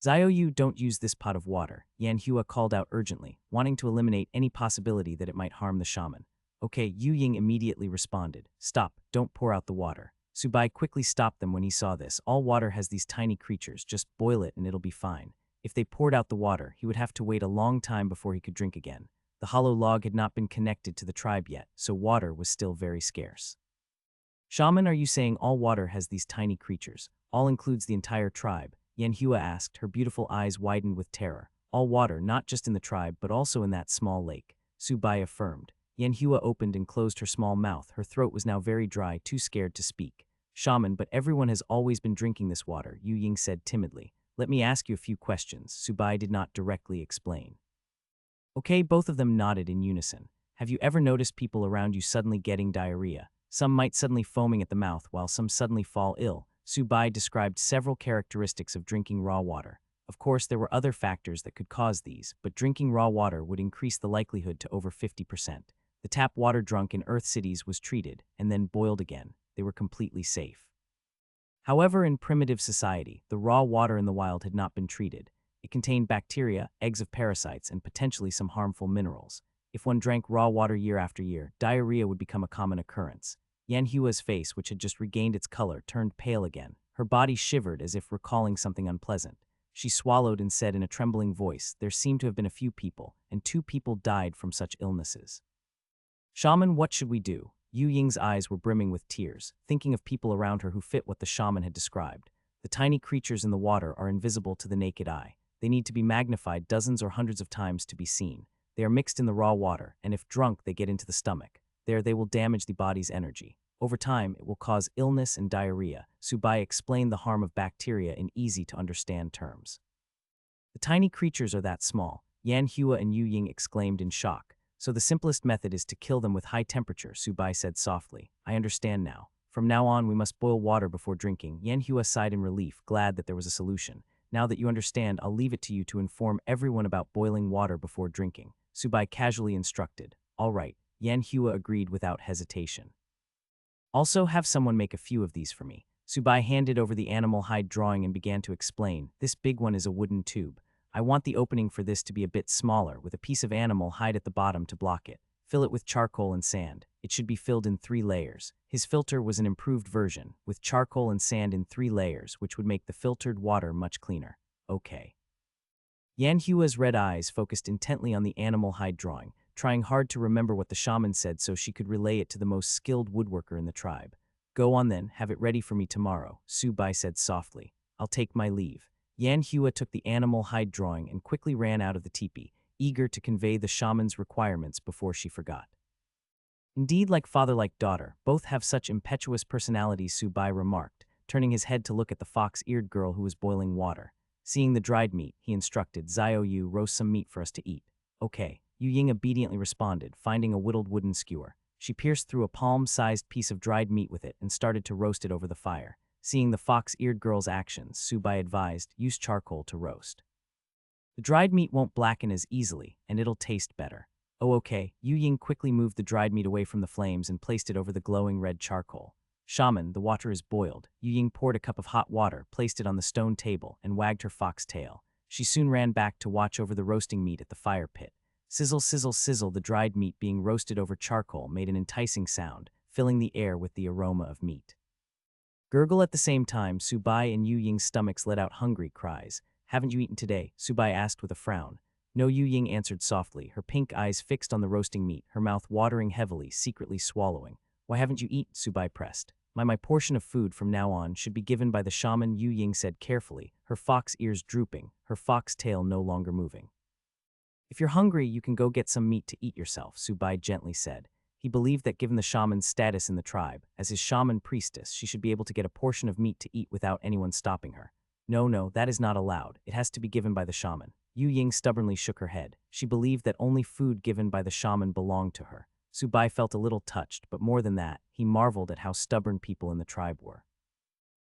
Xiaoyu, don't use this pot of water, Yanhua called out urgently, wanting to eliminate any possibility that it might harm the shaman. Okay, Yu Ying immediately responded. Stop, don't pour out the water. Su Bai quickly stopped them when he saw this. All water has these tiny creatures, just boil it and it'll be fine. If they poured out the water, he would have to wait a long time before he could drink again. The hollow log had not been connected to the tribe yet, so water was still very scarce. Shaman, are you saying all water has these tiny creatures? All includes the entire tribe? Yanhua asked, her beautiful eyes widened with terror. All water, not just in the tribe, but also in that small lake, Su Bai affirmed. Yanhua opened and closed her small mouth. Her throat was now very dry, too scared to speak. Shaman, but everyone has always been drinking this water, Yu Ying said timidly. Let me ask you a few questions, Su Bai did not directly explain. Okay, both of them nodded in unison. Have you ever noticed people around you suddenly getting diarrhea? Some might suddenly foaming at the mouth, while some suddenly fall ill. Su Bai described several characteristics of drinking raw water. Of course, there were other factors that could cause these, but drinking raw water would increase the likelihood to over 50%. The tap water drunk in Earth cities was treated, and then boiled again. They were completely safe. However, in primitive society, the raw water in the wild had not been treated. It contained bacteria, eggs of parasites, and potentially some harmful minerals. If one drank raw water year after year, diarrhea would become a common occurrence. Yanhua's face, which had just regained its color, turned pale again. Her body shivered as if recalling something unpleasant. She swallowed and said in a trembling voice, there seemed to have been a few people, and 2 people died from such illnesses. Shaman, what should we do? Yu Ying's eyes were brimming with tears, thinking of people around her who fit what the shaman had described. The tiny creatures in the water are invisible to the naked eye. They need to be magnified dozens or hundreds of times to be seen. They are mixed in the raw water, and if drunk, they get into the stomach. There, they will damage the body's energy. Over time, it will cause illness and diarrhea. Su Bai explained the harm of bacteria in easy-to-understand terms. The tiny creatures are that small, Yanhua and Yu Ying exclaimed in shock. So the simplest method is to kill them with high temperature, Su Bai said softly. I understand now. From now on, we must boil water before drinking. Yanhua sighed in relief, glad that there was a solution. Now that you understand, I'll leave it to you to inform everyone about boiling water before drinking, Su Bai casually instructed. All right, Yanhua agreed without hesitation. Also, have someone make a few of these for me. Subai handed over the animal hide drawing and began to explain. This big one is a wooden tube. I want the opening for this to be a bit smaller, with a piece of animal hide at the bottom to block it. Fill it with charcoal and sand. It should be filled in 3 layers. His filter was an improved version, with charcoal and sand in 3 layers, which would make the filtered water much cleaner. Okay. Yanhua's red eyes focused intently on the animal hide drawing, trying hard to remember what the shaman said so she could relay it to the most skilled woodworker in the tribe. Go on then, have it ready for me tomorrow, Subai said softly. I'll take my leave. Yanhua took the animal hide drawing and quickly ran out of the teepee, eager to convey the shaman's requirements before she forgot. Indeed, like father like daughter, both have such impetuous personalities, Subai remarked, turning his head to look at the fox-eared girl who was boiling water. Seeing the dried meat, he instructed, Zio Yu, roast some meat for us to eat. Okay, Yu Ying obediently responded, finding a whittled wooden skewer. She pierced through a palm-sized piece of dried meat with it and started to roast it over the fire. Seeing the fox-eared girl's actions, Subai advised, use charcoal to roast. The dried meat won't blacken as easily, and it'll taste better. Oh okay, Yu Ying quickly moved the dried meat away from the flames and placed it over the glowing red charcoal. Shaman, the water is boiled. Yu Ying poured a cup of hot water, placed it on the stone table, and wagged her fox tail. She soon ran back to watch over the roasting meat at the fire pit. Sizzle, sizzle, sizzle, the dried meat being roasted over charcoal made an enticing sound, filling the air with the aroma of meat. Gurgle at the same time, Subai and Yu Ying's stomachs let out hungry cries. Haven't you eaten today? Subai asked with a frown. No, Yu Ying answered softly, her pink eyes fixed on the roasting meat, her mouth watering heavily, secretly swallowing. Why haven't you eaten? Subai pressed. My portion of food from now on should be given by the shaman, Yu Ying said carefully, her fox ears drooping, her fox tail no longer moving. If you're hungry, you can go get some meat to eat yourself, Subai gently said. He believed that given the shaman's status in the tribe, as his shaman priestess, she should be able to get a portion of meat to eat without anyone stopping her. No, that is not allowed. It has to be given by the shaman. Yu Ying stubbornly shook her head. She believed that only food given by the shaman belonged to her. Subai felt a little touched, but more than that, he marveled at how stubborn people in the tribe were.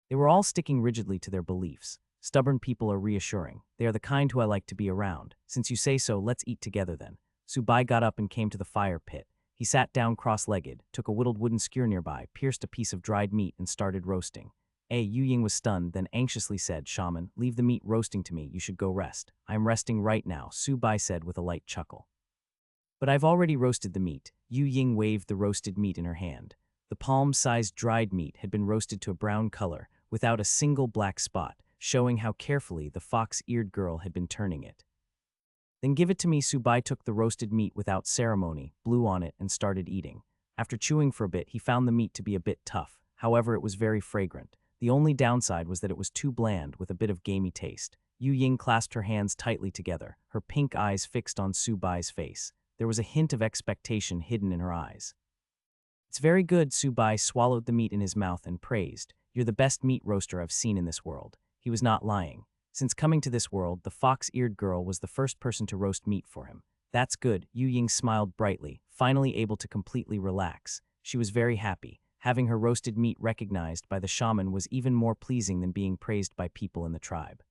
They were all sticking rigidly to their beliefs. Stubborn people are reassuring. They are the kind who I like to be around. Since you say so, let's eat together then. Subai got up and came to the fire pit. He sat down cross-legged, took a whittled wooden skewer nearby, pierced a piece of dried meat, and started roasting. Yu Ying was stunned, then anxiously said, Shaman, leave the meat roasting to me. You should go rest. I am resting right now, Subai said with a light chuckle. But I've already roasted the meat. Yu Ying waved the roasted meat in her hand. The palm-sized dried meat had been roasted to a brown color, without a single black spot, showing how carefully the fox-eared girl had been turning it. Then give it to me. Subai took the roasted meat without ceremony, blew on it, and started eating. After chewing for a bit, he found the meat to be a bit tough. However, it was very fragrant. The only downside was that it was too bland with a bit of gamey taste. Yu Ying clasped her hands tightly together, her pink eyes fixed on Subai's face. There was a hint of expectation hidden in her eyes. It's very good, Subai swallowed the meat in his mouth and praised. You're the best meat roaster I've seen in this world. He was not lying. Since coming to this world, the fox-eared girl was the first person to roast meat for him. That's good, Yu Ying smiled brightly, finally able to completely relax. She was very happy. Having her roasted meat recognized by the shaman was even more pleasing than being praised by people in the tribe.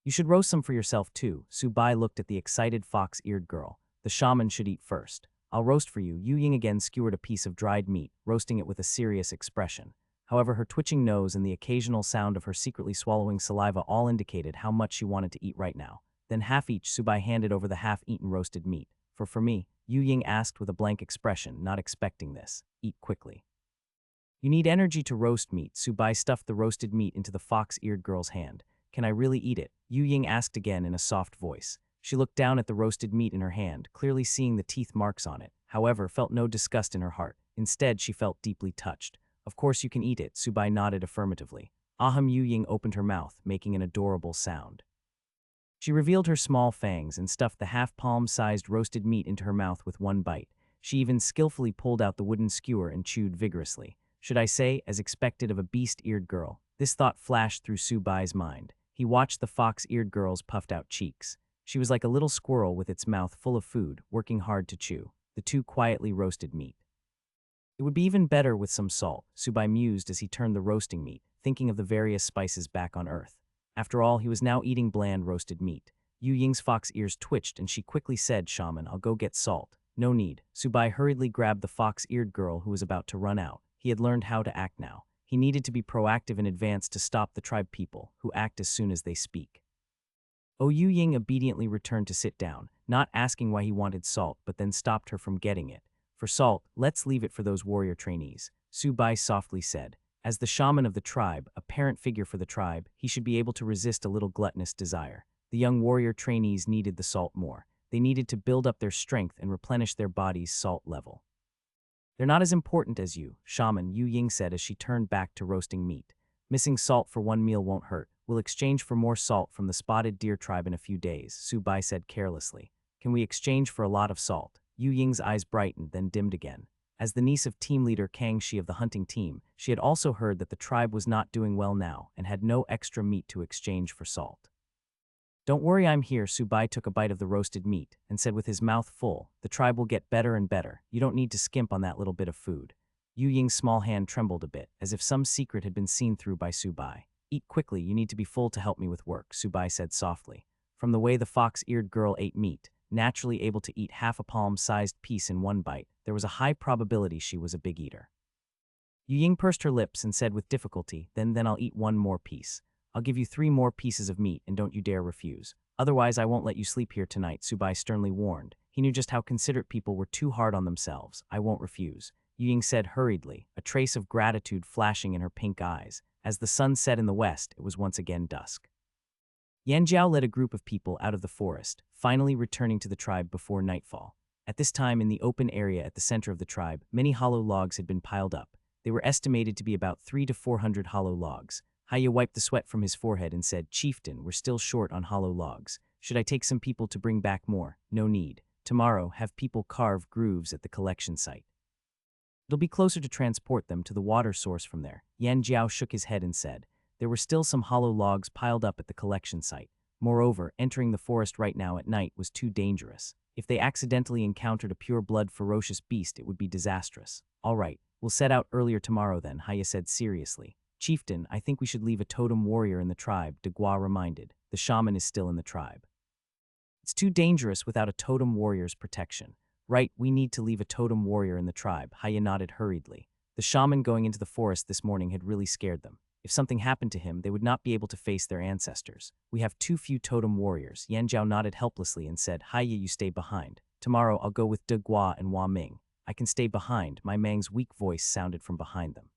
You should roast some for yourself too. Subai looked at the excited fox-eared girl. The shaman should eat first. I'll roast for you. Yu Ying again skewered a piece of dried meat, roasting it with a serious expression. However, her twitching nose and the occasional sound of her secretly swallowing saliva all indicated how much she wanted to eat right now. Then half each, Subai handed over the half-eaten roasted meat. For me, Yu Ying asked with a blank expression, not expecting this. Eat quickly. You need energy to roast meat. Subai stuffed the roasted meat into the fox-eared girl's hand. Can I really eat it? Yu Ying asked again in a soft voice. She looked down at the roasted meat in her hand, clearly seeing the teeth marks on it, however, felt no disgust in her heart. Instead, she felt deeply touched. Of course you can eat it, Subai nodded affirmatively. Yu Ying opened her mouth, making an adorable sound. She revealed her small fangs and stuffed the half-palm-sized roasted meat into her mouth with one bite. She even skillfully pulled out the wooden skewer and chewed vigorously. Should I say, as expected of a beast-eared girl? This thought flashed through Subai's mind. He watched the fox-eared girl's puffed-out cheeks. She was like a little squirrel with its mouth full of food, working hard to chew. The two quietly roasted meat. It would be even better with some salt, Subai mused as he turned the roasting meat, thinking of the various spices back on Earth. After all, he was now eating bland roasted meat. Yu Ying's fox ears twitched and she quickly said, Shaman, I'll go get salt. No need. Subai hurriedly grabbed the fox-eared girl who was about to run out. He had learned how to act now. He needed to be proactive in advance to stop the tribe people, who act as soon as they speak. Yu Ying obediently returned to sit down, not asking why he wanted salt, but then stopped her from getting it. For salt, let's leave it for those warrior trainees, Su Bai softly said. As the shaman of the tribe, a parent figure for the tribe, he should be able to resist a little gluttonous desire. The young warrior trainees needed the salt more. They needed to build up their strength and replenish their body's salt level. They're not as important as you, Shaman, Yu Ying said as she turned back to roasting meat. Missing salt for one meal won't hurt. We'll exchange for more salt from the spotted deer tribe in a few days, Su Bai said carelessly. Can we exchange for a lot of salt? Yu Ying's eyes brightened, then dimmed again. As the niece of team leader Kang Shi of the hunting team, she had also heard that the tribe was not doing well now and had no extra meat to exchange for salt. Don't worry, I'm here. Su Bai took a bite of the roasted meat and said with his mouth full, the tribe will get better and better. You don't need to skimp on that little bit of food. Yu Ying's small hand trembled a bit, as if some secret had been seen through by Su Bai. Eat quickly, you need to be full to help me with work, Su Bai said softly. From the way the fox-eared girl ate meat, naturally able to eat half a palm-sized piece in one bite, there was a high probability she was a big eater. Yu Ying pursed her lips and said with difficulty, then I'll eat one more piece. I'll give you 3 more pieces of meat and don't you dare refuse. Otherwise I won't let you sleep here tonight, Su Bai sternly warned. He knew just how considerate people were too hard on themselves. I won't refuse, Yu Ying said hurriedly, a trace of gratitude flashing in her pink eyes. As the sun set in the west, it was once again dusk. Yan Jiao led a group of people out of the forest, finally returning to the tribe before nightfall. At this time, in the open area at the center of the tribe, many hollow logs had been piled up. They were estimated to be about 300 to 400 hollow logs. Haya wiped the sweat from his forehead and said, Chieftain, we're still short on hollow logs. Should I take some people to bring back more? No need. Tomorrow, have people carve grooves at the collection site. It'll be closer to transport them to the water source from there. Yan Jiao shook his head and said, there were still some hollow logs piled up at the collection site. Moreover, entering the forest right now at night was too dangerous. If they accidentally encountered a pure-blood ferocious beast, it would be disastrous. All right, we'll set out earlier tomorrow then, Haya said seriously. Chieftain, I think we should leave a totem warrior in the tribe, De Gua reminded. The shaman is still in the tribe. It's too dangerous without a totem warrior's protection. Right, we need to leave a totem warrior in the tribe, Haya nodded hurriedly. The shaman going into the forest this morning had really scared them. If something happened to him, they would not be able to face their ancestors. We have too few totem warriors. Yan Jiao nodded helplessly and said, Haya, you stay behind. Tomorrow I'll go with De Gua and Hua Ming. I can stay behind, my Mang's weak voice sounded from behind them.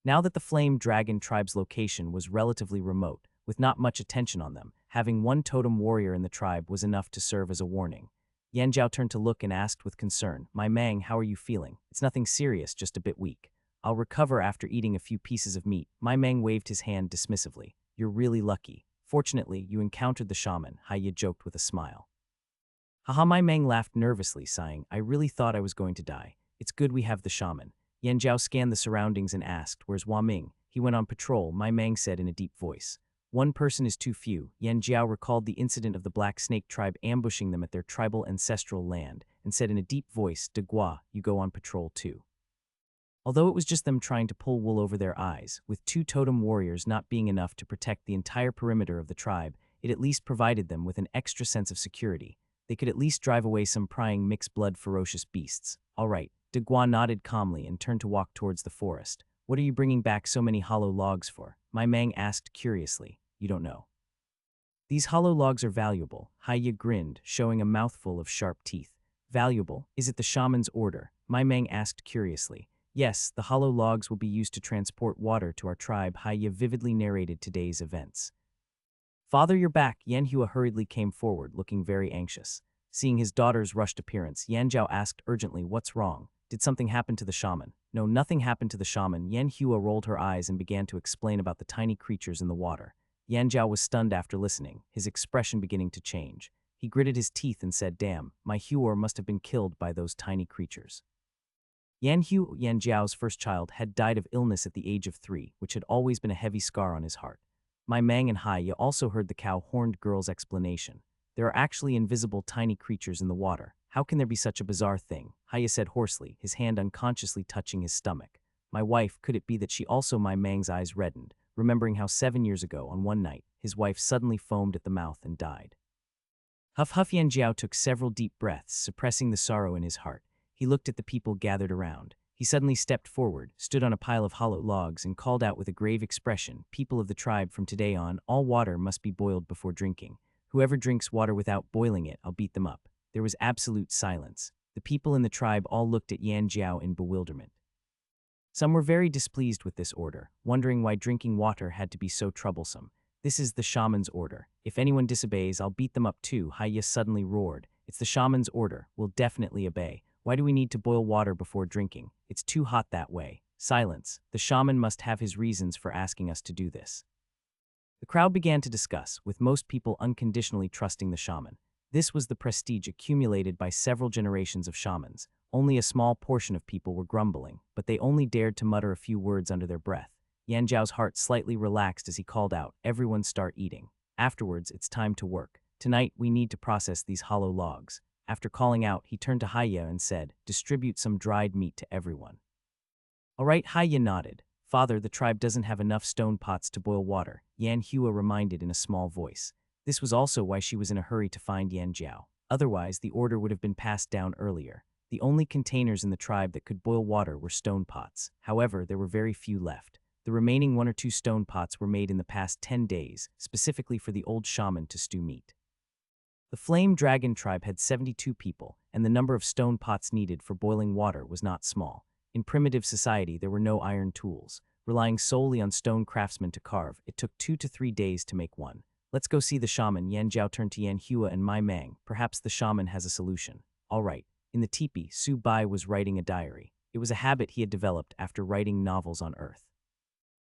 Now that the Flame Dragon tribe's location was relatively remote, with not much attention on them, having one totem warrior in the tribe was enough to serve as a warning. Yan Jiao turned to look and asked with concern, My Mang, how are you feeling? It's nothing serious, just a bit weak. I'll recover after eating a few pieces of meat. My Mang waved his hand dismissively. You're really lucky. Fortunately, you encountered the shaman, Haya joked with a smile. Haha, my Mang laughed nervously, sighing, I really thought I was going to die. It's good we have the shaman. Yan Jiao scanned the surroundings and asked, Where's Hua Ming? He went on patrol, my Mang said in a deep voice. One person is too few. Yan Jiao recalled the incident of the Black Snake tribe ambushing them at their tribal ancestral land and said in a deep voice, De Gua, you go on patrol too. Although it was just them trying to pull wool over their eyes, with 2 totem warriors not being enough to protect the entire perimeter of the tribe, it at least provided them with an extra sense of security. They could at least drive away some prying mixed-blood ferocious beasts. All right, De Gua nodded calmly and turned to walk towards the forest. What are you bringing back so many hollow logs for? My Mang asked curiously. You don't know. These hollow logs are valuable, Haya grinned, showing a mouthful of sharp teeth. Valuable? Is it the shaman's order? My Mang asked curiously. Yes, the hollow logs will be used to transport water to our tribe, Haya vividly narrated today's events. Father, you're back. Yan Hua hurriedly came forward, looking very anxious. Seeing his daughter's rushed appearance, Yan Jiao asked urgently, What's wrong? Did something happen to the shaman? No, nothing happened to the shaman. Yan Hua rolled her eyes and began to explain about the tiny creatures in the water. Yan Jiao was stunned after listening, his expression beginning to change. He gritted his teeth and said, Damn, my Hua must have been killed by those tiny creatures. Yan Jiao's first child, had died of illness at the age of 3, which had always been a heavy scar on his heart. My Mang and Haya also heard the cow-horned girl's explanation. There are actually invisible tiny creatures in the water. How can there be such a bizarre thing? Haya said hoarsely, his hand unconsciously touching his stomach. My wife, could it be that she also? My Mang's eyes reddened, remembering how 7 years ago, on one night, his wife suddenly foamed at the mouth and died. Huff Yan Jiao took several deep breaths, suppressing the sorrow in his heart. He looked at the people gathered around. He suddenly stepped forward, stood on a pile of hollow logs, and called out with a grave expression, "People of the tribe, from today on, all water must be boiled before drinking. Whoever drinks water without boiling it, I'll beat them up." There was absolute silence. The people in the tribe all looked at Yan Jiao in bewilderment. Some were very displeased with this order, wondering why drinking water had to be so troublesome. "This is the shaman's order. If anyone disobeys, I'll beat them up too," Haya suddenly roared. "It's the shaman's order. We'll definitely obey. Why do we need to boil water before drinking? It's too hot that way." Silence. The shaman must have his reasons for asking us to do this. The crowd began to discuss, with most people unconditionally trusting the shaman. This was the prestige accumulated by several generations of shamans. Only a small portion of people were grumbling, but they only dared to mutter a few words under their breath. Yan Zhao's heart slightly relaxed as he called out, "Everyone start eating. Afterwards, it's time to work. Tonight, we need to process these hollow logs." After calling out, he turned to Haya and said, "Distribute some dried meat to everyone." "All right," Haya nodded. "Father, the tribe doesn't have enough stone pots to boil water," Yan Hua reminded in a small voice. This was also why she was in a hurry to find Yan Jiao. Otherwise, the order would have been passed down earlier. The only containers in the tribe that could boil water were stone pots. However, there were very few left. The remaining 1 or 2 stone pots were made in the past 10 days, specifically for the old shaman to stew meat. The Flame Dragon tribe had 72 people, and the number of stone pots needed for boiling water was not small. In primitive society, there were no iron tools. Relying solely on stone craftsmen to carve, it took 2 to 3 days to make one. "Let's go see the shaman." Yan Jiao turned to Yan Hua and Mai Mang. "Perhaps the shaman has a solution." "All right." In the teepee, Su Bai was writing a diary. It was a habit he had developed after writing novels on Earth.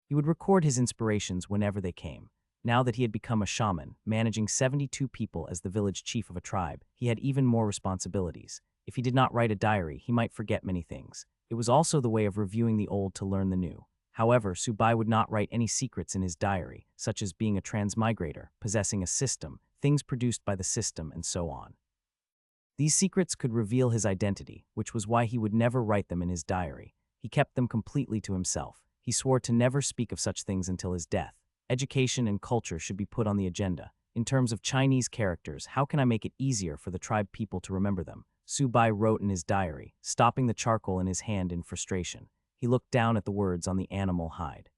He would record his inspirations whenever they came. Now that he had become a shaman, managing 72 people as the village chief of a tribe, he had even more responsibilities. If he did not write a diary, he might forget many things. It was also the way of reviewing the old to learn the new. However, Su Bai would not write any secrets in his diary, such as being a transmigrator, possessing a system, things produced by the system, and so on. These secrets could reveal his identity, which was why he would never write them in his diary. He kept them completely to himself. He swore to never speak of such things until his death. Education and culture should be put on the agenda. In terms of Chinese characters, how can I make it easier for the tribe people to remember them? Su Bai wrote in his diary, stopping the charcoal in his hand in frustration. He looked down at the words on the animal hide.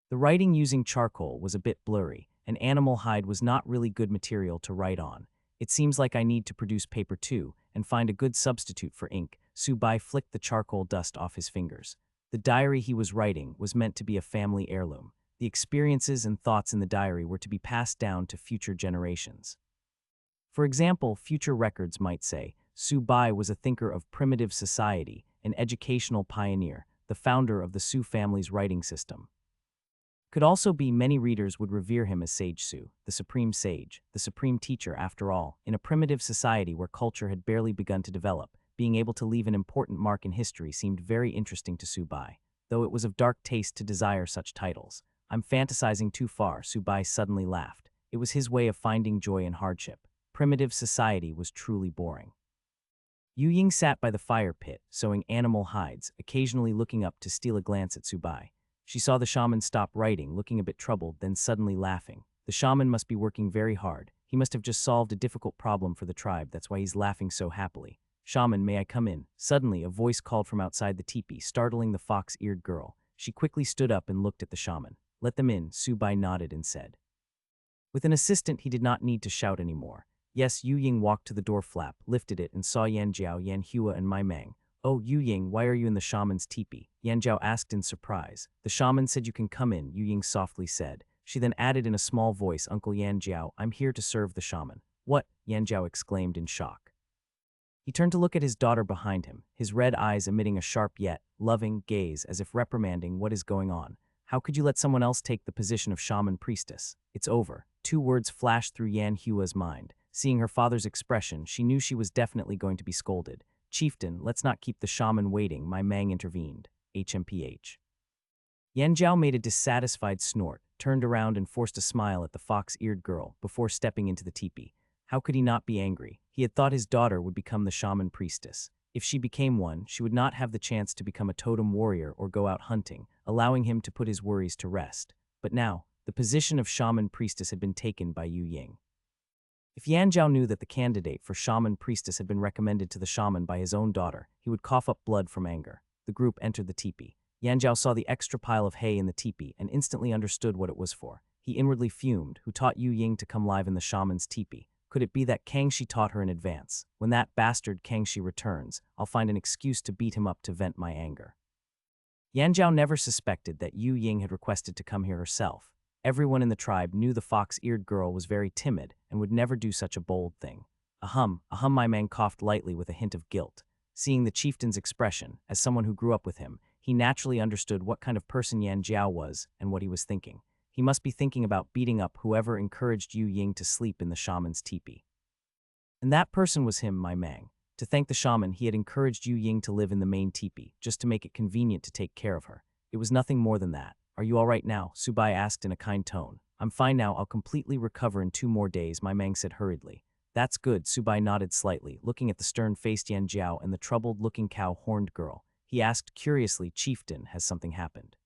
The writing using charcoal was a bit blurry, and animal hide was not really good material to write on. "It seems like I need to produce paper too, and find a good substitute for ink." Su Bai flicked the charcoal dust off his fingers. The diary he was writing was meant to be a family heirloom. The experiences and thoughts in the diary were to be passed down to future generations. For example, future records might say, Su Bai was a thinker of primitive society, an educational pioneer, the founder of the Su family's writing system. Could also be many readers would revere him as Sage Su, the supreme sage, the supreme teacher. After all, in a primitive society where culture had barely begun to develop, being able to leave an important mark in history seemed very interesting to Su Bai, though it was of dark taste to desire such titles. "I'm fantasizing too far," Su Bai suddenly laughed. It was his way of finding joy in hardship. Primitive society was truly boring. Yu Ying sat by the fire pit, sewing animal hides, occasionally looking up to steal a glance at Su Bai. She saw the shaman stop writing, looking a bit troubled, then suddenly laughing. The shaman must be working very hard. He must have just solved a difficult problem for the tribe, that's why he's laughing so happily. "Shaman, may I come in?" Suddenly, a voice called from outside the teepee, startling the fox-eared girl. She quickly stood up and looked at the shaman. "Let them in," Su Bai nodded and said. With an assistant, he did not need to shout anymore. Yes, Yu Ying walked to the door flap, lifted it, and saw Yan Jiao, Yan Hua, and Mai Mang. "Oh, Yu Ying, why are you in the shaman's teepee?" Yan Jiao asked in surprise. "The shaman said you can come in," Yu Ying softly said. She then added in a small voice, "Uncle Yan Jiao, I'm here to serve the shaman." "What?" Yan Jiao exclaimed in shock. He turned to look at his daughter behind him, his red eyes emitting a sharp yet loving gaze as if reprimanding what is going on. "How could you let someone else take the position of shaman priestess? It's over." 2 words flashed through Yan Hua's mind. Seeing her father's expression, she knew she was definitely going to be scolded. "Chieftain, let's not keep the shaman waiting," Mai Mang intervened. HMPH. Yan Jiao made a dissatisfied snort, turned around and forced a smile at the fox-eared girl before stepping into the teepee. How could he not be angry? He had thought his daughter would become the shaman priestess. If she became one, she would not have the chance to become a totem warrior or go out hunting, allowing him to put his worries to rest. But now, the position of shaman priestess had been taken by Yu Ying. If Yan Jiao knew that the candidate for shaman priestess had been recommended to the shaman by his own daughter, he would cough up blood from anger. the group entered the teepee. Yanjiao saw the extra pile of hay in the teepee and instantly understood what it was for. He inwardly fumed. Who taught Yu Ying to come live in the shaman's teepee? Could it be that Kangxi taught her in advance? When that bastard Kangxi returns, I'll find an excuse to beat him up to vent my anger. Yanjiao never suspected that Yu Ying had requested to come here herself. Everyone in the tribe knew the fox-eared girl was very timid and would never do such a bold thing. Ahem, my man coughed lightly with a hint of guilt. Seeing the chieftain's expression, as someone who grew up with him, he naturally understood what kind of person Yanjiao was and what he was thinking. He must be thinking about beating up whoever encouraged Yu Ying to sleep in the shaman's teepee. And that person was him, my Mang. To thank the shaman, he had encouraged Yu Ying to live in the main teepee, just to make it convenient to take care of her. It was nothing more than that. Are you all right now? Subai asked in a kind tone. I'm fine now, I'll completely recover in 2 more days, my Mang said hurriedly. That's good, Subai nodded slightly, looking at the stern-faced Yanjiao and the troubled-looking cow-horned girl. He asked curiously, Chieftain, has something happened?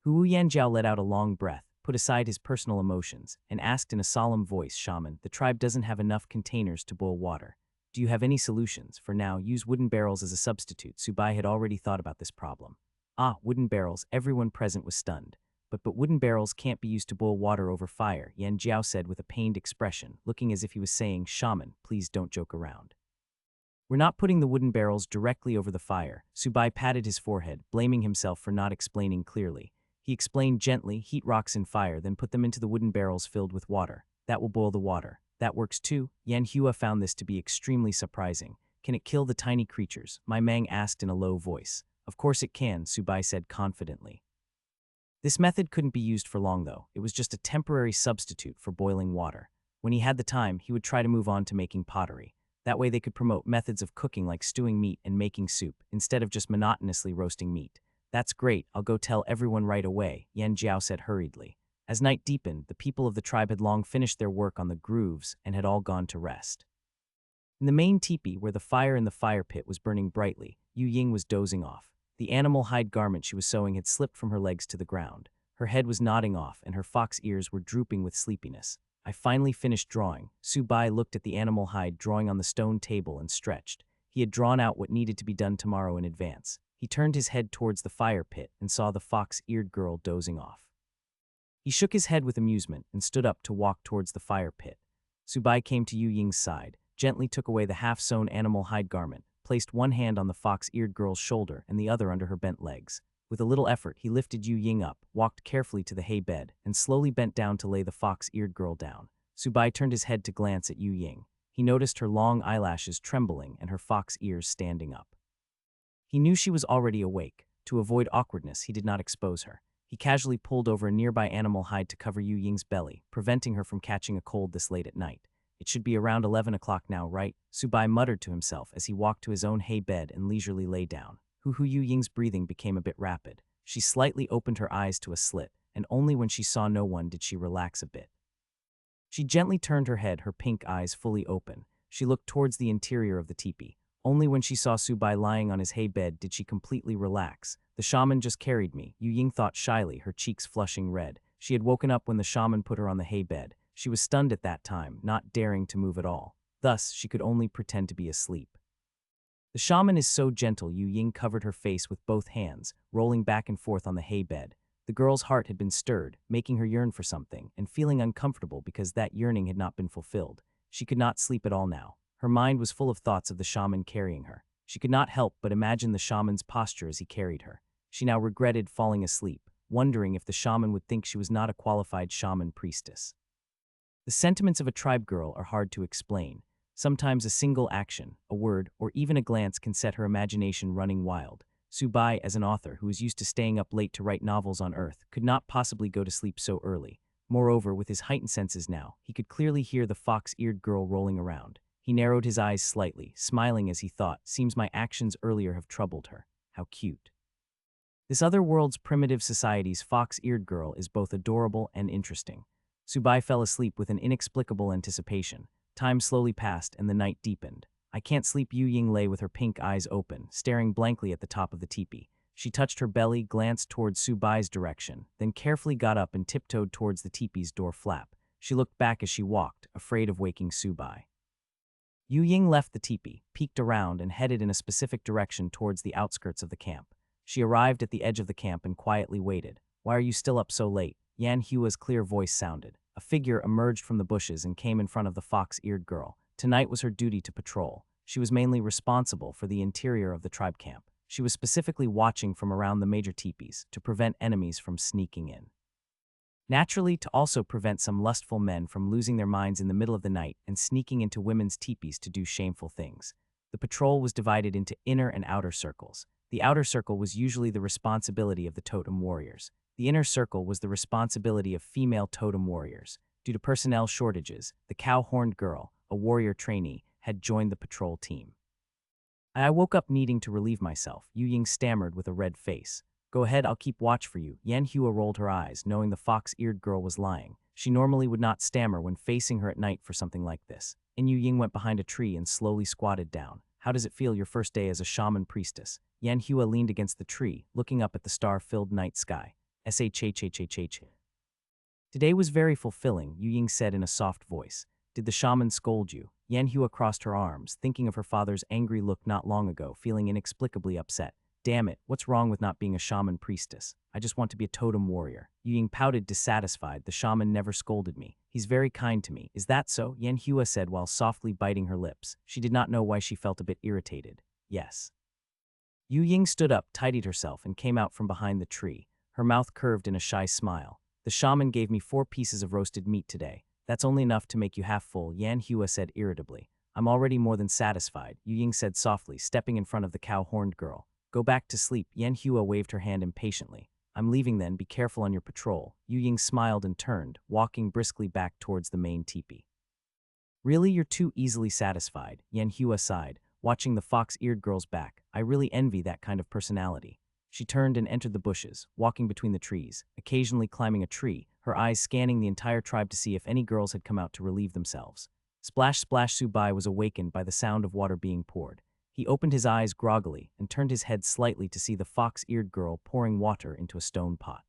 Hu Yanjiao let out a long breath, put aside his personal emotions, and asked in a solemn voice, Shaman, the tribe doesn't have enough containers to boil water. Do you have any solutions? For now, use wooden barrels as a substitute. Subai had already thought about this problem. Ah, wooden barrels, everyone present was stunned. But wooden barrels can't be used to boil water over fire, Yanjiao said with a pained expression, looking as if he was saying, Shaman, please don't joke around. We're not putting the wooden barrels directly over the fire. Subai patted his forehead, blaming himself for not explaining clearly. He explained gently, heat rocks in fire, then put them into the wooden barrels filled with water. That will boil the water. That works too? Yan Hua found this to be extremely surprising. Can it kill the tiny creatures? My Mang asked in a low voice. Of course it can, Subai said confidently. This method couldn't be used for long though. It was just a temporary substitute for boiling water. When he had the time, he would try to move on to making pottery. That way they could promote methods of cooking like stewing meat and making soup, instead of just monotonously roasting meat. That's great, I'll go tell everyone right away, Yan Jiao said hurriedly. As night deepened, the people of the tribe had long finished their work on the grooves and had all gone to rest. In the main teepee, where the fire in the fire pit was burning brightly, Yu Ying was dozing off. The animal hide garment she was sewing had slipped from her legs to the ground. Her head was nodding off, and her fox ears were drooping with sleepiness. I finally finished drawing. Subai looked at the animal hide drawing on the stone table and stretched. He had drawn out what needed to be done tomorrow in advance. He turned his head towards the fire pit and saw the fox-eared girl dozing off. He shook his head with amusement and stood up to walk towards the fire pit. Subai came to Yu Ying's side, gently took away the half-sewn animal hide garment, placed one hand on the fox-eared girl's shoulder and the other under her bent legs. With a little effort, he lifted Yu Ying up, walked carefully to the hay bed, and slowly bent down to lay the fox-eared girl down. Subai turned his head to glance at Yu Ying. He noticed her long eyelashes trembling and her fox ears standing up. He knew she was already awake. To avoid awkwardness, he did not expose her. He casually pulled over a nearby animal hide to cover Yu Ying's belly, preventing her from catching a cold this late at night. It should be around 11 o'clock now, right? Subai muttered to himself as he walked to his own hay bed and leisurely lay down. Yu Ying's breathing became a bit rapid. She slightly opened her eyes to a slit, and only when she saw no one did she relax a bit. She gently turned her head, her pink eyes fully open. She looked towards the interior of the teepee. Only when she saw Subai lying on his hay bed did she completely relax. The shaman just carried me, Yu Ying thought shyly, her cheeks flushing red. She had woken up when the shaman put her on the hay bed. She was stunned at that time, not daring to move at all. Thus, she could only pretend to be asleep. The shaman is so gentle, Yu Ying covered her face with both hands, rolling back and forth on the hay bed. The girl's heart had been stirred, making her yearn for something, and feeling uncomfortable because that yearning had not been fulfilled. She could not sleep at all now. Her mind was full of thoughts of the shaman carrying her. She could not help but imagine the shaman's posture as he carried her. She now regretted falling asleep, wondering if the shaman would think she was not a qualified shaman priestess. The sentiments of a tribe girl are hard to explain. Sometimes a single action, a word, or even a glance can set her imagination running wild. Subai, as an author who was used to staying up late to write novels on Earth, could not possibly go to sleep so early. Moreover, with his heightened senses now, he could clearly hear the fox-eared girl rolling around. He narrowed his eyes slightly, smiling as he thought, seems my actions earlier have troubled her. How cute. This other world's primitive society's fox-eared girl is both adorable and interesting. Subai fell asleep with an inexplicable anticipation. Time slowly passed and the night deepened. I can't sleep, Yu Ying lay with her pink eyes open, staring blankly at the top of the teepee. She touched her belly, glanced towards Subai's direction, then carefully got up and tiptoed towards the teepee's door flap. She looked back as she walked, afraid of waking Subai. Yu Ying left the teepee, peeked around, and headed in a specific direction towards the outskirts of the camp. She arrived at the edge of the camp and quietly waited. "Why are you still up so late?" Yan Hua's clear voice sounded. A figure emerged from the bushes and came in front of the fox-eared girl. Tonight was her duty to patrol. She was mainly responsible for the interior of the tribe camp. She was specifically watching from around the major teepees to prevent enemies from sneaking in. Naturally, to also prevent some lustful men from losing their minds in the middle of the night and sneaking into women's teepees to do shameful things. The patrol was divided into inner and outer circles. The outer circle was usually the responsibility of the totem warriors. The inner circle was the responsibility of female totem warriors. Due to personnel shortages, the cow-horned girl, a warrior trainee, had joined the patrol team. "I woke up needing to relieve myself," Yu Ying stammered with a red face. "Go ahead, I'll keep watch for you." Yan Hua rolled her eyes, knowing the fox-eared girl was lying. She normally would not stammer when facing her at night for something like this. And Yu Ying went behind a tree and slowly squatted down. "How does it feel your first day as a shaman priestess?" Yan Hua leaned against the tree, looking up at the star-filled night sky. "Shhhhhh. Today was very fulfilling," Yu Ying said in a soft voice. "Did the shaman scold you?" Yan Hua crossed her arms, thinking of her father's angry look not long ago, feeling inexplicably upset. "Damn it, what's wrong with not being a shaman priestess? I just want to be a totem warrior." Yu Ying pouted, dissatisfied. "The shaman never scolded me. He's very kind to me." "Is that so?" Yan Hua said while softly biting her lips. She did not know why she felt a bit irritated. "Yes." Yu Ying stood up, tidied herself, and came out from behind the tree. Her mouth curved in a shy smile. "The shaman gave me 4 pieces of roasted meat today. That's only enough to make you half full," Yan Hua said irritably. "I'm already more than satisfied," Yu Ying said softly, stepping in front of the cow-horned girl. "Go back to sleep." Yan Hua waved her hand impatiently. "I'm leaving then, be careful on your patrol." Yu Ying smiled and turned, walking briskly back towards the main teepee. "Really, you're too easily satisfied," Yan Hua sighed, watching the fox-eared girl's back. "I really envy that kind of personality." She turned and entered the bushes, walking between the trees, occasionally climbing a tree, her eyes scanning the entire tribe to see if any girls had come out to relieve themselves. Splash Splash Subai was awakened by the sound of water being poured. He opened his eyes groggily and turned his head slightly to see the fox-eared girl pouring water into a stone pot.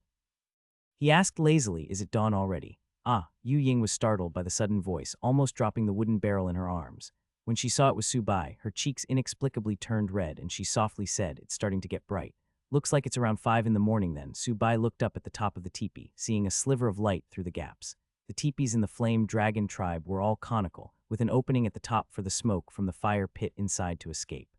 He asked lazily, "Is it dawn already?" "Ah." Yu Ying was startled by the sudden voice, almost dropping the wooden barrel in her arms. When she saw it was Subai, her cheeks inexplicably turned red and she softly said, "It's starting to get bright." "Looks like it's around 5 in the morning then." Subai looked up at the top of the teepee, seeing a sliver of light through the gaps. The teepees in the Flame Dragon tribe were all conical, with an opening at the top for the smoke from the fire pit inside to escape.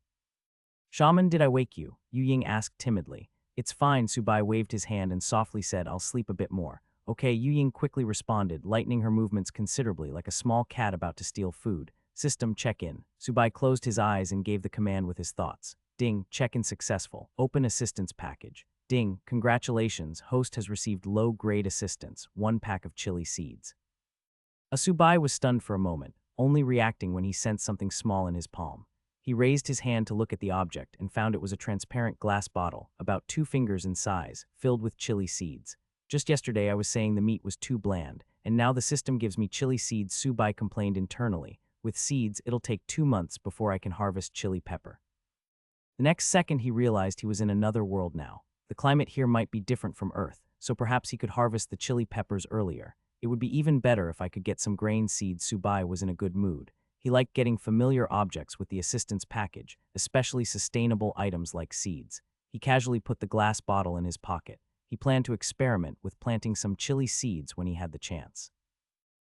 "Shaman, did I wake you?" Yu Ying asked timidly. "It's fine." Subai waved his hand and softly said, "I'll sleep a bit more." "Okay," Yu Ying quickly responded, lightening her movements considerably like a small cat about to steal food. "System check-in." Subai closed his eyes and gave the command with his thoughts. "Ding, check-in successful. Open assistance package." "Ding, congratulations, host has received low-grade assistance, 1 pack of chili seeds." Subai was stunned for a moment, only reacting when he sensed something small in his palm. He raised his hand to look at the object and found it was a transparent glass bottle, about 2 fingers in size, filled with chili seeds. "Just yesterday I was saying the meat was too bland, and now the system gives me chili seeds," Subai complained internally. "With seeds, it'll take 2 months before I can harvest chili pepper." The next second he realized he was in another world now. The climate here might be different from Earth, so perhaps he could harvest the chili peppers earlier. "It would be even better if I could get some grain seeds." Subai was in a good mood. He liked getting familiar objects with the assistance package, especially sustainable items like seeds. He casually put the glass bottle in his pocket. He planned to experiment with planting some chili seeds when he had the chance.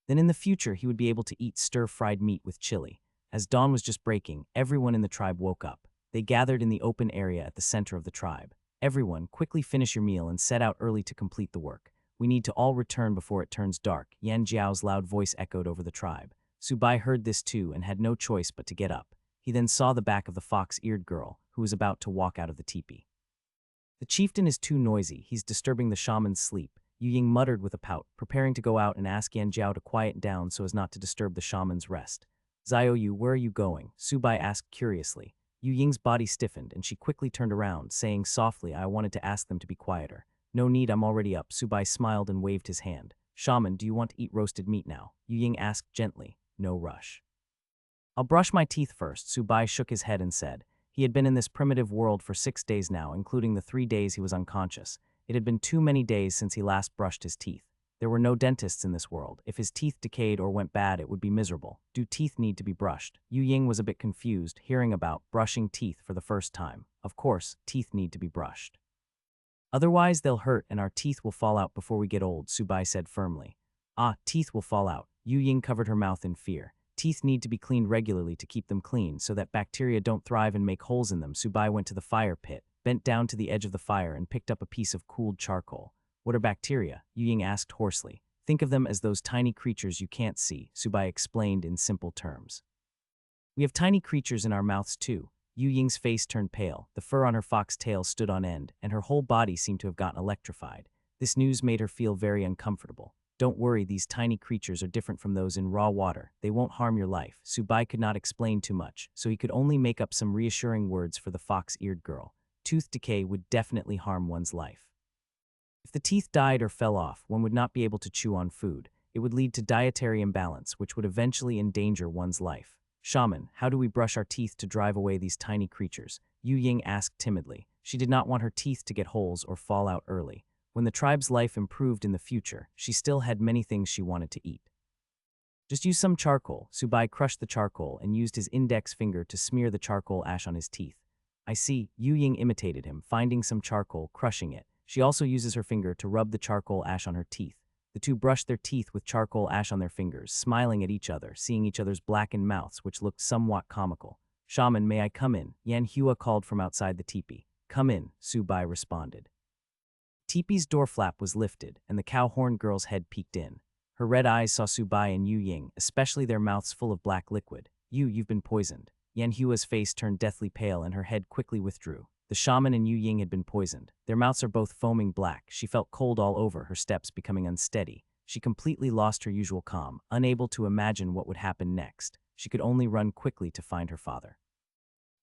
Then in the future he would be able to eat stir-fried meat with chili. As dawn was just breaking, everyone in the tribe woke up. They gathered in the open area at the center of the tribe. "Everyone, quickly finish your meal and set out early to complete the work. We need to all return before it turns dark." Yan Jiao's loud voice echoed over the tribe. Subai heard this too and had no choice but to get up. He then saw the back of the fox-eared girl, who was about to walk out of the teepee. "The chieftain is too noisy, he's disturbing the shaman's sleep," Yu Ying muttered with a pout, preparing to go out and ask Yan Jiao to quiet down so as not to disturb the shaman's rest. "Xiaoyu, where are you going?" Subai asked curiously. Yu Ying's body stiffened and she quickly turned around, saying softly, "I wanted to ask them to be quieter." "No need, I'm already up." Subai smiled and waved his hand. "Shaman, do you want to eat roasted meat now?" Yu Ying asked gently. "No rush." "I'll brush my teeth first." Subai shook his head and said. He had been in this primitive world for 6 days now, including the 3 days he was unconscious. It had been too many days since he last brushed his teeth. There were no dentists in this world. If his teeth decayed or went bad, it would be miserable. Do teeth need to be brushed? Yu Ying was a bit confused, hearing about brushing teeth for the first time. Of course, teeth need to be brushed. Otherwise, they'll hurt and our teeth will fall out before we get old, Subai said firmly. Ah, teeth will fall out. Yu Ying covered her mouth in fear. Teeth need to be cleaned regularly to keep them clean so that bacteria don't thrive and make holes in them. Subai went to the fire pit, bent down to the edge of the fire and picked up a piece of cooled charcoal. What are bacteria? Yu Ying asked hoarsely. Think of them as those tiny creatures you can't see, Subai explained in simple terms. We have tiny creatures in our mouths too. Yu Ying's face turned pale, the fur on her fox tail stood on end, and her whole body seemed to have gotten electrified. This news made her feel very uncomfortable. Don't worry, these tiny creatures are different from those in raw water. They won't harm your life. Subai could not explain too much, so he could only make up some reassuring words for the fox-eared girl. Tooth decay would definitely harm one's life. If the teeth died or fell off, one would not be able to chew on food. It would lead to dietary imbalance, which would eventually endanger one's life. Shaman, how do we brush our teeth to drive away these tiny creatures? Yu Ying asked timidly. She did not want her teeth to get holes or fall out early. When the tribe's life improved in the future, she still had many things she wanted to eat. Just use some charcoal. Subai crushed the charcoal and used his index finger to smear the charcoal ash on his teeth. I see. Yu Ying imitated him, finding some charcoal, crushing it. She also uses her finger to rub the charcoal ash on her teeth. The two brushed their teeth with charcoal ash on their fingers, smiling at each other, seeing each other's blackened mouths, which looked somewhat comical. Shaman, may I come in? Yan Hua called from outside the teepee. Come in, Subai responded. Teepee's door flap was lifted, and the cow-horned girl's head peeked in. Her red eyes saw Subai and Yu Ying, especially their mouths full of black liquid. You've been poisoned. Yan Hua's face turned deathly pale and her head quickly withdrew. The shaman and Yu Ying had been poisoned. Their mouths are both foaming black. She felt cold all over, her steps becoming unsteady. She completely lost her usual calm, unable to imagine what would happen next. She could only run quickly to find her father.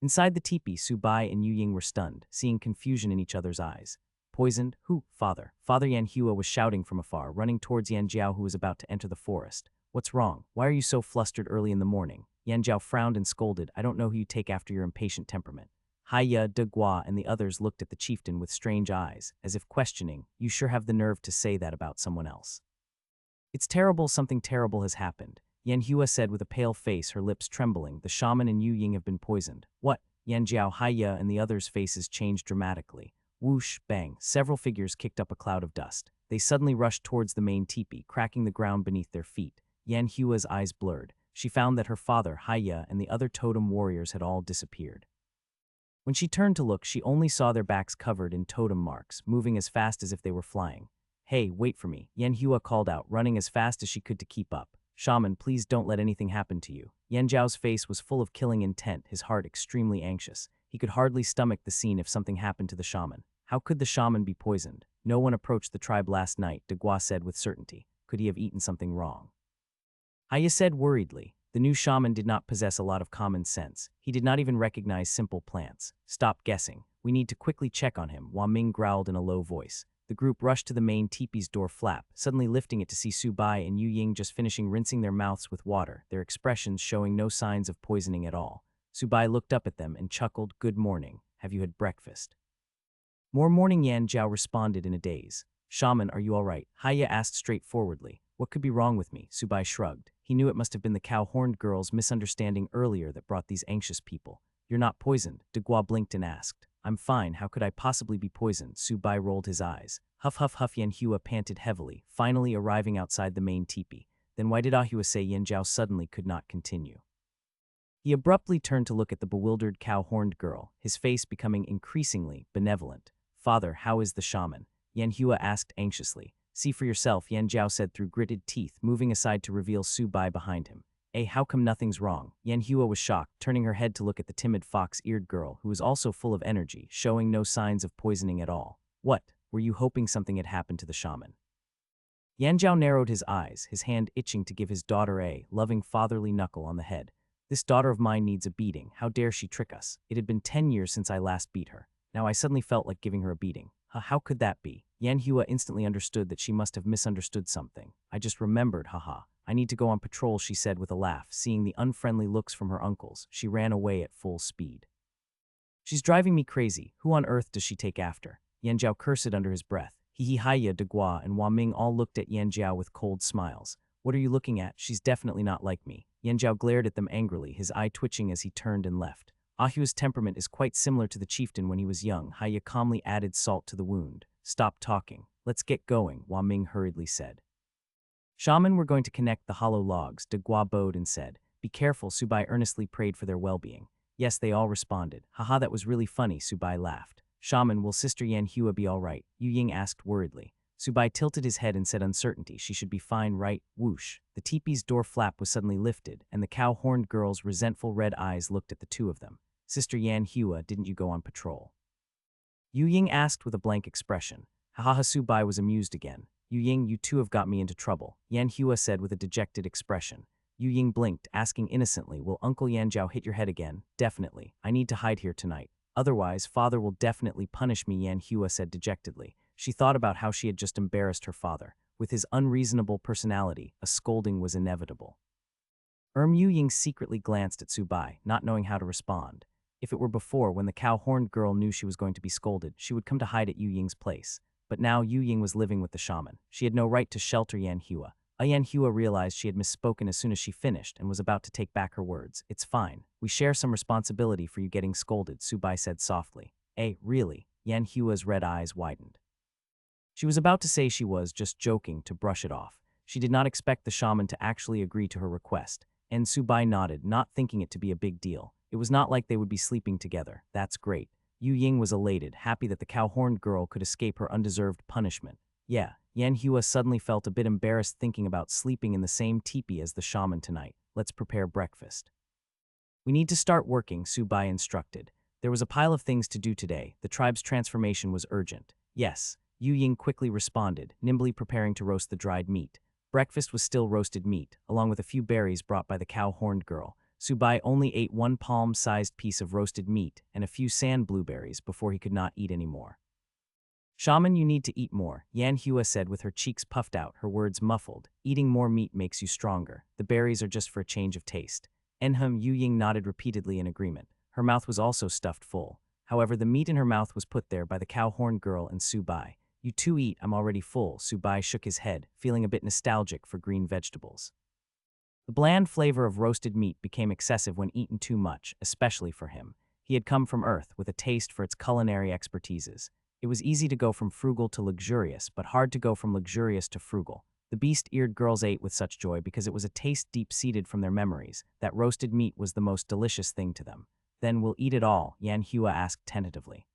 Inside the teepee, Subai and Yu Ying were stunned, seeing confusion in each other's eyes. Poisoned? Who? Father. Father Yan Hua was shouting from afar, running towards Yan Jiao, who was about to enter the forest. What's wrong? Why are you so flustered early in the morning? Yan Jiao frowned and scolded. I don't know who you take after your impatient temperament. Haiya, De Gua, and the others looked at the chieftain with strange eyes, as if questioning, you sure have the nerve to say that about someone else. It's terrible, something terrible has happened. Yan Hua said with a pale face, her lips trembling. The shaman and Yu Ying have been poisoned. What? Yan Jiao, Haiya, and the others' faces changed dramatically. Whoosh, bang, several figures kicked up a cloud of dust. They suddenly rushed towards the main teepee, cracking the ground beneath their feet. Yan Hua's eyes blurred. She found that her father, Haiya, and the other totem warriors had all disappeared. When she turned to look, she only saw their backs covered in totem marks, moving as fast as if they were flying. Hey, wait for me, Yan Hua called out, running as fast as she could to keep up. Shaman, please don't let anything happen to you. Yan Zhao's face was full of killing intent, his heart extremely anxious. He could hardly stomach the scene if something happened to the shaman. How could the shaman be poisoned? No one approached the tribe last night, De Gua said with certainty. Could he have eaten something wrong? Haiya said worriedly. The new shaman did not possess a lot of common sense. He did not even recognize simple plants. Stop guessing. We need to quickly check on him, Hua Ming growled in a low voice. The group rushed to the main teepee's door flap, suddenly lifting it to see Subai and Yu Ying just finishing rinsing their mouths with water, their expressions showing no signs of poisoning at all. Subai looked up at them and chuckled, Good morning. Have you had breakfast? More morning, Yan Zhao responded in a daze. Shaman, are you all right? Haiya asked straightforwardly. What could be wrong with me? Subai shrugged. He knew it must have been the cow-horned girl's misunderstanding earlier that brought these anxious people. You're not poisoned, De Gua blinked and asked. I'm fine, how could I possibly be poisoned? Subai rolled his eyes. Huff huff huff, Yan Hua panted heavily, finally arriving outside the main teepee. Then why did Ahua say Yan Zhao suddenly could not continue? He abruptly turned to look at the bewildered cow-horned girl, his face becoming increasingly benevolent. Father, how is the shaman? Yan Hua asked anxiously. See for yourself, Yan Zhao said through gritted teeth, moving aside to reveal Subai behind him. How come nothing's wrong? Yan Hua was shocked, turning her head to look at the timid fox-eared girl, who was also full of energy, showing no signs of poisoning at all. What? Were you hoping something had happened to the shaman? Yan Zhao narrowed his eyes, his hand itching to give his daughter a loving fatherly knuckle on the head. This daughter of mine needs a beating. How dare she trick us? It had been 10 years since I last beat her. Now I suddenly felt like giving her a beating. How could that be? Yan Hua instantly understood that she must have misunderstood something. I just remembered, haha. I need to go on patrol, she said with a laugh. Seeing the unfriendly looks from her uncles, she ran away at full speed. She's driving me crazy. Who on earth does she take after? Yan Zhao cursed under his breath. Hihi Haya de Gua and Hua Ming all looked at Yan Jiao with cold smiles. What are you looking at? She's definitely not like me. Yan Jiao glared at them angrily, his eye twitching as he turned and left. Ahua's temperament is quite similar to the chieftain when he was young. Haya calmly added salt to the wound. Stop talking. Let's get going, Hua Ming hurriedly said. Shaman were going to connect the hollow logs. De Gua bowed and said, Be careful. Subai earnestly prayed for their well-being. Yes, they all responded. Haha, that was really funny, Subai laughed. Shaman, will Sister Yan Hua be all right? Yu Ying asked worriedly. Subai tilted his head and said uncertainty. She should be fine, right? Whoosh. The teepee's door flap was suddenly lifted, and the cow-horned girl's resentful red eyes looked at the two of them. Sister Yan Hua, didn't you go on patrol? Yu Ying asked with a blank expression. Haha, Subai was amused again. Yu Ying, you two have got me into trouble, Yan Hua said with a dejected expression. Yu Ying blinked, asking innocently, will Uncle Yan Jiao hit your head again? Definitely. I need to hide here tonight. Otherwise, father will definitely punish me, Yan Hua said dejectedly. She thought about how she had just embarrassed her father. With his unreasonable personality, a scolding was inevitable. Yu Ying secretly glanced at Subai, not knowing how to respond. If it were before, when the cow-horned girl knew she was going to be scolded, she would come to hide at Yu Ying's place. But now Yu Ying was living with the shaman. She had no right to shelter Yan Hua. Yan Hua realized she had misspoken as soon as she finished and was about to take back her words. It's fine. We share some responsibility for you getting scolded, Subai said softly. Really? Yan Hua's red eyes widened. She was about to say she was just joking to brush it off. She did not expect the shaman to actually agree to her request, and Subai nodded, not thinking it to be a big deal. It was not like they would be sleeping together. That's great. Yu Ying was elated, happy that the cow-horned girl could escape her undeserved punishment. Yeah, Yan Hua suddenly felt a bit embarrassed thinking about sleeping in the same teepee as the shaman tonight. Let's prepare breakfast. We need to start working, Subai instructed. There was a pile of things to do today. The tribe's transformation was urgent. Yes, Yu Ying quickly responded, nimbly preparing to roast the dried meat. Breakfast was still roasted meat, along with a few berries brought by the cow-horned girl. Subai only ate one palm-sized piece of roasted meat and a few sand blueberries before he could not eat any more. Shaman, you need to eat more, Yan Hua said with her cheeks puffed out, her words muffled. Eating more meat makes you stronger. The berries are just for a change of taste. Yu Ying nodded repeatedly in agreement. Her mouth was also stuffed full. However, the meat in her mouth was put there by the cow-horned girl and Subai. You two eat, I'm already full, Subai shook his head, feeling a bit nostalgic for green vegetables. The bland flavor of roasted meat became excessive when eaten too much, especially for him. He had come from Earth with a taste for its culinary expertises. It was easy to go from frugal to luxurious, but hard to go from luxurious to frugal. The beast-eared girls ate with such joy because it was a taste deep-seated from their memories, that roasted meat was the most delicious thing to them. Then we'll eat it all, Yan Hua asked tentatively.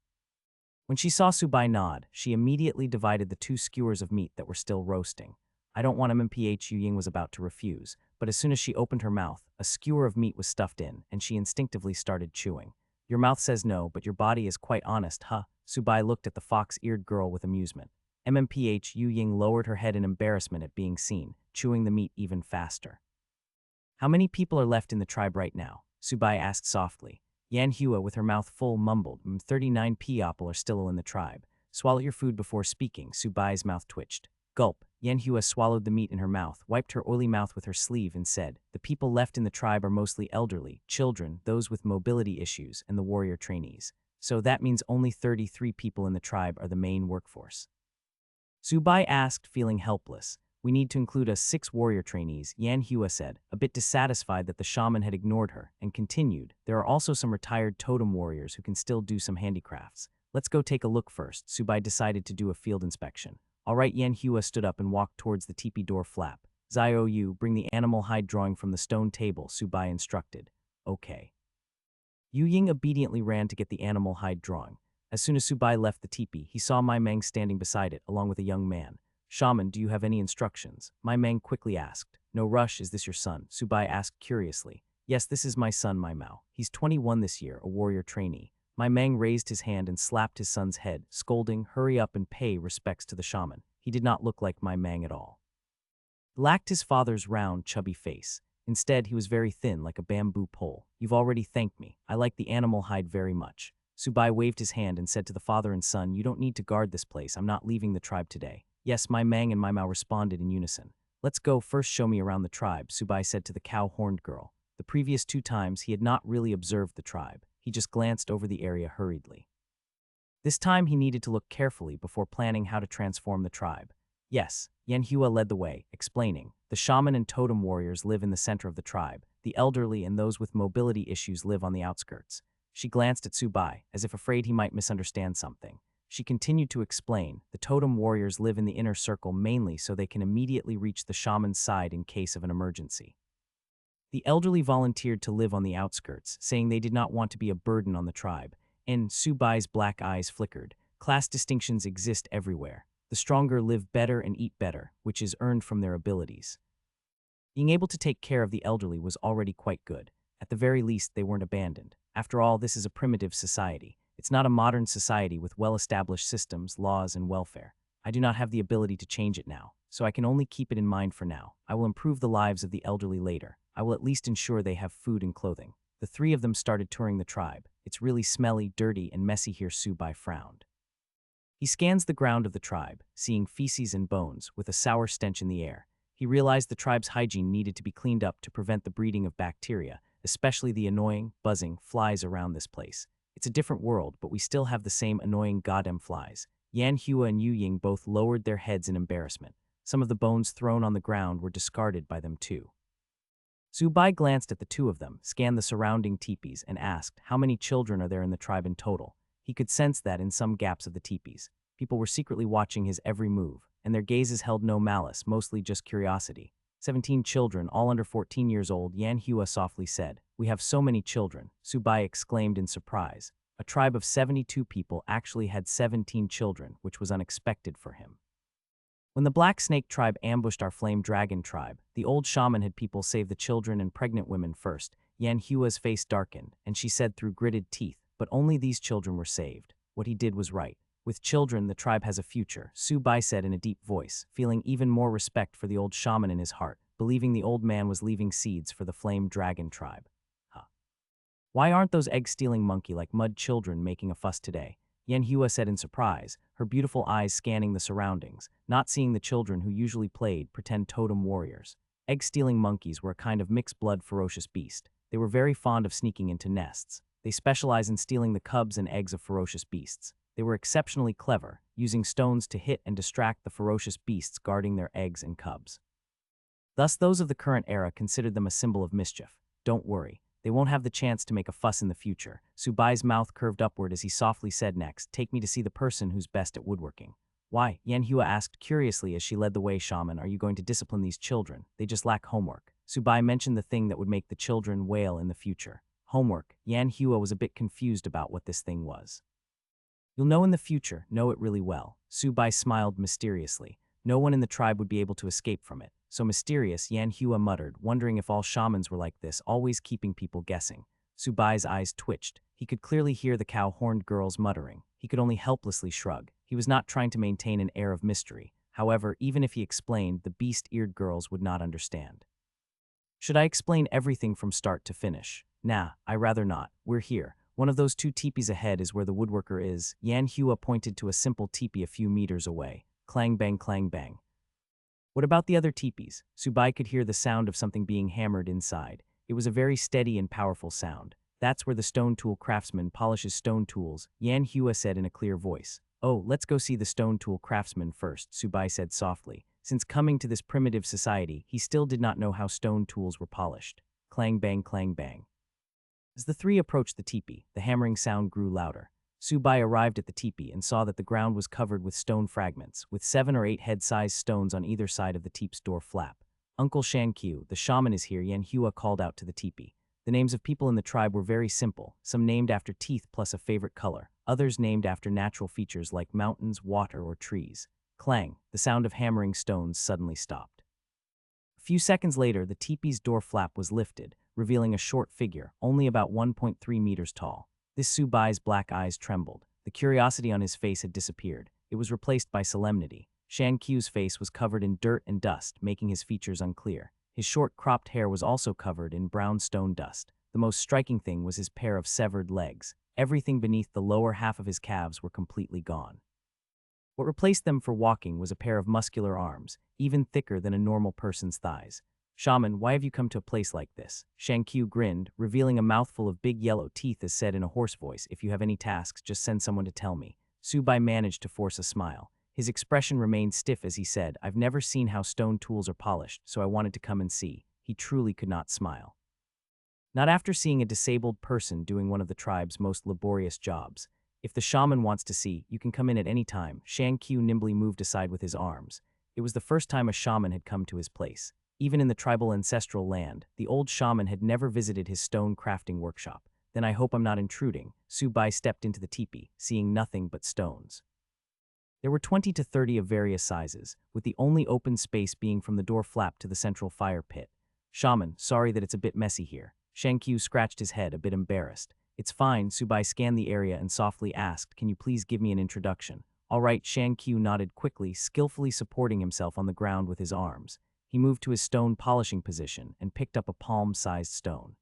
When she saw Subai nod, she immediately divided the 2 skewers of meat that were still roasting. I don't want MMPH, Yu Ying was about to refuse, but as soon as she opened her mouth, a skewer of meat was stuffed in, and she instinctively started chewing. Your mouth says no, but your body is quite honest, huh? Subai looked at the fox-eared girl with amusement. MMPH, Yu Ying lowered her head in embarrassment at being seen, chewing the meat even faster. How many people are left in the tribe right now? Subai asked softly. Yan Hua, with her mouth full, mumbled, 39 people are still in the tribe. Swallow your food before speaking, Subai's mouth twitched. Gulp. Yan Hua swallowed the meat in her mouth, wiped her oily mouth with her sleeve and said, the people left in the tribe are mostly elderly, children, those with mobility issues, and the warrior trainees. So that means only 33 people in the tribe are the main workforce. Subai asked, feeling helpless. We need to include us 6 warrior trainees, Yan Hua said, a bit dissatisfied that the shaman had ignored her, and continued, there are also some retired totem warriors who can still do some handicrafts. Let's go take a look first. Subai decided to do a field inspection. All right, Yan Hua stood up and walked towards the teepee door flap. Zio Yu, bring the animal hide drawing from the stone table, Subai instructed. Okay. Yu Ying obediently ran to get the animal hide drawing. As soon as Subai left the teepee, he saw Mai Meng standing beside it, along with a young man. Shaman, do you have any instructions? Mai Meng quickly asked. No rush, is this your son? Subai asked curiously. Yes, this is my son, Mai Mao. He's 21 this year, a warrior trainee. Mai Meng raised his hand and slapped his son's head, scolding, hurry up and pay respects to the shaman. He did not look like Mai Meng at all. He lacked his father's round, chubby face. Instead, he was very thin, like a bamboo pole. You've already thanked me. I like the animal hide very much. Subai waved his hand and said to the father and son, you don't need to guard this place. I'm not leaving the tribe today. Yes, Mai Meng and Mai Mao responded in unison. Let's go, first show me around the tribe, Subai said to the cow-horned girl. The previous 2 times, he had not really observed the tribe. He just glanced over the area hurriedly. This time he needed to look carefully before planning how to transform the tribe. Yes, Yanhua led the way, explaining, the shaman and totem warriors live in the center of the tribe. The elderly and those with mobility issues live on the outskirts. She glanced at Subai, as if afraid he might misunderstand something. She continued to explain, the totem warriors live in the inner circle mainly so they can immediately reach the shaman's side in case of an emergency. The elderly volunteered to live on the outskirts, saying they did not want to be a burden on the tribe, and Subai's black eyes flickered. Class distinctions exist everywhere. The stronger live better and eat better, which is earned from their abilities. Being able to take care of the elderly was already quite good. At the very least, they weren't abandoned. After all, this is a primitive society. It's not a modern society with well-established systems, laws, and welfare. I do not have the ability to change it now, so I can only keep it in mind for now. I will improve the lives of the elderly later. I will at least ensure they have food and clothing. The three of them started touring the tribe. It's really smelly, dirty, and messy here, Subai frowned. He scans the ground of the tribe, seeing feces and bones, with a sour stench in the air. He realized the tribe's hygiene needed to be cleaned up to prevent the breeding of bacteria, especially the annoying, buzzing flies around this place. It's a different world, but we still have the same annoying goddamn flies. Yan Hua and Yu Ying both lowered their heads in embarrassment. Some of the bones thrown on the ground were discarded by them too. Zubai glanced at the two of them, scanned the surrounding teepees, and asked, how many children are there in the tribe in total? He could sense that in some gaps of the teepees. People were secretly watching his every move, and their gazes held no malice, mostly just curiosity. 17 children, all under 14 years old, Yan Hua softly said. We have so many children, Subai exclaimed in surprise. A tribe of 72 people actually had 17 children, which was unexpected for him. When the Black Snake tribe ambushed our Flame Dragon tribe, the old shaman had people save the children and pregnant women first. Yan Hua's face darkened, and she said through gritted teeth, but only these children were saved. What he did was right. With children, the tribe has a future, Subai said in a deep voice, feeling even more respect for the old shaman in his heart, believing the old man was leaving seeds for the Flame Dragon tribe. Why aren't those egg-stealing monkey-like mud children making a fuss today? Yan Hua said in surprise, her beautiful eyes scanning the surroundings, not seeing the children who usually played pretend totem warriors. Egg-stealing monkeys were a kind of mixed-blood ferocious beast. They were very fond of sneaking into nests. They specialize in stealing the cubs and eggs of ferocious beasts. They were exceptionally clever, using stones to hit and distract the ferocious beasts guarding their eggs and cubs. Thus, those of the current era considered them a symbol of mischief. Don't worry. They won't have the chance to make a fuss in the future. Subai's mouth curved upward as he softly said next, take me to see the person who's best at woodworking. Why? Yan Hua asked curiously as she led the way. Shaman, are you going to discipline these children? They just lack homework. Subai mentioned the thing that would make the children wail in the future. Homework. Yan Hua was a bit confused about what this thing was. You'll know in the future, know it really well. Subai smiled mysteriously. No one in the tribe would be able to escape from it. So mysterious, Yan Hua muttered, wondering if all shamans were like this, always keeping people guessing. Subai's eyes twitched. He could clearly hear the cow-horned girls muttering. He could only helplessly shrug. He was not trying to maintain an air of mystery. However, even if he explained, the beast-eared girls would not understand. Should I explain everything from start to finish? Nah, I rather not. We're here. One of those two teepees ahead is where the woodworker is. Yan Hua pointed to a simple teepee a few meters away. Clang bang clang bang. What about the other teepees? Subai could hear the sound of something being hammered inside. It was a very steady and powerful sound. That's where the stone tool craftsman polishes stone tools, Yan Hua said in a clear voice. Oh, let's go see the stone tool craftsman first, Subai said softly. Since coming to this primitive society, he still did not know how stone tools were polished. Clang bang clang bang. As the three approached the teepee, the hammering sound grew louder. Subai arrived at the teepee and saw that the ground was covered with stone fragments, with 7 or 8 head-sized stones on either side of the teep's door flap. Uncle Shankyu, the shaman is here, Yan Hua called out to the teepee. The names of people in the tribe were very simple, some named after teeth plus a favorite color, others named after natural features like mountains, water, or trees. Clang, the sound of hammering stones suddenly stopped. A few seconds later, the teepee's door flap was lifted, revealing a short figure, only about 1.3 meters tall. This Subai's black eyes trembled. The curiosity on his face had disappeared. It was replaced by solemnity. Shan Qiu's face was covered in dirt and dust, making his features unclear. His short cropped hair was also covered in brown stone dust. The most striking thing was his pair of severed legs. Everything beneath the lower half of his calves were completely gone. What replaced them for walking was a pair of muscular arms, even thicker than a normal person's thighs. Shaman, why have you come to a place like this? Shankyu grinned, revealing a mouthful of big yellow teeth as said in a hoarse voice, if you have any tasks, just send someone to tell me. Subai managed to force a smile. His expression remained stiff as he said, "I've never seen how stone tools are polished, so I wanted to come and see." He truly could not smile. Not after seeing a disabled person doing one of the tribe's most laborious jobs. "If the shaman wants to see, you can come in at any time." Shan Qiu nimbly moved aside with his arms. It was the first time a shaman had come to his place. Even in the tribal ancestral land, the old shaman had never visited his stone crafting workshop. "Then I hope I'm not intruding." Subai stepped into the teepee, seeing nothing but stones. There were 20 to 30 of various sizes, with the only open space being from the door flap to the central fire pit. "Shaman, sorry that it's a bit messy here." Shan Qiu scratched his head, a bit embarrassed. "It's fine." Subai scanned the area and softly asked, "Can you please give me an introduction?" "All right." Shan Qiu nodded quickly, skillfully supporting himself on the ground with his arms. He moved to his stone polishing position and picked up a palm-sized stone.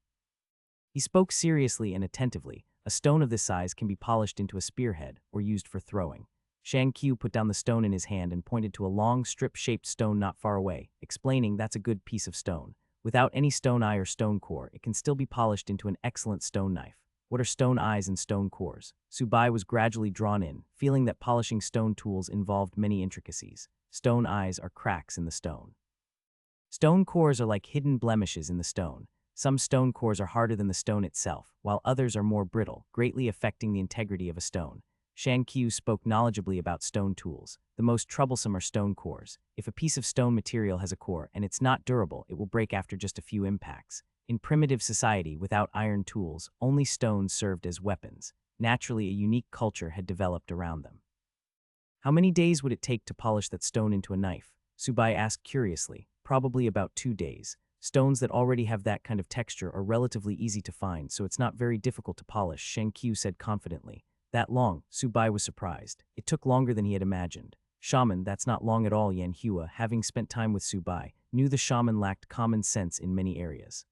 He spoke seriously and attentively. "A stone of this size can be polished into a spearhead or used for throwing." Shan Qiu put down the stone in his hand and pointed to a long, strip-shaped stone not far away, explaining, "That's a good piece of stone. Without any stone eye or stone core, it can still be polished into an excellent stone knife." "What are stone eyes and stone cores?" Subai was gradually drawn in, feeling that polishing stone tools involved many intricacies. "Stone eyes are cracks in the stone. Stone cores are like hidden blemishes in the stone. Some stone cores are harder than the stone itself, while others are more brittle, greatly affecting the integrity of a stone." Shan Qiu spoke knowledgeably about stone tools. "The most troublesome are stone cores. If a piece of stone material has a core and it's not durable, it will break after just a few impacts. In primitive society, without iron tools, only stones served as weapons. Naturally, a unique culture had developed around them." "How many days would it take to polish that stone into a knife?" Subai asked curiously. "Probably about 2 days. Stones that already have that kind of texture are relatively easy to find, so it's not very difficult to polish," Shan Qiu said confidently. "That long?" Subai was surprised. It took longer than he had imagined. "Shaman, that's not long at all." Yan Hua, having spent time with Subai, knew the shaman lacked common sense in many areas.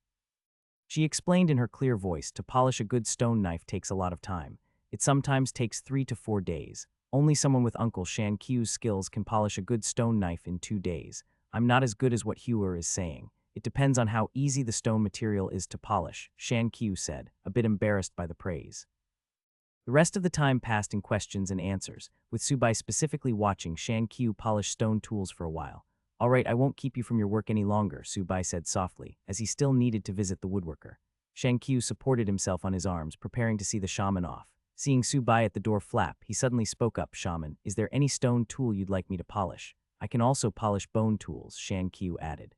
She explained in her clear voice, "To polish a good stone knife takes a lot of time. It sometimes takes 3 to 4 days. Only someone with Uncle Shan Qiu's skills can polish a good stone knife in 2 days. I'm not as good as what Hua is saying. It depends on how easy the stone material is to polish," Shan Qiu said, a bit embarrassed by the praise. The rest of the time passed in questions and answers, with Subai specifically watching Shan Qiu polish stone tools for a while. "All right, I won't keep you from your work any longer," Subai said softly, as he still needed to visit the woodworker. Shan Qiu supported himself on his arms, preparing to see the shaman off. Seeing Subai at the door flap, he suddenly spoke up. "Shaman, is there any stone tool you'd like me to polish?" "I can also polish bone tools," Shan Qiu added.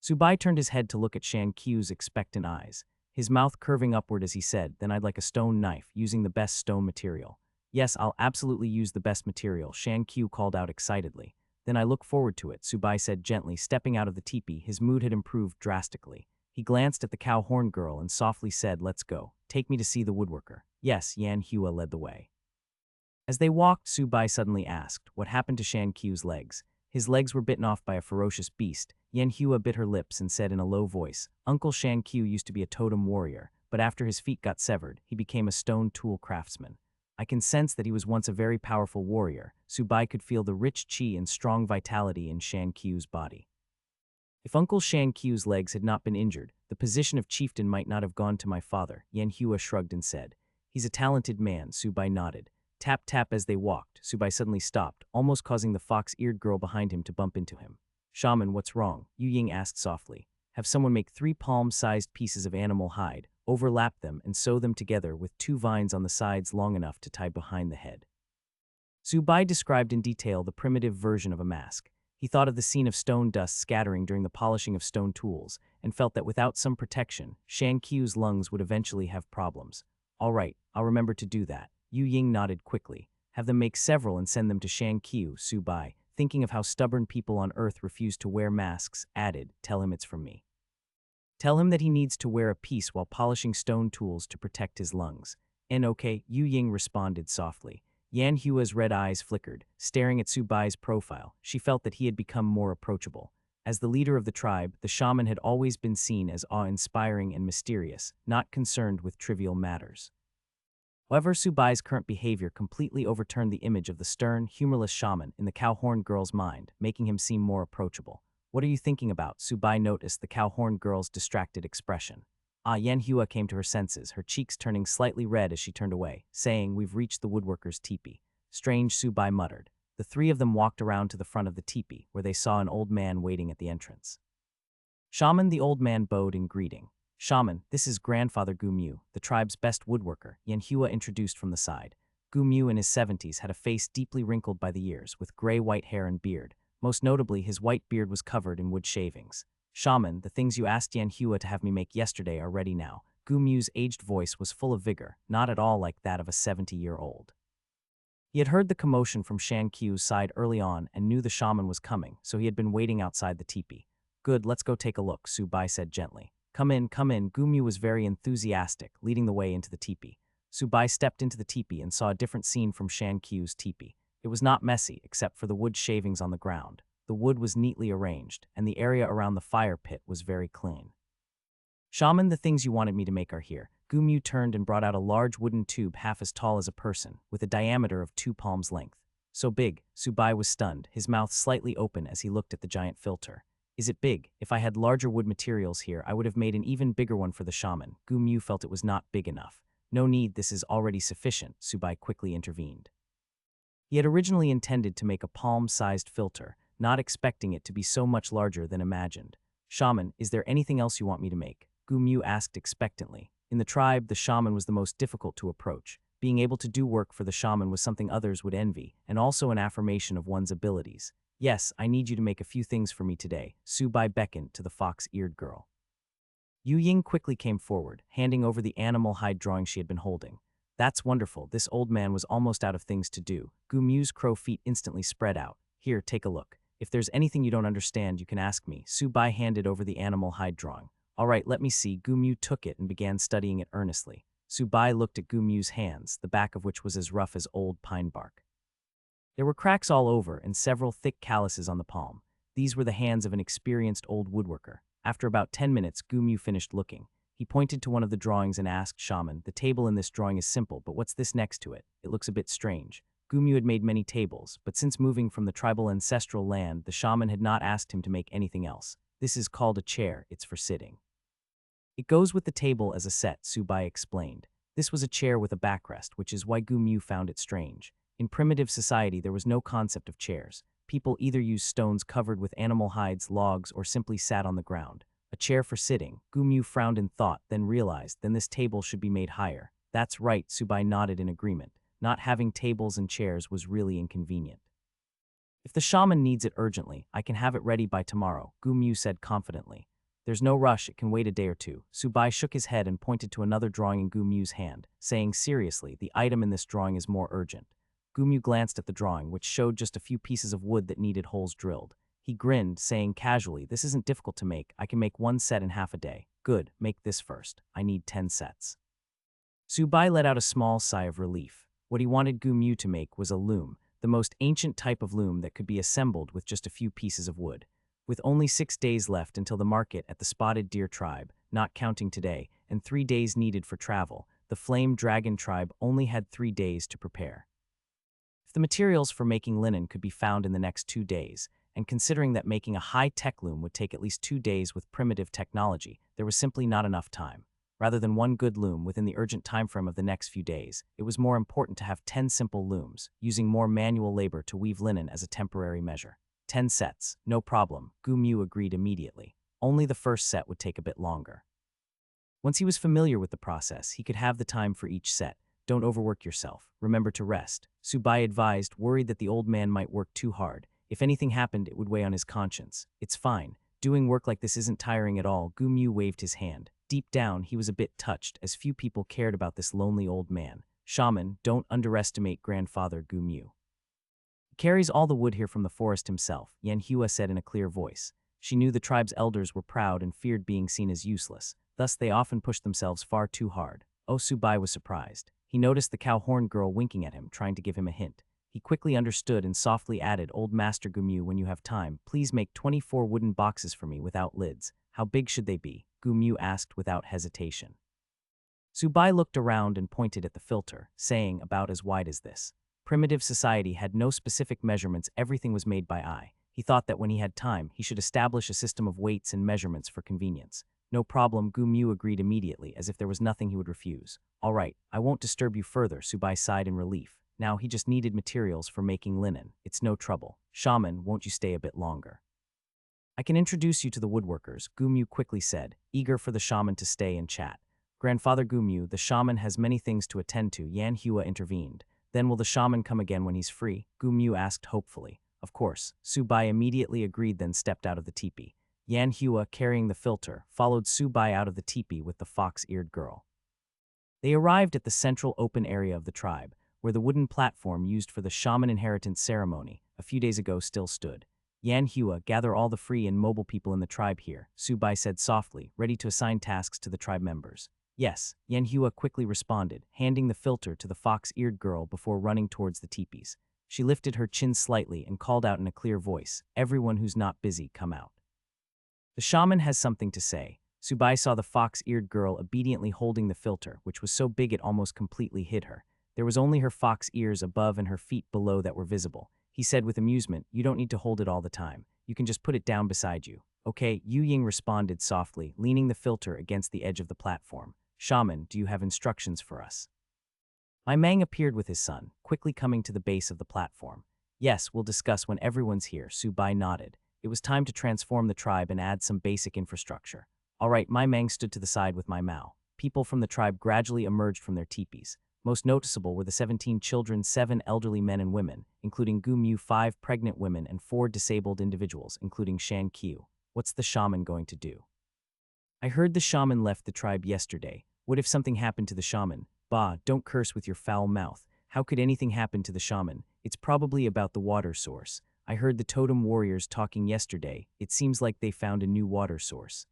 Subai turned his head to look at Shan Qiu's expectant eyes, his mouth curving upward as he said, "Then I'd like a stone knife, using the best stone material." "Yes, I'll absolutely use the best material," Shan Qiu called out excitedly. "Then I look forward to it," Subai said gently, stepping out of the teepee. His mood had improved drastically. He glanced at the cow horn girl and softly said, "Let's go. Take me to see the woodworker." "Yes," Yan Hua led the way. As they walked, Subai suddenly asked, "What happened to Shan Qiu's legs?" "His legs were bitten off by a ferocious beast." Yan Hua bit her lips and said in a low voice, "Uncle Shan Qiu used to be a totem warrior, but after his feet got severed, he became a stone tool craftsman. I can sense that he was once a very powerful warrior." Subai could feel the rich qi and strong vitality in Shan Qiu's body. "If Uncle Shan Qiu's legs had not been injured, the position of chieftain might not have gone to my father," Yan Hua shrugged and said. "He's a talented man," Subai nodded. Tap tap as they walked, Subai suddenly stopped, almost causing the fox-eared girl behind him to bump into him. "Shaman, what's wrong?" Yu Ying asked softly. "Have someone make 3 palm-sized pieces of animal hide, overlap them and sew them together with 2 vines on the sides long enough to tie behind the head." Subai described in detail the primitive version of a mask. He thought of the scene of stone dust scattering during the polishing of stone tools, and felt that without some protection, Shan Qiu's lungs would eventually have problems. "All right, I'll remember to do that." Yu Ying nodded quickly. "Have them make several and send them to Shan Qiu," Subai, thinking of how stubborn people on Earth refuse to wear masks, added, "Tell him it's from me. Tell him that he needs to wear a piece while polishing stone tools to protect his lungs." "Okay," Yu Ying responded softly. Yan Hua's red eyes flickered, staring at Subai's profile. She felt that he had become more approachable. As the leader of the tribe, the shaman had always been seen as awe-inspiring and mysterious, not concerned with trivial matters. However, Subai's current behavior completely overturned the image of the stern, humorless shaman in the cowhorn girl's mind, making him seem more approachable. "What are you thinking about?" Subai noticed the cowhorn girl's distracted expression. Yan Hua came to her senses, her cheeks turning slightly red as she turned away, saying, "We've reached the woodworker's teepee." Strange, Subai muttered. The three of them walked around to the front of the teepee, where they saw an old man waiting at the entrance. Shaman, the old man bowed in greeting. Shaman, this is Grandfather Gumyu, the tribe's best woodworker, Yanhua introduced from the side. Gumyu in his 70s had a face deeply wrinkled by the years, with gray-white hair and beard. Most notably, his white beard was covered in wood shavings. Shaman, the things you asked Yanhua to have me make yesterday are ready now. Gumyu's aged voice was full of vigor, not at all like that of a 70-year-old. He had heard the commotion from Shan Qiu's side early on and knew the shaman was coming, so he had been waiting outside the teepee. Good, let's go take a look, Subai said gently. Come in, come in. Gumyu was very enthusiastic, leading the way into the teepee. Subai stepped into the teepee and saw a different scene from Shan Qiu's teepee. It was not messy, except for the wood shavings on the ground. The wood was neatly arranged, and the area around the fire pit was very clean. Shaman, the things you wanted me to make are here. Gumyu turned and brought out a large wooden tube half as tall as a person, with a diameter of 2 palms length. So big, Subai was stunned, his mouth slightly open as he looked at the giant filter. Is it big? If I had larger wood materials here, I would have made an even bigger one for the shaman. Gumyu felt it was not big enough. No need, this is already sufficient, Subai quickly intervened. He had originally intended to make a palm-sized filter, not expecting it to be so much larger than imagined. Shaman, is there anything else you want me to make? Gumyu asked expectantly. In the tribe, the shaman was the most difficult to approach. Being able to do work for the shaman was something others would envy, and also an affirmation of one's abilities. Yes, I need you to make a few things for me today, Subai beckoned to the fox-eared girl. Yu Ying quickly came forward, handing over the animal hide drawing she had been holding. That's wonderful, this old man was almost out of things to do. Gumyu's crow feet instantly spread out. Here, take a look. If there's anything you don't understand, you can ask me. Subai handed over the animal hide drawing. All right, let me see. Gumyu took it and began studying it earnestly. Subai looked at Gumyu's hands, the back of which was as rough as old pine bark. There were cracks all over and several thick calluses on the palm. These were the hands of an experienced old woodworker. After about 10 minutes, Gumyu finished looking. He pointed to one of the drawings and asked Shaman, the table in this drawing is simple, but what's this next to it? It looks a bit strange. Gumyu had made many tables, but since moving from the tribal ancestral land, the shaman had not asked him to make anything else. This is called a chair, it's for sitting. It goes with the table as a set, Subai explained. This was a chair with a backrest, which is why Gumyu found it strange. In primitive society, there was no concept of chairs. People either used stones covered with animal hides, logs, or simply sat on the ground. A chair for sitting. Gumyu frowned in thought, then realized, then this table should be made higher. That's right, Subai nodded in agreement. Not having tables and chairs was really inconvenient. If the shaman needs it urgently, I can have it ready by tomorrow, Gumyu said confidently. There's no rush, it can wait a day or two. Subai shook his head and pointed to another drawing in Gumyu's hand, saying seriously, the item in this drawing is more urgent. Gumyu glanced at the drawing, which showed just a few pieces of wood that needed holes drilled. He grinned, saying casually, this isn't difficult to make. I can make one set in half a day. Good, make this first. I need 10 sets. Subai let out a small sigh of relief. What he wanted Gumyu to make was a loom, the most ancient type of loom that could be assembled with just a few pieces of wood. With only 6 days left until the market at the Spotted Deer tribe, not counting today, and 3 days needed for travel, the Flame Dragon tribe only had 3 days to prepare. If the materials for making linen could be found in the next 2 days, and considering that making a high-tech loom would take at least 2 days with primitive technology, there was simply not enough time. Rather than one good loom within the urgent timeframe of the next few days, it was more important to have 10 simple looms, using more manual labor to weave linen as a temporary measure. 10 sets, no problem, Gumyu agreed immediately. Only the first set would take a bit longer. Once he was familiar with the process, he could have the time for each set. Don't overwork yourself. Remember to rest, Subai advised, worried that the old man might work too hard. If anything happened, it would weigh on his conscience. It's fine. Doing work like this isn't tiring at all. Gumyu waved his hand. Deep down, he was a bit touched, as few people cared about this lonely old man. Shaman, don't underestimate Grandfather Gumyu. He carries all the wood here from the forest himself, Yanhua said in a clear voice. She knew the tribe's elders were proud and feared being seen as useless. Thus, they often pushed themselves far too hard. Oh, Subai was surprised. He noticed the cow-horn girl winking at him, trying to give him a hint. He quickly understood and softly added, Old Master Gumyu, when you have time, please make 24 wooden boxes for me without lids. How big should they be? Gumyu asked without hesitation. Subai looked around and pointed at the filter, saying, about as wide as this. Primitive society had no specific measurements, everything was made by eye. He thought that when he had time, he should establish a system of weights and measurements for convenience. No problem, Gumyu agreed immediately, as if there was nothing he would refuse. All right, I won't disturb you further, Subai sighed in relief. Now he just needed materials for making linen. It's no trouble. Shaman, won't you stay a bit longer? I can introduce you to the woodworkers, Gumyu quickly said, eager for the shaman to stay and chat. Grandfather Gumyu, the shaman has many things to attend to, Yan Hua intervened. Then will the shaman come again when he's free? Gumyu asked hopefully. Of course. Subai immediately agreed, then stepped out of the teepee. Yan Hua, carrying the filter, followed Subai out of the teepee with the fox-eared girl. They arrived at the central open area of the tribe, where the wooden platform used for the shaman inheritance ceremony a few days ago still stood. Yan Hua, gather all the free and mobile people in the tribe here, Subai said softly, ready to assign tasks to the tribe members. Yes, Yan Hua quickly responded, handing the filter to the fox-eared girl before running towards the teepees. She lifted her chin slightly and called out in a clear voice, everyone who's not busy, come out. The shaman has something to say. Subai saw the fox-eared girl obediently holding the filter, which was so big it almost completely hid her. There was only her fox ears above and her feet below that were visible. He said with amusement, you don't need to hold it all the time. You can just put it down beside you. Okay, Yu Ying responded softly, leaning the filter against the edge of the platform. Shaman, do you have instructions for us? My Mang appeared with his son, quickly coming to the base of the platform. Yes, we'll discuss when everyone's here, Subai nodded. It was time to transform the tribe and add some basic infrastructure. All right, my Mang stood to the side with my Mao. People from the tribe gradually emerged from their teepees. Most noticeable were the 17 children, 7 elderly men and women, including Gumyu, 5 pregnant women, and 4 disabled individuals, including Shan Qiu. What's the shaman going to do? I heard the shaman left the tribe yesterday. What if something happened to the shaman? Bah, don't curse with your foul mouth. How could anything happen to the shaman? It's probably about the water source. I heard the totem warriors talking yesterday. It seems like they found a new water source.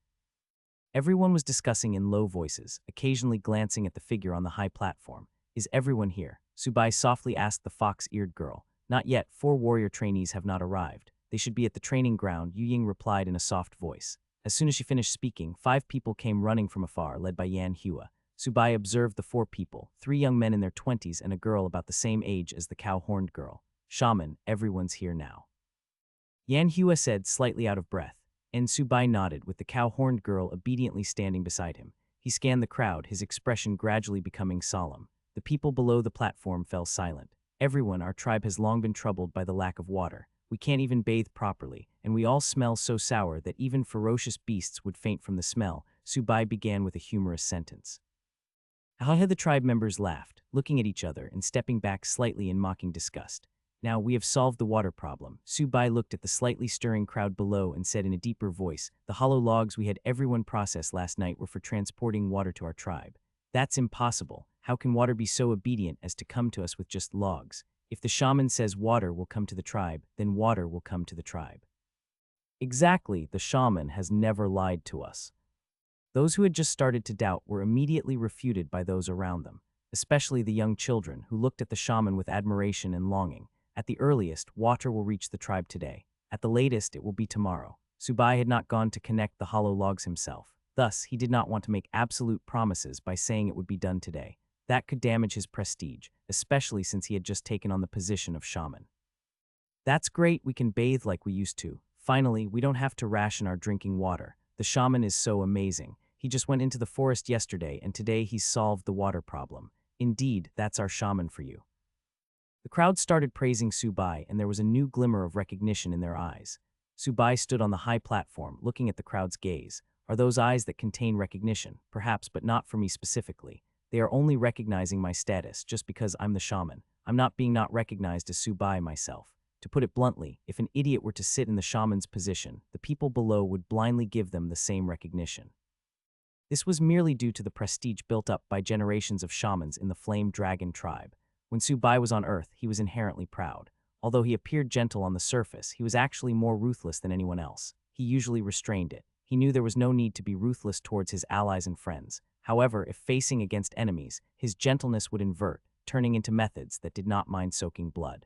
Everyone was discussing in low voices, occasionally glancing at the figure on the high platform. Is everyone here? Subai softly asked the fox-eared girl. Not yet, 4 warrior trainees have not arrived. They should be at the training ground, Yu Ying replied in a soft voice. As soon as she finished speaking, 5 people came running from afar, led by Yan Hua. Subai observed the 4 people, 3 young men in their 20s and a girl about the same age as the cow-horned girl. Shaman, everyone's here now. Yan Hua said, slightly out of breath, and Subai nodded, with the cow-horned girl obediently standing beside him. He scanned the crowd, his expression gradually becoming solemn. The people below the platform fell silent. Everyone, our tribe has long been troubled by the lack of water. We can't even bathe properly, and we all smell so sour that even ferocious beasts would faint from the smell, Subai began with a humorous sentence. How the tribe members laughed, looking at each other and stepping back slightly in mocking disgust. Now we have solved the water problem. Subai looked at the slightly stirring crowd below and said in a deeper voice, the hollow logs we had everyone process last night were for transporting water to our tribe. That's impossible. How can water be so obedient as to come to us with just logs? If the shaman says water will come to the tribe, then water will come to the tribe. Exactly, the shaman has never lied to us. Those who had just started to doubt were immediately refuted by those around them, especially the young children who looked at the shaman with admiration and longing. At the earliest, water will reach the tribe today. At the latest, it will be tomorrow. Subai had not gone to connect the hollow logs himself. Thus, he did not want to make absolute promises by saying it would be done today. That could damage his prestige, especially since he had just taken on the position of shaman. That's great, we can bathe like we used to. Finally, we don't have to ration our drinking water. The shaman is so amazing. He just went into the forest yesterday and today he's solved the water problem. Indeed, that's our shaman for you. The crowd started praising Subai and there was a new glimmer of recognition in their eyes. Subai stood on the high platform, looking at the crowd's gaze. Are those eyes that contain recognition? Perhaps, but not for me specifically. They are only recognizing my status just because I'm the shaman. I'm not being not recognized as Subai myself. To put it bluntly, if an idiot were to sit in the shaman's position, the people below would blindly give them the same recognition. This was merely due to the prestige built up by generations of shamans in the Flame Dragon tribe. When Subai was on Earth, he was inherently proud. Although he appeared gentle on the surface, he was actually more ruthless than anyone else. He usually restrained it. He knew there was no need to be ruthless towards his allies and friends. However, if facing against enemies, his gentleness would invert, turning into methods that did not mind soaking blood.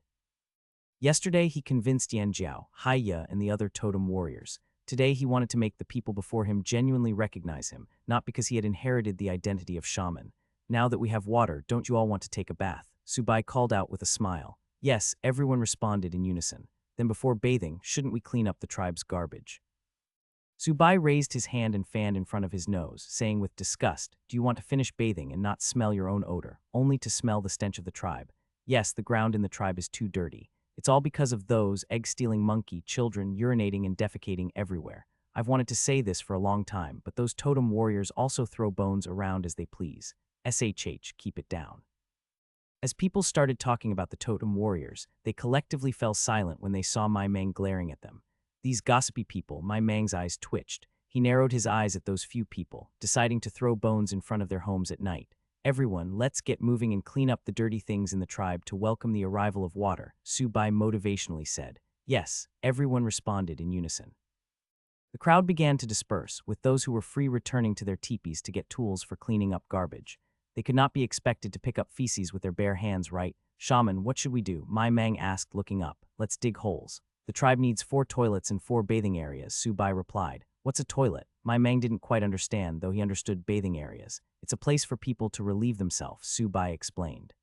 Yesterday, he convinced Yan Jiao, Hai Ye, and the other totem warriors. Today, he wanted to make the people before him genuinely recognize him, not because he had inherited the identity of shaman. Now that we have water, don't you all want to take a bath? Subai called out with a smile. Yes, everyone responded in unison. Then before bathing, shouldn't we clean up the tribe's garbage? Subai raised his hand and fanned in front of his nose, saying with disgust, do you want to finish bathing and not smell your own odor, only to smell the stench of the tribe? Yes, the ground in the tribe is too dirty. It's all because of those egg-stealing monkey children urinating and defecating everywhere. I've wanted to say this for a long time, but those totem warriors also throw bones around as they please. SHH, keep it down. As people started talking about the totem warriors, they collectively fell silent when they saw my Mang glaring at them. These gossipy people, my Mang's eyes twitched. He narrowed his eyes at those few people, deciding to throw bones in front of their homes at night. Everyone, let's get moving and clean up the dirty things in the tribe to welcome the arrival of water, Subai motivationally said. Yes, everyone responded in unison. The crowd began to disperse, with those who were free returning to their teepees to get tools for cleaning up garbage. They could not be expected to pick up feces with their bare hands, right? Shaman, what should we do? My Mang asked, looking up. Let's dig holes. The tribe needs 4 toilets and 4 bathing areas, Subai replied. What's a toilet? My Mang didn't quite understand, though he understood bathing areas. It's a place for people to relieve themselves, Subai explained.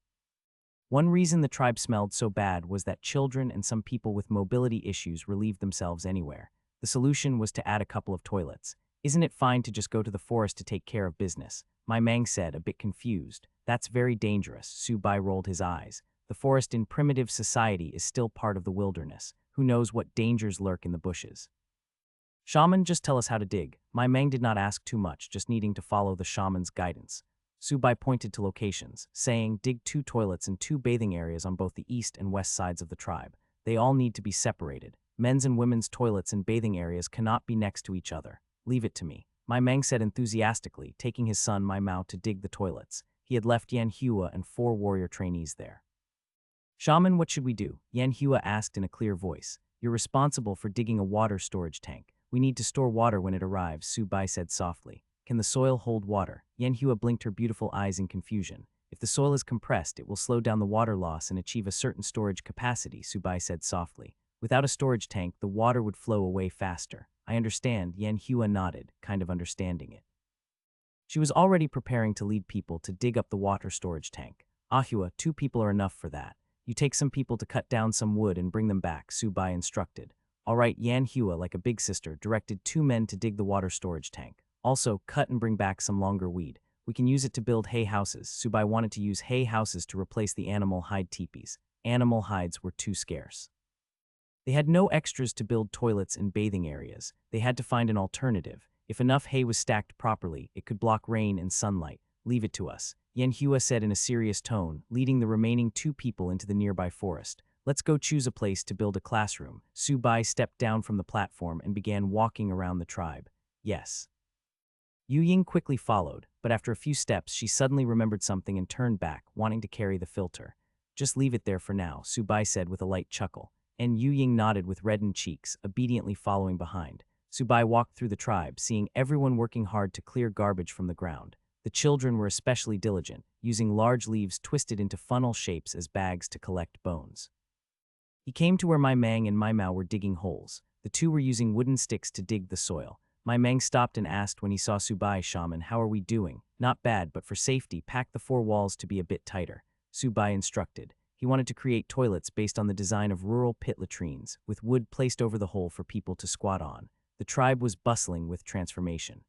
One reason the tribe smelled so bad was that children and some people with mobility issues relieved themselves anywhere. The solution was to add a couple of toilets. Isn't it fine to just go to the forest to take care of business? My Mang said, a bit confused. That's very dangerous, Subai rolled his eyes. The forest in primitive society is still part of the wilderness. Who knows what dangers lurk in the bushes? Shaman, just tell us how to dig. My Mang did not ask too much, just needing to follow the shaman's guidance. Subai pointed to locations, saying, dig 2 toilets and 2 bathing areas on both the east and west sides of the tribe. They all need to be separated. Men's and women's toilets and bathing areas cannot be next to each other. Leave it to me, my Mang said enthusiastically, taking his son My Mao to dig the toilets. He had left Yan Hua and 4 warrior trainees there. Shaman, what should we do? Yan Hua asked in a clear voice. You're responsible for digging a water storage tank. We need to store water when it arrives, Subai said softly. Can the soil hold water? Yan Hua blinked her beautiful eyes in confusion. If the soil is compressed, it will slow down the water loss and achieve a certain storage capacity, Subai said softly. Without a storage tank, the water would flow away faster. I understand, Yan Hua nodded, kind of understanding it. She was already preparing to lead people to dig up the water storage tank. Ahua, 2 people are enough for that. You take some people to cut down some wood and bring them back, Subai instructed. All right, Yan Hua, like a big sister, directed 2 men to dig the water storage tank. Also, cut and bring back some longer weed. We can use it to build hay houses. Subai wanted to use hay houses to replace the animal hide teepees. Animal hides were too scarce. They had no extras to build toilets and bathing areas. They had to find an alternative. If enough hay was stacked properly, it could block rain and sunlight. Leave it to us, Yan Hua said in a serious tone, leading the remaining 2 people into the nearby forest. Let's go choose a place to build a classroom. Subai stepped down from the platform and began walking around the tribe. Yes. Yu Ying quickly followed, but after a few steps she suddenly remembered something and turned back, wanting to carry the filter. Just leave it there for now, Subai said with a light chuckle, and Yu Ying nodded with reddened cheeks, obediently following behind. Subai walked through the tribe, seeing everyone working hard to clear garbage from the ground. The children were especially diligent, using large leaves twisted into funnel shapes as bags to collect bones. He came to where My Mang and My Mao were digging holes. The 2 were using wooden sticks to dig the soil. My Mang stopped and asked when he saw Subai. Shaman, how are we doing? Not bad, but for safety, pack the 4 walls to be a bit tighter, Subai instructed. He wanted to create toilets based on the design of rural pit latrines, with wood placed over the hole for people to squat on. The tribe was bustling with transformation.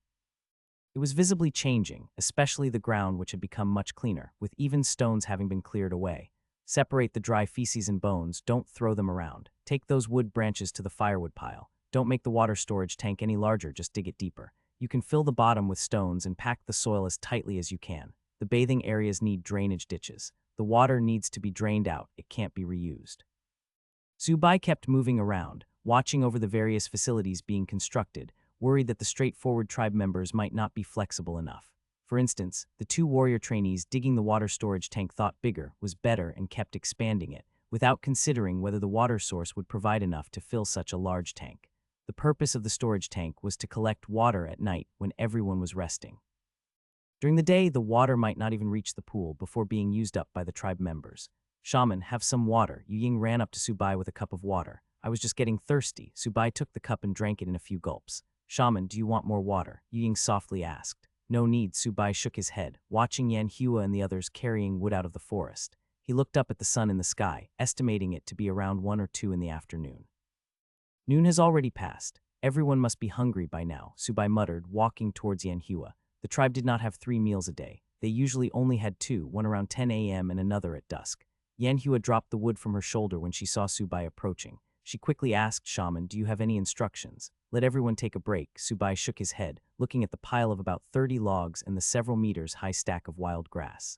It was visibly changing, especially the ground, which had become much cleaner, with even stones having been cleared away. Separate the dry feces and bones, don't throw them around. Take those wood branches to the firewood pile. Don't make the water storage tank any larger, just dig it deeper. You can fill the bottom with stones and pack the soil as tightly as you can. The bathing areas need drainage ditches. The water needs to be drained out, it can't be reused. Subai kept moving around, watching over the various facilities being constructed, worried that the straightforward tribe members might not be flexible enough. For instance, the 2 warrior trainees digging the water storage tank thought bigger was better and kept expanding it, without considering whether the water source would provide enough to fill such a large tank. The purpose of the storage tank was to collect water at night when everyone was resting. During the day, the water might not even reach the pool before being used up by the tribe members. Shaman, have some water. Yu Ying ran up to Subai with a cup of water. I was just getting thirsty. Subai took the cup and drank it in a few gulps. Shaman, do you want more water? Yu Ying softly asked. No need, Subai shook his head, watching Yan Hua and the others carrying wood out of the forest. He looked up at the sun in the sky, estimating it to be around 1 or 2 in the afternoon. Noon has already passed. Everyone must be hungry by now, Subai muttered, walking towards Yan Hua. The tribe did not have 3 meals a day. They usually only had 2, one around 10 a.m. and another at dusk. Yanhua dropped the wood from her shoulder when she saw Subai approaching. She quickly asked Shaman, "Do you have any instructions?" "Let everyone take a break." Subai shook his head, looking at the pile of about 30 logs and the several meters high stack of wild grass.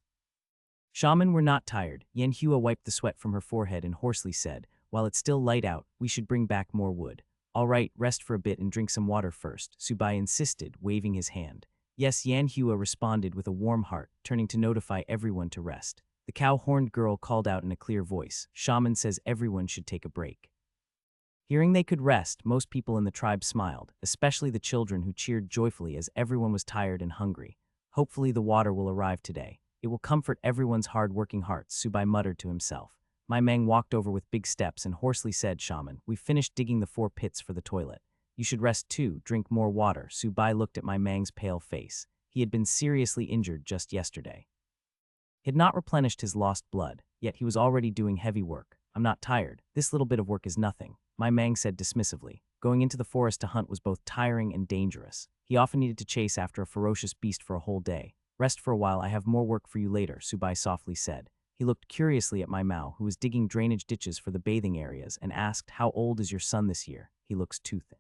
Shaman were not tired. Yanhua wiped the sweat from her forehead and hoarsely said, "While it's still light out, we should bring back more wood." "All right, rest for a bit and drink some water first," Subai insisted, waving his hand. "Yes," Yanhua responded with a warm heart, turning to notify everyone to rest. The cow-horned girl called out in a clear voice, "Shaman says everyone should take a break." Hearing they could rest, most people in the tribe smiled, especially the children who cheered joyfully as everyone was tired and hungry. "Hopefully the water will arrive today. It will comfort everyone's hard-working hearts," Subai muttered to himself. Mai Meng walked over with big steps and hoarsely said, "Shaman, we've finished digging the 4 pits for the toilet. You should rest too, drink more water." Subai looked at Mai Meng's pale face. He had been seriously injured just yesterday. He had not replenished his lost blood, yet he was already doing heavy work. "I'm not tired. This little bit of work is nothing," Mai Meng said dismissively. Going into the forest to hunt was both tiring and dangerous. He often needed to chase after a ferocious beast for a whole day. "Rest for a while, I have more work for you later," Subai softly said. He looked curiously at Mai Mao, who was digging drainage ditches for the bathing areas, and asked, "How old is your son this year?" "He looks too thin."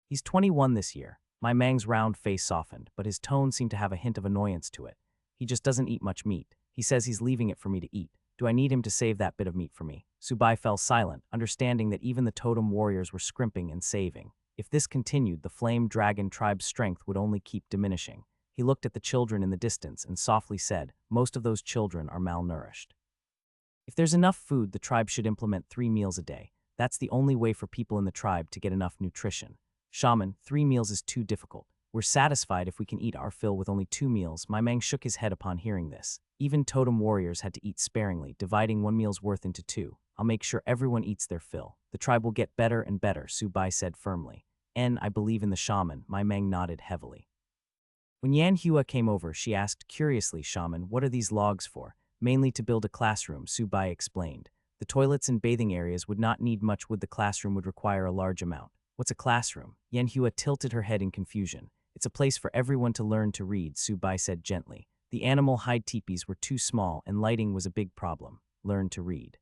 "He's 21 this year." Mai Meng's round face softened, but his tone seemed to have a hint of annoyance to it. "He just doesn't eat much meat. He says he's leaving it for me to eat. Do I need him to save that bit of meat for me?" Subai fell silent, understanding that even the totem warriors were scrimping and saving. If this continued, the flame dragon tribe's strength would only keep diminishing. He looked at the children in the distance and softly said, "Most of those children are malnourished. If there's enough food, the tribe should implement 3 meals a day. That's the only way for people in the tribe to get enough nutrition." "Shaman, 3 meals is too difficult. We're satisfied if we can eat our fill with only 2 meals." Mai Meng shook his head upon hearing this. Even totem warriors had to eat sparingly, dividing 1 meal's worth into 2. "I'll make sure everyone eats their fill. The tribe will get better and better," Subai said firmly. "I believe in the shaman." Mai Meng nodded heavily. When Yanhua came over, she asked curiously, "Shaman, what are these logs for?" "Mainly to build a classroom," Subai explained. "The toilets and bathing areas would not need much wood. The classroom would require a large amount." "What's a classroom?" Yanhua tilted her head in confusion. "It's a place for everyone to learn to read," Subai said gently. "The animal hide teepees were too small and lighting was a big problem. Learn to read."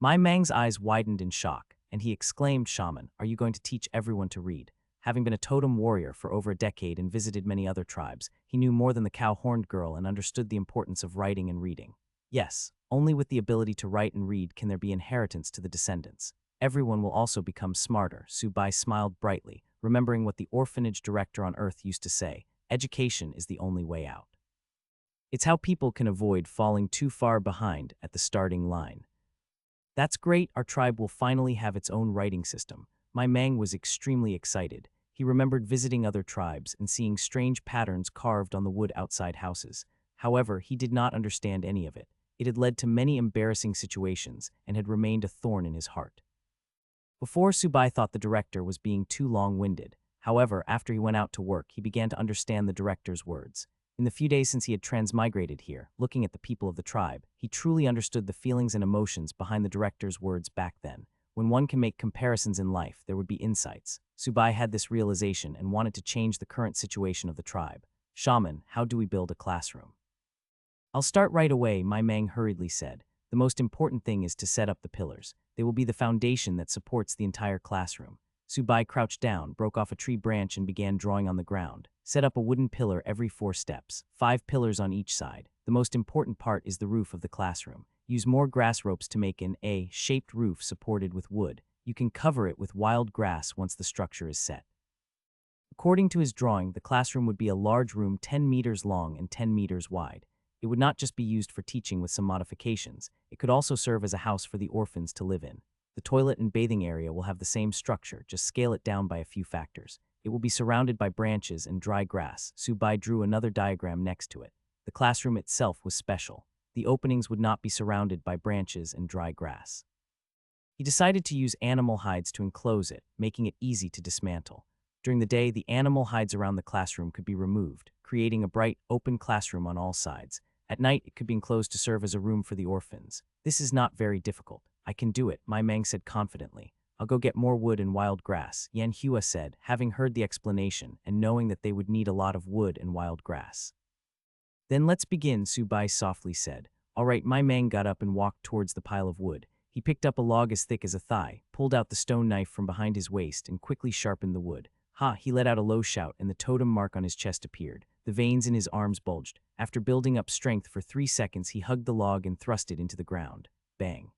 Mai Meng's eyes widened in shock, and he exclaimed, "Shaman, are you going to teach everyone to read?" Having been a totem warrior for over a decade and visited many other tribes, he knew more than the cow-horned girl and understood the importance of writing and reading. "Yes, only with the ability to write and read can there be inheritance to the descendants. Everyone will also become smarter." Subai smiled brightly, remembering what the orphanage director on Earth used to say, "Education is the only way out. It's how people can avoid falling too far behind at the starting line." "That's great, our tribe will finally have its own writing system." Mai Meng was extremely excited. He remembered visiting other tribes and seeing strange patterns carved on the wood outside houses. However, he did not understand any of it. It had led to many embarrassing situations and had remained a thorn in his heart. Before, Subai thought the director was being too long-winded. However, after he went out to work, he began to understand the director's words. In the few days since he had transmigrated here, looking at the people of the tribe, he truly understood the feelings and emotions behind the director's words back then. When one can make comparisons in life, there would be insights. Subai had this realization and wanted to change the current situation of the tribe. "Shaman, how do we build a classroom?" "I'll start right away," Mai Meng hurriedly said. "The most important thing is to set up the pillars. They will be the foundation that supports the entire classroom." Subai crouched down, broke off a tree branch and began drawing on the ground. "Set up a wooden pillar every 4 steps, 5 pillars on each side. The most important part is the roof of the classroom. Use more grass ropes to make an A-shaped roof supported with wood. You can cover it with wild grass once the structure is set." According to his drawing, the classroom would be a large room 10 meters long and 10 meters wide. It would not just be used for teaching with some modifications. It could also serve as a house for the orphans to live in. The toilet and bathing area will have the same structure, just scale it down by a few factors. It will be surrounded by branches and dry grass. Subai drew another diagram next to it. The classroom itself was special. The openings would not be surrounded by branches and dry grass. He decided to use animal hides to enclose it, making it easy to dismantle. During the day, the animal hides around the classroom could be removed, creating a bright, open classroom on all sides. At night, it could be enclosed to serve as a room for the orphans. "This is not very difficult. I can do it," Mai Meng said confidently. "I'll go get more wood and wild grass," Yanhua said, having heard the explanation and knowing that they would need a lot of wood and wild grass. "Then let's begin," Subai softly said. All right, my man got up and walked towards the pile of wood. He picked up a log as thick as a thigh, pulled out the stone knife from behind his waist, and quickly sharpened the wood. Ha! He let out a low shout, and the totem mark on his chest appeared. The veins in his arms bulged. After building up strength for 3 seconds, he hugged the log and thrust it into the ground. Bang!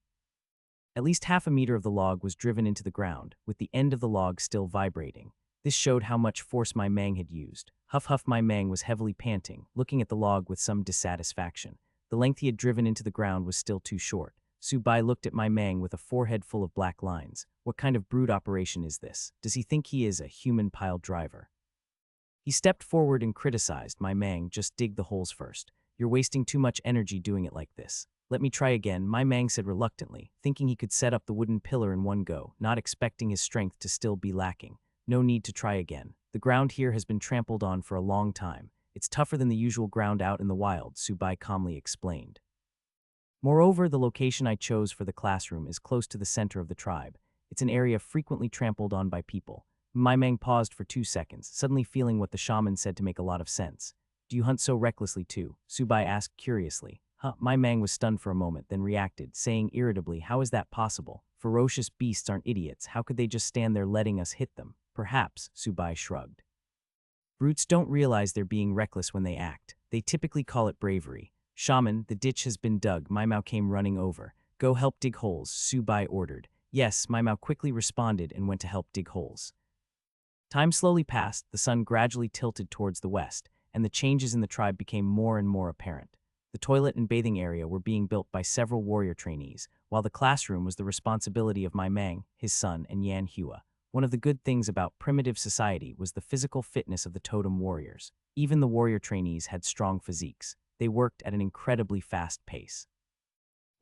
At least half a meter of the log was driven into the ground, with the end of the log still vibrating. This showed how much force my mang had used. Huff huff, my mang was heavily panting, looking at the log with some dissatisfaction. The length he had driven into the ground was still too short. Subai looked at my mang with a forehead full of black lines. What kind of brute operation is this? Does he think he is a human pile driver? He stepped forward and criticized my mang. Just dig the holes first. You're wasting too much energy doing it like this. Let me try again, my mang said reluctantly, thinking he could set up the wooden pillar in one go, not expecting his strength to still be lacking. No need to try again. The ground here has been trampled on for a long time. It's tougher than the usual ground out in the wild, Subai calmly explained. Moreover, the location I chose for the classroom is close to the center of the tribe. It's an area frequently trampled on by people. My mang paused for 2 seconds, suddenly feeling what the shaman said to make a lot of sense. Do you hunt so recklessly too? Subai asked curiously. My mang was stunned for a moment, then reacted, saying irritably, how is that possible? Ferocious beasts aren't idiots. How could they just stand there letting us hit them? Perhaps, Subai shrugged. Brutes don't realize they're being reckless when they act. They typically call it bravery. Shaman, the ditch has been dug. Maimao came running over. Go help dig holes, Subai ordered. Yes, Maimao quickly responded and went to help dig holes. Time slowly passed, the sun gradually tilted towards the west, and the changes in the tribe became more and more apparent. The toilet and bathing area were being built by several warrior trainees, while the classroom was the responsibility of my mang, his son, and Yan Hua. One of the good things about primitive society was the physical fitness of the totem warriors. Even the warrior trainees had strong physiques. They worked at an incredibly fast pace.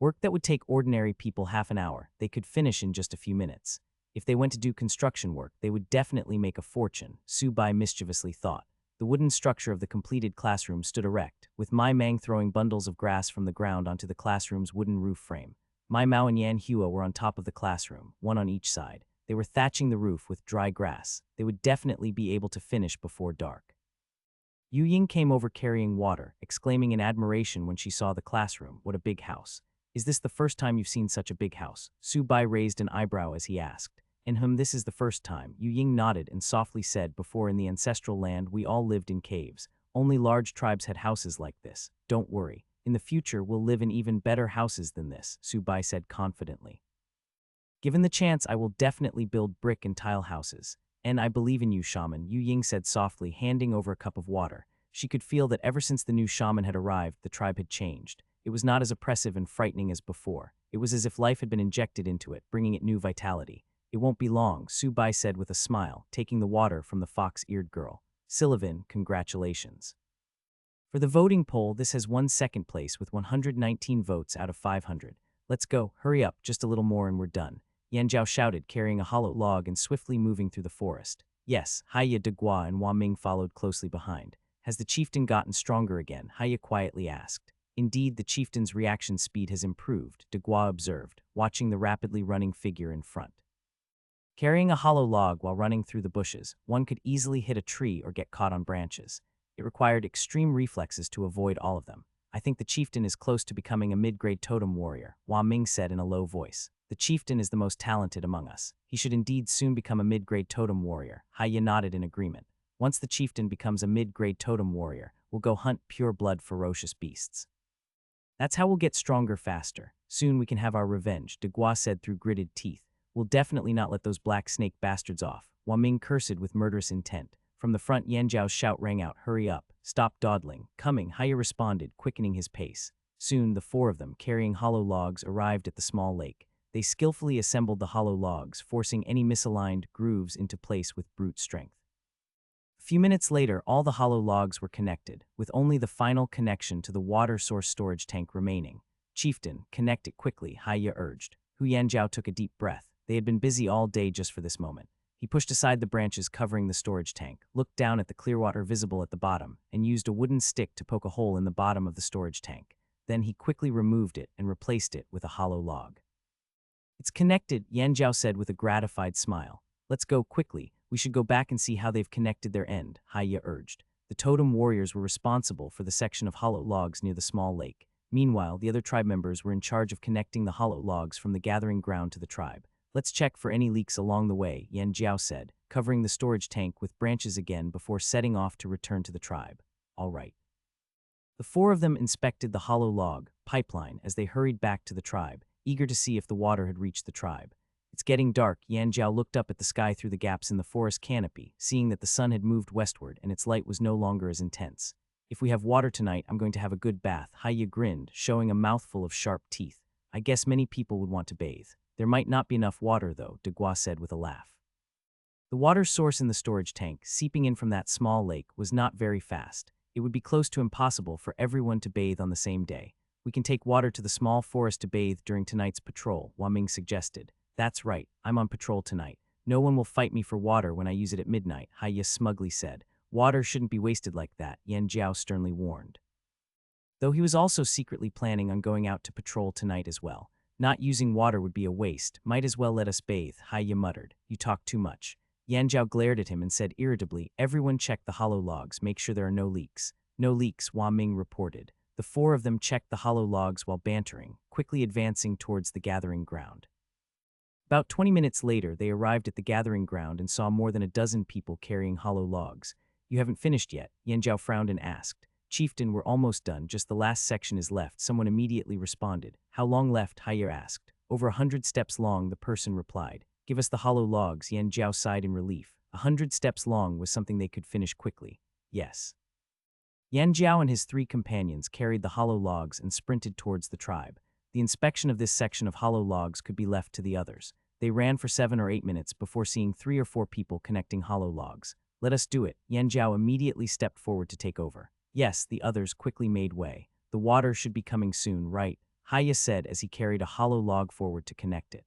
Work that would take ordinary people half an hour, they could finish in just a few minutes. If they went to do construction work, they would definitely make a fortune, Subai mischievously thought. The wooden structure of the completed classroom stood erect, with Mai Mang throwing bundles of grass from the ground onto the classroom's wooden roof frame. Mai Mao and Yan Hua were on top of the classroom, one on each side. They were thatching the roof with dry grass. They would definitely be able to finish before dark. Yu Ying came over carrying water, exclaiming in admiration when she saw the classroom. What a big house. Is this the first time you've seen such a big house? Subai raised an eyebrow as he asked. In whom this is the first time, Yu Ying nodded and softly said, before in the ancestral land we all lived in caves. Only large tribes had houses like this. Don't worry. In the future we'll live in even better houses than this, Subai said confidently. Given the chance, I will definitely build brick and tile houses. And I believe in you, Shaman, Yu Ying said softly, handing over a cup of water. She could feel that ever since the new shaman had arrived, the tribe had changed. It was not as oppressive and frightening as before. It was as if life had been injected into it, bringing it new vitality. It won't be long, Subai said with a smile, taking the water from the fox-eared girl. Sylvan, congratulations. For the voting poll, this has won second place with 119 votes out of 500. Let's go, hurry up, just a little more and we're done. Yanjiao shouted, carrying a hollow log and swiftly moving through the forest. Yes, Haya de Gua and Hua Ming followed closely behind. Has the chieftain gotten stronger again? Haya quietly asked. Indeed, the chieftain's reaction speed has improved, de Gua observed, watching the rapidly running figure in front. Carrying a hollow log while running through the bushes, one could easily hit a tree or get caught on branches. It required extreme reflexes to avoid all of them. I think the chieftain is close to becoming a mid-grade totem warrior, Hua Ming said in a low voice. The chieftain is the most talented among us. He should indeed soon become a mid-grade totem warrior. Haya nodded in agreement. Once the chieftain becomes a mid-grade totem warrior, we'll go hunt pure-blood ferocious beasts. That's how we'll get stronger faster. Soon we can have our revenge, de Gua said through gritted teeth. We'll definitely not let those black snake bastards off. Hua Ming cursed with murderous intent. From the front, Yanjiao's shout rang out, hurry up, stop dawdling. Coming, Haya responded, quickening his pace. Soon, the four of them, carrying hollow logs, arrived at the small lake. They skillfully assembled the hollow logs, forcing any misaligned grooves into place with brute strength. A few minutes later, all the hollow logs were connected, with only the final connection to the water source storage tank remaining. Chieftain, connect it quickly, Haya urged. Hu Yanjiao took a deep breath. They had been busy all day just for this moment. He pushed aside the branches covering the storage tank, looked down at the clear water visible at the bottom, and used a wooden stick to poke a hole in the bottom of the storage tank. Then he quickly removed it and replaced it with a hollow log. It's connected, Yanjiao said with a gratified smile. Let's go quickly. We should go back and see how they've connected their end, Haya urged. The totem warriors were responsible for the section of hollow logs near the small lake. Meanwhile, the other tribe members were in charge of connecting the hollow logs from the gathering ground to the tribe. Let's check for any leaks along the way, Yan Jiao said, covering the storage tank with branches again before setting off to return to the tribe. All right. The four of them inspected the hollow log pipeline as they hurried back to the tribe, eager to see if the water had reached the tribe. It's getting dark. Yan Jiao looked up at the sky through the gaps in the forest canopy, seeing that the sun had moved westward and its light was no longer as intense. If we have water tonight, I'm going to have a good bath. Haya grinned, showing a mouthful of sharp teeth. I guess many people would want to bathe. There might not be enough water, though, De Gua said with a laugh. The water source in the storage tank, seeping in from that small lake, was not very fast. It would be close to impossible for everyone to bathe on the same day. We can take water to the small forest to bathe during tonight's patrol, Hua Ming suggested. That's right, I'm on patrol tonight. No one will fight me for water when I use it at midnight, Haya smugly said. Water shouldn't be wasted like that, Yan Jiao sternly warned. Though he was also secretly planning on going out to patrol tonight as well. Not using water would be a waste, might as well let us bathe, Haya muttered. You talk too much. Yan Jiao glared at him and said irritably, everyone check the hollow logs, make sure there are no leaks. No leaks, Hua Ming reported. The four of them checked the hollow logs while bantering, quickly advancing towards the gathering ground. About 20 minutes later, they arrived at the gathering ground and saw more than a dozen people carrying hollow logs. You haven't finished yet, Yan Jiao frowned and asked. Chieftain, we're almost done, just the last section is left, someone immediately responded. How long left, Haya asked. Over 100 steps long, the person replied. Give us the hollow logs, Yan Jiao sighed in relief. 100 steps long was something they could finish quickly. Yes. Yan Jiao and his three companions carried the hollow logs and sprinted towards the tribe. The inspection of this section of hollow logs could be left to the others. They ran for 7 or 8 minutes before seeing 3 or 4 people connecting hollow logs. Let us do it. Yan Jiao immediately stepped forward to take over. Yes, the others quickly made way. The water should be coming soon, right? Haya said as he carried a hollow log forward to connect it.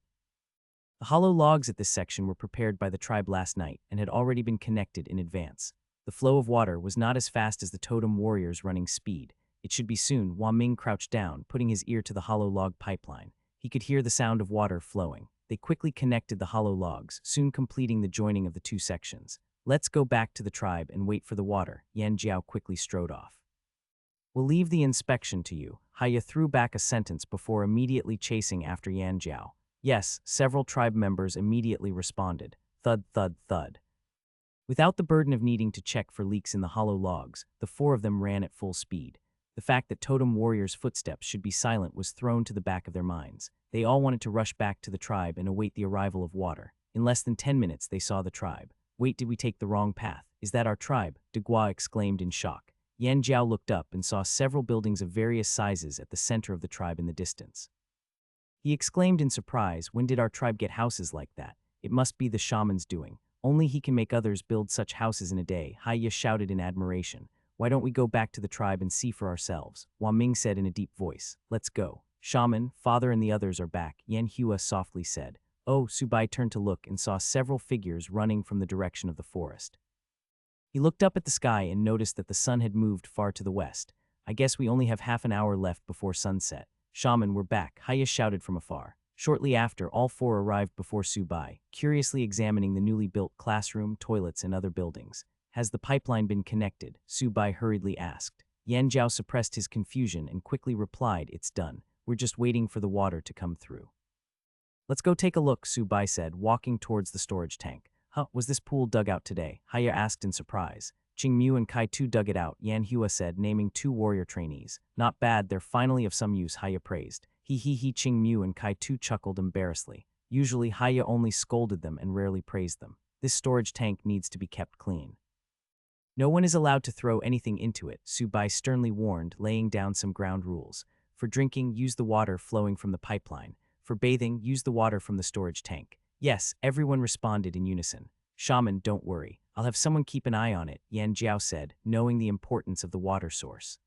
The hollow logs at this section were prepared by the tribe last night and had already been connected in advance. The flow of water was not as fast as the totem warrior's running speed. It should be soon. Hua Ming crouched down, putting his ear to the hollow log pipeline. He could hear the sound of water flowing. They quickly connected the hollow logs, soon completing the joining of the two sections. Let's go back to the tribe and wait for the water, Yan Jiao quickly strode off. We'll leave the inspection to you, Haya threw back a sentence before immediately chasing after Yan Jiao. Yes, several tribe members immediately responded. Thud, thud, thud. Without the burden of needing to check for leaks in the hollow logs, the four of them ran at full speed. The fact that totem warriors' footsteps should be silent was thrown to the back of their minds. They all wanted to rush back to the tribe and await the arrival of water. In less than 10 minutes, they saw the tribe. Wait, did we take the wrong path? Is that our tribe? De Gua exclaimed in shock. Yan Jiao looked up and saw several buildings of various sizes at the center of the tribe in the distance. He exclaimed in surprise, when did our tribe get houses like that? It must be the shaman's doing. Only he can make others build such houses in a day, Haya shouted in admiration. Why don't we go back to the tribe and see for ourselves? Hua Ming said in a deep voice. Let's go. Shaman, father and the others are back, Yan Hua softly said. Oh, Subai turned to look and saw several figures running from the direction of the forest. He looked up at the sky and noticed that the sun had moved far to the west. I guess we only have half an hour left before sunset. Shaman, we're back, Haya shouted from afar. Shortly after, all four arrived before Subai, curiously examining the newly built classroom, toilets, and other buildings. Has the pipeline been connected? Subai hurriedly asked. Yan Jiao suppressed his confusion and quickly replied, it's done. We're just waiting for the water to come through. Let's go take a look, Subai said, walking towards the storage tank. Huh, was this pool dug out today? Haya asked in surprise. Qingmu and Kai Tu dug it out, Yan Hua said, naming 2 warrior trainees. Not bad, they're finally of some use, Haya praised. He, Qingmu and Kai Tu chuckled embarrassedly. Usually, Haya only scolded them and rarely praised them. This storage tank needs to be kept clean. No one is allowed to throw anything into it, Subai sternly warned, laying down some ground rules. For drinking, use the water flowing from the pipeline. For bathing, use the water from the storage tank. Yes, everyone responded in unison. Shaman, don't worry. I'll have someone keep an eye on it, Yan Jiao said, knowing the importance of the water source.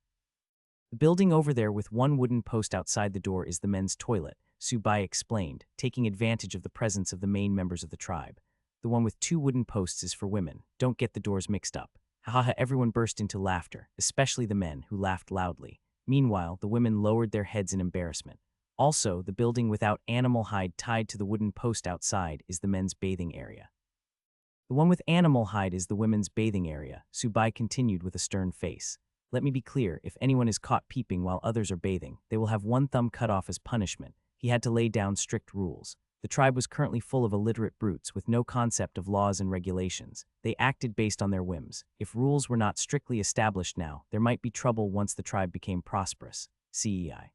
The building over there with 1 wooden post outside the door is the men's toilet, Subai explained, taking advantage of the presence of the main members of the tribe. The one with 2 wooden posts is for women. Don't get the doors mixed up. Haha, everyone burst into laughter, especially the men, who laughed loudly. Meanwhile, the women lowered their heads in embarrassment. Also, the building without animal hide tied to the wooden post outside is the men's bathing area. The one with animal hide is the women's bathing area, Subai continued with a stern face. Let me be clear, if anyone is caught peeping while others are bathing, they will have one thumb cut off as punishment. He had to lay down strict rules. The tribe was currently full of illiterate brutes with no concept of laws and regulations. They acted based on their whims. If rules were not strictly established now, there might be trouble once the tribe became prosperous. CEI.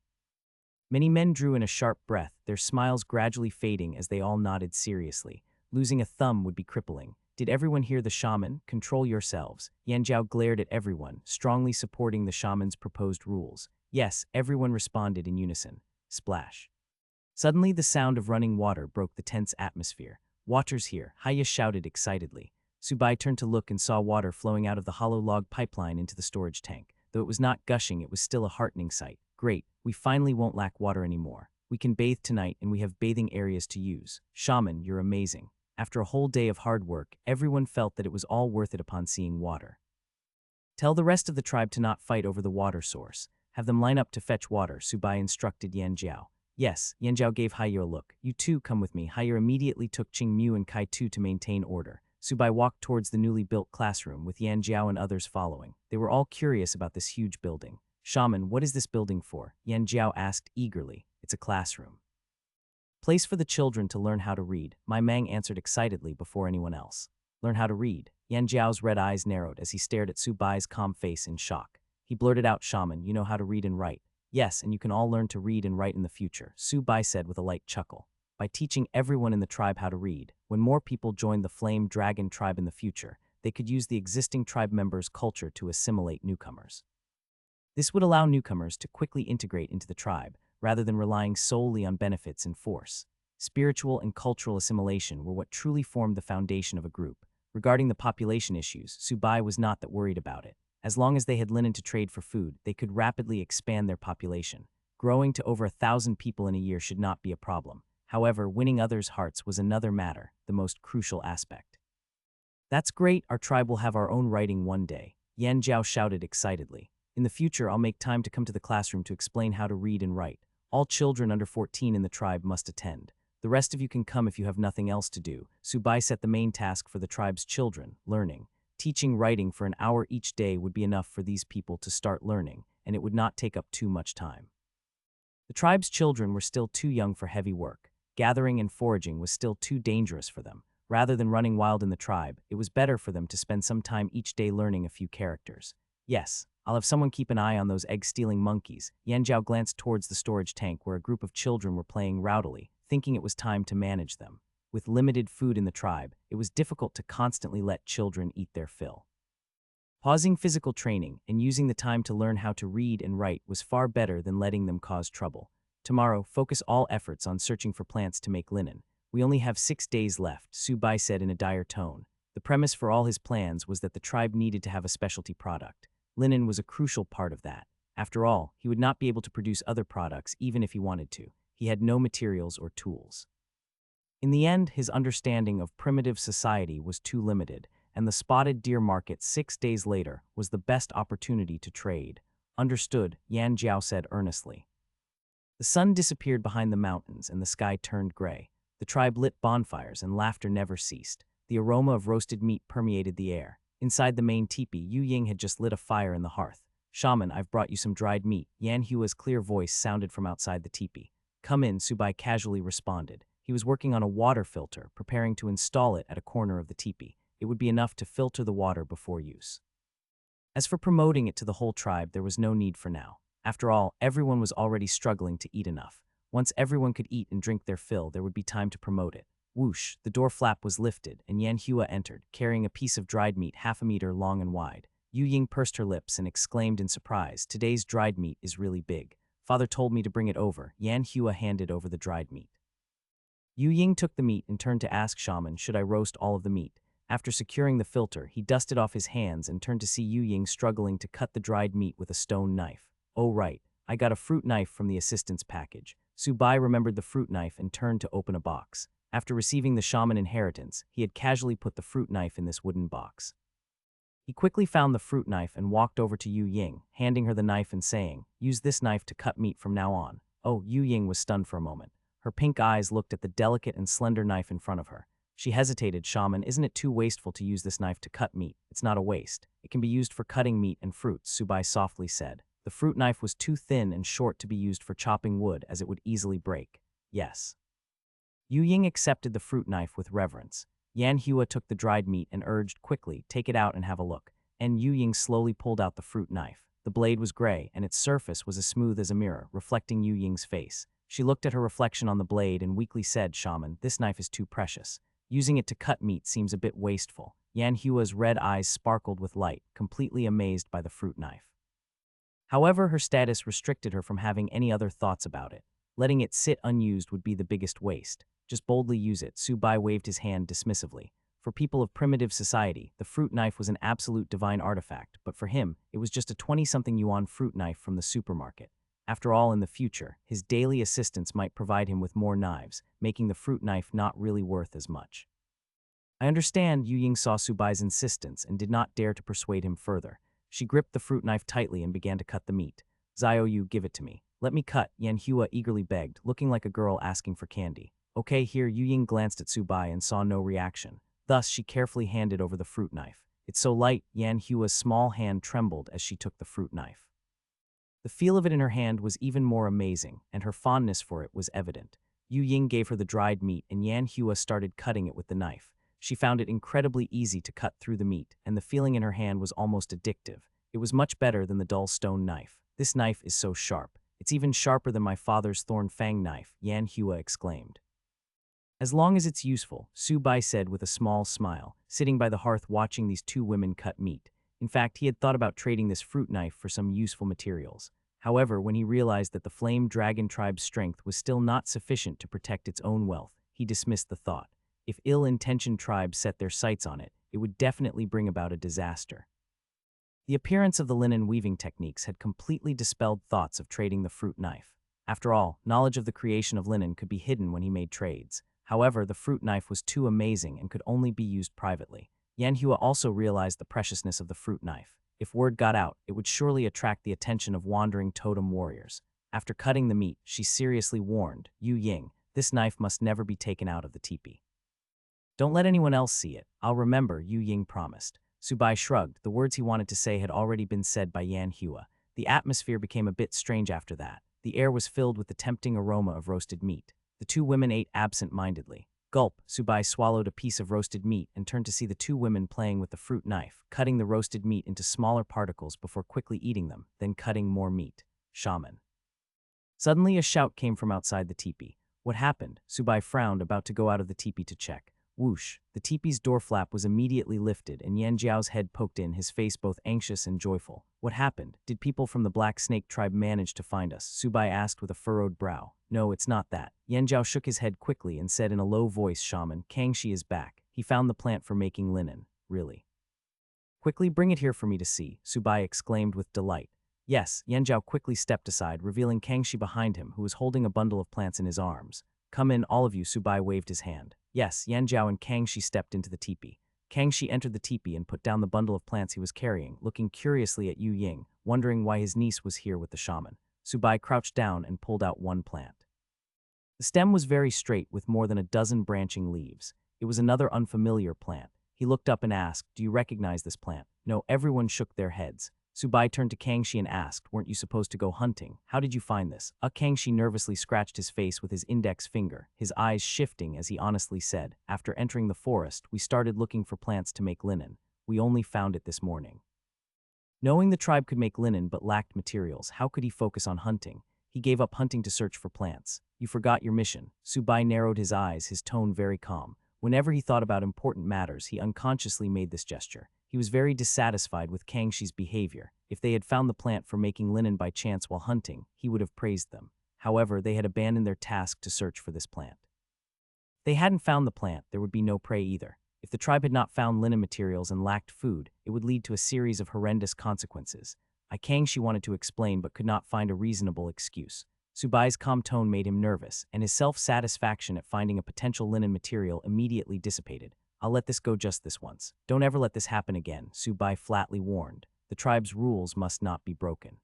Many men drew in a sharp breath, their smiles gradually fading as they all nodded seriously. Losing a thumb would be crippling. Did everyone hear the shaman? Control yourselves. Yanjiao glared at everyone, strongly supporting the shaman's proposed rules. Yes, everyone responded in unison. Splash. Suddenly, the sound of running water broke the tense atmosphere. Water's here, Haya shouted excitedly. Subai turned to look and saw water flowing out of the hollow log pipeline into the storage tank. Though it was not gushing, it was still a heartening sight. Great, we finally won't lack water anymore. We can bathe tonight and we have bathing areas to use. Shaman, you're amazing. After a whole day of hard work, everyone felt that it was all worth it upon seeing water. Tell the rest of the tribe to not fight over the water source. Have them line up to fetch water, Subai instructed Yanjiao. Yes, Yanjiao gave Haiyo a look. You too, come with me. Haiyo immediately took Qingmu and Kai Tu to maintain order. Subai walked towards the newly built classroom, with Yanjiao and others following. They were all curious about this huge building. Shaman, what is this building for? Yanjiao asked eagerly. It's a classroom. Place for the children to learn how to read, Mai Mang answered excitedly before anyone else. Learn how to read. Yanjiao's red eyes narrowed as he stared at Subai's calm face in shock. He blurted out, Shaman, you know how to read and write. Yes, and you can all learn to read and write in the future, Subai said with a light chuckle. By teaching everyone in the tribe how to read, when more people joined the Flame Dragon tribe in the future, they could use the existing tribe members' culture to assimilate newcomers. This would allow newcomers to quickly integrate into the tribe, rather than relying solely on benefits and force. Spiritual and cultural assimilation were what truly formed the foundation of a group. Regarding the population issues, Subai was not that worried about it. As long as they had linen to trade for food, they could rapidly expand their population. Growing to over 1,000 people in a year should not be a problem. However, winning others' hearts was another matter, the most crucial aspect. That's great, our tribe will have our own writing one day, Yanjiao shouted excitedly. In the future, I'll make time to come to the classroom to explain how to read and write. All children under 14 in the tribe must attend. The rest of you can come if you have nothing else to do. Subai set the main task for the tribe's children, learning. Teaching writing for an hour each day would be enough for these people to start learning, and it would not take up too much time. The tribe's children were still too young for heavy work. Gathering and foraging was still too dangerous for them. Rather than running wild in the tribe, it was better for them to spend some time each day learning a few characters. Yes, I'll have someone keep an eye on those egg-stealing monkeys. Yanjiao glanced towards the storage tank where a group of children were playing rowdily, thinking it was time to manage them. With limited food in the tribe, it was difficult to constantly let children eat their fill. Pausing physical training and using the time to learn how to read and write was far better than letting them cause trouble. Tomorrow, focus all efforts on searching for plants to make linen. We only have 6 days left, Subai said in a dire tone. The premise for all his plans was that the tribe needed to have a specialty product. Linen was a crucial part of that. After all, he would not be able to produce other products even if he wanted to. He had no materials or tools. In the end, his understanding of primitive society was too limited, and the spotted deer market 6 days later was the best opportunity to trade. Understood, Yanjiao said earnestly. The sun disappeared behind the mountains and the sky turned gray. The tribe lit bonfires and laughter never ceased. The aroma of roasted meat permeated the air. Inside the main teepee, Yu Ying had just lit a fire in the hearth. Shaman, I've brought you some dried meat. Yan Hua's clear voice sounded from outside the teepee. Come in, Subai casually responded. He was working on a water filter, preparing to install it at a corner of the teepee. It would be enough to filter the water before use. As for promoting it to the whole tribe, there was no need for now. After all, everyone was already struggling to eat enough. Once everyone could eat and drink their fill, there would be time to promote it. Whoosh, the door flap was lifted, and Yan Hua entered, carrying a piece of dried meat 1/2 meter long and wide. Yu Ying pursed her lips and exclaimed in surprise, today's dried meat is really big. Father told me to bring it over. Yan Hua handed over the dried meat. Yu Ying took the meat and turned to ask Shaman, should I roast all of the meat? After securing the filter, he dusted off his hands and turned to see Yu Ying struggling to cut the dried meat with a stone knife. Oh right, I got a fruit knife from the assistance package. Subai remembered the fruit knife and turned to open a box. After receiving the shaman inheritance, he had casually put the fruit knife in this wooden box. He quickly found the fruit knife and walked over to Yu Ying, handing her the knife and saying, use this knife to cut meat from now on. Oh, Yu Ying was stunned for a moment. Her pink eyes looked at the delicate and slender knife in front of her. She hesitated. Shaman, isn't it too wasteful to use this knife to cut meat? It's not a waste. It can be used for cutting meat and fruits, Subai softly said. The fruit knife was too thin and short to be used for chopping wood as it would easily break. Yes. Yu Ying accepted the fruit knife with reverence. Yan Hua took the dried meat and urged, quickly, take it out and have a look. And Yu Ying slowly pulled out the fruit knife. The blade was gray, and its surface was as smooth as a mirror, reflecting Yu Ying's face. She looked at her reflection on the blade and weakly said, Shaman, this knife is too precious. Using it to cut meat seems a bit wasteful. Yan Hua's red eyes sparkled with light, completely amazed by the fruit knife. However, her status restricted her from having any other thoughts about it. Letting it sit unused would be the biggest waste. Just boldly use it, Subai waved his hand dismissively. For people of primitive society, the fruit knife was an absolute divine artifact, but for him, it was just a 20-something yuan fruit knife from the supermarket. After all, in the future, his daily assistants might provide him with more knives, making the fruit knife not really worth as much. I understand. Yu Ying saw Subai's insistence and did not dare to persuade him further. She gripped the fruit knife tightly and began to cut the meat. Zio Yu, give it to me. Let me cut, Yan Hua eagerly begged, looking like a girl asking for candy. Okay, here. Yu Ying glanced at Subai and saw no reaction. Thus, she carefully handed over the fruit knife. It's so light, Yan Hua's small hand trembled as she took the fruit knife. The feel of it in her hand was even more amazing, and her fondness for it was evident. Yu Ying gave her the dried meat, and Yan Hua started cutting it with the knife. She found it incredibly easy to cut through the meat, and the feeling in her hand was almost addictive. It was much better than the dull stone knife. This knife is so sharp. It's even sharper than my father's thorn fang knife, Yan Hua exclaimed. As long as it's useful, Subai said with a small smile, sitting by the hearth watching these two women cut meat. In fact, he had thought about trading this fruit knife for some useful materials. However, when he realized that the Flame Dragon tribe's strength was still not sufficient to protect its own wealth, he dismissed the thought. If ill-intentioned tribes set their sights on it, it would definitely bring about a disaster. The appearance of the linen weaving techniques had completely dispelled thoughts of trading the fruit knife. After all, knowledge of the creation of linen could be hidden when he made trades. However, the fruit knife was too amazing and could only be used privately. Yan Hua also realized the preciousness of the fruit knife. If word got out, it would surely attract the attention of wandering totem warriors. After cutting the meat, she seriously warned, Yu Ying, this knife must never be taken out of the teepee. Don't let anyone else see it. I'll remember, Yu Ying promised. Subai shrugged. The words he wanted to say had already been said by Yan Hua. The atmosphere became a bit strange after that. The air was filled with the tempting aroma of roasted meat. The two women ate absent-mindedly. Gulp, Subai swallowed a piece of roasted meat and turned to see the two women playing with the fruit knife, cutting the roasted meat into smaller particles before quickly eating them, then cutting more meat. Shaman. Suddenly a shout came from outside the teepee. What happened? Subai frowned, about to go out of the teepee to check. Whoosh! The teepee's door flap was immediately lifted, and Yan Jiao's head poked in, his face both anxious and joyful. What happened? Did people from the Black Snake tribe manage to find us? Subai asked with a furrowed brow. No, it's not that. Yan Jiao shook his head quickly and said in a low voice, Shaman, Kangxi is back. He found the plant for making linen. Really? Quickly bring it here for me to see, Subai exclaimed with delight. Yes, Yan Jiao quickly stepped aside, revealing Kangxi behind him, who was holding a bundle of plants in his arms. Come in, all of you, Subai waved his hand. Yes, Yan Jiao and Kangxi stepped into the teepee. Kangxi entered the teepee and put down the bundle of plants he was carrying, looking curiously at Yu Ying, wondering why his niece was here with the shaman. Subai crouched down and pulled out one plant. The stem was very straight with more than a dozen branching leaves. It was another unfamiliar plant. He looked up and asked, Do you recognize this plant? No, everyone shook their heads. Subai turned to Kangxi and asked, Weren't you supposed to go hunting? How did you find this? Kangxi nervously scratched his face with his index finger, his eyes shifting as he honestly said, After entering the forest, we started looking for plants to make linen. We only found it this morning. Knowing the tribe could make linen but lacked materials, how could he focus on hunting? He gave up hunting to search for plants. You forgot your mission. Subai narrowed his eyes, his tone very calm. Whenever he thought about important matters, he unconsciously made this gesture. He was very dissatisfied with Kangxi's behavior. If they had found the plant for making linen by chance while hunting, he would have praised them. However, they had abandoned their task to search for this plant. If they hadn't found the plant, there would be no prey either. If the tribe had not found linen materials and lacked food, it would lead to a series of horrendous consequences. Kangxi wanted to explain but could not find a reasonable excuse. Subai's calm tone made him nervous, and his self-satisfaction at finding a potential linen material immediately dissipated. I'll let this go just this once. Don't ever let this happen again, Subai flatly warned. The tribe's rules must not be broken.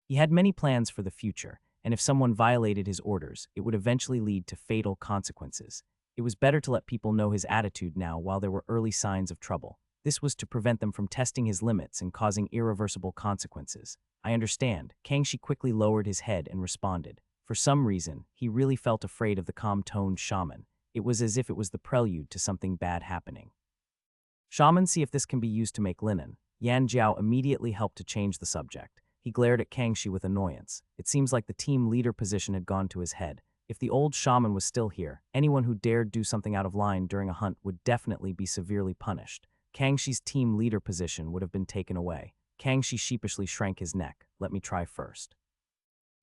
He had many plans for the future, and if someone violated his orders, it would eventually lead to fatal consequences. It was better to let people know his attitude now while there were early signs of trouble. This was to prevent them from testing his limits and causing irreversible consequences. I understand. Kangxi quickly lowered his head and responded. For some reason, he really felt afraid of the calm-toned shaman. It was as if it was the prelude to something bad happening. Shaman, see if this can be used to make linen. Yan Jiao immediately helped to change the subject. He glared at Kangxi with annoyance. It seems like the team leader position had gone to his head. If the old shaman was still here, anyone who dared do something out of line during a hunt would definitely be severely punished. Kangxi's team leader position would have been taken away. Kangxi sheepishly shrank his neck. Let me try first.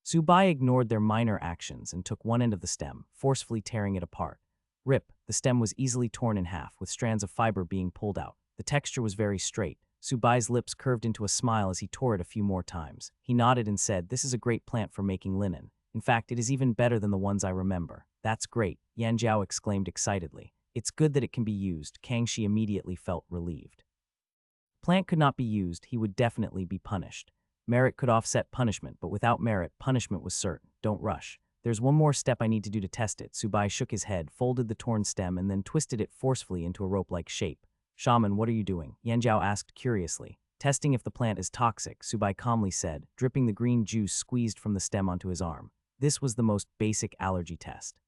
Subai ignored their minor actions and took one end of the stem, forcefully tearing it apart. Rip, the stem was easily torn in half, with strands of fiber being pulled out. The texture was very straight. Subai's lips curved into a smile as he tore it a few more times. He nodded and said, "This is a great plant for making linen. In fact, it is even better than the ones I remember." "That's great," Yan Jiao exclaimed excitedly. "It's good that it can be used." Kangxi immediately felt relieved. Plant could not be used, he would definitely be punished. Merit could offset punishment, but without merit, punishment was certain. Don't rush. There's one more step I need to do to test it. Subai shook his head, folded the torn stem, and then twisted it forcefully into a rope-like shape. "Shaman, what are you doing?" Yan Jiao asked curiously. "Testing if the plant is toxic," Subai calmly said, dripping the green juice squeezed from the stem onto his arm. This was the most basic allergy test.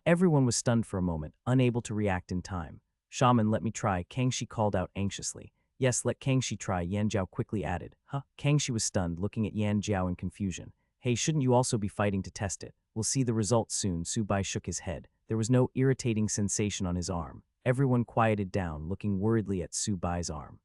Everyone was stunned for a moment, unable to react in time. "Shaman, let me try," Kangxi called out anxiously. "Yes, let Kangxi try," Yan Jiao quickly added. Kangxi was stunned, looking at Yan Jiao in confusion. "Hey, shouldn't you also be fighting to test it? We'll see the results soon." Subai shook his head. There was no irritating sensation on his arm. Everyone quieted down, looking worriedly at Subai's arm.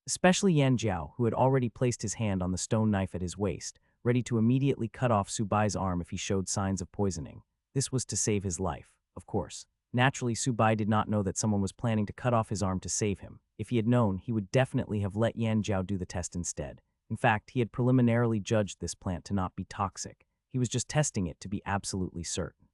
Especially Yan Jiao, who had already placed his hand on the stone knife at his waist, ready to immediately cut off Subai's arm if he showed signs of poisoning. This was to save his life, of course. Naturally, Subai did not know that someone was planning to cut off his arm to save him. If he had known, he would definitely have let Yan Jiao do the test instead. In fact, he had preliminarily judged this plant to not be toxic. He was just testing it to be absolutely certain.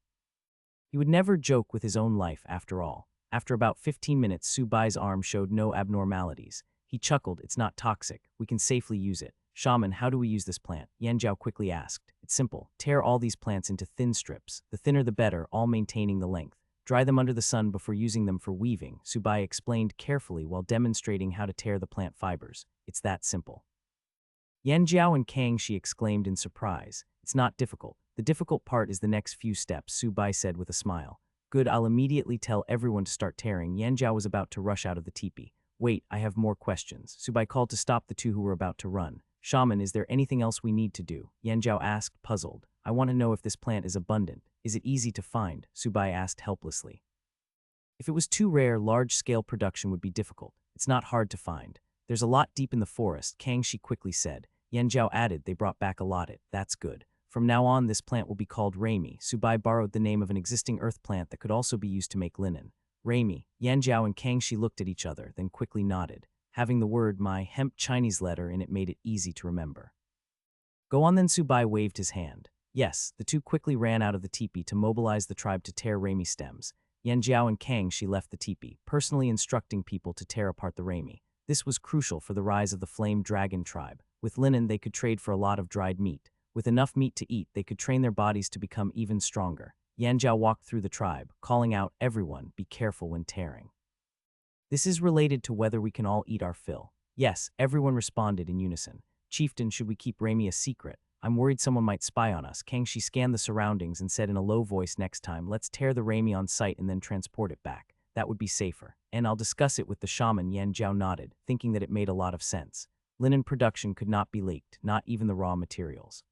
He would never joke with his own life, after all. After about 15 minutes, Subai's arm showed no abnormalities. He chuckled. "It's not toxic. We can safely use it." "Shaman, how do we use this plant?" Yan Jiao quickly asked. "It's simple. Tear all these plants into thin strips. The thinner the better, all maintaining the length. Dry them under the sun before using them for weaving," Subai explained carefully while demonstrating how to tear the plant fibers. "It's that simple." Yan Jiao and Kangxi exclaimed in surprise. "It's not difficult. The difficult part is the next few steps," Subai said with a smile. "Good, I'll immediately tell everyone to start tearing." Yan Jiao was about to rush out of the teepee. "Wait, I have more questions." Subai called to stop the two who were about to run. "Shaman, is there anything else we need to do?" Yan Jiao asked, puzzled. "I want to know if this plant is abundant. Is it easy to find?" Subai asked helplessly. "If it was too rare, large-scale production would be difficult. It's not hard to find. There's a lot deep in the forest," Kangxi quickly said. Yan Jiao added, "They brought back a lot. That's good. From now on, this plant will be called Raimi." Subai borrowed the name of an existing earth plant that could also be used to make linen. Raimi. Yan Jiao and Kangxi looked at each other, then quickly nodded. Having the word "my" hemp Chinese letter in it made it easy to remember. "Go on then." Subai waved his hand. Yes, the two quickly ran out of the teepee to mobilize the tribe to tear Raimi stems. Yan Jiao and Kangxi left the teepee, personally instructing people to tear apart the Raimi. This was crucial for the rise of the Flame Dragon tribe. With linen, they could trade for a lot of dried meat. With enough meat to eat, they could train their bodies to become even stronger. Yan Jiao walked through the tribe, calling out, "Everyone, be careful when tearing. This is related to whether we can all eat our fill." Yes, everyone responded in unison. "Chieftain, should we keep Raimi a secret? I'm worried someone might spy on us." Kangxi scanned the surroundings and said in a low voice, "Next time, let's tear the Raimi on sight and then transport it back. That would be safer. And I'll discuss it with the shaman." Yan Jiao nodded, thinking that it made a lot of sense. Linen production could not be leaked, not even the raw materials.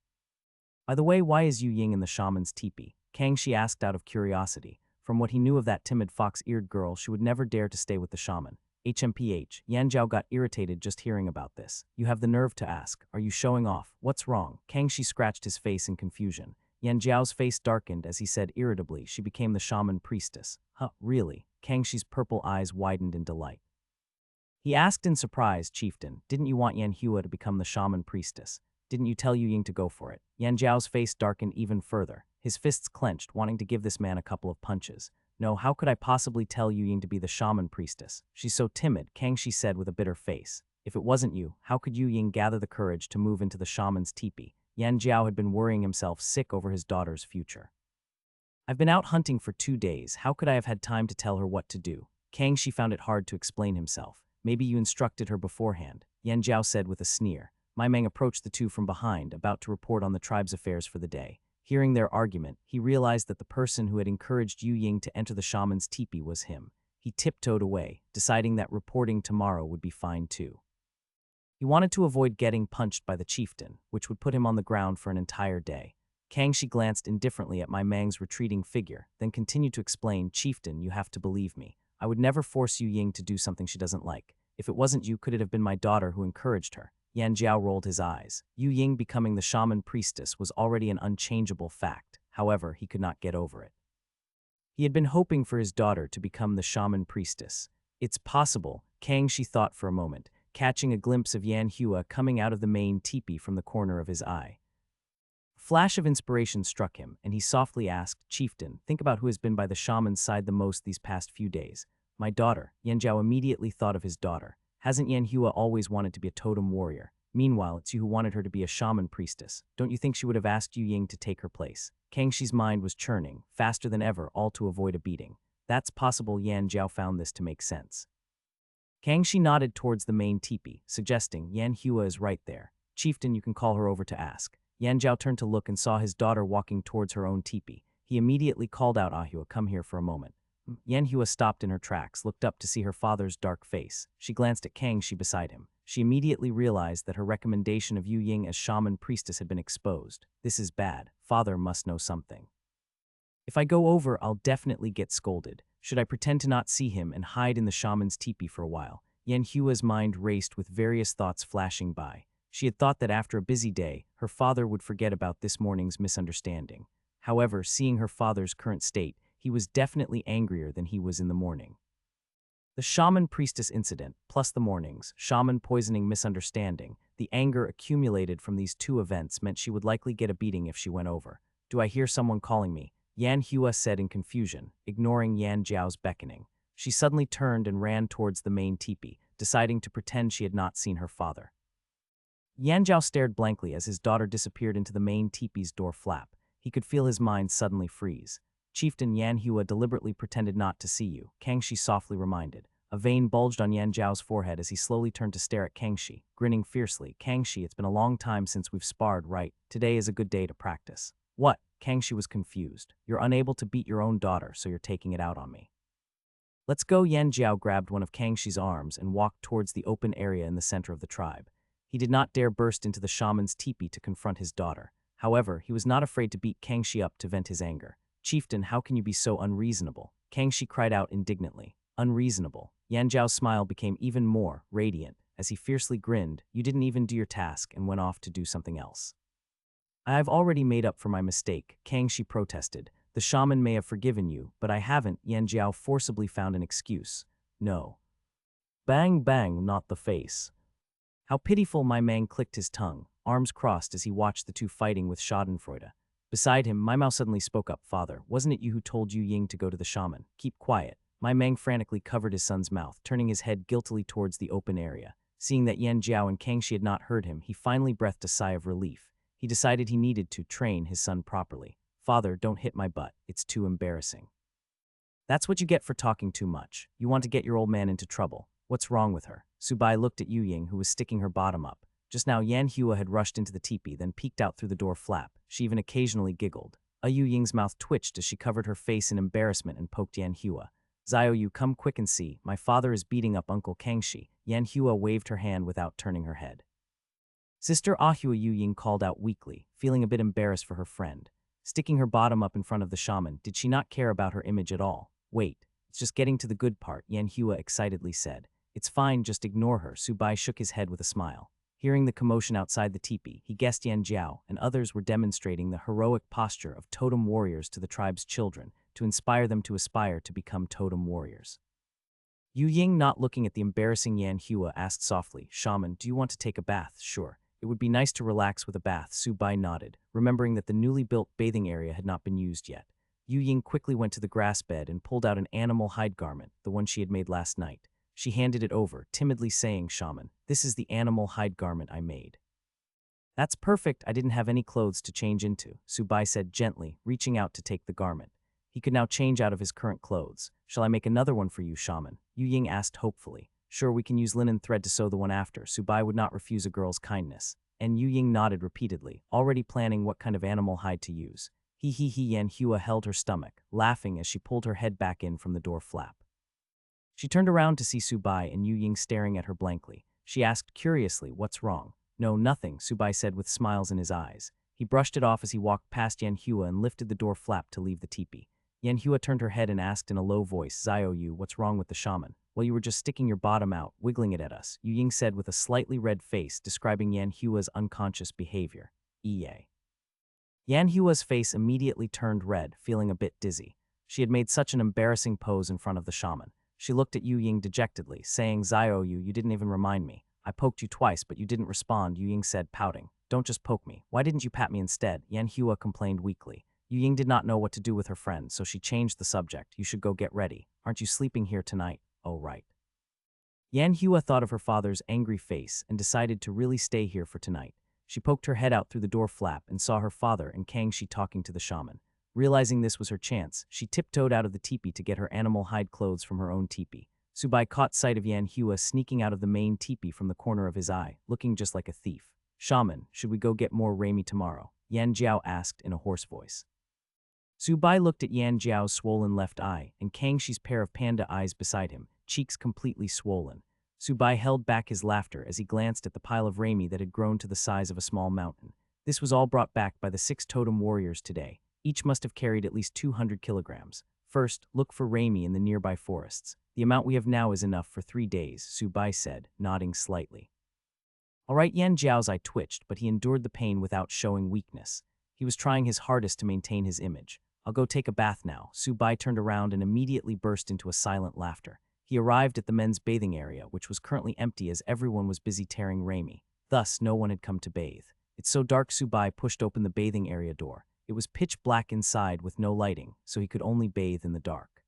"By the way, why is Yu Ying in the shaman's teepee?" Kangxi asked out of curiosity. From what he knew of that timid fox-eared girl, she would never dare to stay with the shaman. HMPH. Yan Jiao got irritated just hearing about this. "You have the nerve to ask. Are you showing off? What's wrong?" Kangxi scratched his face in confusion. Yan Jiao's face darkened as he said irritably, "She became the shaman priestess." Really?" Kangxi's purple eyes widened in delight. He asked in surprise, "Chieftain, didn't you want Yan Hua to become the shaman priestess? Didn't you tell Yu Ying to go for it?" Yan Jiao's face darkened even further. His fists clenched, wanting to give this man a couple of punches. "No, how could I possibly tell Yu Ying to be the shaman priestess? She's so timid," Kangxi said with a bitter face. "If it wasn't you, how could Yu Ying gather the courage to move into the shaman's teepee?" Yan Jiao had been worrying himself sick over his daughter's future. I've been out hunting for 2 days. How could I have had time to tell her what to do? Kangxi found it hard to explain himself. Maybe you instructed her beforehand, Yan Zhao said with a sneer. My Meng approached the two from behind, about to report on the tribe's affairs for the day. Hearing their argument, he realized that the person who had encouraged Yu Ying to enter the shaman's teepee was him. He tiptoed away, deciding that reporting tomorrow would be fine too. He wanted to avoid getting punched by the chieftain, which would put him on the ground for an entire day. Kangxi glanced indifferently at my Mang's retreating figure, then continued to explain, Chieftain, you have to believe me. I would never force Yu Ying to do something she doesn't like. If it wasn't you, could it have been my daughter who encouraged her? Yan Jiao rolled his eyes. Yu Ying becoming the shaman priestess was already an unchangeable fact. However, he could not get over it. He had been hoping for his daughter to become the shaman priestess. It's possible, Kangxi thought for a moment, catching a glimpse of Yan Hua coming out of the main teepee from the corner of his eye. A flash of inspiration struck him, and he softly asked, Chieftain, think about who has been by the shaman's side the most these past few days. My daughter. Yan Zhao immediately thought of his daughter. Hasn't Yan Hua always wanted to be a totem warrior? Meanwhile, it's you who wanted her to be a shaman priestess. Don't you think she would have asked Yu Ying to take her place? Kangxi's mind was churning, faster than ever, all to avoid a beating. That's possible. Yan Zhao found this to make sense. Kangxi nodded towards the main teepee, suggesting, Yan Hua is right there. Chieftain, you can call her over to ask. Yan Zhao turned to look and saw his daughter walking towards her own teepee. He immediately called out, Ahua, come here for a moment. Yan Hua stopped in her tracks, looked up to see her father's dark face. She glanced at Kangxi beside him. She immediately realized that her recommendation of Yu Ying as shaman priestess had been exposed. This is bad. Father must know something. If I go over, I'll definitely get scolded. Should I pretend to not see him and hide in the shaman's teepee for a while? Yan Hua's mind raced with various thoughts flashing by. She had thought that after a busy day, her father would forget about this morning's misunderstanding. However, seeing her father's current state, he was definitely angrier than he was in the morning. The shaman priestess incident, plus the morning's shaman poisoning misunderstanding, the anger accumulated from these two events meant she would likely get a beating if she went over. Do I hear someone calling me? Yan Hua said in confusion, ignoring Yan Zhao's beckoning. She suddenly turned and ran towards the main teepee, deciding to pretend she had not seen her father. Yan Zhao stared blankly as his daughter disappeared into the main teepee's door flap. He could feel his mind suddenly freeze. Chieftain, Yan Hua deliberately pretended not to see you, Kangxi softly reminded. A vein bulged on Yan Zhao's forehead as he slowly turned to stare at Kangxi, grinning fiercely. Kangxi, it's been a long time since we've sparred, right? Today is a good day to practice. What? Kangxi was confused. You're unable to beat your own daughter, so you're taking it out on me. Let's go. Yan Zhao grabbed one of Kangxi's arms and walked towards the open area in the center of the tribe. He did not dare burst into the shaman's teepee to confront his daughter. However, he was not afraid to beat Kangxi up to vent his anger. Chieftain, how can you be so unreasonable? Kangxi cried out indignantly. Unreasonable. Yan Zhao's smile became even more radiant as he fiercely grinned. You didn't even do your task and went off to do something else. I've already made up for my mistake, Kangxi protested. The shaman may have forgiven you, but I haven't. Yan Zhao forcibly found an excuse. No. Bang bang, not the face. How pitiful. My man clicked his tongue, arms crossed as he watched the two fighting with schadenfreude. Beside him, My Mao suddenly spoke up. Father, wasn't it you who told Yu Ying to go to the shaman? Keep quiet. My Meng frantically covered his son's mouth, turning his head guiltily towards the open area. Seeing that Yan Zhao and Kangxi had not heard him, he finally breathed a sigh of relief. He decided he needed to train his son properly. Father, don't hit my butt. It's too embarrassing. That's what you get for talking too much. You want to get your old man into trouble. What's wrong with her? Subai looked at Yu Ying, who was sticking her bottom up. Just now, Yan Hua had rushed into the teepee, then peeked out through the door flap. She even occasionally giggled. Yu Ying's mouth twitched as she covered her face in embarrassment and poked Yan Hua. Zio, you come quick and see. My father is beating up Uncle Kangxi. Yan Hua waved her hand without turning her head. Sister Ahua, Yu Ying called out weakly, feeling a bit embarrassed for her friend. Sticking her bottom up in front of the shaman, did she not care about her image at all? Wait, it's just getting to the good part, Yan Hua excitedly said. It's fine, just ignore her. Subai shook his head with a smile. Hearing the commotion outside the teepee, he guessed Yan Zhao and others were demonstrating the heroic posture of totem warriors to the tribe's children to inspire them to aspire to become totem warriors. Yu Ying, not looking at the embarrassing Yan Hua, asked softly, Shaman, do you want to take a bath? Sure. It would be nice to relax with a bath. Subai nodded, remembering that the newly built bathing area had not been used yet. Yu Ying quickly went to the grass bed and pulled out an animal hide garment, the one she had made last night. She handed it over, timidly saying, Shaman, this is the animal hide garment I made. That's perfect. I didn't have any clothes to change into, Subai said gently, reaching out to take the garment. He could now change out of his current clothes. Shall I make another one for you, Shaman? Yu Ying asked hopefully. Sure, we can use linen thread to sew the one after. Subai would not refuse a girl's kindness. And Yu Ying nodded repeatedly, already planning what kind of animal hide to use. He. Yan Hua held her stomach, laughing as she pulled her head back in from the door flap. She turned around to see Subai and Yu Ying staring at her blankly. She asked curiously, "What's wrong?" "No, nothing," Subai said with smiles in his eyes. He brushed it off as he walked past Yan Hua and lifted the door flap to leave the teepee. Yan Hua turned her head and asked in a low voice, "Zio Yu, what's wrong with the shaman?" "Well, you were just sticking your bottom out, wiggling it at us," Yu Ying said with a slightly red face, describing Yan Hua's unconscious behavior. Yan Hua's face immediately turned red, feeling a bit dizzy. She had made such an embarrassing pose in front of the shaman. She looked at Yu Ying dejectedly, saying, "Zio Yu, you didn't even remind me. I poked you twice, but you didn't respond," Yu Ying said, pouting. "Don't just poke me. Why didn't you pat me instead?" Yan Hua complained weakly. Yu Ying did not know what to do with her friend, so she changed the subject. "You should go get ready. Aren't you sleeping here tonight?" "Oh, right." Yan Hua thought of her father's angry face and decided to really stay here for tonight. She poked her head out through the door flap and saw her father and Kangxi talking to the shaman. Realizing this was her chance, she tiptoed out of the teepee to get her animal hide clothes from her own teepee. Subai caught sight of Yan Hua sneaking out of the main teepee from the corner of his eye, looking just like a thief. "Shaman, should we go get more Raimi tomorrow?" Yan Jiao asked in a hoarse voice. Subai looked at Yan Jiao's swollen left eye and Kangxi's pair of panda eyes beside him, cheeks completely swollen. Subai held back his laughter as he glanced at the pile of Raimi that had grown to the size of a small mountain. This was all brought back by the 6 totem warriors today. Each must have carried at least 200 kilograms. "First, look for Raimi in the nearby forests. The amount we have now is enough for 3 days, Subai said, nodding slightly. All right, Yan Jiao's eye twitched, but he endured the pain without showing weakness. He was trying his hardest to maintain his image. "I'll go take a bath now." Subai turned around and immediately burst into a silent laughter. He arrived at the men's bathing area, which was currently empty as everyone was busy tearing Raimi. Thus, no one had come to bathe. "It's so dark," Subai pushed open the bathing area door. It was pitch black inside with no lighting, so he could only bathe in the dark.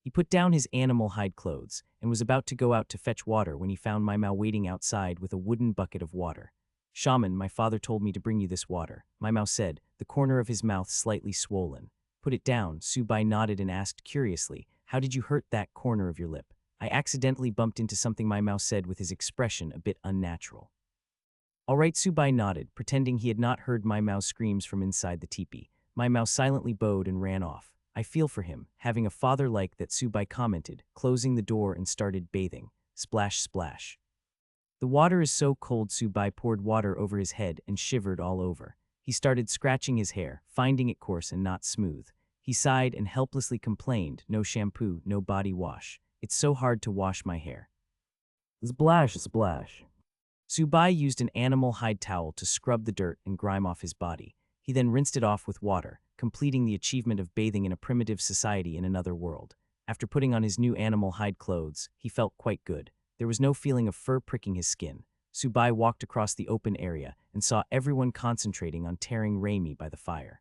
He put down his animal hide clothes and was about to go out to fetch water when he found Mai Mao waiting outside with a wooden bucket of water. "Shaman, my father told me to bring you this water," Mai Mao said, the corner of his mouth slightly swollen. "Put it down," Subai nodded and asked curiously, "How did you hurt that corner of your lip?" "I accidentally bumped into something," Mai Mao said with his expression a bit unnatural. "All right," Subai nodded, pretending he had not heard Mai Mao's screams from inside the teepee. Mai Mao silently bowed and ran off. "I feel for him, having a father like that," Subai commented, closing the door and started bathing. Splash, splash. "The water is so cold." Subai poured water over his head and shivered all over. He started scratching his hair, finding it coarse and not smooth. He sighed and helplessly complained, "No shampoo, no body wash. It's so hard to wash my hair." Splash, splash. Subai used an animal hide towel to scrub the dirt and grime off his body. He then rinsed it off with water, completing the achievement of bathing in a primitive society in another world. After putting on his new animal hide clothes, he felt quite good. There was no feeling of fur pricking his skin. Subai walked across the open area and saw everyone concentrating on tearing Raimi by the fire.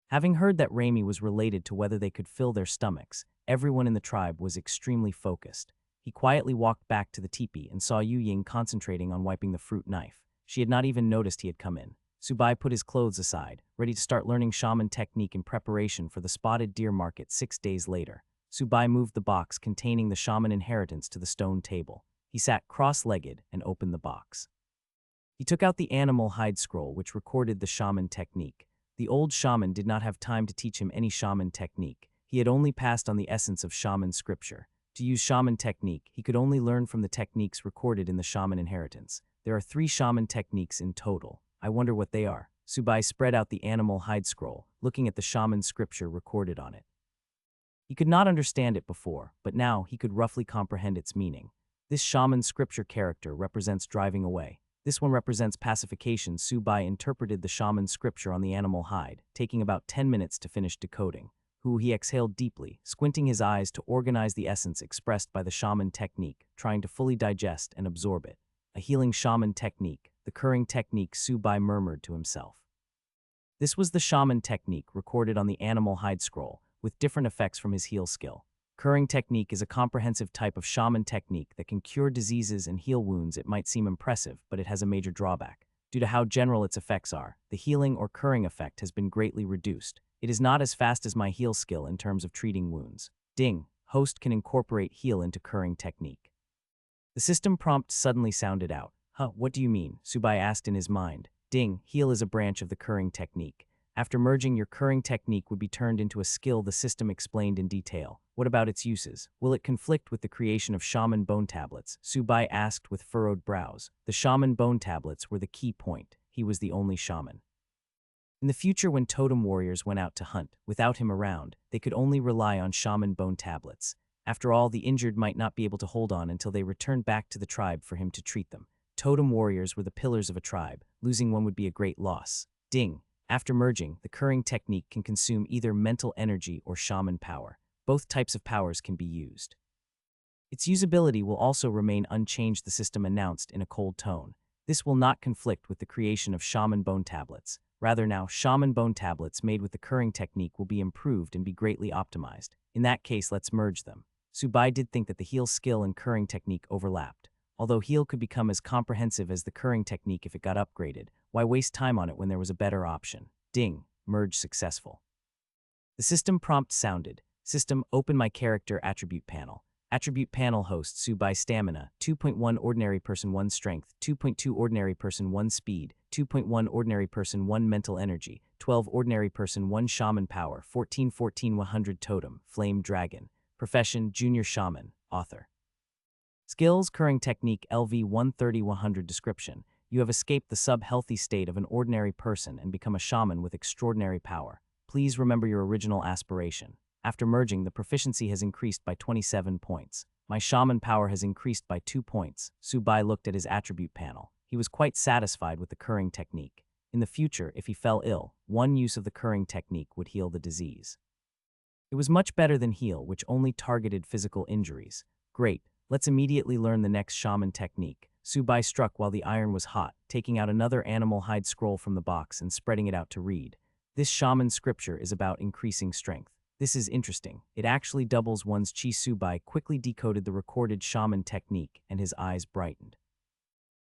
Having heard that Raimi was related to whether they could fill their stomachs, everyone in the tribe was extremely focused. He quietly walked back to the teepee and saw Yu Ying concentrating on wiping the fruit knife. She had not even noticed he had come in. Subai put his clothes aside, ready to start learning shaman technique in preparation for the spotted deer market 6 days later. Subai moved the box containing the shaman inheritance to the stone table. He sat cross-legged and opened the box. He took out the animal hide scroll which recorded the shaman technique. The old shaman did not have time to teach him any shaman technique. He had only passed on the essence of shaman scripture. To use shaman technique, he could only learn from the techniques recorded in the shaman inheritance. There are 3 shaman techniques in total. I wonder what they are. Subai spread out the animal hide scroll, looking at the shaman scripture recorded on it. He could not understand it before, but now he could roughly comprehend its meaning. This shaman scripture character represents driving away. This one represents pacification. Subai interpreted the shaman scripture on the animal hide, taking about 10 minutes to finish decoding. He exhaled deeply, squinting his eyes to organize the essence expressed by the shaman technique, trying to fully digest and absorb it. A healing shaman technique, the curing technique, Subai murmured to himself. This was the shaman technique recorded on the animal hide scroll, with different effects from his heal skill. Curing technique is a comprehensive type of shaman technique that can cure diseases and heal wounds. It might seem impressive, but it has a major drawback. Due to how general its effects are, the healing or curing effect has been greatly reduced. It is not as fast as my heal skill in terms of treating wounds. Ding, host can incorporate heal into curing technique. The system prompt suddenly sounded out. Huh, what do you mean? Subai asked in his mind. Ding, heal is a branch of the curing technique. After merging, your curing technique would be turned into a skill the system explained in detail. What about its uses? Will it conflict with the creation of shaman bone tablets? Subai asked with furrowed brows. The shaman bone tablets were the key point. He was the only shaman. In the future, when totem warriors went out to hunt, without him around, they could only rely on shaman bone tablets. After all, the injured might not be able to hold on until they returned back to the tribe for him to treat them. Totem warriors were the pillars of a tribe. Losing one would be a great loss. Ding. After merging, the curing technique can consume either mental energy or shaman power. Both types of powers can be used. Its usability will also remain unchanged, the system announced in a cold tone. This will not conflict with the creation of shaman bone tablets. Rather now, shaman bone tablets made with the curing technique will be improved and be greatly optimized. In that case, let's merge them. Subai did think that the heal skill and curing technique overlapped. Although heal could become as comprehensive as the curing technique if it got upgraded, why waste time on it when there was a better option? Ding, merge successful. The system prompt sounded. System, open my character attribute panel. Attribute panel host Subai stamina, 2.1 ordinary person 1 strength, 2.2 ordinary person 1 speed, 2.1 ordinary person 1 mental energy, 12 ordinary person 1 shaman power, 14 100 totem, flame dragon. Profession, junior shaman, author. Skills, curing technique, LV 130-100 description. You have escaped the sub-healthy state of an ordinary person and become a shaman with extraordinary power. Please remember your original aspiration. After merging, the proficiency has increased by 27 points. My shaman power has increased by 2 points. Subai looked at his attribute panel. He was quite satisfied with the curing technique. In the future, if he fell ill, one use of the curing technique would heal the disease. It was much better than heal, which only targeted physical injuries. Great, let's immediately learn the next shaman technique. Subai struck while the iron was hot, taking out another animal hide scroll from the box and spreading it out to read. This shaman scripture is about increasing strength. This is interesting. It actually doubles one's chi. Subai quickly decoded the recorded shaman technique and his eyes brightened.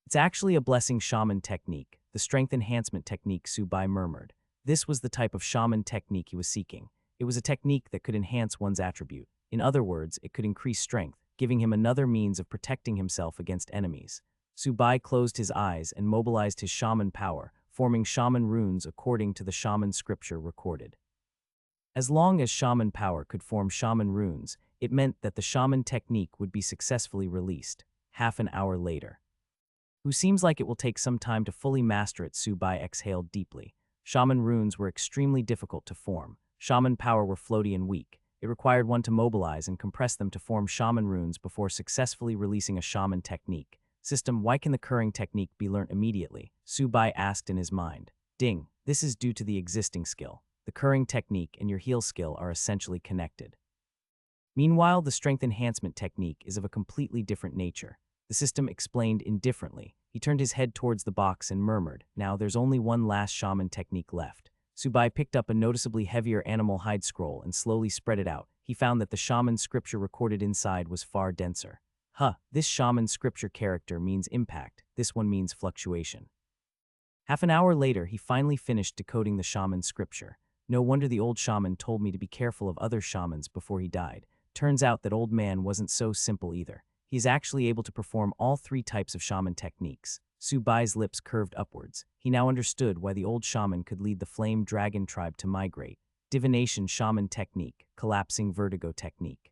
It's actually a blessing shaman technique, the strength enhancement technique, Subai murmured. This was the type of shaman technique he was seeking. It was a technique that could enhance one's attribute. In other words, it could increase strength, giving him another means of protecting himself against enemies. Subai closed his eyes and mobilized his shaman power, forming shaman runes according to the shaman scripture recorded. As long as shaman power could form shaman runes, it meant that the shaman technique would be successfully released. Half an hour later. Who seems like it will take some time to fully master it. Subai exhaled deeply. Shaman runes were extremely difficult to form. Shaman power were floaty and weak. It required one to mobilize and compress them to form shaman runes before successfully releasing a shaman technique. System, why can the curing technique be learnt immediately? Subai asked in his mind. Ding, this is due to the existing skill. The curing technique and your heal skill are essentially connected. Meanwhile, the strength enhancement technique is of a completely different nature. The system explained indifferently. He turned his head towards the box and murmured, now there's only one last shaman technique left. Subai picked up a noticeably heavier animal hide scroll and slowly spread it out. He found that the shaman scripture recorded inside was far denser. This shaman scripture character means impact. This one means fluctuation. Half an hour later, he finally finished decoding the shaman scripture. No wonder the old shaman told me to be careful of other shamans before he died. Turns out that old man wasn't so simple either. He is actually able to perform all 3 types of shaman techniques. Subai's lips curved upwards. He now understood why the old shaman could lead the flame dragon tribe to migrate. Divination shaman technique, collapsing vertigo technique.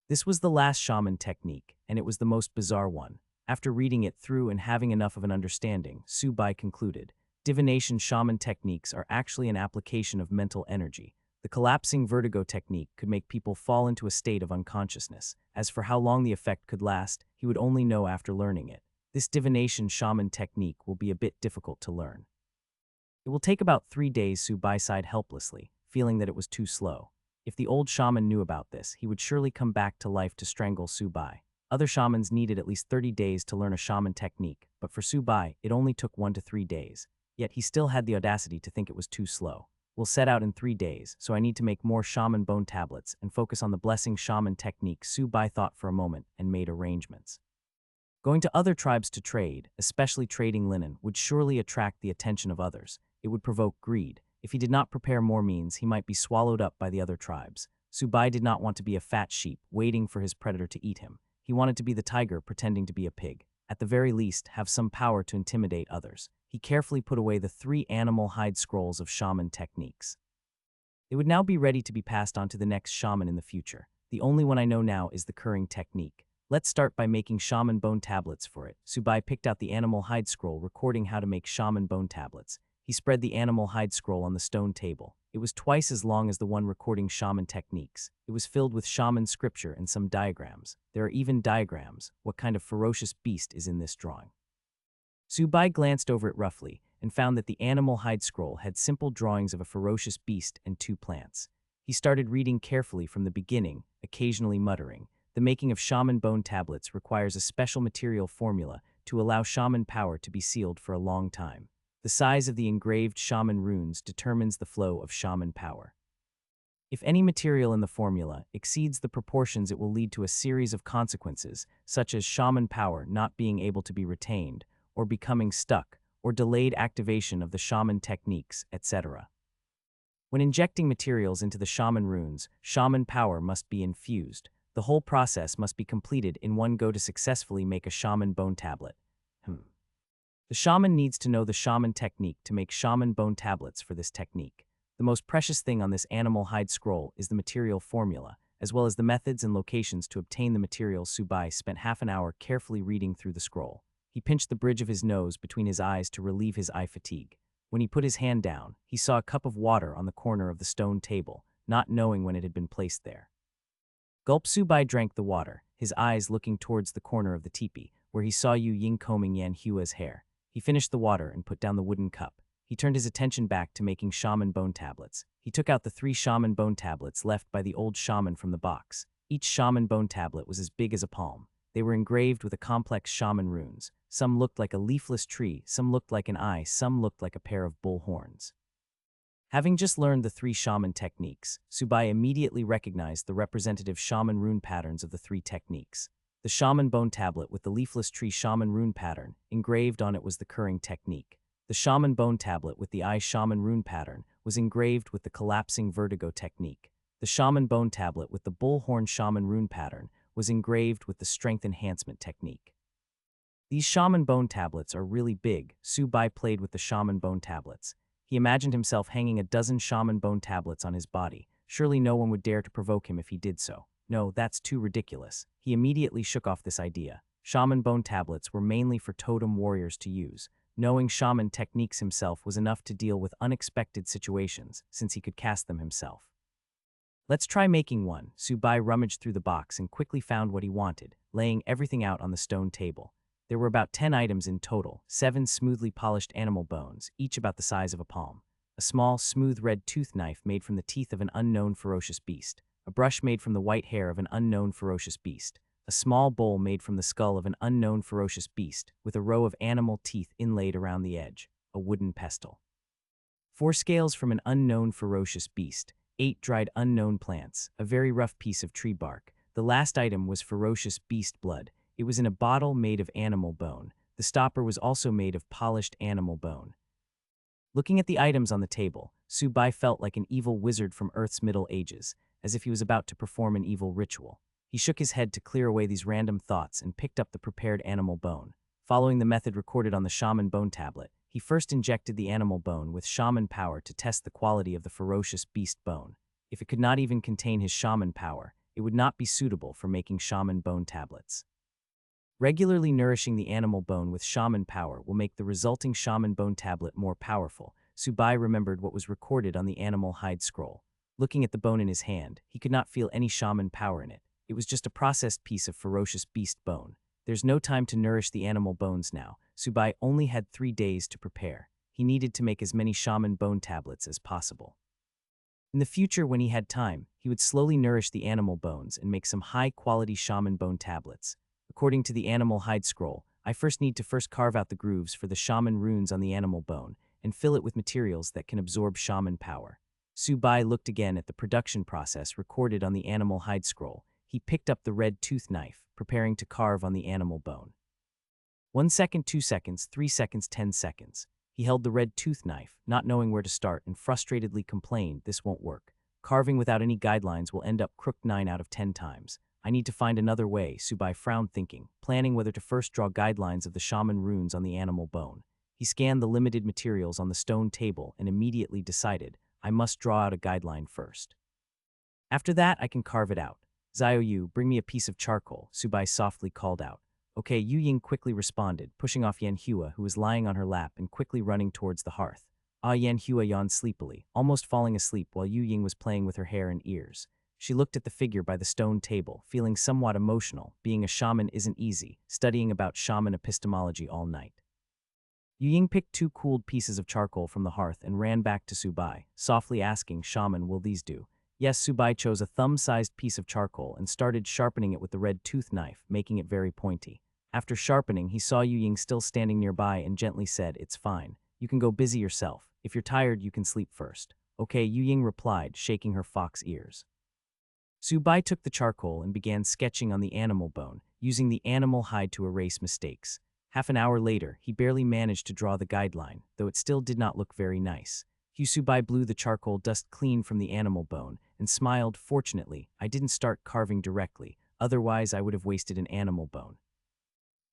This was the last shaman technique, and it was the most bizarre one. After reading it through and having enough of an understanding, Subai concluded, divination shaman techniques are actually an application of mental energy. The collapsing vertigo technique could make people fall into a state of unconsciousness. As for how long the effect could last, he would only know after learning it. This divination shaman technique will be a bit difficult to learn. It will take about 3 days. Subai sighed helplessly, feeling that it was too slow. If the old shaman knew about this, he would surely come back to life to strangle Subai. Other shamans needed at least 30 days to learn a shaman technique, but for Subai, it only took 1 to 3 days. Yet he still had the audacity to think it was too slow. We'll set out in 3 days, so I need to make more shaman bone tablets and focus on the blessing shaman technique. Subai thought for a moment and made arrangements. Going to other tribes to trade, especially trading linen, would surely attract the attention of others. It would provoke greed. If he did not prepare more means, he might be swallowed up by the other tribes. Subai did not want to be a fat sheep waiting for his predator to eat him. He wanted to be the tiger pretending to be a pig. At the very least, have some power to intimidate others. He carefully put away the 3 animal hide scrolls of shaman techniques. They would now be ready to be passed on to the next shaman in the future. The only one I know now is the curring technique. Let's start by making shaman bone tablets for it. Subai picked out the animal hide scroll recording how to make shaman bone tablets. He spread the animal hide scroll on the stone table. It was twice as long as the one recording shaman techniques. It was filled with shaman scripture and some diagrams. There are even diagrams. What kind of ferocious beast is in this drawing? Subai glanced over it roughly and found that the animal hide scroll had simple drawings of a ferocious beast and 2 plants. He started reading carefully from the beginning, occasionally muttering. The making of shaman bone tablets requires a special material formula to allow shaman power to be sealed for a long time. The size of the engraved shaman runes determines the flow of shaman power. If any material in the formula exceeds the proportions, it will lead to a series of consequences, such as shaman power not being able to be retained, or becoming stuck, or delayed activation of the shaman techniques, etc. When injecting materials into the shaman runes, shaman power must be infused. The whole process must be completed in one go to successfully make a shaman bone tablet. The shaman needs to know the shaman technique to make shaman bone tablets for this technique. The most precious thing on this animal hide scroll is the material formula, as well as the methods and locations to obtain the materials. Subai spent half an hour carefully reading through the scroll. He pinched the bridge of his nose between his eyes to relieve his eye fatigue. When he put his hand down, he saw a cup of water on the corner of the stone table, not knowing when it had been placed there. Gulp. Subai drank the water, his eyes looking towards the corner of the teepee, where he saw Yu Ying combing Yan Hua's hair. He finished the water and put down the wooden cup. He turned his attention back to making shaman bone tablets. He took out the 3 shaman bone tablets left by the old shaman from the box. Each shaman bone tablet was as big as a palm. They were engraved with a complex shaman runes. Some looked like a leafless tree, some looked like an eye, some looked like a pair of bull horns. Having just learned the 3 shaman techniques, Subai immediately recognized the representative shaman rune patterns of the 3 techniques. The shaman bone tablet with the leafless tree shaman rune pattern engraved on it was the curring technique. The shaman bone tablet with the eye shaman rune pattern was engraved with the collapsing vertigo technique. The shaman bone tablet with the bullhorn shaman rune pattern was engraved with the strength enhancement technique. These shaman bone tablets are really big. Subai played with the shaman bone tablets. He imagined himself hanging a dozen shaman bone tablets on his body. Surely no one would dare to provoke him if he did so. No, that's too ridiculous. He immediately shook off this idea. Shaman bone tablets were mainly for totem warriors to use. Knowing shaman techniques himself was enough to deal with unexpected situations, since he could cast them himself. Let's try making one. Subai rummaged through the box and quickly found what he wanted, laying everything out on the stone table. There were about 10 items in total, 7 smoothly polished animal bones, each about the size of a palm. A small, smooth red tooth knife made from the teeth of an unknown ferocious beast. A brush made from the white hair of an unknown ferocious beast. A small bowl made from the skull of an unknown ferocious beast, with a row of animal teeth inlaid around the edge. A wooden pestle. 4 scales from an unknown ferocious beast. 8 dried unknown plants. A very rough piece of tree bark. The last item was ferocious beast blood. It was in a bottle made of animal bone. The stopper was also made of polished animal bone. Looking at the items on the table, Subai felt like an evil wizard from Earth's Middle Ages, as if he was about to perform an evil ritual. He shook his head to clear away these random thoughts and picked up the prepared animal bone. Following the method recorded on the shaman bone tablet, he first injected the animal bone with shaman power to test the quality of the ferocious beast bone. If it could not even contain his shaman power, it would not be suitable for making shaman bone tablets. Regularly nourishing the animal bone with shaman power will make the resulting shaman bone tablet more powerful. Subai remembered what was recorded on the animal hide scroll. Looking at the bone in his hand, he could not feel any shaman power in it. It was just a processed piece of ferocious beast bone. There's no time to nourish the animal bones now. Subai only had 3 days to prepare. He needed to make as many shaman bone tablets as possible. In the future, when he had time, he would slowly nourish the animal bones and make some high-quality shaman bone tablets. According to the animal hide scroll, I need to carve out the grooves for the shaman runes on the animal bone and fill it with materials that can absorb shaman power. Subai looked again at the production process recorded on the animal hide scroll. He picked up the red tooth knife, preparing to carve on the animal bone. 1 second, 2 seconds, 3 seconds, 10 seconds. He held the red tooth knife, not knowing where to start, and frustratedly complained, "This won't work. Carving without any guidelines will end up crooked 9 out of 10 times. I need to find another way." Subai frowned, thinking, planning whether to first draw guidelines of the shaman runes on the animal bone. He scanned the limited materials on the stone table and immediately decided, "I must draw out a guideline first. After that, I can carve it out." "Xiaoyu, bring me a piece of charcoal," Subai softly called out. "Okay," Yu Ying quickly responded, pushing off Yanhua, who was lying on her lap, and quickly running towards the hearth. Yanhua yawned sleepily, almost falling asleep while Yu Ying was playing with her hair and ears. She looked at the figure by the stone table, feeling somewhat emotional. Being a shaman isn't easy, studying about shaman epistemology all night. Yu Ying picked 2 cooled pieces of charcoal from the hearth and ran back to Subai, softly asking, "Shaman, will these do?" Yes, Subai chose a thumb-sized piece of charcoal and started sharpening it with the red tooth knife, making it very pointy. After sharpening, he saw Yu Ying still standing nearby and gently said, "It's fine. You can go busy yourself. If you're tired, you can sleep first." "Okay," Yu Ying replied, shaking her fox ears. Subai took the charcoal and began sketching on the animal bone, using the animal hide to erase mistakes. Half an hour later, he barely managed to draw the guideline, though it still did not look very nice. Subai blew the charcoal dust clean from the animal bone and smiled. "Fortunately, I didn't start carving directly, otherwise I would have wasted an animal bone."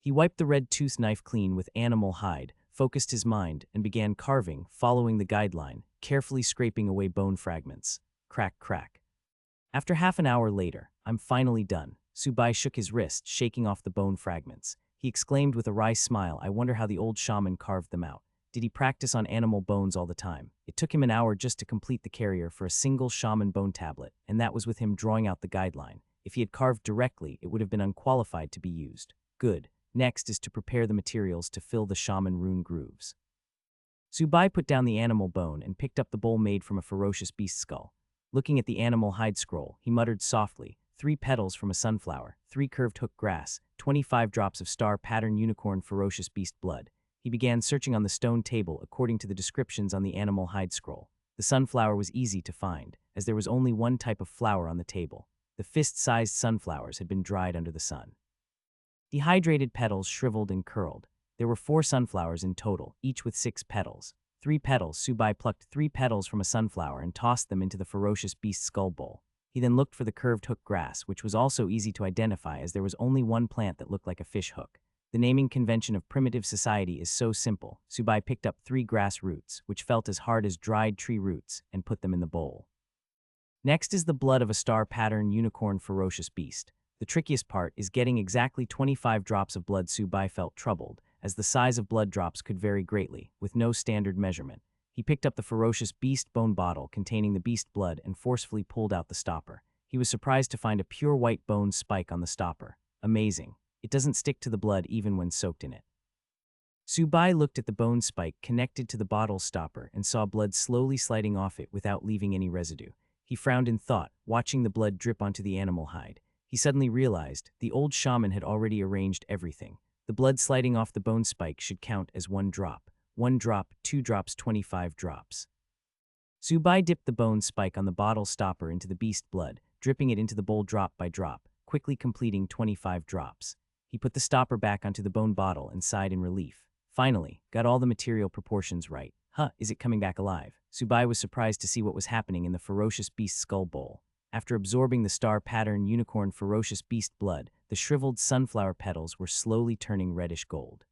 He wiped the red tooth knife clean with animal hide, focused his mind, and began carving, following the guideline, carefully scraping away bone fragments. Crack, crack. After half an hour later, "I'm finally done." Subai shook his wrist, shaking off the bone fragments. He exclaimed with a wry smile, "I wonder how the old shaman carved them out. Did he practice on animal bones all the time?" It took him an hour just to complete the carrier for a single shaman bone tablet, and that was with him drawing out the guideline. If he had carved directly, it would have been unqualified to be used. Good. Next is to prepare the materials to fill the shaman rune grooves. Subai put down the animal bone and picked up the bowl made from a ferocious beast skull. Looking at the animal hide scroll, he muttered softly, 3 petals from a sunflower, 3 curved hook grass, 25 drops of star pattern unicorn ferocious beast blood. He began searching on the stone table according to the descriptions on the animal hide scroll. The sunflower was easy to find, as there was only one type of flower on the table. The fist-sized sunflowers had been dried under the sun. Dehydrated petals shriveled and curled. There were 4 sunflowers in total, each with 6 petals. 3 petals. Subai plucked 3 petals from a sunflower and tossed them into the ferocious beast skull bowl. He then looked for the curved hook grass, which was also easy to identify as there was only one plant that looked like a fish hook. The naming convention of primitive society is so simple. Subai picked up 3 grass roots, which felt as hard as dried tree roots, and put them in the bowl. Next is the blood of a star pattern unicorn ferocious beast. The trickiest part is getting exactly 25 drops of blood. Subai felt troubled, as the size of blood drops could vary greatly, with no standard measurement. He picked up the ferocious beast bone bottle containing the beast blood and forcefully pulled out the stopper. He was surprised to find a pure white bone spike on the stopper. Amazing. It doesn't stick to the blood even when soaked in it. Subai looked at the bone spike connected to the bottle stopper and saw blood slowly sliding off it without leaving any residue. He frowned in thought, watching the blood drip onto the animal hide. He suddenly realized the old shaman had already arranged everything. The blood sliding off the bone spike should count as 1 drop. 1 drop, 2 drops, 25 drops. Subai dipped the bone spike on the bottle stopper into the beast blood, dripping it into the bowl drop by drop, quickly completing 25 drops. He put the stopper back onto the bone bottle and sighed in relief. Finally, got all the material proportions right. Is it coming back alive? Subai was surprised to see what was happening in the ferocious beast skull bowl. After absorbing the star pattern unicorn ferocious beast blood, the shriveled sunflower petals were slowly turning reddish gold.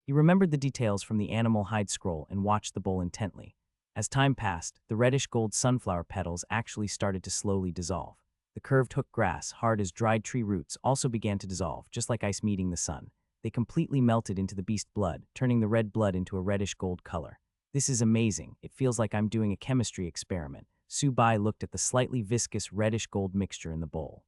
He remembered the details from the animal hide scroll and watched the bowl intently. As time passed, the reddish gold sunflower petals actually started to slowly dissolve. The curved hook grass, hard as dried tree roots, also began to dissolve, just like ice meeting the sun. They completely melted into the beast blood, turning the red blood into a reddish gold color. "This is amazing. It feels like I'm doing a chemistry experiment." Subai looked at the slightly viscous reddish gold mixture in the bowl.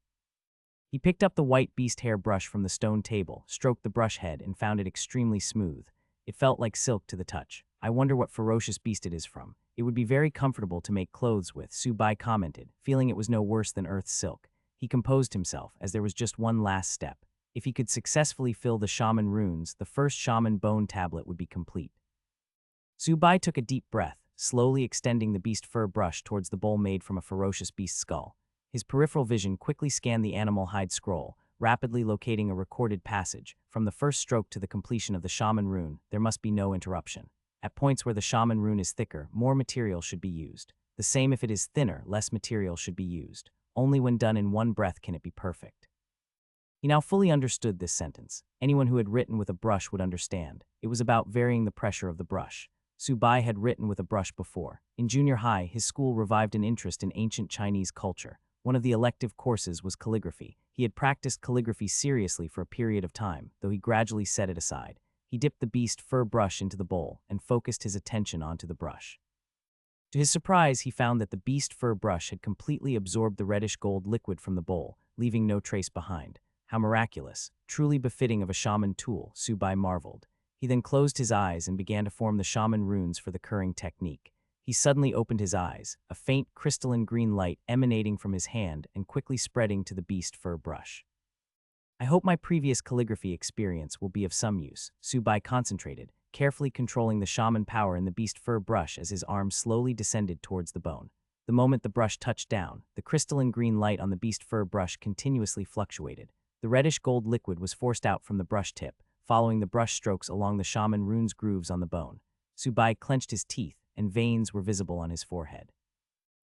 He picked up the white beast hair brush from the stone table, stroked the brush head, and found it extremely smooth. It felt like silk to the touch. "I wonder what ferocious beast it is from. It would be very comfortable to make clothes with," Subai commented, feeling it was no worse than earth's silk. He composed himself, as there was just one last step. If he could successfully fill the shaman runes, the first shaman bone tablet would be complete. Subai took a deep breath, slowly extending the beast fur brush towards the bowl made from a ferocious beast skull. His peripheral vision quickly scanned the animal hide scroll, rapidly locating a recorded passage. From the first stroke to the completion of the Shaman rune, there must be no interruption. At points where the Shaman rune is thicker, more material should be used. The same if it is thinner, less material should be used. Only when done in one breath can it be perfect. He now fully understood this sentence. Anyone who had written with a brush would understand. It was about varying the pressure of the brush. Subai had written with a brush before. In junior high, his school revived an interest in ancient Chinese culture. One of the elective courses was calligraphy. He had practiced calligraphy seriously for a period of time, though he gradually set it aside. He dipped the beast fur brush into the bowl and focused his attention onto the brush. To his surprise, he found that the beast fur brush had completely absorbed the reddish gold liquid from the bowl, leaving no trace behind. How miraculous, truly befitting of a shaman tool, Subai marveled. He then closed his eyes and began to form the shaman runes for the curring technique. He suddenly opened his eyes, a faint crystalline green light emanating from his hand and quickly spreading to the beast fur brush. I hope my previous calligraphy experience will be of some use. Subai concentrated, carefully controlling the shaman power in the beast fur brush as his arm slowly descended towards the bone. The moment the brush touched down, the crystalline green light on the beast fur brush continuously fluctuated. The reddish gold liquid was forced out from the brush tip, following the brush strokes along the shaman rune's grooves on the bone. Subai clenched his teeth, and veins were visible on his forehead.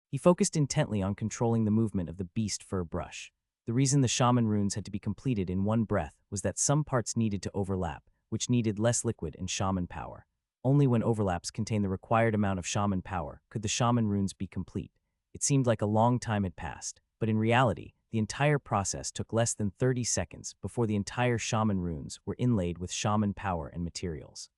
He focused intently on controlling the movement of the beast fur brush. The reason the shaman runes had to be completed in one breath was that some parts needed to overlap, which needed less liquid and shaman power. Only when overlaps contain the required amount of shaman power could the shaman runes be complete. It seemed like a long time had passed, but in reality, the entire process took less than 30 seconds before the entire shaman runes were inlaid with shaman power and materials.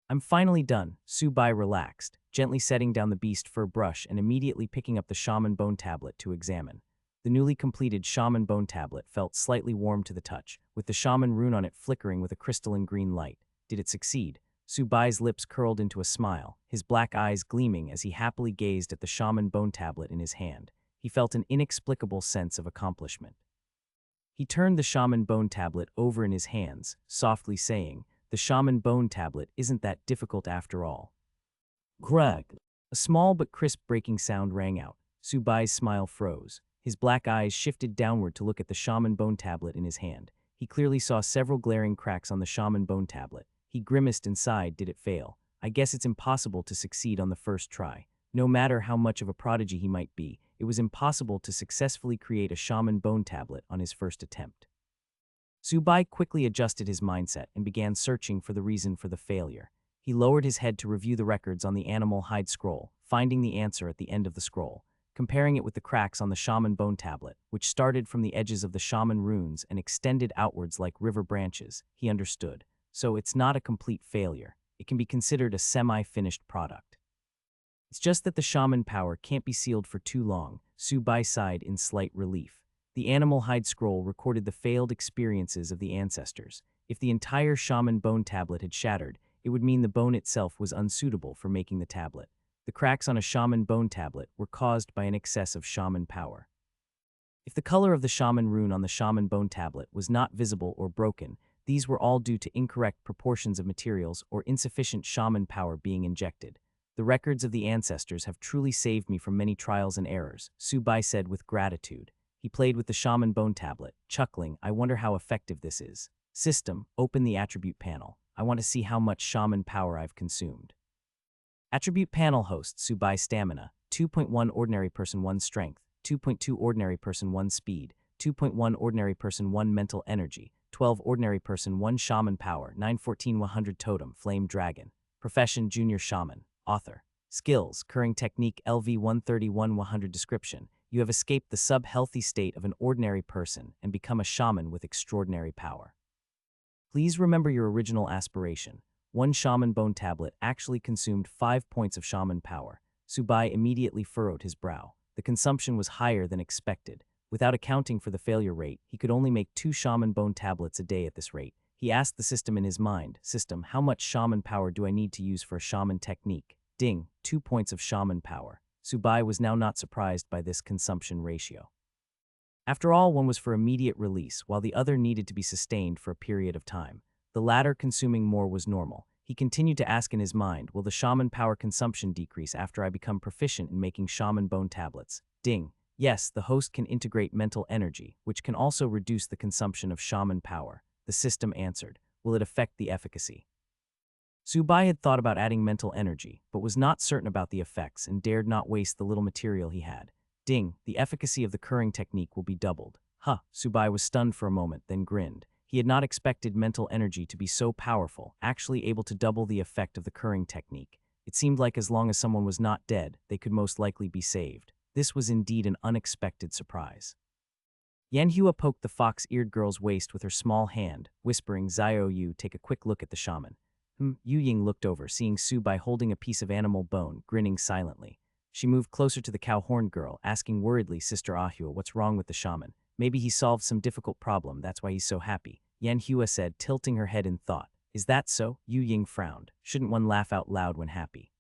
I'm finally done, Subai relaxed, gently setting down the beast fur brush and immediately picking up the shaman bone tablet to examine. The newly completed shaman bone tablet felt slightly warm to the touch, with the shaman rune on it flickering with a crystalline green light. Did it succeed? Subai's lips curled into a smile, his black eyes gleaming as he happily gazed at the shaman bone tablet in his hand. He felt an inexplicable sense of accomplishment. He turned the shaman bone tablet over in his hands, softly saying, "The shaman bone tablet isn't that difficult after all." Greg. A small but crisp breaking sound rang out. Subai's smile froze. His black eyes shifted downward to look at the shaman bone tablet in his hand. He clearly saw several glaring cracks on the shaman bone tablet. He grimaced and sighed. Did it fail? I guess it's impossible to succeed on the first try. No matter how much of a prodigy he might be, it was impossible to successfully create a shaman bone tablet on his first attempt. Subai quickly adjusted his mindset and began searching for the reason for the failure. He lowered his head to review the records on the animal hide scroll, finding the answer at the end of the scroll. Comparing it with the cracks on the shaman bone tablet, which started from the edges of the shaman runes and extended outwards like river branches, he understood. So it's not a complete failure. It can be considered a semi-finished product. It's just that the shaman power can't be sealed for too long, Subai sighed in slight relief. The animal hide scroll recorded the failed experiences of the ancestors. If the entire shaman bone tablet had shattered, it would mean the bone itself was unsuitable for making the tablet. The cracks on a shaman bone tablet were caused by an excess of shaman power. If the color of the shaman rune on the shaman bone tablet was not visible or broken, these were all due to incorrect proportions of materials or insufficient shaman power being injected. The records of the ancestors have truly saved me from many trials and errors, Subai said with gratitude. He played with the shaman bone tablet, chuckling, I wonder how effective this is. System, open the attribute panel. I want to see how much shaman power I've consumed. Attribute panel hosts Subai stamina, 2.1 ordinary person 1 strength, 2.2 ordinary person 1 speed, 2.1 ordinary person 1 mental energy, 12 ordinary person 1 shaman power, 914 100 totem, flame dragon. Profession junior shaman. Author. Skills, curring technique LV 131 100 description. You have escaped the sub-healthy state of an ordinary person and become a shaman with extraordinary power. Please remember your original aspiration. One shaman bone tablet actually consumed 5 points of shaman power. Subai immediately furrowed his brow. The consumption was higher than expected. Without accounting for the failure rate, he could only make 2 shaman bone tablets a day at this rate. He asked the system in his mind, System, how much shaman power do I need to use for a shaman technique? Ding, 2 points of shaman power. Subai was now not surprised by this consumption ratio. After all, one was for immediate release, while the other needed to be sustained for a period of time. The latter consuming more was normal. He continued to ask in his mind, will the shaman power consumption decrease after I become proficient in making shaman bone tablets? Ding, Yes, the host can integrate mental energy, which can also reduce the consumption of shaman power. The system answered. Will it affect the efficacy? Subai had thought about adding mental energy, but was not certain about the effects and dared not waste the little material he had. Ding, the efficacy of the curring technique will be doubled. Huh, Subai was stunned for a moment, then grinned. He had not expected mental energy to be so powerful, actually able to double the effect of the curring technique. It seemed like as long as someone was not dead, they could most likely be saved. This was indeed an unexpected surprise. Yanhua poked the fox-eared girl's waist with her small hand, whispering, "Zio Yu, take a quick look at the shaman." Yu Ying looked over, seeing Subai holding a piece of animal bone, grinning silently. She moved closer to the cow-horned girl, asking worriedly, "Sister Ahua, what's wrong with the shaman? Maybe he solved some difficult problem, that's why he's so happy." Yanhua said, tilting her head in thought. "Is that so?" Yu Ying frowned. "Shouldn't one laugh out loud when happy?"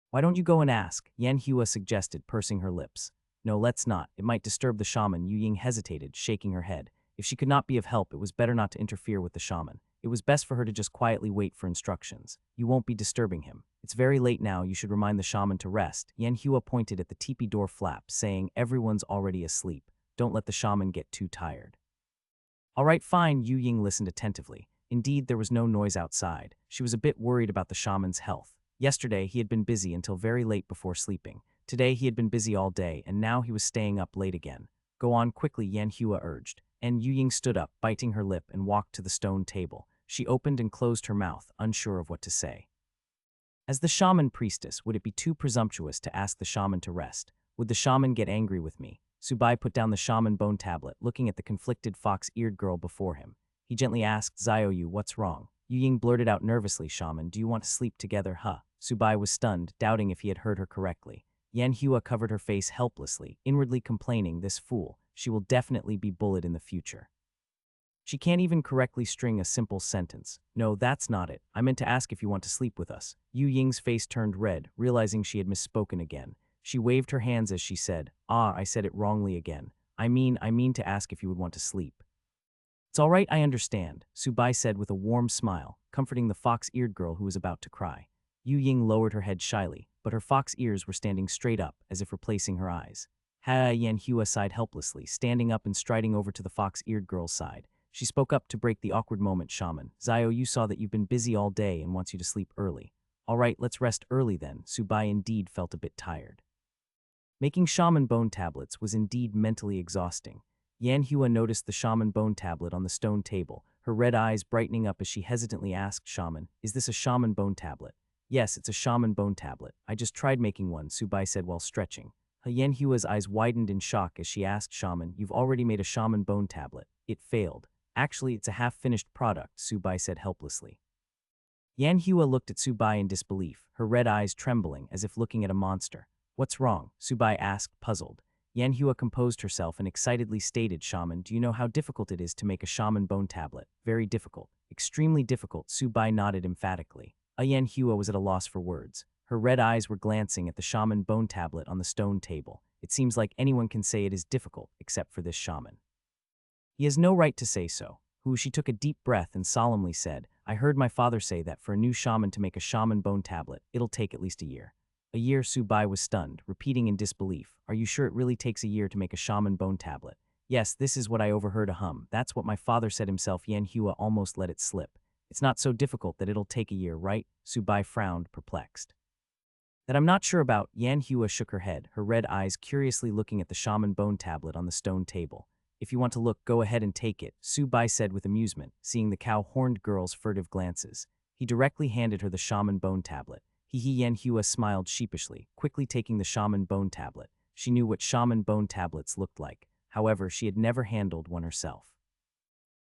"Why don't you go and ask?" Yanhua suggested, pursing her lips. "No, let's not. It might disturb the shaman." Yu Ying hesitated, shaking her head. If she could not be of help, it was better not to interfere with the shaman. It was best for her to just quietly wait for instructions. "You won't be disturbing him. It's very late now, you should remind the shaman to rest." Yanhua pointed at the teepee door flap, saying, "Everyone's already asleep. Don't let the shaman get too tired." "All right, fine." Yu Ying listened attentively. Indeed, there was no noise outside. She was a bit worried about the shaman's health. Yesterday, he had been busy until very late before sleeping. Today, he had been busy all day, and now he was staying up late again. "Go on quickly," Yanhua urged. And Yu Ying stood up, biting her lip, and walked to the stone table. She opened and closed her mouth, unsure of what to say. As the shaman priestess, would it be too presumptuous to ask the shaman to rest? Would the shaman get angry with me? Subai put down the shaman bone tablet, looking at the conflicted fox-eared girl before him. He gently asked, "Zio Yu, what's wrong?" Yu Ying blurted out nervously, "Shaman, do you want to sleep together, huh?" Subai was stunned, doubting if he had heard her correctly. Yanhua covered her face helplessly, inwardly complaining, "This fool, she will definitely be bullied in the future. She can't even correctly string a simple sentence. No, that's not it. I meant to ask if you want to sleep with us." Yu Ying's face turned red, realizing she had misspoken again. She waved her hands as she said, "Ah, I said it wrongly again. I mean to ask if you would want to sleep." "It's all right, I understand," Subai said with a warm smile, comforting the fox-eared girl who was about to cry. Yu Ying lowered her head shyly, but her fox ears were standing straight up, as if replacing her eyes. Yanhua sighed helplessly, standing up and striding over to the fox-eared girl's side. She spoke up to break the awkward moment. "Shaman, Zio, you saw that you've been busy all day and wants you to sleep early." "All right, let's rest early then." Subai indeed felt a bit tired. Making shaman bone tablets was indeed mentally exhausting. Yanhua noticed the shaman bone tablet on the stone table, her red eyes brightening up as she hesitantly asked, "Shaman, is this a shaman bone tablet?" "Yes, it's a shaman bone tablet. I just tried making one," Subai said while stretching. Yanhua's eyes widened in shock as she asked, "Shaman, you've already made a shaman bone tablet. It failed." "Actually, it's a half-finished product," Subai said helplessly. Yanhua looked at Subai in disbelief, her red eyes trembling as if looking at a monster. "What's wrong?" Subai asked, puzzled. Yanhua composed herself and excitedly stated, "Shaman, do you know how difficult it is to make a shaman bone tablet?" "Very difficult. Extremely difficult," Subai nodded emphatically. Yanhua was at a loss for words. Her red eyes were glancing at the shaman bone tablet on the stone table. It seems like anyone can say it is difficult, except for this shaman. He has no right to say so. She took a deep breath and solemnly said, "I heard my father say that for a new shaman to make a shaman bone tablet, it'll take at least a year." "A year?" Subai was stunned, repeating in disbelief. "Are you sure it really takes a year to make a shaman bone tablet?" "Yes, this is what I overheard a hum. That's what my father said himself." Yanhua almost let it slip. "It's not so difficult that it'll take a year, right?" Subai frowned, perplexed. "That I'm not sure about." Yanhua shook her head, her red eyes curiously looking at the shaman bone tablet on the stone table. "If you want to look, go ahead and take it," Subai said with amusement, seeing the cow-horned girl's furtive glances. He directly handed her the shaman bone tablet. Yanhua smiled sheepishly, quickly taking the shaman bone tablet. She knew what shaman bone tablets looked like. However, she had never handled one herself.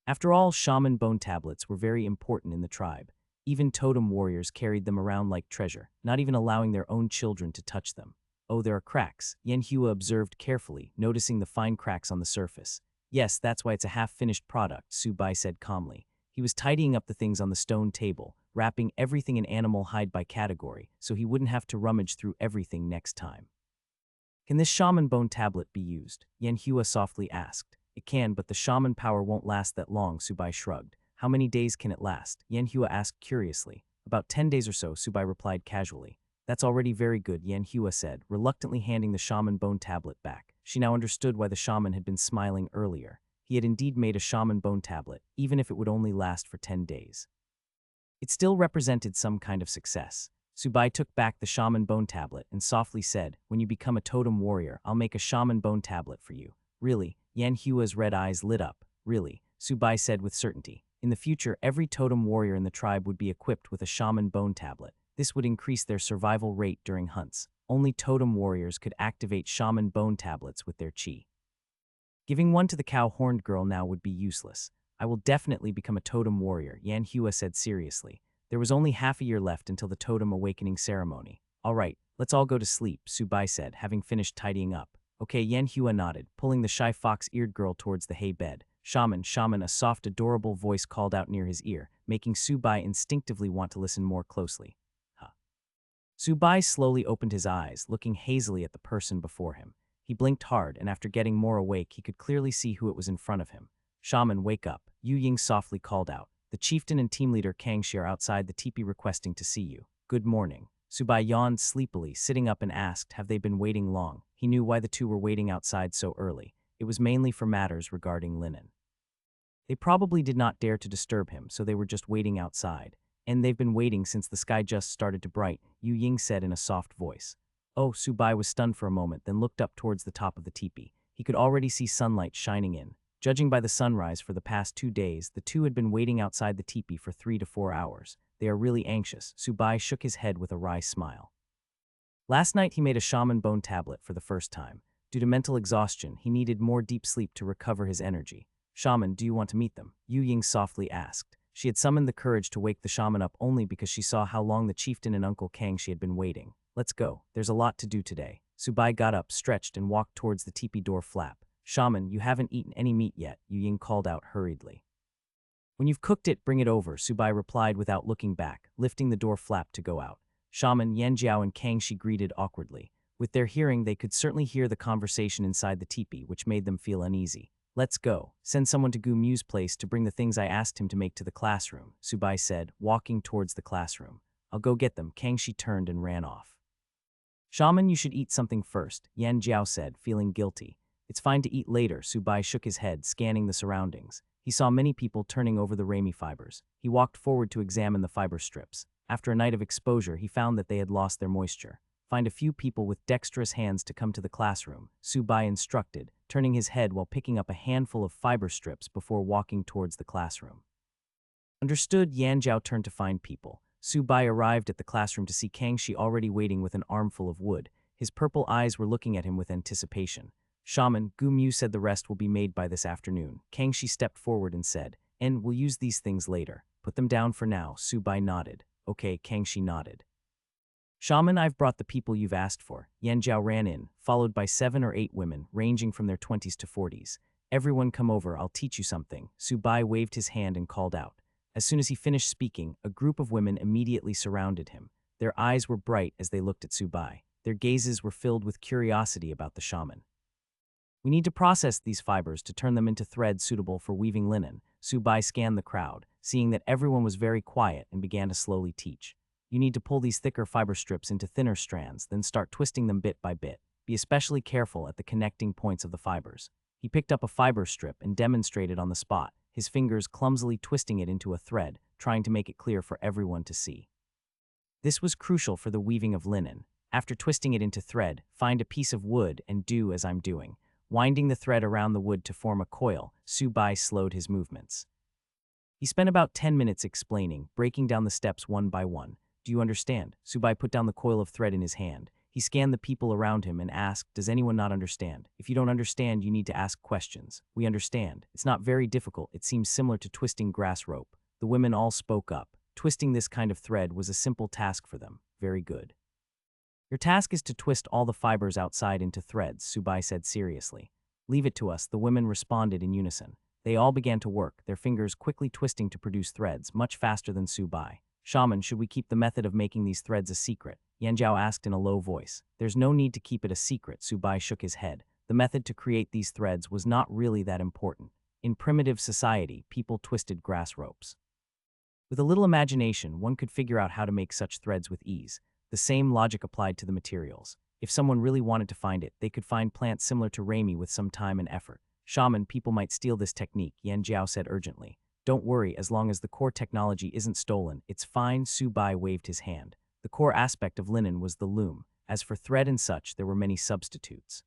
After all, shaman bone tablets were very important in the tribe. Even totem warriors carried them around like treasure, not even allowing their own children to touch them. "Oh, there are cracks," Yanhua observed carefully, noticing the fine cracks on the surface. "Yes, that's why it's a half-finished product," Subai said calmly. He was tidying up the things on the stone table, wrapping everything in animal hide by category, so he wouldn't have to rummage through everything next time. "Can this shaman bone tablet be used?" Yanhua softly asked. "It can, but the shaman power won't last that long," Subai shrugged. "How many days can it last?" Yanhua asked curiously. "About 10 days or so," Subai replied casually. "That's already very good," Yanhua said, reluctantly handing the shaman bone tablet back. She now understood why the shaman had been smiling earlier. He had indeed made a shaman bone tablet, even if it would only last for 10 days. It still represented some kind of success. Subai took back the shaman bone tablet and softly said, "When you become a totem warrior, I'll make a shaman bone tablet for you." "Really?" Yan Hua's red eyes lit up. "Really," Subai said with certainty. In the future, every totem warrior in the tribe would be equipped with a shaman bone tablet. This would increase their survival rate during hunts. Only totem warriors could activate shaman bone tablets with their chi. Giving one to the cow-horned girl now would be useless. "I will definitely become a totem warrior," Yan Hua said seriously. There was only half a year left until the totem awakening ceremony. "All right, let's all go to sleep," Subai said, having finished tidying up. "Okay," Yan Hua nodded, pulling the shy fox-eared girl towards the hay bed. "Shaman, Shaman," a soft, adorable voice called out near his ear, making Subai instinctively want to listen more closely. Huh. Subai slowly opened his eyes, looking hazily at the person before him. He blinked hard, and after getting more awake, he could clearly see who it was in front of him. "Shaman, wake up," Yu Ying softly called out. "The chieftain and team leader Kangxi are outside the teepee requesting to see you." "Good morning." Subai yawned sleepily, sitting up and asked, "Have they been waiting long?" He knew why the two were waiting outside so early. It was mainly for matters regarding linen. They probably did not dare to disturb him, so they were just waiting outside. "And they've been waiting since the sky just started to bright," Yu Ying said in a soft voice. Oh, Subai was stunned for a moment, then looked up towards the top of the teepee. He could already see sunlight shining in. Judging by the sunrise for the past 2 days, the two had been waiting outside the teepee for 3 to 4 hours. "They are really anxious." Subai shook his head with a wry smile. Last night he made a shaman bone tablet for the first time. Due to mental exhaustion, he needed more deep sleep to recover his energy. "Shaman, do you want to meet them?" Yu Ying softly asked. She had summoned the courage to wake the shaman up only because she saw how long the chieftain and Uncle Kangxi had been waiting. "Let's go. There's a lot to do today." Subai got up, stretched, and walked towards the teepee door flap. "Shaman, you haven't eaten any meat yet," Yu Ying called out hurriedly. "When you've cooked it, bring it over," Subai replied without looking back, lifting the door flap to go out. Shaman, Yanjiao, and Kangxi greeted awkwardly. With their hearing, they could certainly hear the conversation inside the teepee, which made them feel uneasy. "Let's go. Send someone to Gu Mu's place to bring the things I asked him to make to the classroom," Subai said, walking towards the classroom. "I'll go get them." Kangxi turned and ran off. "Shaman, you should eat something first," Yan Jiao said, feeling guilty. "It's fine to eat later." Subai shook his head, scanning the surroundings. He saw many people turning over the rami fibers. He walked forward to examine the fiber strips. After a night of exposure, he found that they had lost their moisture. "Find a few people with dexterous hands to come to the classroom," Subai instructed, turning his head while picking up a handful of fiber strips before walking towards the classroom. Understood, Yan Jiao turned to find people. Subai arrived at the classroom to see Kangxi already waiting with an armful of wood. His purple eyes were looking at him with anticipation. "Shaman, Gu Mu said the rest will be made by this afternoon." Kangxi stepped forward and said, "And we'll use these things later." "Put them down for now." Subai nodded. "Okay," Kangxi nodded. "Shaman, I've brought the people you've asked for." Yan Jiao ran in, followed by 7 or 8 women, ranging from their 20s to 40s. "Everyone come over, I'll teach you something." Subai waved his hand and called out. As soon as he finished speaking, a group of women immediately surrounded him. Their eyes were bright as they looked at Subai. Their gazes were filled with curiosity about the shaman. "We need to process these fibers to turn them into threads suitable for weaving linen." Subai scanned the crowd, seeing that everyone was very quiet, and began to slowly teach. "You need to pull these thicker fiber strips into thinner strands, then start twisting them bit by bit. Be especially careful at the connecting points of the fibers." He picked up a fiber strip and demonstrated on the spot, his fingers clumsily twisting it into a thread, trying to make it clear for everyone to see. This was crucial for the weaving of linen. After twisting it into thread, find a piece of wood and do as I'm doing. Winding the thread around the wood to form a coil, Subai slowed his movements. He spent about 10 minutes explaining, breaking down the steps one by one. "Do you understand?" Subai put down the coil of thread in his hand. He scanned the people around him and asked, "Does anyone not understand? If you don't understand, you need to ask questions." "We understand. It's not very difficult. It seems similar to twisting grass rope." The women all spoke up. Twisting this kind of thread was a simple task for them. "Very good. Your task is to twist all the fibers outside into threads," Subai said seriously. "Leave it to us," the women responded in unison. They all began to work, their fingers quickly twisting to produce threads, much faster than Subai. "Shaman, should we keep the method of making these threads a secret?" Yanjiao asked in a low voice. "There's no need to keep it a secret," Subai shook his head. The method to create these threads was not really that important. In primitive society, people twisted grass ropes. With a little imagination, one could figure out how to make such threads with ease. The same logic applied to the materials. If someone really wanted to find it, they could find plants similar to Raimi with some time and effort. Shaman, people might steal this technique, Yan Jiao said urgently. Don't worry, as long as the core technology isn't stolen, it's fine. Su Bai waved his hand. The core aspect of linen was the loom. As for thread and such, there were many substitutes.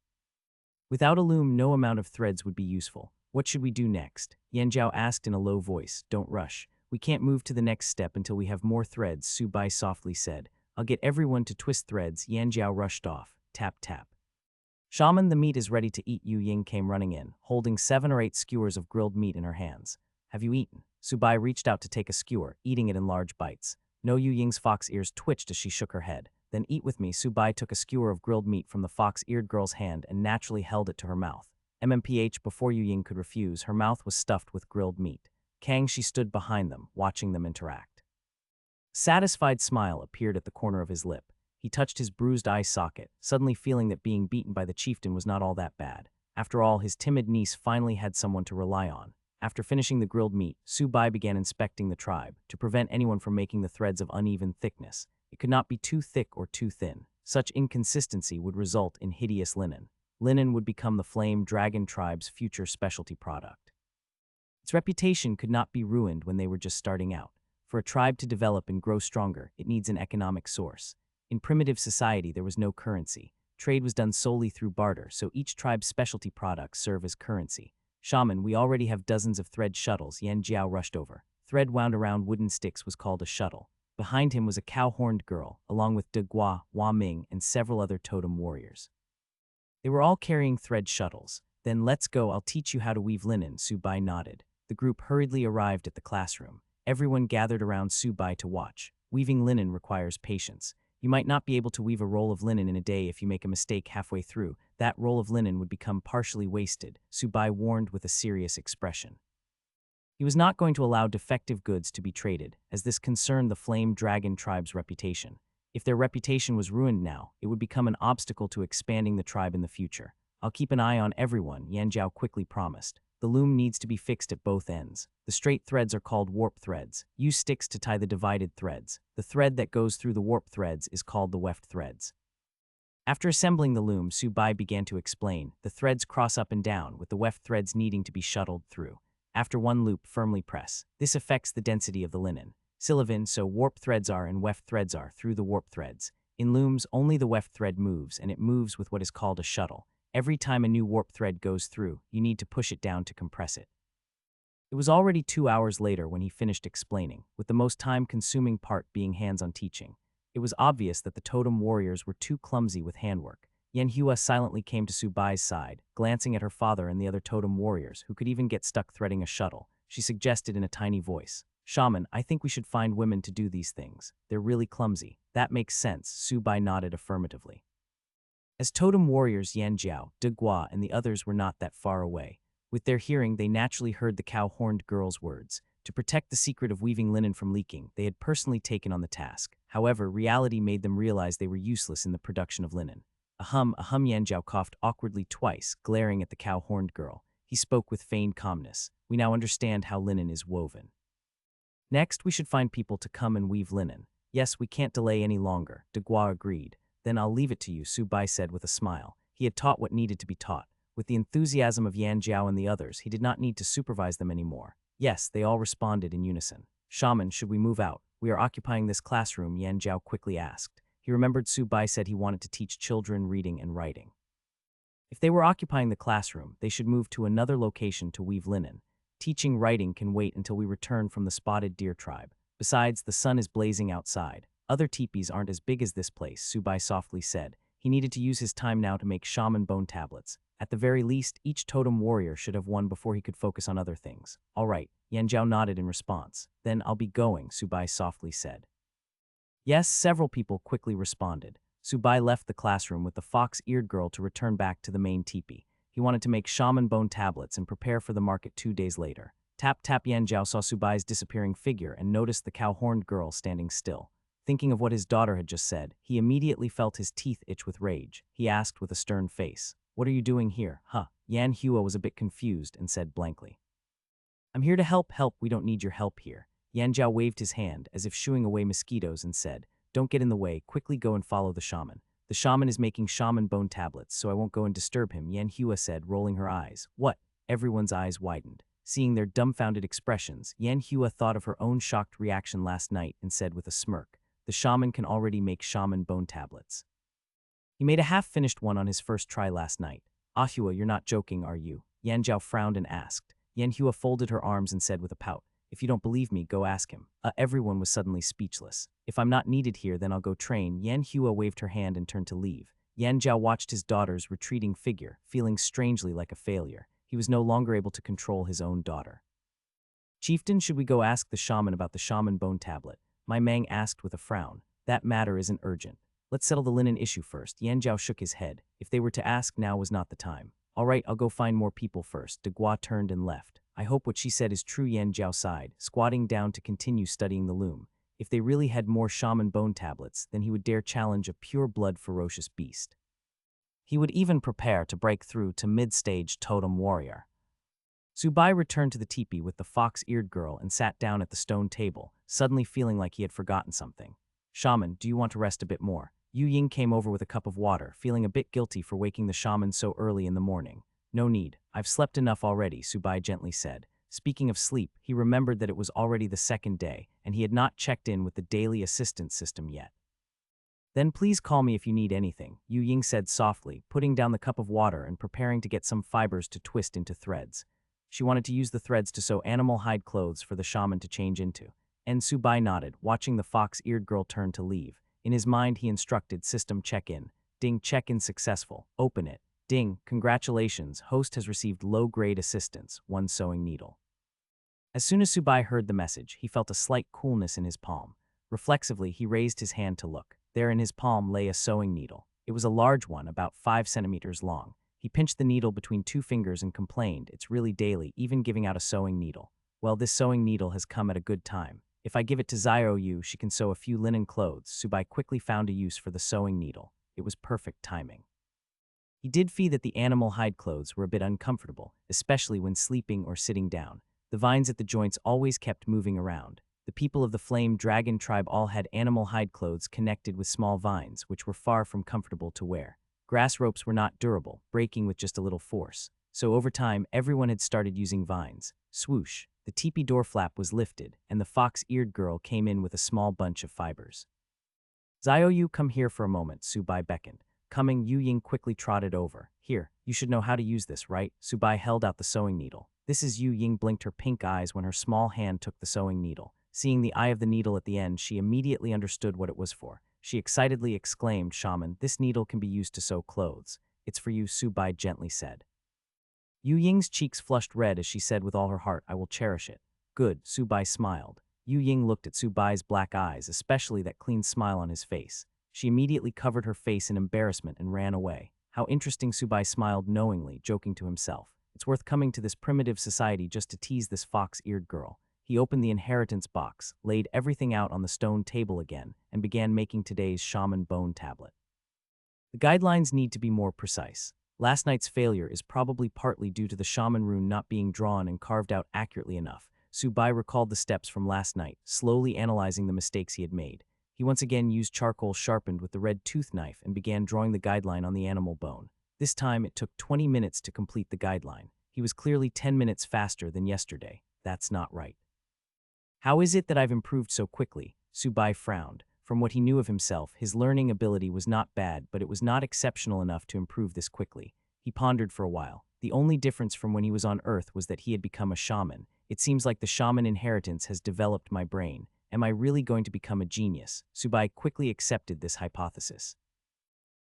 Without a loom, no amount of threads would be useful. What should we do next? Yan Jiao asked in a low voice. Don't rush. We can't move to the next step until we have more threads, Su Bai softly said. I'll get everyone to twist threads. Yan Jiao rushed off. Tap, tap. Shaman, the meat is ready to eat. Yu Ying came running in, holding 7 or 8 skewers of grilled meat in her hands. Have you eaten? Su Bai reached out to take a skewer, eating it in large bites. No, Yu Ying's fox ears twitched as she shook her head. Then eat with me. Su Bai took a skewer of grilled meat from the fox-eared girl's hand and naturally held it to her mouth. MMPH, before Yu Ying could refuse, her mouth was stuffed with grilled meat. Kang, she stood behind them, watching them interact. A satisfied smile appeared at the corner of his lip. He touched his bruised eye socket, suddenly feeling that being beaten by the chieftain was not all that bad. After all, his timid niece finally had someone to rely on. After finishing the grilled meat, Su Bai began inspecting the tribe, to prevent anyone from making the threads of uneven thickness. It could not be too thick or too thin. Such inconsistency would result in hideous linen. Linen would become the Flame Dragon tribe's future specialty product. Its reputation could not be ruined when they were just starting out. For a tribe to develop and grow stronger, it needs an economic source. In primitive society, there was no currency. Trade was done solely through barter, so each tribe's specialty products serve as currency. Shaman, we already have dozens of thread shuttles. Yan Jiao rushed over. Thread wound around wooden sticks was called a shuttle. Behind him was a cow-horned girl, along with De Gua, Hua Ming, and several other totem warriors. They were all carrying thread shuttles. Then let's go, I'll teach you how to weave linen, Su Bai nodded. The group hurriedly arrived at the classroom. Everyone gathered around Su Bai to watch. Weaving linen requires patience. You might not be able to weave a roll of linen in a day if you make a mistake halfway through. That roll of linen would become partially wasted, Su Bai warned with a serious expression. He was not going to allow defective goods to be traded, as this concerned the Flame Dragon tribe's reputation. If their reputation was ruined now, it would become an obstacle to expanding the tribe in the future. I'll keep an eye on everyone, Yan Jiao quickly promised. The loom needs to be fixed at both ends. The straight threads are called warp threads. Use sticks to tie the divided threads. The thread that goes through the warp threads is called the weft threads. After assembling the loom, Su Bai began to explain. The threads cross up and down, with the weft threads needing to be shuttled through. After one loop, firmly press. This affects the density of the linen. Silavin, so warp threads are and weft threads are through the warp threads. In looms, only the weft thread moves, and it moves with what is called a shuttle. Every time a new warp thread goes through, you need to push it down to compress it. It was already 2 hours later when he finished explaining, with the most time-consuming part being hands-on teaching. It was obvious that the totem warriors were too clumsy with handwork. Yan Hua silently came to Su Bai's side, glancing at her father and the other totem warriors, who could even get stuck threading a shuttle. She suggested in a tiny voice, Shaman, I think we should find women to do these things. They're really clumsy. That makes sense, Su Bai nodded affirmatively. As totem warriors, Yan Jiao, De Gua, and the others were not that far away. With their hearing, they naturally heard the cow-horned girl's words. To protect the secret of weaving linen from leaking, they had personally taken on the task. However, reality made them realize they were useless in the production of linen. Ahem, Yan Jiao coughed awkwardly twice, glaring at the cow-horned girl. He spoke with feigned calmness. We now understand how linen is woven. Next, we should find people to come and weave linen. Yes, we can't delay any longer, De Gua agreed. Then I'll leave it to you, Su Bai said with a smile. He had taught what needed to be taught. With the enthusiasm of Yan Jiao and the others, he did not need to supervise them anymore. Yes, they all responded in unison. Shaman, should we move out? We are occupying this classroom, Yan Jiao quickly asked. He remembered Su Bai said he wanted to teach children reading and writing. If they were occupying the classroom, they should move to another location to weave linen. Teaching writing can wait until we return from the Spotted Deer tribe. Besides, the sun is blazing outside. Other teepees aren't as big as this place, Su Bai softly said. He needed to use his time now to make shaman bone tablets. At the very least, each totem warrior should have one before he could focus on other things. All right, Yan Jiao nodded in response. Then I'll be going, Su Bai softly said. Yes, several people quickly responded. Su Bai left the classroom with the fox-eared girl to return back to the main teepee. He wanted to make shaman bone tablets and prepare for the market 2 days later. Tap tap, Yan Jiao saw Su Bai's disappearing figure and noticed the cow-horned girl standing still. Thinking of what his daughter had just said, he immediately felt his teeth itch with rage. He asked with a stern face, "What are you doing here, huh?" Yan Hua was a bit confused and said blankly, "I'm here to help. We don't need your help here." Yan Jiao waved his hand as if shooing away mosquitoes and said, "Don't get in the way, quickly go and follow the shaman." The shaman is making shaman bone tablets, so I won't go and disturb him, Yan Hua said, rolling her eyes. What? Everyone's eyes widened. Seeing their dumbfounded expressions, Yan Hua thought of her own shocked reaction last night and said with a smirk, the shaman can already make shaman bone tablets. He made a half-finished one on his first try last night. Ahua, you're not joking, are you? Yan Zhao frowned and asked. Yan Hua folded her arms and said with a pout, if you don't believe me, go ask him. Everyone was suddenly speechless. If I'm not needed here, then I'll go train. Yan Hua waved her hand and turned to leave. Yan Zhao watched his daughter's retreating figure, feeling strangely like a failure. He was no longer able to control his own daughter. Chieftain, should we go ask the shaman about the shaman bone tablet? My Mang asked with a frown. That matter isn't urgent. Let's settle the linen issue first. Yan Zhao shook his head. If they were to ask, now was not the time. All right, I'll go find more people first. De Gua turned and left. I hope what she said is true, Yan Zhao sighed, squatting down to continue studying the loom. If they really had more shaman bone tablets, then he would dare challenge a pure-blood ferocious beast. He would even prepare to break through to mid-stage totem warrior. Subai returned to the teepee with the fox-eared girl and sat down at the stone table, suddenly feeling like he had forgotten something. Shaman, do you want to rest a bit more? Yu Ying came over with a cup of water, feeling a bit guilty for waking the shaman so early in the morning. No need. I've slept enough already, Subai gently said. Speaking of sleep, he remembered that it was already the second day, and he had not checked in with the daily assistance system yet. Then please call me if you need anything, Yu Ying said softly, putting down the cup of water and preparing to get some fibers to twist into threads. She wanted to use the threads to sew animal hide clothes for the shaman to change into. And Subai nodded, watching the fox-eared girl turn to leave. In his mind, he instructed system check-in. Ding, check-in successful. Open it. Ding, congratulations, host has received low-grade assistance, 1 sewing needle. As soon as Subai heard the message, he felt a slight coolness in his palm. Reflexively, he raised his hand to look. There in his palm lay a sewing needle. It was a large one, about 5 centimeters long. He pinched the needle between 2 fingers and complained, it's really daily, even giving out a sewing needle. Well, this sewing needle has come at a good time. If I give it to Zio Yu, she can sew a few linen clothes. Subai quickly found a use for the sewing needle. It was perfect timing. He did feel that the animal hide clothes were a bit uncomfortable, especially when sleeping or sitting down. The vines at the joints always kept moving around. The people of the Flame Dragon tribe all had animal hide clothes connected with small vines, which were far from comfortable to wear. Grass ropes were not durable, breaking with just a little force. So over time, everyone had started using vines. Swoosh. The teepee door flap was lifted, and the fox-eared girl came in with a small bunch of fibers. Zioyu, come here for a moment, Subai beckoned. Coming, Yu Ying quickly trotted over. Here, you should know how to use this, right? Subai held out the sewing needle. This is Yu Ying blinked her pink eyes when her small hand took the sewing needle. Seeing the eye of the needle at the end, she immediately understood what it was for. She excitedly exclaimed, Shaman, this needle can be used to sew clothes. It's for you, Subai gently said. Yu Ying's cheeks flushed red as she said with all her heart, I will cherish it. Good, Subai smiled. Yu Ying looked at Subai's black eyes, especially that clean smile on his face. She immediately covered her face in embarrassment and ran away. How interesting, Subai smiled knowingly, joking to himself. It's worth coming to this primitive society just to tease this fox-eared girl. He opened the inheritance box, laid everything out on the stone table again, and began making today's shaman bone tablet. The guidelines need to be more precise. Last night's failure is probably partly due to the shaman rune not being drawn and carved out accurately enough. Subai recalled the steps from last night, slowly analyzing the mistakes he had made. He once again used charcoal sharpened with the red tooth knife and began drawing the guideline on the animal bone. This time it took 20 minutes to complete the guideline. He was clearly 10 minutes faster than yesterday. That's not right. How is it that I've improved so quickly? Subai frowned. From what he knew of himself, his learning ability was not bad, but it was not exceptional enough to improve this quickly. He pondered for a while. The only difference from when he was on Earth was that he had become a shaman. It seems like the shaman inheritance has developed my brain. Am I really going to become a genius? Subai quickly accepted this hypothesis.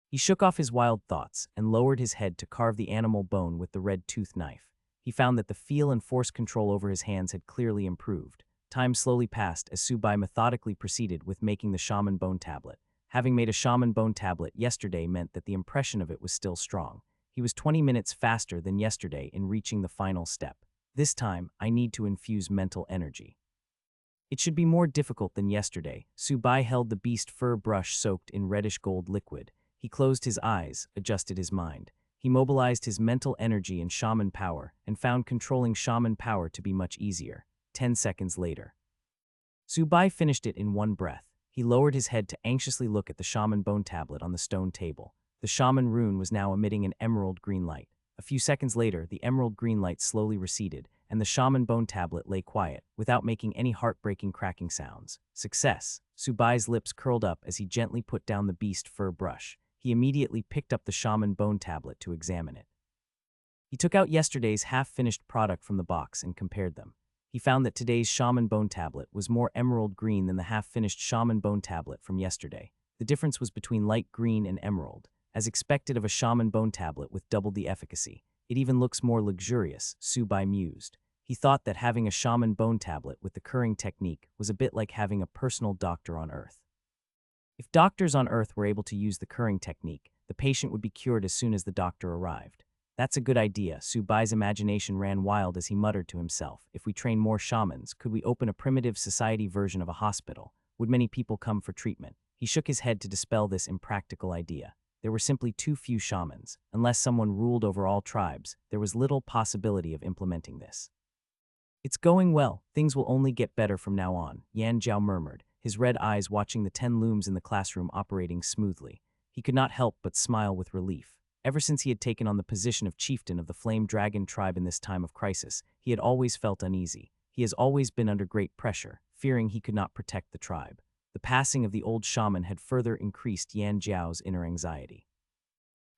He shook off his wild thoughts and lowered his head to carve the animal bone with the red tooth knife. He found that the feel and force control over his hands had clearly improved. Time slowly passed as Subai methodically proceeded with making the shaman bone tablet. Having made a shaman bone tablet yesterday meant that the impression of it was still strong. He was 20 minutes faster than yesterday in reaching the final step. This time, I need to infuse mental energy. It should be more difficult than yesterday. Subai held the beast fur brush soaked in reddish gold liquid. He closed his eyes, adjusted his mind. He mobilized his mental energy and shaman power, and found controlling shaman power to be much easier. 10 seconds later. Subai finished it in one breath. He lowered his head to anxiously look at the shaman bone tablet on the stone table. The shaman rune was now emitting an emerald green light. A few seconds later, the emerald green light slowly receded, and the shaman bone tablet lay quiet, without making any heartbreaking cracking sounds. Success! Subai's lips curled up as he gently put down the beast fur brush. He immediately picked up the shaman bone tablet to examine it. He took out yesterday's half-finished product from the box and compared them. He found that today's shaman bone tablet was more emerald green than the half-finished shaman bone tablet from yesterday. The difference was between light green and emerald. As expected of a shaman bone tablet with double the efficacy, it even looks more luxurious, Subai mused. He thought that having a shaman bone tablet with the curing technique was a bit like having a personal doctor on Earth. If doctors on Earth were able to use the curing technique, the patient would be cured as soon as the doctor arrived. That's a good idea. Subai's imagination ran wild as he muttered to himself. If we train more shamans, could we open a primitive society version of a hospital? Would many people come for treatment? He shook his head to dispel this impractical idea. There were simply too few shamans. Unless someone ruled over all tribes, there was little possibility of implementing this. It's going well. Things will only get better from now on, Yan Zhao murmured, his red eyes watching the 10 looms in the classroom operating smoothly. He could not help but smile with relief. Ever since he had taken on the position of chieftain of the Flame Dragon tribe in this time of crisis, he had always felt uneasy. He has always been under great pressure, fearing he could not protect the tribe. The passing of the old shaman had further increased Yan Zhao's inner anxiety.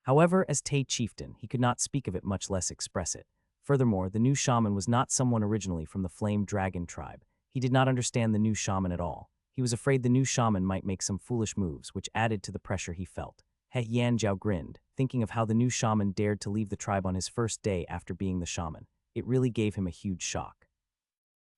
However, as Tai chieftain, he could not speak of it, much less express it. Furthermore, the new shaman was not someone originally from the Flame Dragon tribe. He did not understand the new shaman at all. He was afraid the new shaman might make some foolish moves, which added to the pressure he felt. Yan Zhao grinned, thinking of how the new shaman dared to leave the tribe on his first day after being the shaman. It really gave him a huge shock.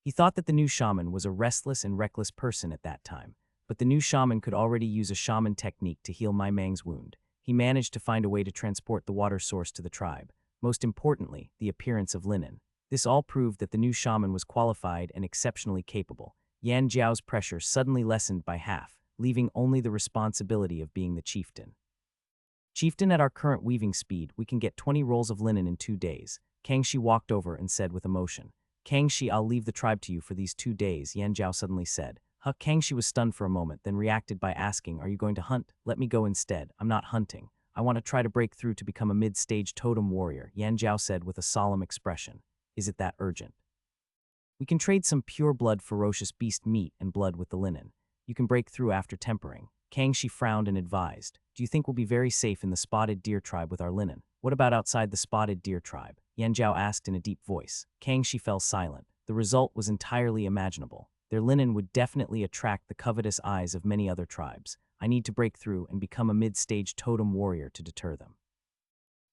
He thought that the new shaman was a restless and reckless person at that time, but the new shaman could already use a shaman technique to heal Mai Mang's wound. He managed to find a way to transport the water source to the tribe. Most importantly, the appearance of linen. This all proved that the new shaman was qualified and exceptionally capable. Yan Zhao's pressure suddenly lessened by half, leaving only the responsibility of being the chieftain. Chieftain, at our current weaving speed, we can get 20 rolls of linen in 2 days. Kangxi walked over and said with emotion. Kangxi, I'll leave the tribe to you for these 2 days, Yan Zhao suddenly said. Kangxi was stunned for a moment, then reacted by asking, are you going to hunt? Let me go instead. I'm not hunting. I want to try to break through to become a mid-stage totem warrior, Yan Zhao said with a solemn expression. Is it that urgent? We can trade some pure-blood ferocious beast meat and blood with the linen. You can break through after tempering. Kangxi frowned and advised. Do you think we'll be very safe in the spotted deer tribe with our linen? What about outside the spotted deer tribe? Yan Zhao asked in a deep voice. Kangxi fell silent. The result was entirely imaginable. Their linen would definitely attract the covetous eyes of many other tribes. I need to break through and become a mid-stage totem warrior to deter them.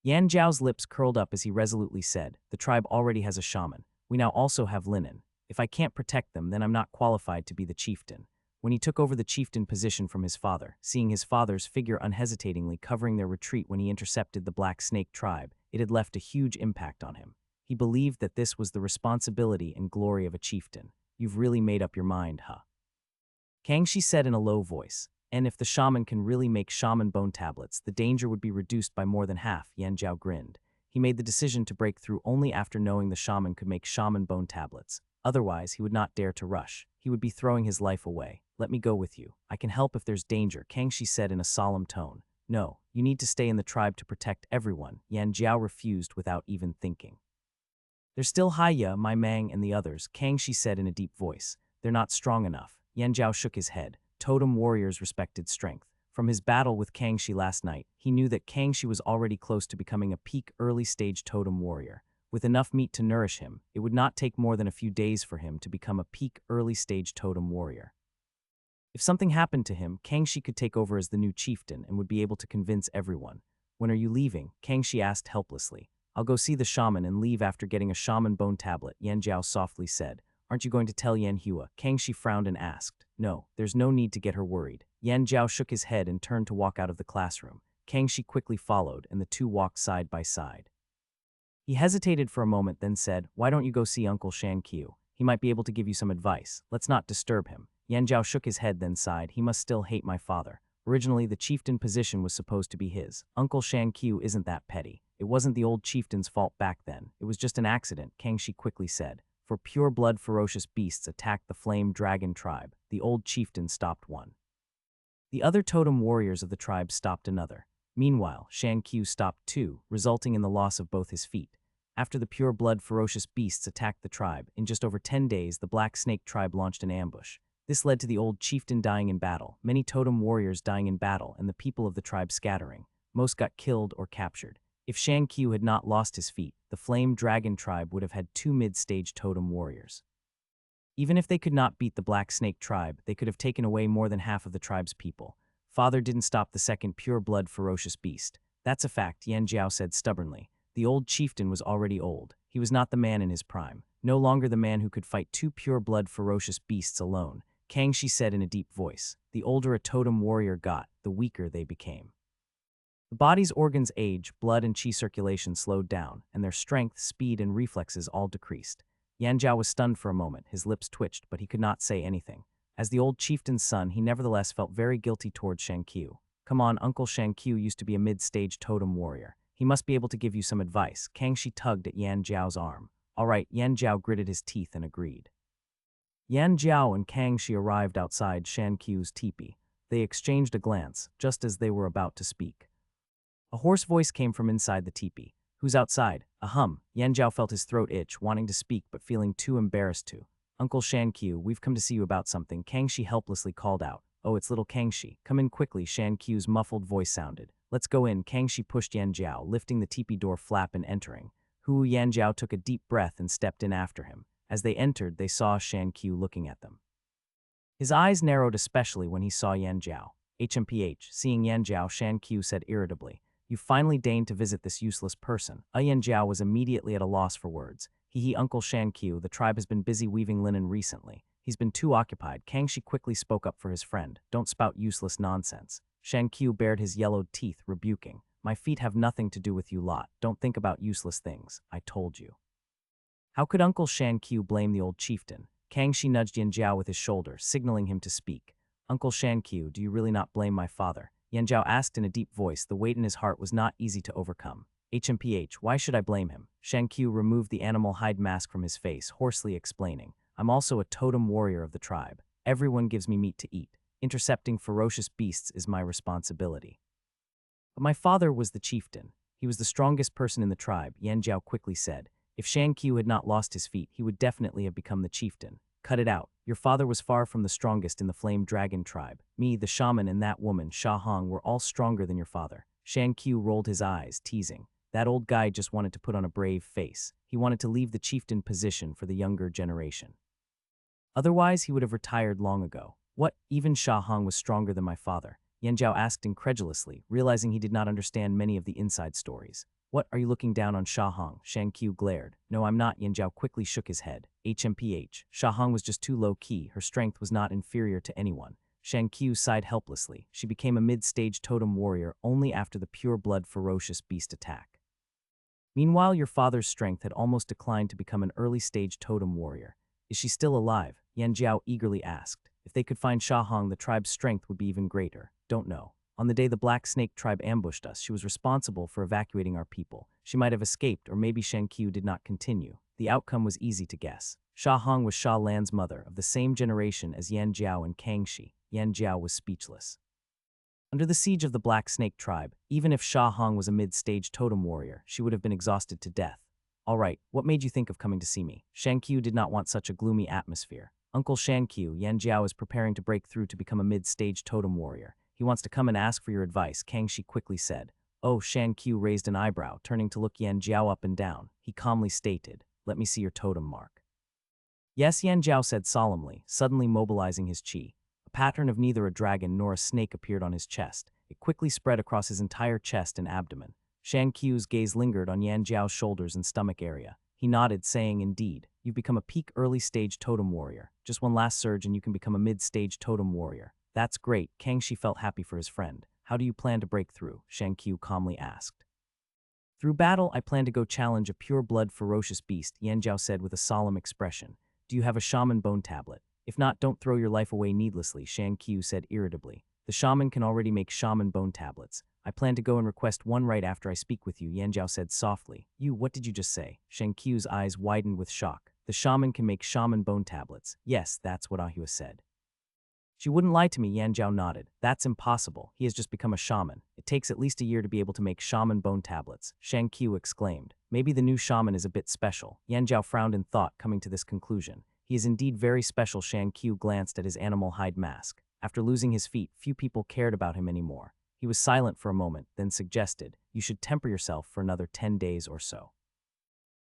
Yan Zhao's lips curled up as he resolutely said, the tribe already has a shaman. We now also have linen. If I can't protect them, then I'm not qualified to be the chieftain. When he took over the chieftain position from his father, seeing his father's figure unhesitatingly covering their retreat when he intercepted the Black Snake tribe, it had left a huge impact on him. He believed that this was the responsibility and glory of a chieftain. You've really made up your mind, huh? Kangxi said in a low voice. And if the shaman can really make shaman bone tablets, the danger would be reduced by more than half, Yan Zhao grinned. He made the decision to break through only after knowing the shaman could make shaman bone tablets. Otherwise, he would not dare to rush. He would be throwing his life away. Let me go with you. I can help if there's danger, Kangxi said in a solemn tone. No, you need to stay in the tribe to protect everyone, Yan Zhao refused without even thinking. There's still Haiya, Mai Mang, and the others, Kangxi said in a deep voice. They're not strong enough. Yan Zhao shook his head. Totem warriors respected strength. From his battle with Kangxi last night, he knew that Kangxi was already close to becoming a peak early-stage totem warrior. With enough meat to nourish him, it would not take more than a few days for him to become a peak early-stage totem warrior. If something happened to him, Kangxi could take over as the new chieftain and would be able to convince everyone. When are you leaving? Kangxi asked helplessly. I'll go see the shaman and leave after getting a shaman bone tablet, Yan Zhao softly said. Aren't you going to tell Yan Hua? Kangxi frowned and asked. No, there's no need to get her worried. Yan Zhao shook his head and turned to walk out of the classroom. Kangxi quickly followed, and the two walked side by side. He hesitated for a moment, then said, Why don't you go see Uncle Shan Qiu? He might be able to give you some advice. Let's not disturb him. Yan Zhao shook his head, then sighed. He must still hate my father. Originally, the chieftain position was supposed to be his. Uncle Shan Qiu isn't that petty. It wasn't the old chieftain's fault back then. It was just an accident, Kangxi quickly said. For pure-blood ferocious beasts attacked the Flame Dragon tribe. The old chieftain stopped one. The other totem warriors of the tribe stopped another. Meanwhile, Shan Qiu stopped too, resulting in the loss of both his feet. After the pure-blood ferocious beasts attacked the tribe, in just over 10 days the Black Snake tribe launched an ambush. This led to the old chieftain dying in battle, many totem warriors dying in battle, and the people of the tribe scattering. Most got killed or captured. If Shan Qiu had not lost his feet, the Flame Dragon tribe would have had 2 mid-stage totem warriors. Even if they could not beat the Black Snake tribe, they could have taken away more than half of the tribe's people. Father didn't stop the second pure-blood ferocious beast. That's a fact, Yan Jiao said stubbornly. The old chieftain was already old. He was not the man in his prime, no longer the man who could fight 2 pure-blood ferocious beasts alone. Kangxi said in a deep voice. The older a totem warrior got, the weaker they became. The body's organs age, blood and qi circulation slowed down, and their strength, speed, and reflexes all decreased. Yan Jiao was stunned for a moment, his lips twitched, but he could not say anything. As the old chieftain's son, he nevertheless felt very guilty towards Shan Qiu. Come on, Uncle Shan Qiu used to be a mid-stage totem warrior. He must be able to give you some advice. Kangxi tugged at Yan Jiao's arm. All right, Yan Jiao gritted his teeth and agreed. Yan Jiao and Kangxi arrived outside Shan Qiu's teepee. They exchanged a glance, just as they were about to speak. A hoarse voice came from inside the teepee. Who's outside? A hum. Yan Jiao felt his throat itch, wanting to speak but feeling too embarrassed to. Uncle Shan Qiu, we've come to see you about something, Kangxi helplessly called out. Oh, it's little Kangxi. Come in quickly, Shan Qiu's muffled voice sounded. Let's go in, Kangxi pushed Yan Jiao, lifting the teepee door flap and entering. Yan Jiao took a deep breath and stepped in after him. As they entered, they saw Shan Qiu looking at them. His eyes narrowed especially when he saw Yan Jiao. HMPH, seeing Yan Jiao, Shan Qiu said irritably. You finally deigned to visit this useless person. Yan Jiao was immediately at a loss for words. Uncle Shan Qiu, the tribe has been busy weaving linen recently. He's been too occupied. Kangxi quickly spoke up for his friend. Don't spout useless nonsense. Shan Qiu bared his yellowed teeth, rebuking. My feet have nothing to do with you lot. Don't think about useless things. I told you. How could Uncle Shan Qiu blame the old chieftain? Kangxi nudged Yan Jiao with his shoulder, signaling him to speak. Uncle Shan Qiu, do you really not blame my father? Yan Jiao asked in a deep voice. The weight in his heart was not easy to overcome. HMPH, why should I blame him? Shan Qiu removed the animal hide mask from his face, hoarsely explaining. I'm also a totem warrior of the tribe. Everyone gives me meat to eat. Intercepting ferocious beasts is my responsibility. But my father was the chieftain. He was the strongest person in the tribe, Yan Jiao quickly said. If Shan Qiu had not lost his feet, he would definitely have become the chieftain. Cut it out. Your father was far from the strongest in the Flame Dragon tribe. Me, the shaman, and that woman, Sha Hong, were all stronger than your father. Shan Qiu rolled his eyes, teasing. That old guy just wanted to put on a brave face. He wanted to leave the chieftain position for the younger generation. Otherwise, he would have retired long ago. What? Even Sha Hong was stronger than my father? Yan Jiao asked incredulously, realizing he did not understand many of the inside stories. What, are you looking down on Sha Hong? Shan Qiu glared. No, I'm not. Yan Jiao quickly shook his head. HMPH. Sha Hong was just too low-key. Her strength was not inferior to anyone. Shan Qiu sighed helplessly. She became a mid-stage totem warrior only after the pure-blood ferocious beast attack. Meanwhile, your father's strength had almost declined to become an early-stage totem warrior. Is she still alive? Yan Jiao eagerly asked. If they could find Sha Hong, the tribe's strength would be even greater. Don't know. On the day the Black Snake tribe ambushed us, she was responsible for evacuating our people. She might have escaped, or maybe Shan Qiu did not continue. The outcome was easy to guess. Sha Hong was Sha Lan's mother, of the same generation as Yan Jiao and Kangxi. Yan Jiao was speechless. Under the siege of the Black Snake tribe, even if Sha Hong was a mid-stage totem warrior, she would have been exhausted to death. All right, what made you think of coming to see me? Shan Qiu did not want such a gloomy atmosphere. Uncle Shan Qiu, Yan Jiao is preparing to break through to become a mid-stage totem warrior. He wants to come and ask for your advice, Kangxi quickly said. Oh, Shan Qiu raised an eyebrow, turning to look Yan Jiao up and down. He calmly stated, let me see your totem mark. Yes, Yan Jiao said solemnly, suddenly mobilizing his qi. A pattern of neither a dragon nor a snake appeared on his chest. It quickly spread across his entire chest and abdomen. Shan Qiu's gaze lingered on Yan Jiao's shoulders and stomach area. He nodded, saying, indeed, you've become a peak early-stage totem warrior. Just one last surge and you can become a mid-stage totem warrior. That's great. Kangxi felt happy for his friend. How do you plan to break through? Shan Qiu calmly asked. Through battle, I plan to go challenge a pure-blood ferocious beast, Yan Jiao said with a solemn expression. Do you have a shaman bone tablet? If not, don't throw your life away needlessly, Shan Qiu said irritably. The shaman can already make shaman bone tablets. I plan to go and request one right after I speak with you, Yan Jiao said softly. What did you just say? Shan Qiu's eyes widened with shock. The shaman can make shaman bone tablets. Yes, that's what Ahua said. She wouldn't lie to me, Yan Jiao nodded. That's impossible. He has just become a shaman. It takes at least a year to be able to make shaman bone tablets, Shang Qiu exclaimed. Maybe the new shaman is a bit special. Yan Jiao frowned in thought, coming to this conclusion. He is indeed very special. Shang Qiu glanced at his animal hide mask. After losing his feet, few people cared about him anymore. He was silent for a moment, then suggested, you should temper yourself for another 10 days or so.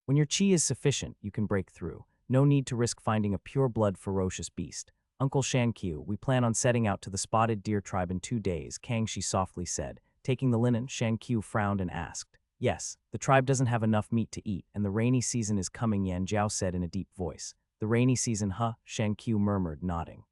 When your chi is sufficient, you can break through. No need to risk finding a pure-blood ferocious beast. Uncle Shan Qiu, we plan on setting out to the spotted deer tribe in 2 days, Kang Shi softly said. Taking the linen, Shan Qiu frowned and asked. Yes, the tribe doesn't have enough meat to eat, and the rainy season is coming, Yan Jiao said in a deep voice. The rainy season, huh? Shan Qiu murmured, nodding.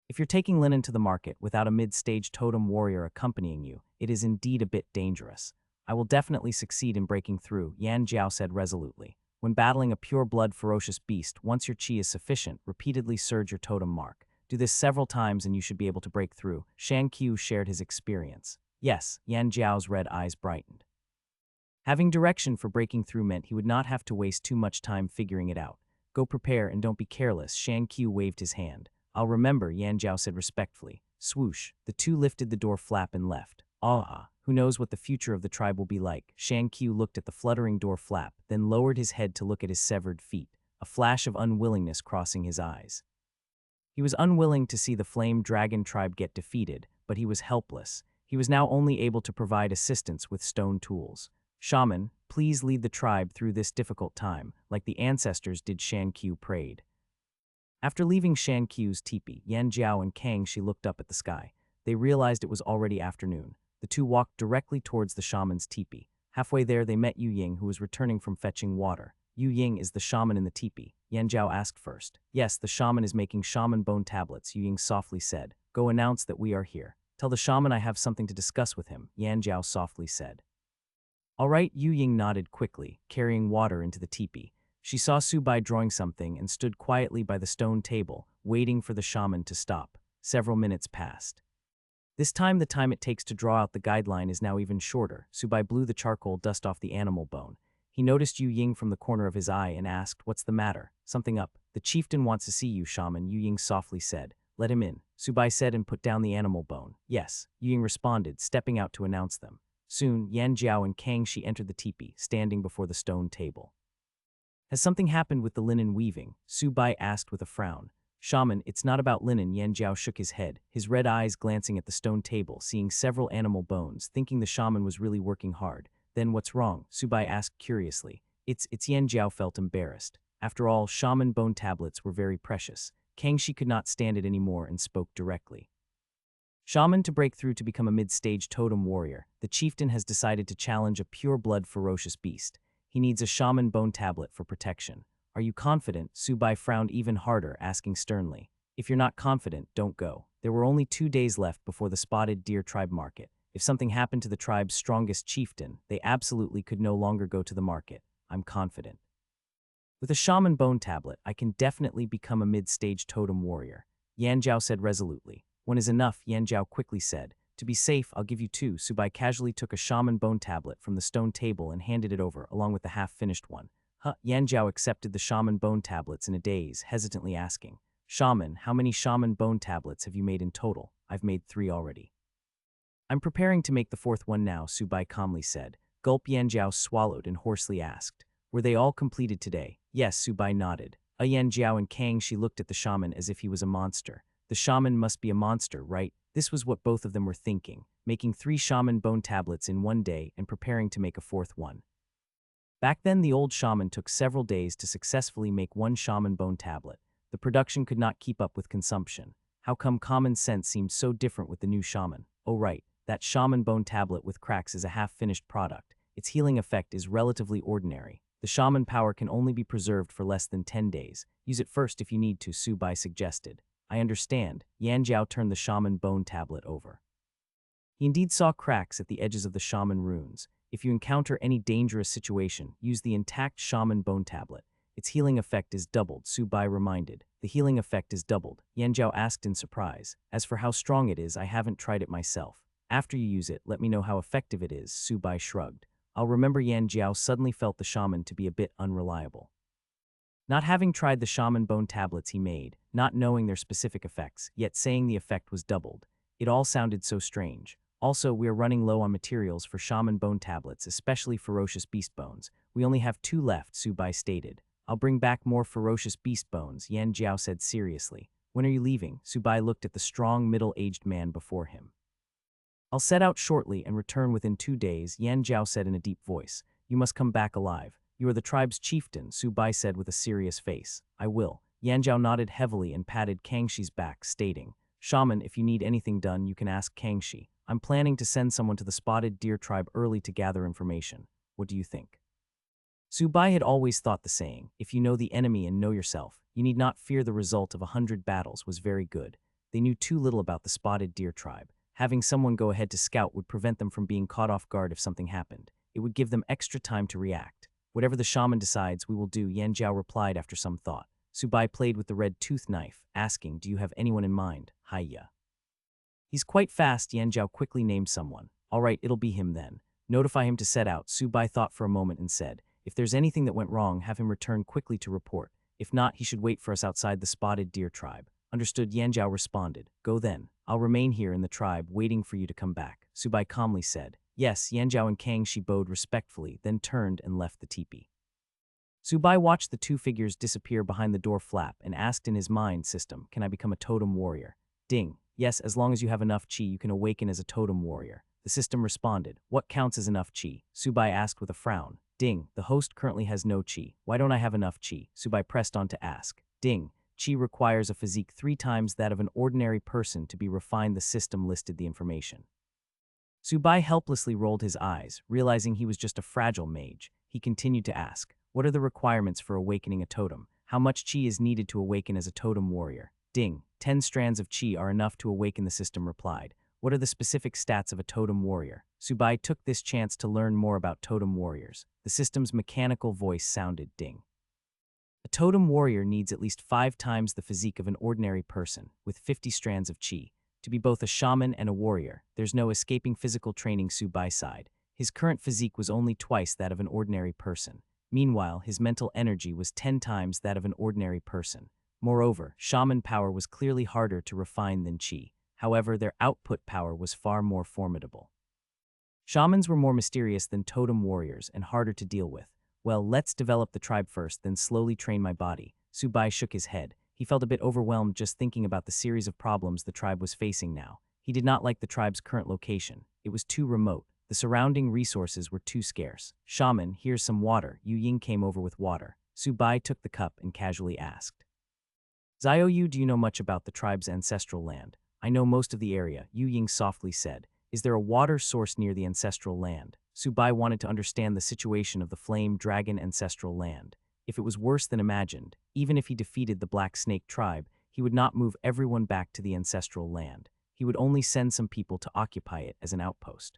If you're taking linen to the market without a mid-stage totem warrior accompanying you, it is indeed a bit dangerous. I will definitely succeed in breaking through, Yan Jiao said resolutely. When battling a pure-blood ferocious beast, once your chi is sufficient, repeatedly surge your totem mark. Do this several times and you should be able to break through. Shan Qiu shared his experience. Yes, Yan Jiao's red eyes brightened. Having direction for breaking through meant he would not have to waste too much time figuring it out. Go prepare and don't be careless, Shan Qiu waved his hand. I'll remember, Yan Jiao said respectfully. Swoosh, the two lifted the door flap and left. Who knows what the future of the tribe will be like? Shan Qiu looked at the fluttering door flap, then lowered his head to look at his severed feet, a flash of unwillingness crossing his eyes. He was unwilling to see the flame dragon tribe get defeated, but he was helpless. He was now only able to provide assistance with stone tools. Shaman, please lead the tribe through this difficult time, like the ancestors did, Shan Qiu prayed. After leaving Shan Qiu's teepee, Yan Jiao and Kang Shi looked up at the sky. They realized it was already afternoon. The two walked directly towards the shaman's teepee. Halfway there, they met Yu Ying, who was returning from fetching water. Yu Ying is the shaman in the teepee, Yan Jiao asked first. Yes, the shaman is making shaman bone tablets, Yu Ying softly said. Go announce that we are here. Tell the shaman I have something to discuss with him, Yan Jiao softly said. All right, Yu Ying nodded quickly, carrying water into the teepee. She saw Su Bai drawing something and stood quietly by the stone table, waiting for the shaman to stop. Several minutes passed. This time, the time it takes to draw out the guideline is now even shorter. Su Bai blew the charcoal dust off the animal bone. He noticed Yu Ying from the corner of his eye and asked, What's the matter? Something up. The chieftain wants to see you, shaman, Yu Ying softly said. Let him in, Su Bai said and put down the animal bone. Yes, Yu Ying responded, stepping out to announce them. Soon, Yan Jiao and Kang Shi entered the teepee, standing before the stone table. Has something happened with the linen weaving? Su Bai asked with a frown. Shaman, it's not about linen, Yan Jiao shook his head, his red eyes glancing at the stone table, seeing several animal bones, thinking the shaman was really working hard. Then what's wrong? Su Bai asked curiously. It's Yan Jiao felt embarrassed. After all, shaman bone tablets were very precious. Kang Shi could not stand it anymore and spoke directly. Shaman, to break through to become a mid-stage totem warrior, the chieftain has decided to challenge a pure-blood ferocious beast. He needs a shaman bone tablet for protection. Are you confident? Su Bai frowned even harder, asking sternly. If you're not confident, don't go. There were only 2 days left before the spotted deer tribe market. If something happened to the tribe's strongest chieftain, they absolutely could no longer go to the market. I'm confident. With a shaman bone tablet, I can definitely become a mid-stage totem warrior, Yan Jiao said resolutely. One is enough, Yan Jiao quickly said. To be safe, I'll give you 2. Su Bai casually took a shaman bone tablet from the stone table and handed it over, along with the half-finished one. Yan Jiao accepted the shaman bone tablets in a daze, hesitantly asking, Shaman, how many shaman bone tablets have you made in total? I've made 3 already. I'm preparing to make the 4th one now, Su Bai calmly said. Gulp, Yan Jiao swallowed and hoarsely asked. Were they all completed today? Yes, Su Bai nodded. Yan Jiao and Kang Shi looked at the shaman as if he was a monster. The shaman must be a monster, right? This was what both of them were thinking, making 3 shaman bone tablets in 1 day and preparing to make a 4th one. Back then, the old shaman took several days to successfully make 1 shaman bone tablet. The production could not keep up with consumption. How come common sense seemed so different with the new shaman? Oh right, that shaman bone tablet with cracks is a half-finished product. Its healing effect is relatively ordinary. The shaman power can only be preserved for less than 10 days. Use it first if you need to, Su Bai suggested. I understand. Yan Jiao turned the shaman bone tablet over. He indeed saw cracks at the edges of the shaman runes. If you encounter any dangerous situation, use the intact shaman bone tablet. Its healing effect is doubled, Su Bai reminded. The healing effect is doubled, Yan Jiao asked in surprise. As for how strong it is, I haven't tried it myself. After you use it, let me know how effective it is, Su Bai shrugged. I'll remember. Yan Jiao suddenly felt the shaman to be a bit unreliable. Not having tried the shaman bone tablets he made, not knowing their specific effects, yet saying the effect was doubled. It all sounded so strange. Also, we are running low on materials for shaman bone tablets, especially ferocious beast bones. We only have 2 left, Subai stated. I'll bring back more ferocious beast bones, Yan Jiao said seriously. When are you leaving? Subai looked at the strong, middle-aged man before him. I'll set out shortly and return within 2 days, Yan Jiao said in a deep voice. You must come back alive. You are the tribe's chieftain, Subai said with a serious face. I will. Yan Jiao nodded heavily and patted Kangxi's back, stating, Shaman, if you need anything done, you can ask Kangxi. I'm planning to send someone to the spotted deer tribe early to gather information. What do you think? Subai had always thought the saying, if you know the enemy and know yourself, you need not fear the result of 100 battles was very good. They knew too little about the spotted deer tribe. Having someone go ahead to scout would prevent them from being caught off guard if something happened. It would give them extra time to react. Whatever the shaman decides, we will do, Yan Jiao replied after some thought. Subai played with the red tooth knife, asking, do you have anyone in mind? Hiya. He's quite fast, Yan Jiao quickly named someone. All right, it'll be him then. Notify him to set out, Subai thought for a moment and said, if there's anything that went wrong, have him return quickly to report. If not, he should wait for us outside the spotted deer tribe. Understood, Yan Jiao responded. Go then. I'll remain here in the tribe, waiting for you to come back, Subai calmly said. Yes, Yan Jiao and Kangxi bowed respectfully, then turned and left the teepee. Subai watched the 2 figures disappear behind the door flap and asked in his mind system, can I become a totem warrior? Ding. Yes, as long as you have enough chi, you can awaken as a totem warrior. The system responded. What counts as enough chi? Subai asked with a frown. Ding. The host currently has no chi. Why don't I have enough chi? Subai pressed on to ask. Ding. Chi requires a physique 3 times that of an ordinary person to be refined. The system listed the information. Subai helplessly rolled his eyes, realizing he was just a fragile mage. He continued to ask, what are the requirements for awakening a totem? How much chi is needed to awaken as a totem warrior? Ding. 10 strands of chi are enough to awaken, the system replied. What are the specific stats of a totem warrior? Subai took this chance to learn more about totem warriors. The system's mechanical voice sounded ding. A totem warrior needs at least 5 times the physique of an ordinary person, with 50 strands of chi. To be both a shaman and a warrior, there's no escaping physical training, Subai sighed. His current physique was only twice that of an ordinary person. Meanwhile, his mental energy was 10 times that of an ordinary person. Moreover, shaman power was clearly harder to refine than chi. However, their output power was far more formidable. Shamans were more mysterious than totem warriors and harder to deal with. Well, let's develop the tribe first, then slowly train my body. Subai shook his head. He felt a bit overwhelmed just thinking about the series of problems the tribe was facing now. He did not like the tribe's current location. It was too remote. The surrounding resources were too scarce. Shaman, here's some water. Yu Ying came over with water. Subai took the cup and casually asked. Xiaoyu, do you know much about the tribe's ancestral land? I know most of the area, Yu Ying softly said. Is there a water source near the ancestral land? Subai wanted to understand the situation of the flame dragon ancestral land. If it was worse than imagined, even if he defeated the Black Snake tribe, he would not move everyone back to the ancestral land. He would only send some people to occupy it as an outpost.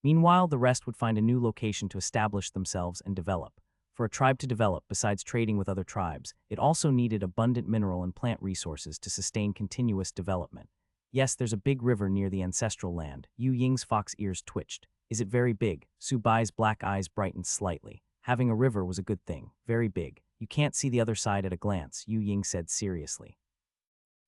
Meanwhile, the rest would find a new location to establish themselves and develop. For a tribe to develop, besides trading with other tribes, it also needed abundant mineral and plant resources to sustain continuous development. Yes, there's a big river near the ancestral land. Yu Ying's fox ears twitched. Is it very big? Subai's black eyes brightened slightly. Having a river was a good thing. Very big. You can't see the other side at a glance, Yu Ying said seriously.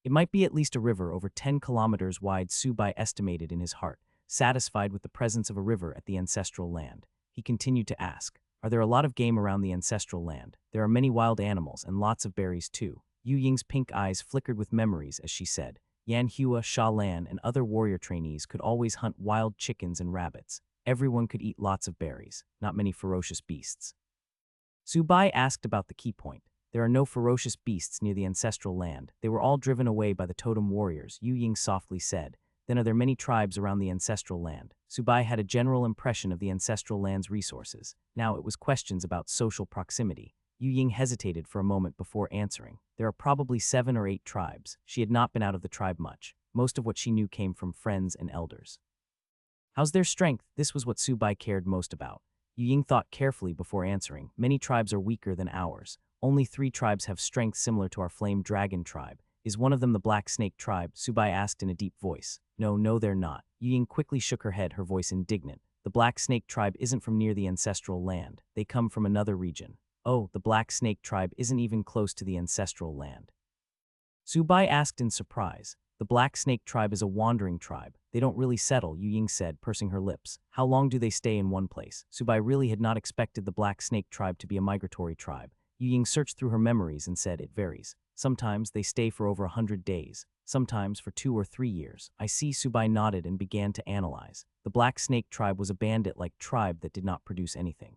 It might be at least a river over 10 kilometers wide, Subai estimated in his heart, satisfied with the presence of a river at the ancestral land. He continued to ask, are there a lot of game around the ancestral land? There are many wild animals and lots of berries too. Yu Ying's pink eyes flickered with memories as she said, Yan Hua, Sha Lan, and other warrior trainees could always hunt wild chickens and rabbits. Everyone could eat lots of berries, not many ferocious beasts. Subai asked about the key point. There are no ferocious beasts near the ancestral land. They were all driven away by the totem warriors, Yu Ying softly said. Then are there many tribes around the ancestral land? Subai had a general impression of the ancestral land's resources. Now it was questions about social proximity. Yu Ying hesitated for a moment before answering. There are probably 7 or 8 tribes. She had not been out of the tribe much. Most of what she knew came from friends and elders. How's their strength? This was what Subai cared most about. Yu Ying thought carefully before answering. Many tribes are weaker than ours. Only 3 tribes have strength similar to our flame dragon tribe. Is one of them the Black Snake tribe? Subai asked in a deep voice. No, they're not. Yu Ying quickly shook her head, her voice indignant. The Black Snake tribe isn't from near the ancestral land. They come from another region. Oh, the Black Snake tribe isn't even close to the ancestral land. Zubai asked in surprise. The Black Snake tribe is a wandering tribe. They don't really settle, Yu Ying said, pursing her lips. How long do they stay in one place? Zubai really had not expected the Black Snake tribe to be a migratory tribe. Yu Ying searched through her memories and said it varies. Sometimes they stay for over 100 days, sometimes for 2 or 3 years. I see. Zubai nodded and began to analyze. The Black Snake tribe was a bandit-like tribe that did not produce anything.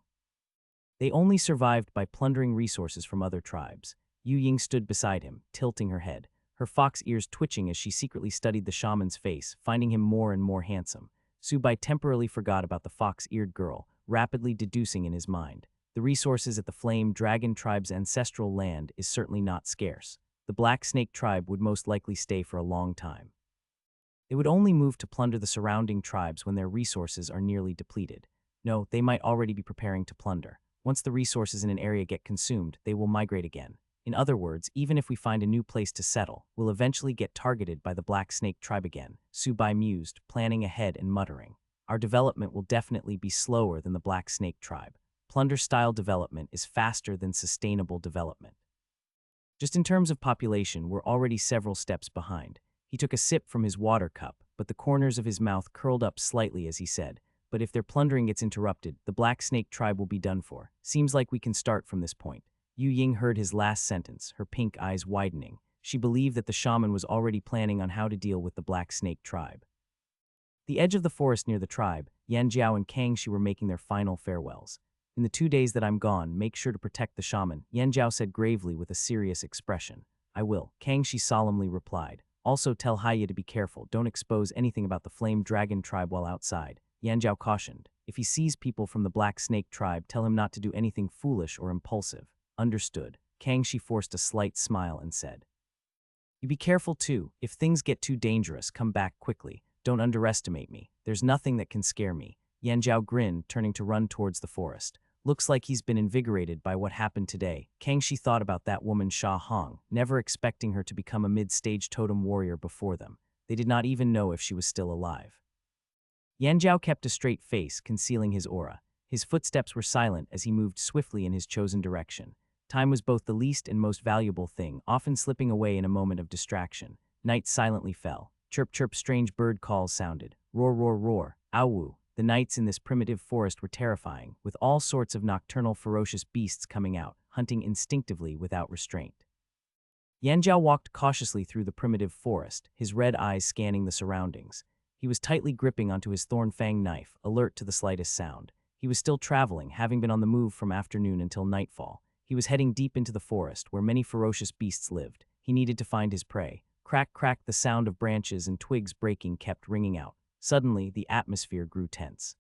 They only survived by plundering resources from other tribes. Yu Ying stood beside him, tilting her head, her fox ears twitching as she secretly studied the shaman's face, finding him more and more handsome. Zubai temporarily forgot about the fox-eared girl, rapidly deducing in his mind. The resources at the Flame Dragon tribe's ancestral land is certainly not scarce. The Black Snake tribe would most likely stay for a long time. They would only move to plunder the surrounding tribes when their resources are nearly depleted. No, they might already be preparing to plunder. Once the resources in an area get consumed, they will migrate again. In other words, even if we find a new place to settle, we'll eventually get targeted by the Black Snake tribe again, Zubai mused, planning ahead and muttering. Our development will definitely be slower than the Black Snake tribe. Plunder-style development is faster than sustainable development. Just in terms of population, we're already several steps behind. He took a sip from his water cup, but the corners of his mouth curled up slightly as he said, but if their plundering gets interrupted, the Black Snake tribe will be done for. Seems like we can start from this point. Yu Ying heard his last sentence, her pink eyes widening. She believed that the shaman was already planning on how to deal with the Black Snake tribe. The edge of the forest near the tribe, Yan Jiao and Kang Shi were making their final farewells. In the 2 days that I'm gone, make sure to protect the shaman, Yan Jiao said gravely with a serious expression. I will, Kang Shi solemnly replied. Also tell Haiya to be careful, don't expose anything about the Flame Dragon tribe while outside. Yan Jiao cautioned. If he sees people from the Black Snake tribe, tell him not to do anything foolish or impulsive. Understood. Kang Shi forced a slight smile and said. You be careful too. If things get too dangerous, come back quickly. Don't underestimate me. There's nothing that can scare me. Yan Jiao grinned, turning to run towards the forest. Looks like he's been invigorated by what happened today. Kang Shi thought about that woman Sha Hong, never expecting her to become a mid-stage totem warrior before them. They did not even know if she was still alive. Yan Jiao kept a straight face, concealing his aura. His footsteps were silent as he moved swiftly in his chosen direction. Time was both the least and most valuable thing, often slipping away in a moment of distraction. Night silently fell. Chirp chirp strange bird calls sounded. Roar roar roar. Ow. The nights in this primitive forest were terrifying, with all sorts of nocturnal ferocious beasts coming out, hunting instinctively without restraint. Yan Jiao walked cautiously through the primitive forest, his red eyes scanning the surroundings. He was tightly gripping onto his thorn-fang knife, alert to the slightest sound. He was still traveling, having been on the move from afternoon until nightfall. He was heading deep into the forest, where many ferocious beasts lived. He needed to find his prey. Crack, crack, the sound of branches and twigs breaking kept ringing out. Suddenly, the atmosphere grew tense.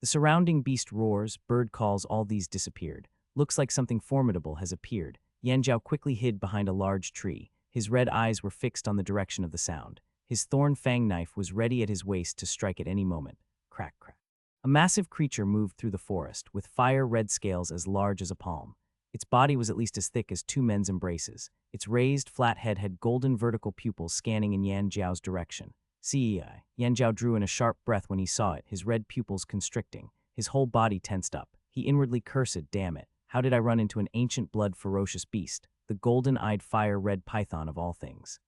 The surrounding beast roars, bird calls, all these disappeared. Looks like something formidable has appeared. Yan Jiao quickly hid behind a large tree. His red eyes were fixed on the direction of the sound. His thorn-fang knife was ready at his waist to strike at any moment. Crack, crack. A massive creature moved through the forest, with fire-red scales as large as a palm. Its body was at least as thick as 2 men's embraces. Its raised, flat head had golden vertical pupils scanning in Yan Jiao's direction. CEI. Yan Jiao drew in a sharp breath when he saw it, his red pupils constricting. His whole body tensed up. He inwardly cursed, damn it. How did I run into an ancient blood ferocious beast? The golden-eyed fire-red python of all things.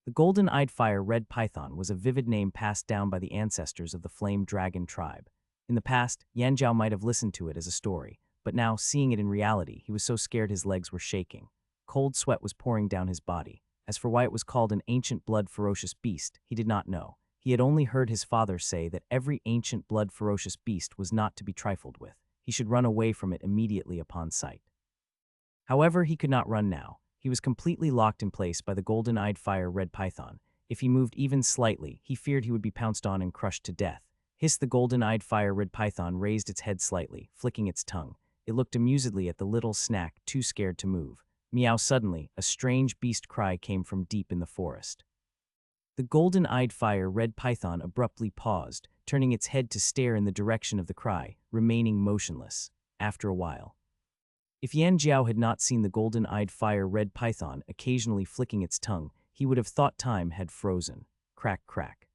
The golden-eyed fire-red python was a vivid name passed down by the ancestors of the Flame Dragon tribe. In the past, Yan Jiao might have listened to it as a story, but now, seeing it in reality, he was so scared his legs were shaking. Cold sweat was pouring down his body. As for why it was called an ancient blood ferocious beast, he did not know. He had only heard his father say that every ancient blood ferocious beast was not to be trifled with. He should run away from it immediately upon sight. However, he could not run now. He was completely locked in place by the golden-eyed fire-red python. If he moved even slightly, he feared he would be pounced on and crushed to death. Hiss, the golden-eyed fire-red python raised its head slightly, flicking its tongue. It looked amusedly at the little snack, too scared to move. Meow. Suddenly, a strange beast cry came from deep in the forest. The golden-eyed fire-red python abruptly paused, turning its head to stare in the direction of the cry, remaining motionless. After a while, if Yan Jiao had not seen the golden-eyed fire-red python occasionally flicking its tongue, he would have thought time had frozen. Crack, crack.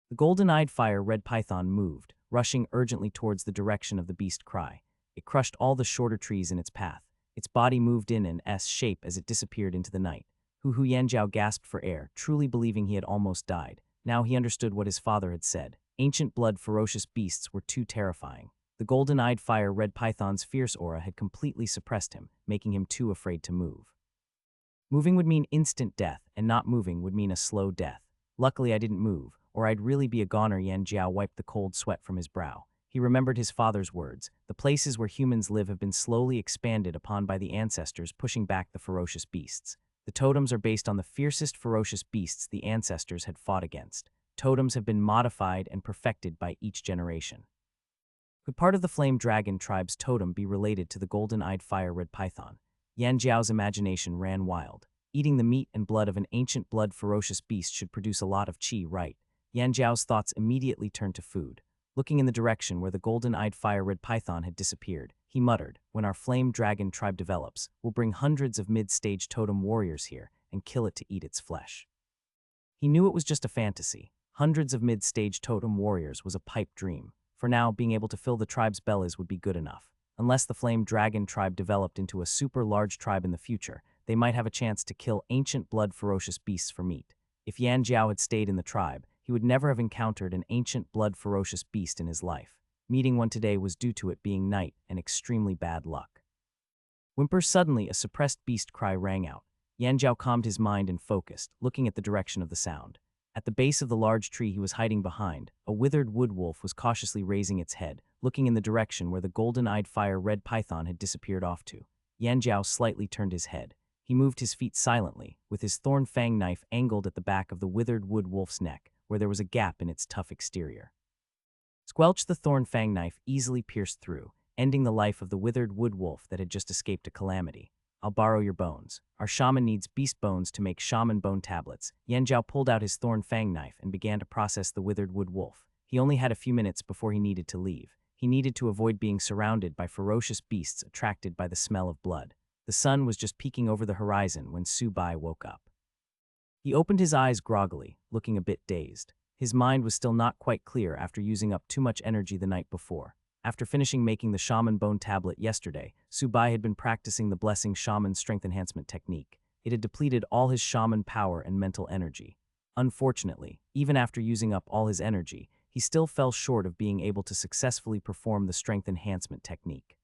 The golden-eyed fire-red python moved, rushing urgently towards the direction of the beast cry. It crushed all the shorter trees in its path. Its body moved in an S shape as it disappeared into the night. Hu Yanjiao gasped for air, truly believing he had almost died. Now he understood what his father had said. Ancient blood ferocious beasts were too terrifying. The golden-eyed fire red python's fierce aura had completely suppressed him, making him too afraid to move. Moving would mean instant death, and not moving would mean a slow death. Luckily I didn't move, or I'd really be a goner. Yan Jiao wiped the cold sweat from his brow. He remembered his father's words. The places where humans live have been slowly expanded upon by the ancestors pushing back the ferocious beasts. The totems are based on the fiercest ferocious beasts the ancestors had fought against. Totems have been modified and perfected by each generation. Could part of the Flame Dragon tribe's totem be related to the golden-eyed fire red python? Yan Jiao's imagination ran wild. Eating the meat and blood of an ancient blood ferocious beast should produce a lot of qi, right? Yan Jiao's thoughts immediately turned to food. Looking in the direction where the golden-eyed fire red python had disappeared, he muttered, when our Flame Dragon tribe develops, we'll bring hundreds of mid-stage totem warriors here and kill it to eat its flesh. He knew it was just a fantasy. Hundreds of mid-stage totem warriors was a pipe dream. For now, being able to fill the tribe's bellies would be good enough. Unless the Flame Dragon tribe developed into a super large tribe in the future, they might have a chance to kill ancient blood ferocious beasts for meat. If Yan Jiao had stayed in the tribe, he would never have encountered an ancient blood ferocious beast in his life. Meeting one today was due to it being night and extremely bad luck. Whimper suddenly a suppressed beast cry rang out. Yan Jiao calmed his mind and focused, looking at the direction of the sound. At the base of the large tree he was hiding behind, a withered wood wolf was cautiously raising its head, looking in the direction where the golden-eyed fire red python had disappeared off to. Yan Jiao slightly turned his head. He moved his feet silently, with his thorn fang knife angled at the back of the withered wood wolf's neck, where there was a gap in its tough exterior. Squelch! The thorn fang knife easily pierced through, ending the life of the withered wood wolf that had just escaped a calamity. I'll borrow your bones. Our shaman needs beast bones to make shaman bone tablets. Yan Jiao pulled out his thorn fang knife and began to process the withered wood wolf. He only had a few minutes before he needed to leave. He needed to avoid being surrounded by ferocious beasts attracted by the smell of blood. The sun was just peeking over the horizon when Su Bai woke up. He opened his eyes groggily, looking a bit dazed. His mind was still not quite clear after using up too much energy the night before. After finishing making the shaman bone tablet yesterday, Su Bai had been practicing the blessing shaman strength enhancement technique. It had depleted all his shaman power and mental energy. Unfortunately, even after using up all his energy, he still fell short of being able to successfully perform the strength enhancement technique.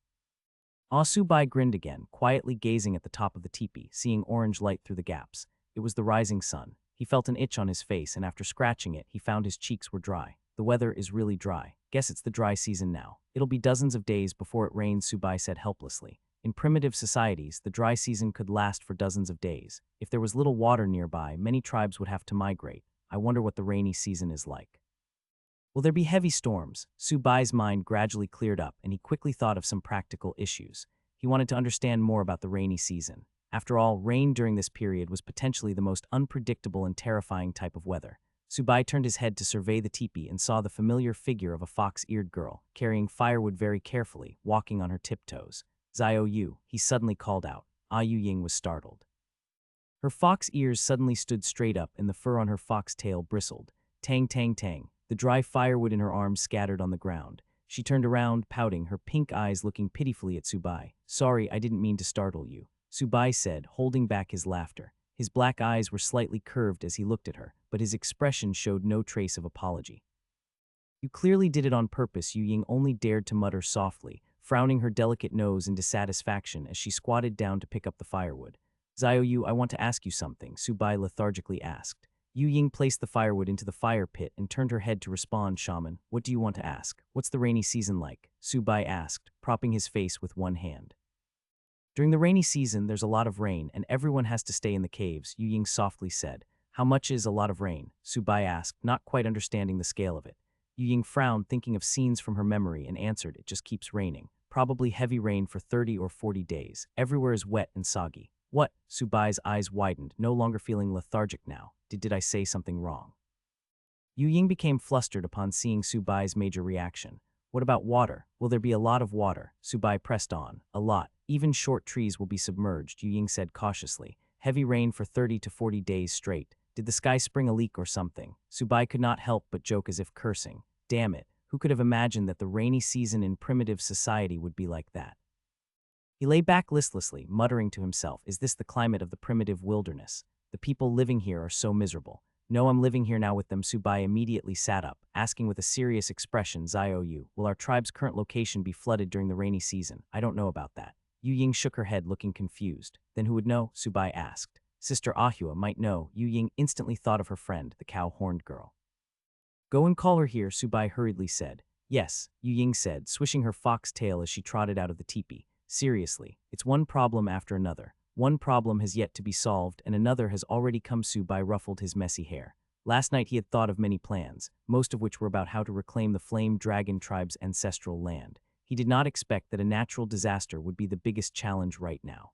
Su Bai grinned again, quietly gazing at the top of the teepee, seeing orange light through the gaps. It was the rising sun. He felt an itch on his face, and after scratching it, he found his cheeks were dry. The weather is really dry. Guess it's the dry season now. It'll be dozens of days before it rains, Su Bai said helplessly. In primitive societies, the dry season could last for dozens of days. If there was little water nearby, many tribes would have to migrate. I wonder what the rainy season is like. Will there be heavy storms? Su Bai's mind gradually cleared up, and he quickly thought of some practical issues. He wanted to understand more about the rainy season. After all, rain during this period was potentially the most unpredictable and terrifying type of weather. Su Bai turned his head to survey the teepee and saw the familiar figure of a fox-eared girl, carrying firewood very carefully, walking on her tiptoes. Xiao Yu, he suddenly called out. Yu Ying was startled. Her fox ears suddenly stood straight up and the fur on her fox tail bristled. Tang, tang, tang. The dry firewood in her arms scattered on the ground. She turned around, pouting, her pink eyes looking pitifully at Su Bai. Sorry, I didn't mean to startle you, Su Bai said, holding back his laughter. His black eyes were slightly curved as he looked at her, but his expression showed no trace of apology. You clearly did it on purpose, Yu Ying only dared to mutter softly, frowning her delicate nose in dissatisfaction as she squatted down to pick up the firewood. Xiao Yu, I want to ask you something, Su Bai lethargically asked. Yu Ying placed the firewood into the fire pit and turned her head to respond. Shaman, what do you want to ask? What's the rainy season like? Su Bai asked, propping his face with one hand. During the rainy season, there's a lot of rain, and everyone has to stay in the caves, Yu Ying softly said. How much is a lot of rain? Su Bai asked, not quite understanding the scale of it. Yu Ying frowned, thinking of scenes from her memory, and answered, it just keeps raining. Probably heavy rain for 30 or 40 days. Everywhere is wet and soggy. What? Su Bai's eyes widened, no longer feeling lethargic now. Did I say something wrong? Yu Ying became flustered upon seeing Su Bai's major reaction. What about water? Will there be a lot of water? Su Bai pressed on. A lot. Even short trees will be submerged, Yu Ying said cautiously. Heavy rain for 30 to 40 days straight. Did the sky spring a leak or something? Su Bai could not help but joke as if cursing. Damn it. Who could have imagined that the rainy season in primitive society would be like that? He lay back listlessly, muttering to himself, is this the climate of the primitive wilderness? The people living here are so miserable. No, I'm living here now with them. Subai immediately sat up, asking with a serious expression, Zioyu, will our tribe's current location be flooded during the rainy season? I don't know about that. Yu Ying shook her head, looking confused. Then who would know? Subai asked. Sister Ahua might know. Yu Ying instantly thought of her friend, the cow-horned girl. Go and call her here, Subai hurriedly said. Yes, Yu Ying said, swishing her fox tail as she trotted out of the teepee. Seriously, it's one problem after another. One problem has yet to be solved, and another has already come. Subai ruffled his messy hair. Last night he had thought of many plans, most of which were about how to reclaim the Flame Dragon tribe's ancestral land. He did not expect that a natural disaster would be the biggest challenge right now.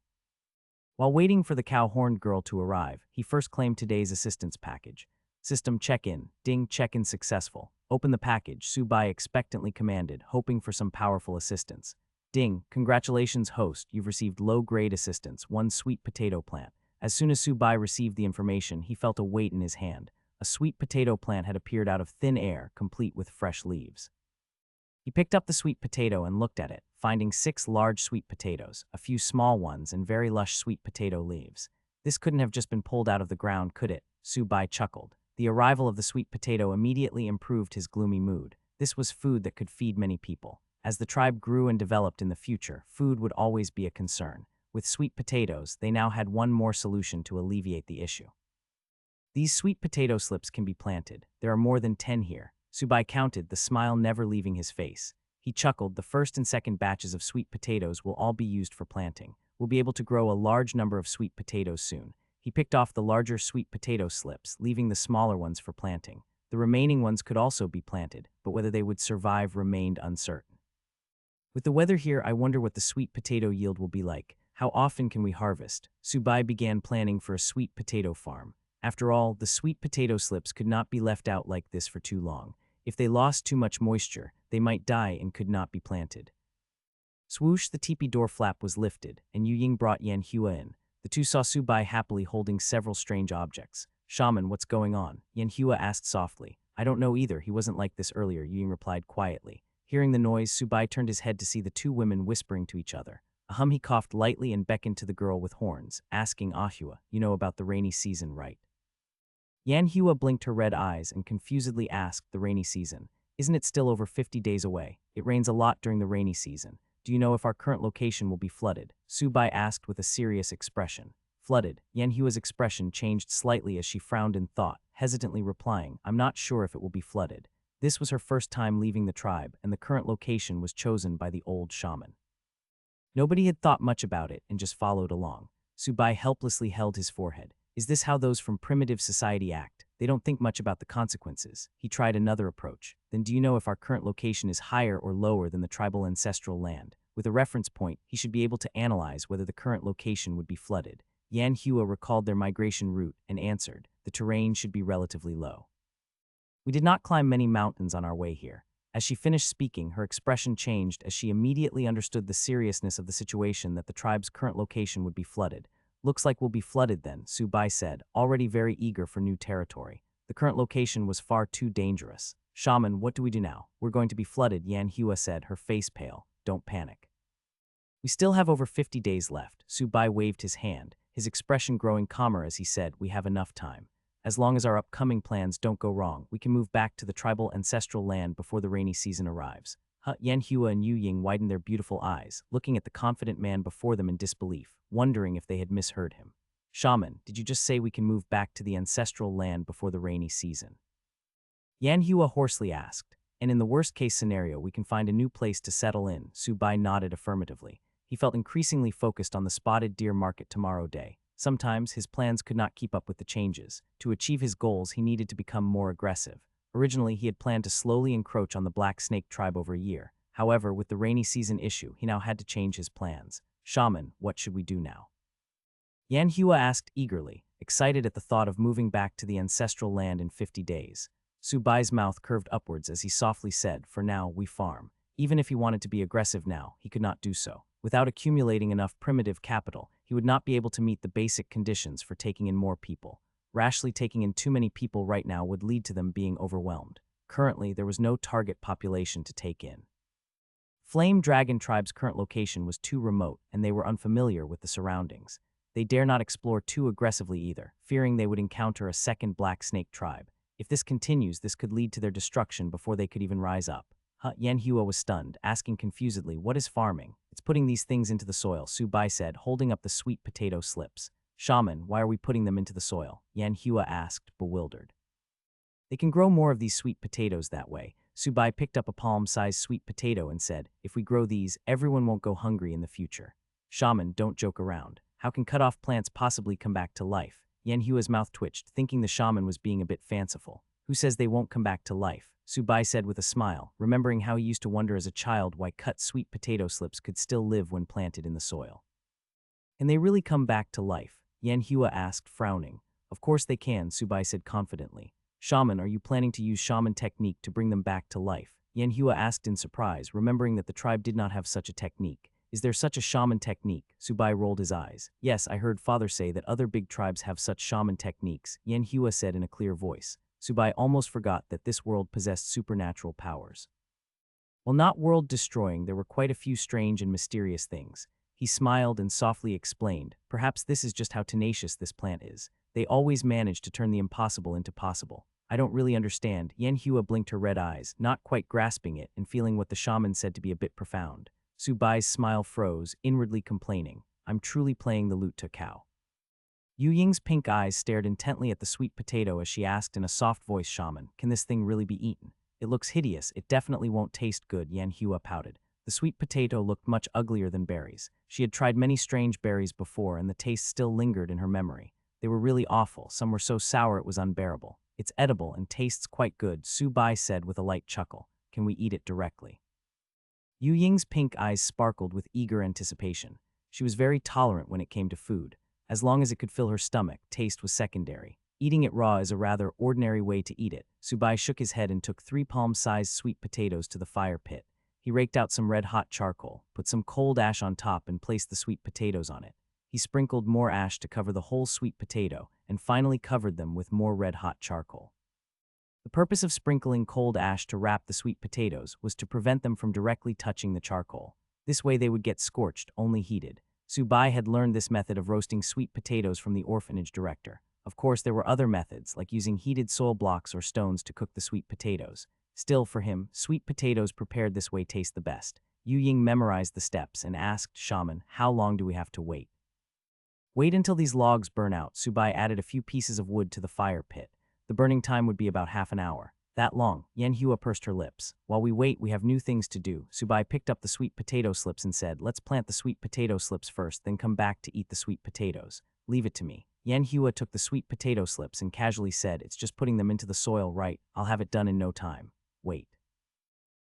While waiting for the cow-horned girl to arrive, he first claimed today's assistance package. System check-in. Ding, check-in successful. Open the package, Subai expectantly commanded, hoping for some powerful assistance. Ding, congratulations host, you've received low-grade assistance, 1 sweet potato plant. As soon as Subai received the information, he felt a weight in his hand. A sweet potato plant had appeared out of thin air, complete with fresh leaves. He picked up the sweet potato and looked at it, finding 6 large sweet potatoes, a few small ones, and very lush sweet potato leaves. This couldn't have just been pulled out of the ground, could it? Subai chuckled. The arrival of the sweet potato immediately improved his gloomy mood. This was food that could feed many people. As the tribe grew and developed in the future, food would always be a concern. With sweet potatoes, they now had one more solution to alleviate the issue. These sweet potato slips can be planted. There are more than 10 here. Subai counted, the smile never leaving his face. He chuckled, the first and second batches of sweet potatoes will all be used for planting. We'll be able to grow a large number of sweet potatoes soon. He picked off the larger sweet potato slips, leaving the smaller ones for planting. The remaining ones could also be planted, but whether they would survive remained uncertain. With the weather here, I wonder what the sweet potato yield will be like. How often can we harvest? Subai began planning for a sweet potato farm. After all, the sweet potato slips could not be left out like this for too long. If they lost too much moisture, they might die and could not be planted. Swoosh, the teepee door flap was lifted, and Yu Ying brought Yan Hua in. The two saw Subai happily holding several strange objects. Shaman, what's going on? Yan Hua asked softly. I don't know either, he wasn't like this earlier, Yu Ying replied quietly. Hearing the noise, Subai turned his head to see the two women whispering to each other. He coughed lightly and beckoned to the girl with horns, asking Ahua, you know about the rainy season, right? Yan Hua blinked her red eyes and confusedly asked, the rainy season. Isn't it still over 50 days away? It rains a lot during the rainy season. Do you know if our current location will be flooded? Subai asked with a serious expression. Flooded. Yan Hua's expression changed slightly as she frowned in thought, hesitantly replying, I'm not sure if it will be flooded. This was her first time leaving the tribe, and the current location was chosen by the old shaman. Nobody had thought much about it and just followed along. Subai helplessly held his forehead. Is this how those from primitive society act? They don't think much about the consequences. He tried another approach. Then do you know if our current location is higher or lower than the tribal ancestral land? With a reference point, he should be able to analyze whether the current location would be flooded. Yan Hua recalled their migration route and answered, the terrain should be relatively low. We did not climb many mountains on our way here. As she finished speaking, her expression changed as she immediately understood the seriousness of the situation that the tribe's current location would be flooded. Looks like we'll be flooded then, Subai said, already very eager for new territory. The current location was far too dangerous. Shaman, what do we do now? We're going to be flooded, Yan Hua said, her face pale. Don't panic. We still have over 50 days left. Subai waved his hand, his expression growing calmer as he said, we have enough time. As long as our upcoming plans don't go wrong, we can move back to the tribal ancestral land before the rainy season arrives. Yan Hua and Yu Ying widened their beautiful eyes, looking at the confident man before them in disbelief, wondering if they had misheard him. Shaman, did you just say we can move back to the ancestral land before the rainy season? Yan Hua hoarsely asked. And in the worst-case scenario, we can find a new place to settle in, Subai nodded affirmatively. He felt increasingly focused on the spotted deer market tomorrow day. Sometimes his plans could not keep up with the changes. To achieve his goals, he needed to become more aggressive. Originally, he had planned to slowly encroach on the Black Snake tribe over a year. However, with the rainy season issue, he now had to change his plans. Shaman, what should we do now? Yan Hua asked eagerly, excited at the thought of moving back to the ancestral land in 50 days. Subai's mouth curved upwards as he softly said, for now, we farm. Even if he wanted to be aggressive now, he could not do so. Without accumulating enough primitive capital, he would not be able to meet the basic conditions for taking in more people. Rashly taking in too many people right now would lead to them being overwhelmed. Currently, there was no target population to take in. Flame Dragon Tribe's current location was too remote, and they were unfamiliar with the surroundings. They dare not explore too aggressively either, fearing they would encounter a second Black Snake tribe. If this continues, this could lead to their destruction before they could even rise up. Yanhua was stunned, asking confusedly, "What is farming?" "It's putting these things into the soil," Su Bai said, holding up the sweet potato slips. "Shaman, why are we putting them into the soil?" Yanhua asked, bewildered. "They can grow more of these sweet potatoes that way." Su Bai picked up a palm-sized sweet potato and said, "If we grow these, everyone won't go hungry in the future." "Shaman, don't joke around. How can cut-off plants possibly come back to life?" Yanhua's mouth twitched, thinking the shaman was being a bit fanciful. "Who says they won't come back to life?" Su Bai said with a smile, remembering how he used to wonder as a child why cut sweet potato slips could still live when planted in the soil. "Can they really come back to life?" Yanhua asked, frowning. "Of course they can," Su Bai said confidently. "Shaman, are you planning to use shaman technique to bring them back to life?" Yanhua asked in surprise, remembering that the tribe did not have such a technique. "Is there such a shaman technique?" Su Bai rolled his eyes. "Yes, I heard father say that other big tribes have such shaman techniques," Yanhua said in a clear voice. Su Bai almost forgot that this world possessed supernatural powers. While not world-destroying, there were quite a few strange and mysterious things. He smiled and softly explained, "Perhaps this is just how tenacious this plant is. They always manage to turn the impossible into possible." "I don't really understand." Yanhua blinked her red eyes, not quite grasping it and feeling what the shaman said to be a bit profound. Su Bai's smile froze, inwardly complaining, "I'm truly playing the lute to cow." Yu Ying's pink eyes stared intently at the sweet potato as she asked in a soft voice, "Shaman, can this thing really be eaten?" "It looks hideous. It definitely won't taste good," Yanhua pouted. The sweet potato looked much uglier than berries. She had tried many strange berries before, and the taste still lingered in her memory. They were really awful. Some were so sour it was unbearable. "It's edible and tastes quite good," Su Bai said with a light chuckle. "Can we eat it directly?" Yu Ying's pink eyes sparkled with eager anticipation. She was very tolerant when it came to food. As long as it could fill her stomach, taste was secondary. Eating it raw is a rather ordinary way to eat it. Su Bai shook his head and took 3 palm-sized sweet potatoes to the fire pit. He raked out some red-hot charcoal, put some cold ash on top and placed the sweet potatoes on it. He sprinkled more ash to cover the whole sweet potato and finally covered them with more red-hot charcoal. The purpose of sprinkling cold ash to wrap the sweet potatoes was to prevent them from directly touching the charcoal. This way they would get scorched, only heated. Su Bai had learned this method of roasting sweet potatoes from the orphanage director. Of course, there were other methods, like using heated soil blocks or stones to cook the sweet potatoes. Still, for him, sweet potatoes prepared this way taste the best. Yu Ying memorized the steps and asked Shaman, "How long do we have to wait?" "Wait until these logs burn out." Su Bai added a few pieces of wood to the fire pit. "The burning time would be about half an hour." "That long?" Yanhua pursed her lips. "While we wait, we have new things to do." Su Bai picked up the sweet potato slips and said, "Let's plant the sweet potato slips first, then come back to eat the sweet potatoes." "Leave it to me." Yanhua took the sweet potato slips and casually said, "It's just putting them into the soil, right? I'll have it done in no time. Wait."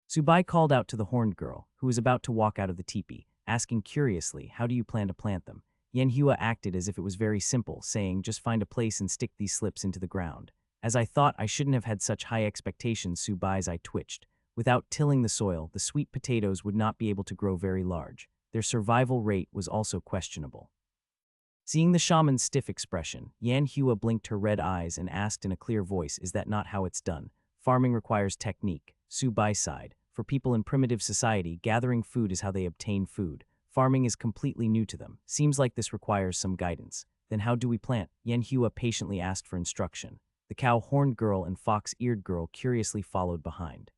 Su Bai called out to the horned girl, who was about to walk out of the teepee, asking curiously, "How do you plan to plant them?" Yanhua acted as if it was very simple, saying, "Just find a place and stick these slips into the ground." "As I thought, I shouldn't have had such high expectations." Su Bai's eye twitched. Without tilling the soil, the sweet potatoes would not be able to grow very large. Their survival rate was also questionable. Seeing the shaman's stiff expression, Yanhua blinked her red eyes and asked in a clear voice, "Is that not how it's done?" "Farming requires technique." Su Bai sighed. "For people in primitive society, gathering food is how they obtain food. Farming is completely new to them. Seems like this requires some guidance." "Then how do we plant?" Yanhua patiently asked for instruction. The cow-horned girl and fox-eared girl curiously followed behind.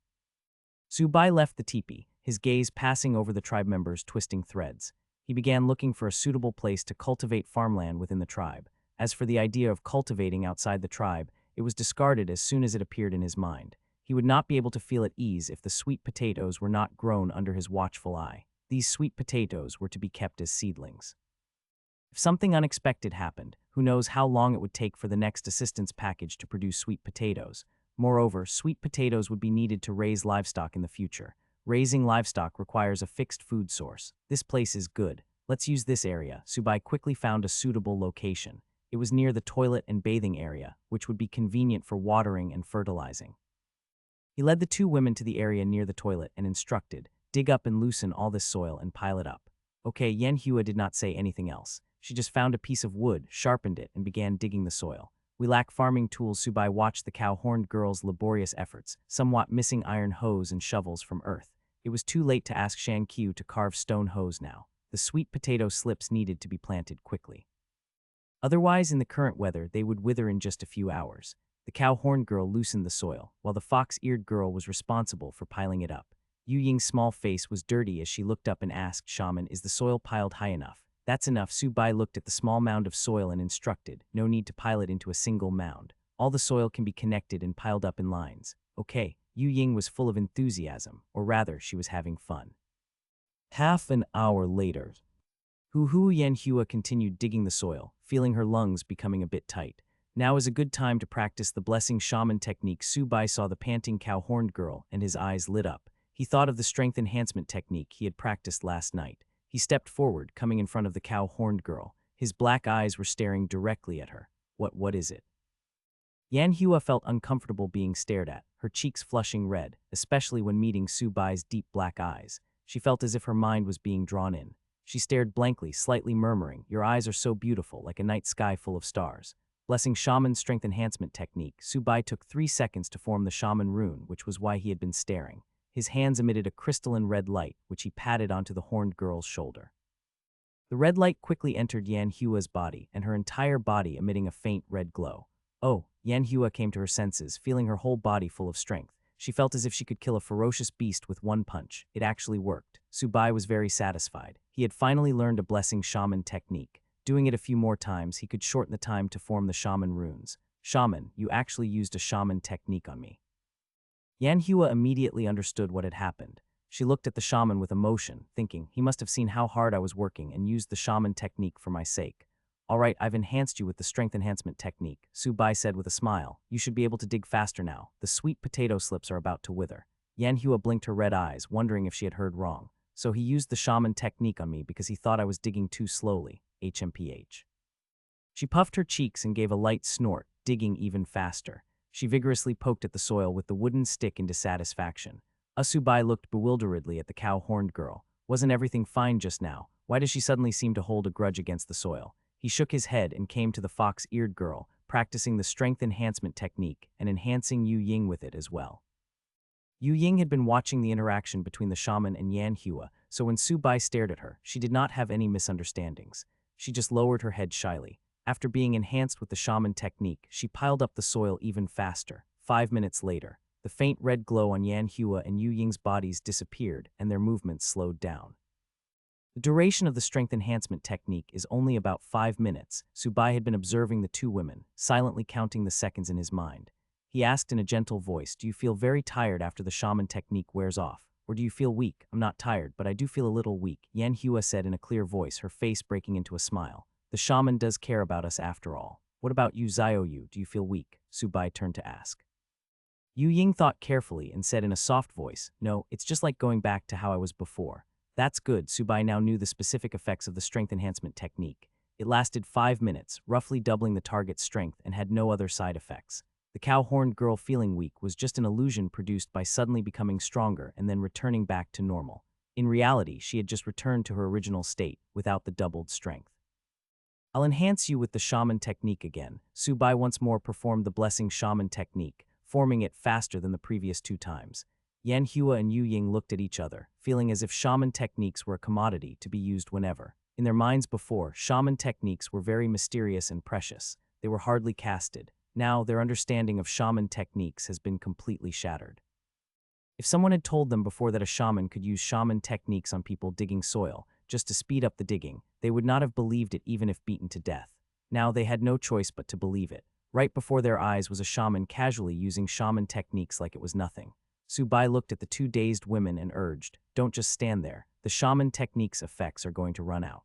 Su Bai left the teepee, his gaze passing over the tribe members twisting threads. He began looking for a suitable place to cultivate farmland within the tribe. As for the idea of cultivating outside the tribe, it was discarded as soon as it appeared in his mind. He would not be able to feel at ease if the sweet potatoes were not grown under his watchful eye. These sweet potatoes were to be kept as seedlings. If something unexpected happened, who knows how long it would take for the next assistance package to produce sweet potatoes. Moreover, sweet potatoes would be needed to raise livestock in the future. Raising livestock requires a fixed food source. "This place is good. Let's use this area." Su Bai quickly found a suitable location. It was near the toilet and bathing area, which would be convenient for watering and fertilizing. He led the 2 women to the area near the toilet and instructed, "Dig up and loosen all this soil and pile it up." "Okay." Yanhua did not say anything else. She just found a piece of wood, sharpened it, and began digging the soil. We lack farming tools. Subai watched the cow-horned girl's laborious efforts, somewhat missing iron hoes and shovels from earth. It was too late to ask Shan Qiu to carve stone hoes now. The sweet potato slips needed to be planted quickly. Otherwise, in the current weather, they would wither in just a few hours. The cow-horned girl loosened the soil, while the fox-eared girl was responsible for piling it up. Yu Ying's small face was dirty as she looked up and asked Shaman, "Is the soil piled high enough?" "That's enough." Subai looked at the small mound of soil and instructed, "No need to pile it into a single mound. All the soil can be connected and piled up in lines." "Okay." Yu Ying was full of enthusiasm, or rather, she was having fun. Half an hour later, Hu Yanhua continued digging the soil, feeling her lungs becoming a bit tight. Now is a good time to practice the blessing shaman technique. Subai saw the panting cow-horned girl, and his eyes lit up. He thought of the strength enhancement technique he had practiced last night. He stepped forward, coming in front of the cow-horned girl. His black eyes were staring directly at her. What is it?" Yanhua felt uncomfortable being stared at, her cheeks flushing red, especially when meeting Subai's deep black eyes. She felt as if her mind was being drawn in. She stared blankly, slightly murmuring, "Your eyes are so beautiful, like a night sky full of stars." Blessing Shaman's strength enhancement technique, Subai took 3 seconds to form the Shaman rune, which was why he had been staring. His hands emitted a crystalline red light, which he patted onto the horned girl's shoulder. The red light quickly entered Yanhua's body, and her entire body emitting a faint red glow. "Oh!" Yanhua came to her senses, feeling her whole body full of strength. She felt as if she could kill a ferocious beast with one punch. It actually worked. Subai was very satisfied. He had finally learned a blessing shaman technique. Doing it a few more times, he could shorten the time to form the shaman runes. "Shaman, you actually used a shaman technique on me." Yanhua immediately understood what had happened. She looked at the shaman with emotion, thinking, "He must have seen how hard I was working and used the shaman technique for my sake." "All right, I've enhanced you with the strength enhancement technique," Subai said with a smile. "You should be able to dig faster now. The sweet potato slips are about to wither." Yanhua blinked her red eyes, wondering if she had heard wrong. "So he used the shaman technique on me because he thought I was digging too slowly. HMPH. She puffed her cheeks and gave a light snort, digging even faster. She vigorously poked at the soil with the wooden stick in dissatisfaction. Subai looked bewilderedly at the cow-horned girl. Wasn't everything fine just now? Why does she suddenly seem to hold a grudge against the soil? He shook his head and came to the fox-eared girl, practicing the strength enhancement technique and enhancing Yu Ying with it as well. Yu Ying had been watching the interaction between the shaman and Yanhua, so when Subai stared at her, she did not have any misunderstandings. She just lowered her head shyly. After being enhanced with the shaman technique, she piled up the soil even faster. 5 minutes later, the faint red glow on Yanhua and Yu Ying's bodies disappeared and their movements slowed down. The duration of the strength enhancement technique is only about 5 minutes. Subai had been observing the two women, silently counting the seconds in his mind. He asked in a gentle voice, "Do you feel very tired after the shaman technique wears off? Or do you feel weak?" "I'm not tired, but I do feel a little weak," Yanhua said in a clear voice, her face breaking into a smile. "The shaman does care about us after all." "What about you, Xiaoyu? Do you feel weak?" Subai turned to ask. Yu Ying thought carefully and said in a soft voice, "No, it's just like going back to how I was before." "That's good." Subai now knew the specific effects of the strength enhancement technique. It lasted 5 minutes, roughly doubling the target's strength, and had no other side effects. The cow-horned girl feeling weak was just an illusion produced by suddenly becoming stronger and then returning back to normal. In reality, she had just returned to her original state, without the doubled strength. "I'll enhance you with the shaman technique again." Subai once more performed the blessing shaman technique, forming it faster than the previous 2 times. Yanhua and Yu Ying looked at each other, feeling as if shaman techniques were a commodity to be used whenever. In their minds before, shaman techniques were very mysterious and precious. They were hardly casted. Now, their understanding of shaman techniques has been completely shattered. If someone had told them before that a shaman could use shaman techniques on people digging soil, just to speed up the digging, they would not have believed it even if beaten to death. Now they had no choice but to believe it. Right before their eyes was a shaman casually using shaman techniques like it was nothing. Subai looked at the 2 dazed women and urged, "Don't just stand there. The shaman technique's effects are going to run out."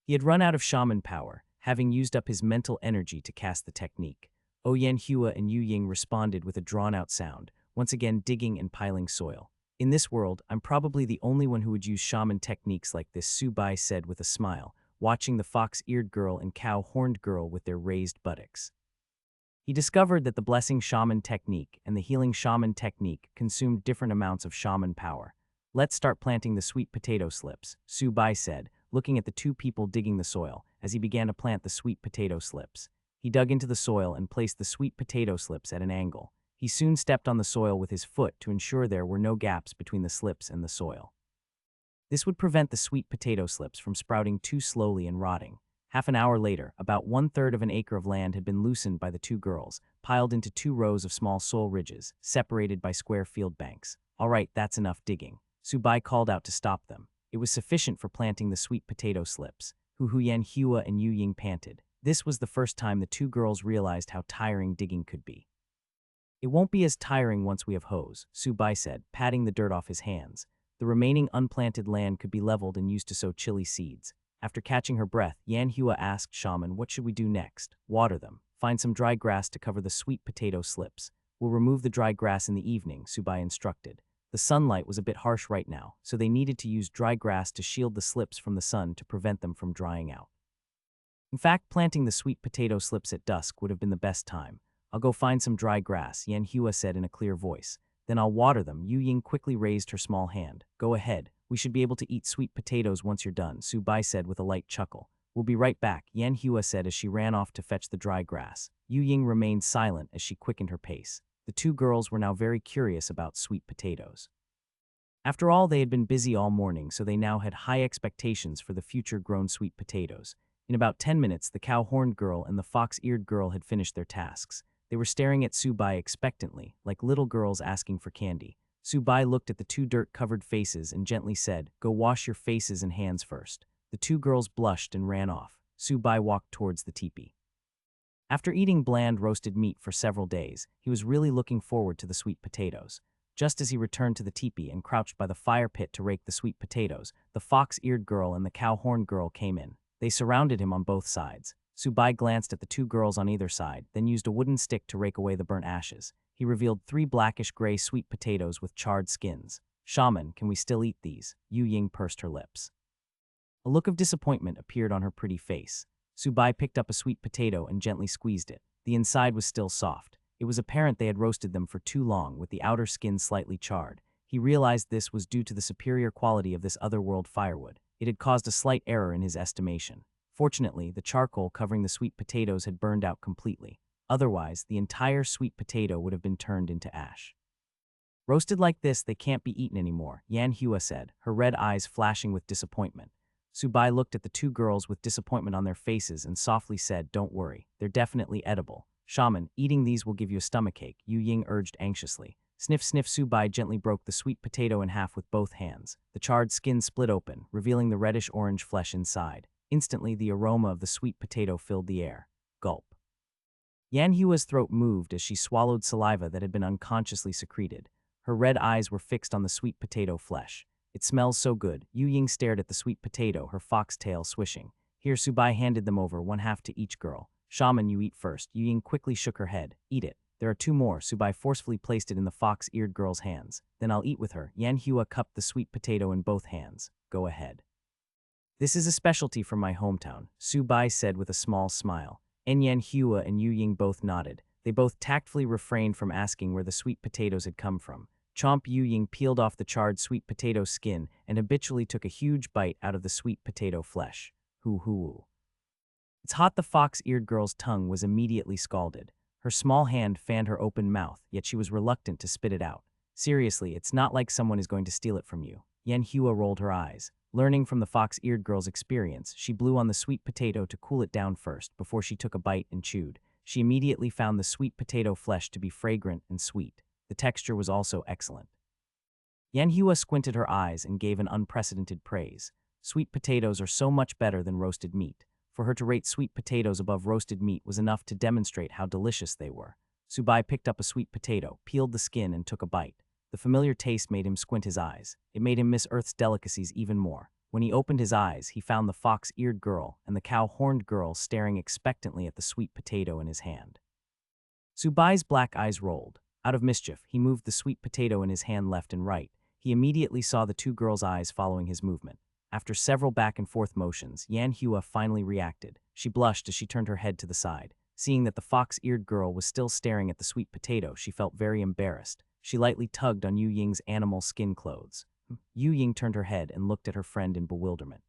He had run out of shaman power, having used up his mental energy to cast the technique. Yanhua and Yu Ying responded with a drawn-out sound, once again digging and piling soil. "In this world, I'm probably the only one who would use shaman techniques like this," Subai said with a smile, watching the fox-eared girl and cow-horned girl with their raised buttocks. He discovered that the blessing shaman technique and the healing shaman technique consumed different amounts of shaman power. "Let's start planting the sweet potato slips," Subai said, looking at the 2 people digging the soil, as he began to plant the sweet potato slips. He dug into the soil and placed the sweet potato slips at an angle. He soon stepped on the soil with his foot to ensure there were no gaps between the slips and the soil. This would prevent the sweet potato slips from sprouting too slowly and rotting. Half an hour later, about 1/3 of an acre of land had been loosened by the two girls, piled into 2 rows of small soil ridges, separated by square field banks. All right, that's enough digging. Subai called out to stop them. It was sufficient for planting the sweet potato slips. Huyen Hua and Yu Ying panted. This was the first time the two girls realized how tiring digging could be. It won't be as tiring once we have hoes, Subai said, patting the dirt off his hands. The remaining unplanted land could be leveled and used to sow chili seeds. After catching her breath, Yan Hua asked Shaman, what should we do next? Water them. Find some dry grass to cover the sweet potato slips. We'll remove the dry grass in the evening, Subai instructed. The sunlight was a bit harsh right now, so they needed to use dry grass to shield the slips from the sun to prevent them from drying out. In fact, planting the sweet potato slips at dusk would have been the best time. I'll go find some dry grass, Yan Hua said in a clear voice. Then I'll water them. Yu Ying quickly raised her small hand. Go ahead. We should be able to eat sweet potatoes once you're done, Subai said with a light chuckle. We'll be right back, Yan Hua said as she ran off to fetch the dry grass. Yu Ying remained silent as she quickened her pace. The two girls were now very curious about sweet potatoes. After all, they had been busy all morning, so they now had high expectations for the future grown sweet potatoes. In about 10 minutes, the cow-horned girl and the fox-eared girl had finished their tasks. They were staring at Subai expectantly, like little girls asking for candy. Subai looked at the two dirt-covered faces and gently said, Go wash your faces and hands first. The two girls blushed and ran off. Subai walked towards the teepee. After eating bland roasted meat for several days, he was really looking forward to the sweet potatoes. Just as he returned to the teepee and crouched by the fire pit to rake the sweet potatoes, the fox-eared girl and the cow-horned girl came in. They surrounded him on both sides. Subai glanced at the two girls on either side, then used a wooden stick to rake away the burnt ashes. He revealed 3 blackish-gray sweet potatoes with charred skins. Shaman, can we still eat these? Yu Ying pursed her lips. A look of disappointment appeared on her pretty face. Subai picked up a sweet potato and gently squeezed it. The inside was still soft. It was apparent they had roasted them for too long, with the outer skin slightly charred. He realized this was due to the superior quality of this otherworld firewood. It had caused a slight error in his estimation. Fortunately, the charcoal covering the sweet potatoes had burned out completely. Otherwise, the entire sweet potato would have been turned into ash. Roasted like this, they can't be eaten anymore, Yan Hua said, her red eyes flashing with disappointment. Subai looked at the two girls with disappointment on their faces and softly said, Don't worry, they're definitely edible. Shaman, eating these will give you a stomachache, Yu Ying urged anxiously. Sniff, sniff. Subai gently broke the sweet potato in half with both hands. The charred skin split open, revealing the reddish-orange flesh inside. Instantly, the aroma of the sweet potato filled the air. Gulp. Yan Hua's throat moved as she swallowed saliva that had been unconsciously secreted. Her red eyes were fixed on the sweet potato flesh. It smells so good. Yu Ying stared at the sweet potato, her foxtail swishing. Here, Subai handed them over, 1/2 to each girl. Shaman, you eat first. Yu Ying quickly shook her head. Eat it. There are 2 more. Subai forcefully placed it in the fox-eared girl's hands. Then I'll eat with her. Yan Hua cupped the sweet potato in both hands. Go ahead. This is a specialty from my hometown, Subai said with a small smile. Yan Hua and Yu Ying both nodded. They both tactfully refrained from asking where the sweet potatoes had come from. Chomp. Yu Ying peeled off the charred sweet potato skin and habitually took a huge bite out of the sweet potato flesh. Hoo. It's hot. The fox-eared girl's tongue was immediately scalded. Her small hand fanned her open mouth, yet she was reluctant to spit it out. Seriously, it's not like someone is going to steal it from you. Yan Hua rolled her eyes. Learning from the fox-eared girl's experience, she blew on the sweet potato to cool it down first before she took a bite and chewed. She immediately found the sweet potato flesh to be fragrant and sweet. The texture was also excellent. Yan Hua squinted her eyes and gave an unprecedented praise. Sweet potatoes are so much better than roasted meat. For her to rate sweet potatoes above roasted meat was enough to demonstrate how delicious they were. Subai picked up a sweet potato, peeled the skin, and took a bite. The familiar taste made him squint his eyes. It made him miss Earth's delicacies even more. When he opened his eyes, he found the fox-eared girl and the cow-horned girl staring expectantly at the sweet potato in his hand. Subai's black eyes rolled. Out of mischief, he moved the sweet potato in his hand left and right. He immediately saw the two girls' eyes following his movement. After several back-and-forth motions, Yan Hua finally reacted. She blushed as she turned her head to the side. Seeing that the fox-eared girl was still staring at the sweet potato, she felt very embarrassed. She lightly tugged on Yu Ying's animal skin clothes. Yu Ying turned her head and looked at her friend in bewilderment.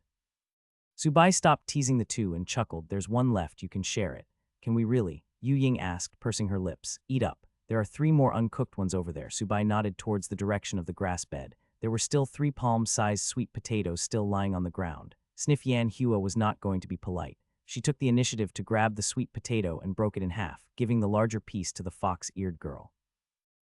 Subai stopped teasing the two and chuckled. There's one left, you can share it. Can we really? Yu Ying asked, pursing her lips. Eat up. There are 3 more uncooked ones over there. Subai nodded towards the direction of the grass bed. There were still 3 palm-sized sweet potatoes still lying on the ground. Sniff Yan Hua was not going to be polite. She took the initiative to grab the sweet potato and broke it in half, giving the larger piece to the fox-eared girl.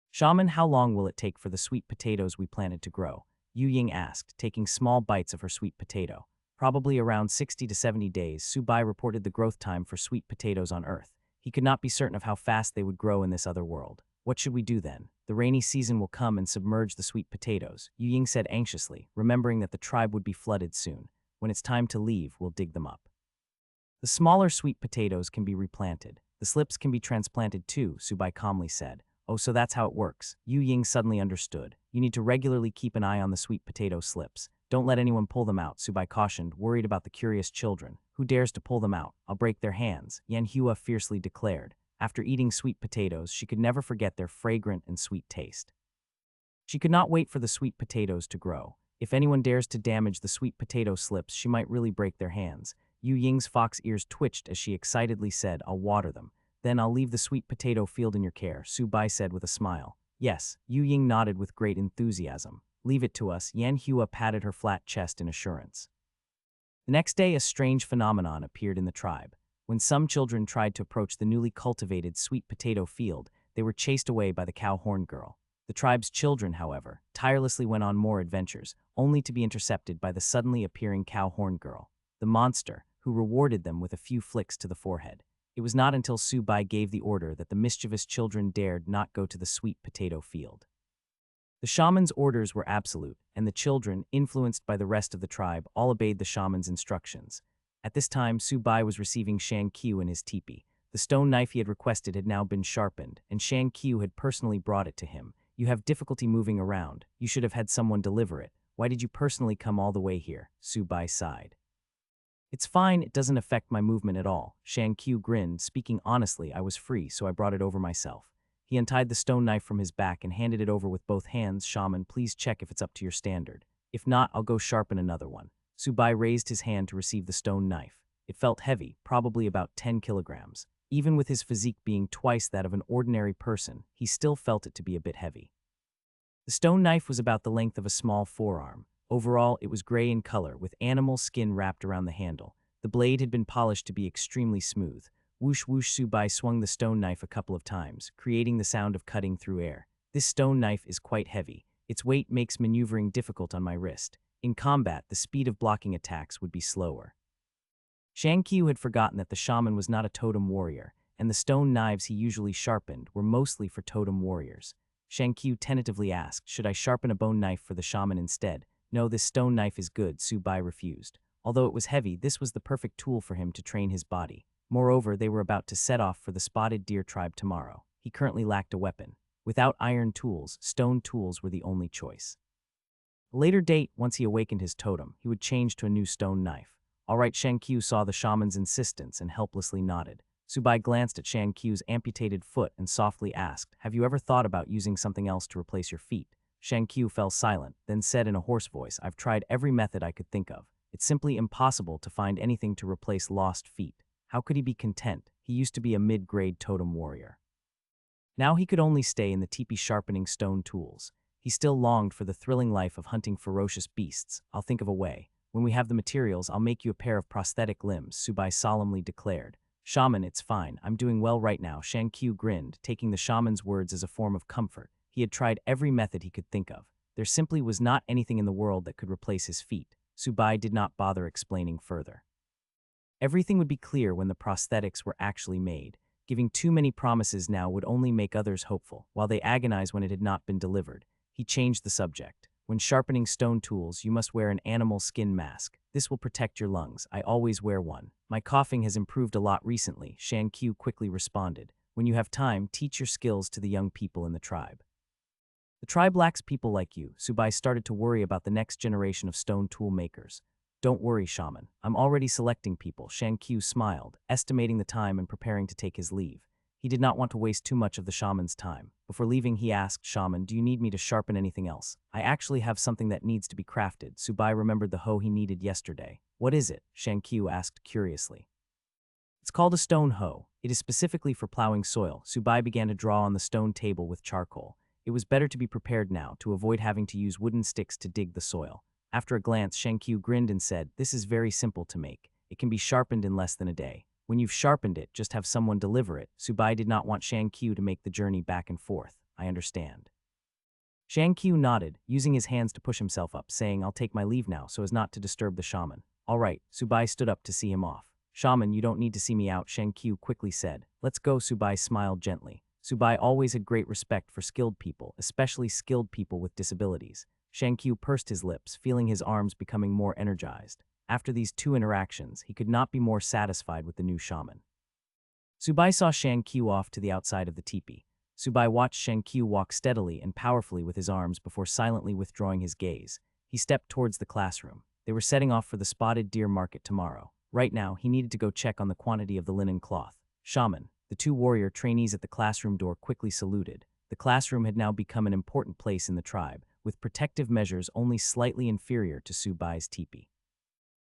Shaman, how long will it take for the sweet potatoes we planted to grow? Yu Ying asked, taking small bites of her sweet potato. Probably around 60 to 70 days, Subai reported the growth time for sweet potatoes on Earth. He could not be certain of how fast they would grow in this other world. What should we do then? The rainy season will come and submerge the sweet potatoes, Yu Ying said anxiously, remembering that the tribe would be flooded soon. When it's time to leave, we'll dig them up. The smaller sweet potatoes can be replanted. The slips can be transplanted too, Subai calmly said. Oh, so that's how it works. Yu Ying suddenly understood. You need to regularly keep an eye on the sweet potato slips. Don't let anyone pull them out, Subai cautioned, worried about the curious children. Who dares to pull them out? I'll break their hands, Yan Hua fiercely declared. After eating sweet potatoes, she could never forget their fragrant and sweet taste. She could not wait for the sweet potatoes to grow. If anyone dares to damage the sweet potato slips, she might really break their hands. Yu Ying's fox ears twitched as she excitedly said, I'll water them. Then I'll leave the sweet potato field in your care, Subai said with a smile. Yes, Yu Ying nodded with great enthusiasm. Leave it to us, Yan Hua patted her flat chest in assurance. The next day, a strange phenomenon appeared in the tribe. When some children tried to approach the newly cultivated sweet potato field, they were chased away by the cow horn girl. The tribe's children, however, tirelessly went on more adventures, only to be intercepted by the suddenly appearing cow horn girl, the monster, who rewarded them with a few flicks to the forehead. It was not until Subai gave the order that the mischievous children dared not go to the sweet potato field. The shaman's orders were absolute, and the children, influenced by the rest of the tribe, all obeyed the shaman's instructions. At this time, Subai was receiving Shan Qiu in his teepee. The stone knife he had requested had now been sharpened, and Shan Qiu had personally brought it to him. You have difficulty moving around. You should have had someone deliver it. Why did you personally come all the way here? Subai sighed. It's fine, it doesn't affect my movement at all. Shan Qiu grinned, speaking honestly. I was free, so I brought it over myself. He untied the stone knife from his back and handed it over with both hands. Shaman, please check if it's up to your standard. If not, I'll go sharpen another one. Subai raised his hand to receive the stone knife. It felt heavy, probably about 10 kilograms. Even with his physique being twice that of an ordinary person, he still felt it to be a bit heavy. The stone knife was about the length of a small forearm. Overall, it was gray in color, with animal skin wrapped around the handle. The blade had been polished to be extremely smooth. Whoosh whoosh, Subai swung the stone knife a couple of times, creating the sound of cutting through air. This stone knife is quite heavy. Its weight makes maneuvering difficult on my wrist. In combat, the speed of blocking attacks would be slower. Shan Qiu had forgotten that the shaman was not a totem warrior, and the stone knives he usually sharpened were mostly for totem warriors. Shan Qiu tentatively asked, should I sharpen a bone knife for the shaman instead? No, this stone knife is good, Subai refused. Although it was heavy, this was the perfect tool for him to train his body. Moreover, they were about to set off for the spotted deer tribe tomorrow. He currently lacked a weapon. Without iron tools, stone tools were the only choice. A later date, once he awakened his totem, he would change to a new stone knife. All right, Shan Qiu saw the shaman's insistence and helplessly nodded. Subai glanced at Shan Qiu's amputated foot and softly asked, have you ever thought about using something else to replace your feet? Shan Qiu fell silent, then said in a hoarse voice, I've tried every method I could think of. It's simply impossible to find anything to replace lost feet. How could he be content? He used to be a mid-grade totem warrior. Now he could only stay in the teepee sharpening stone tools. He still longed for the thrilling life of hunting ferocious beasts. I'll think of a way. When we have the materials, I'll make you a pair of prosthetic limbs, Subai solemnly declared. Shaman, it's fine. I'm doing well right now, Shan Qiu grinned, taking the shaman's words as a form of comfort. He had tried every method he could think of. There simply was not anything in the world that could replace his feet. Subai did not bother explaining further. Everything would be clear when the prosthetics were actually made. Giving too many promises now would only make others hopeful, while they agonized when it had not been delivered. He changed the subject. When sharpening stone tools, you must wear an animal skin mask. This will protect your lungs. I always wear one. My coughing has improved a lot recently, Shan Qiu quickly responded. When you have time, teach your skills to the young people in the tribe. The tribe lacks people like you. Subai started to worry about the next generation of stone tool makers. Don't worry, Shaman. I'm already selecting people, Shan Qiu smiled, estimating the time and preparing to take his leave. He did not want to waste too much of the shaman's time. Before leaving, he asked, Shaman, do you need me to sharpen anything else? I actually have something that needs to be crafted. Subai remembered the hoe he needed yesterday. What is it? Shan Qiu asked curiously. It's called a stone hoe. It is specifically for plowing soil. Subai began to draw on the stone table with charcoal. It was better to be prepared now, to avoid having to use wooden sticks to dig the soil. After a glance, Shankyu grinned and said, "This is very simple to make. It can be sharpened in less than a day. When you've sharpened it, just have someone deliver it." Subai did not want Shankyu to make the journey back and forth. "I understand." Shankyu nodded, using his hands to push himself up, saying, "I'll take my leave now so as not to disturb the shaman." "All right." Subai stood up to see him off. "Shaman, you don't need to see me out," Shankyu quickly said. "Let's go." Subai smiled gently. Subai always had great respect for skilled people, especially skilled people with disabilities. Shankyu pursed his lips, feeling his arms becoming more energized. After these two interactions, he could not be more satisfied with the new shaman. Subai saw Shankyu off to the outside of the teepee. Subai watched Shankyu walk steadily and powerfully with his arms before silently withdrawing his gaze. He stepped towards the classroom. They were setting off for the spotted deer market tomorrow. Right now, he needed to go check on the quantity of the linen cloth. "Shaman." The two warrior trainees at the classroom door quickly saluted. The classroom had now become an important place in the tribe, with protective measures only slightly inferior to Subai's teepee.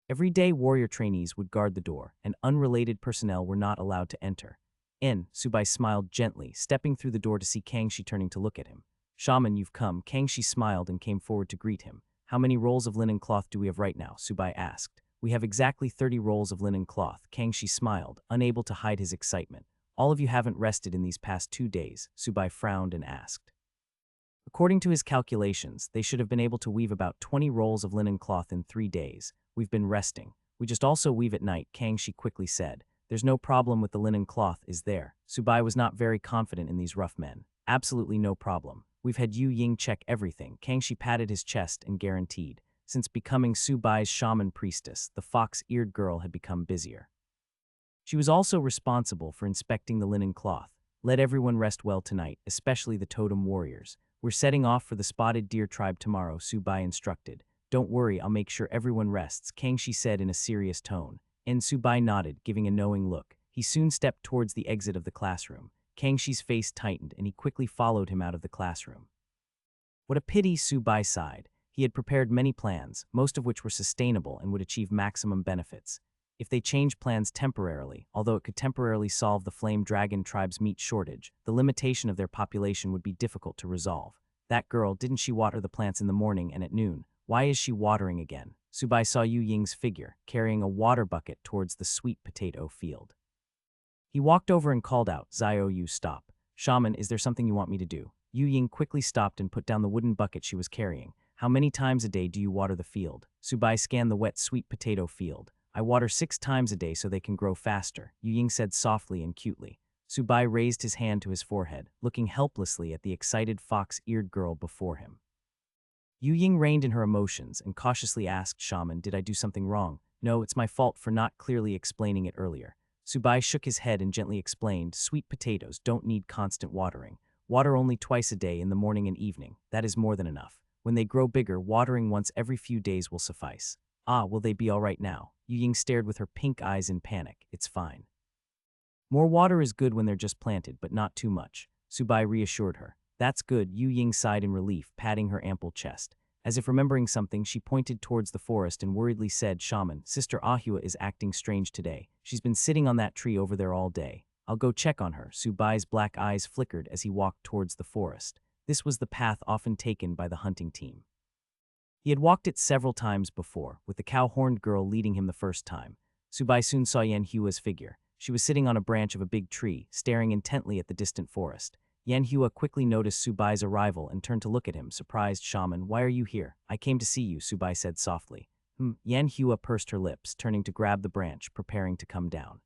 Every day, warrior trainees would guard the door, and unrelated personnel were not allowed to enter. Subai smiled gently, stepping through the door to see Kangxi turning to look at him. "Shaman, you've come." Kangxi smiled and came forward to greet him. "How many rolls of linen cloth do we have right now?" Subai asked. "We have exactly 30 rolls of linen cloth." Kangxi smiled, unable to hide his excitement. "All of you haven't rested in these past 2 days?" Subai frowned and asked. According to his calculations, they should have been able to weave about 20 rolls of linen cloth in 3 days. "We've been resting. We just also weave at night," Kangxi quickly said. "There's no problem with the linen cloth, is there?" Subai was not very confident in these rough men. "Absolutely no problem. We've had Yu Ying check everything." Kangxi patted his chest and guaranteed. Since becoming Subai's shaman priestess, the fox-eared girl had become busier. She was also responsible for inspecting the linen cloth. "Let everyone rest well tonight, especially the totem warriors. We're setting off for the spotted deer tribe tomorrow," Subai instructed. "Don't worry, I'll make sure everyone rests," Kangxi said in a serious tone. And Subai nodded, giving a knowing look. He soon stepped towards the exit of the classroom. Kangxi's face tightened, and he quickly followed him out of the classroom. What a pity, Subai sighed. He had prepared many plans, most of which were sustainable and would achieve maximum benefits. If they changed plans temporarily, although it could temporarily solve the Flame Dragon tribe's meat shortage, the limitation of their population would be difficult to resolve. That girl, didn't she water the plants in the morning and at noon? Why is she watering again? Subai saw Yu Ying's figure, carrying a water bucket towards the sweet potato field. He walked over and called out, "Zio Yu, stop. Shaman, is there something you want me to do?" Yu Ying quickly stopped and put down the wooden bucket she was carrying. "How many times a day do you water the field?" Subai scanned the wet sweet potato field. "I water 6 times a day so they can grow faster," Yu Ying said softly and cutely. Subai raised his hand to his forehead, looking helplessly at the excited fox-eared girl before him. Yu Ying reined in her emotions and cautiously asked, "Shaman, did I do something wrong?" "No, it's my fault for not clearly explaining it earlier." Subai shook his head and gently explained, "Sweet potatoes don't need constant watering. Water only twice a day in the morning and evening. That is more than enough. When they grow bigger, watering once every few days will suffice." "Ah, will they be all right now?" Yu Ying stared with her pink eyes in panic. "It's fine. More water is good when they're just planted, but not too much," Subai reassured her. "That's good," Yu Ying sighed in relief, patting her ample chest. As if remembering something, she pointed towards the forest and worriedly said, "Shaman, Sister Ahua is acting strange today. She's been sitting on that tree over there all day. I'll go check on her." Subai's black eyes flickered as he walked towards the forest. This was the path often taken by the hunting team. He had walked it several times before, with the cow-horned girl leading him the first time. Subai soon saw Yan Hua's figure. She was sitting on a branch of a big tree, staring intently at the distant forest. Yan Hua quickly noticed Subai's arrival and turned to look at him, surprised. "Shaman, why are you here?" "I came to see you," Subai said softly. Yan Hua pursed her lips, turning to grab the branch, preparing to come down.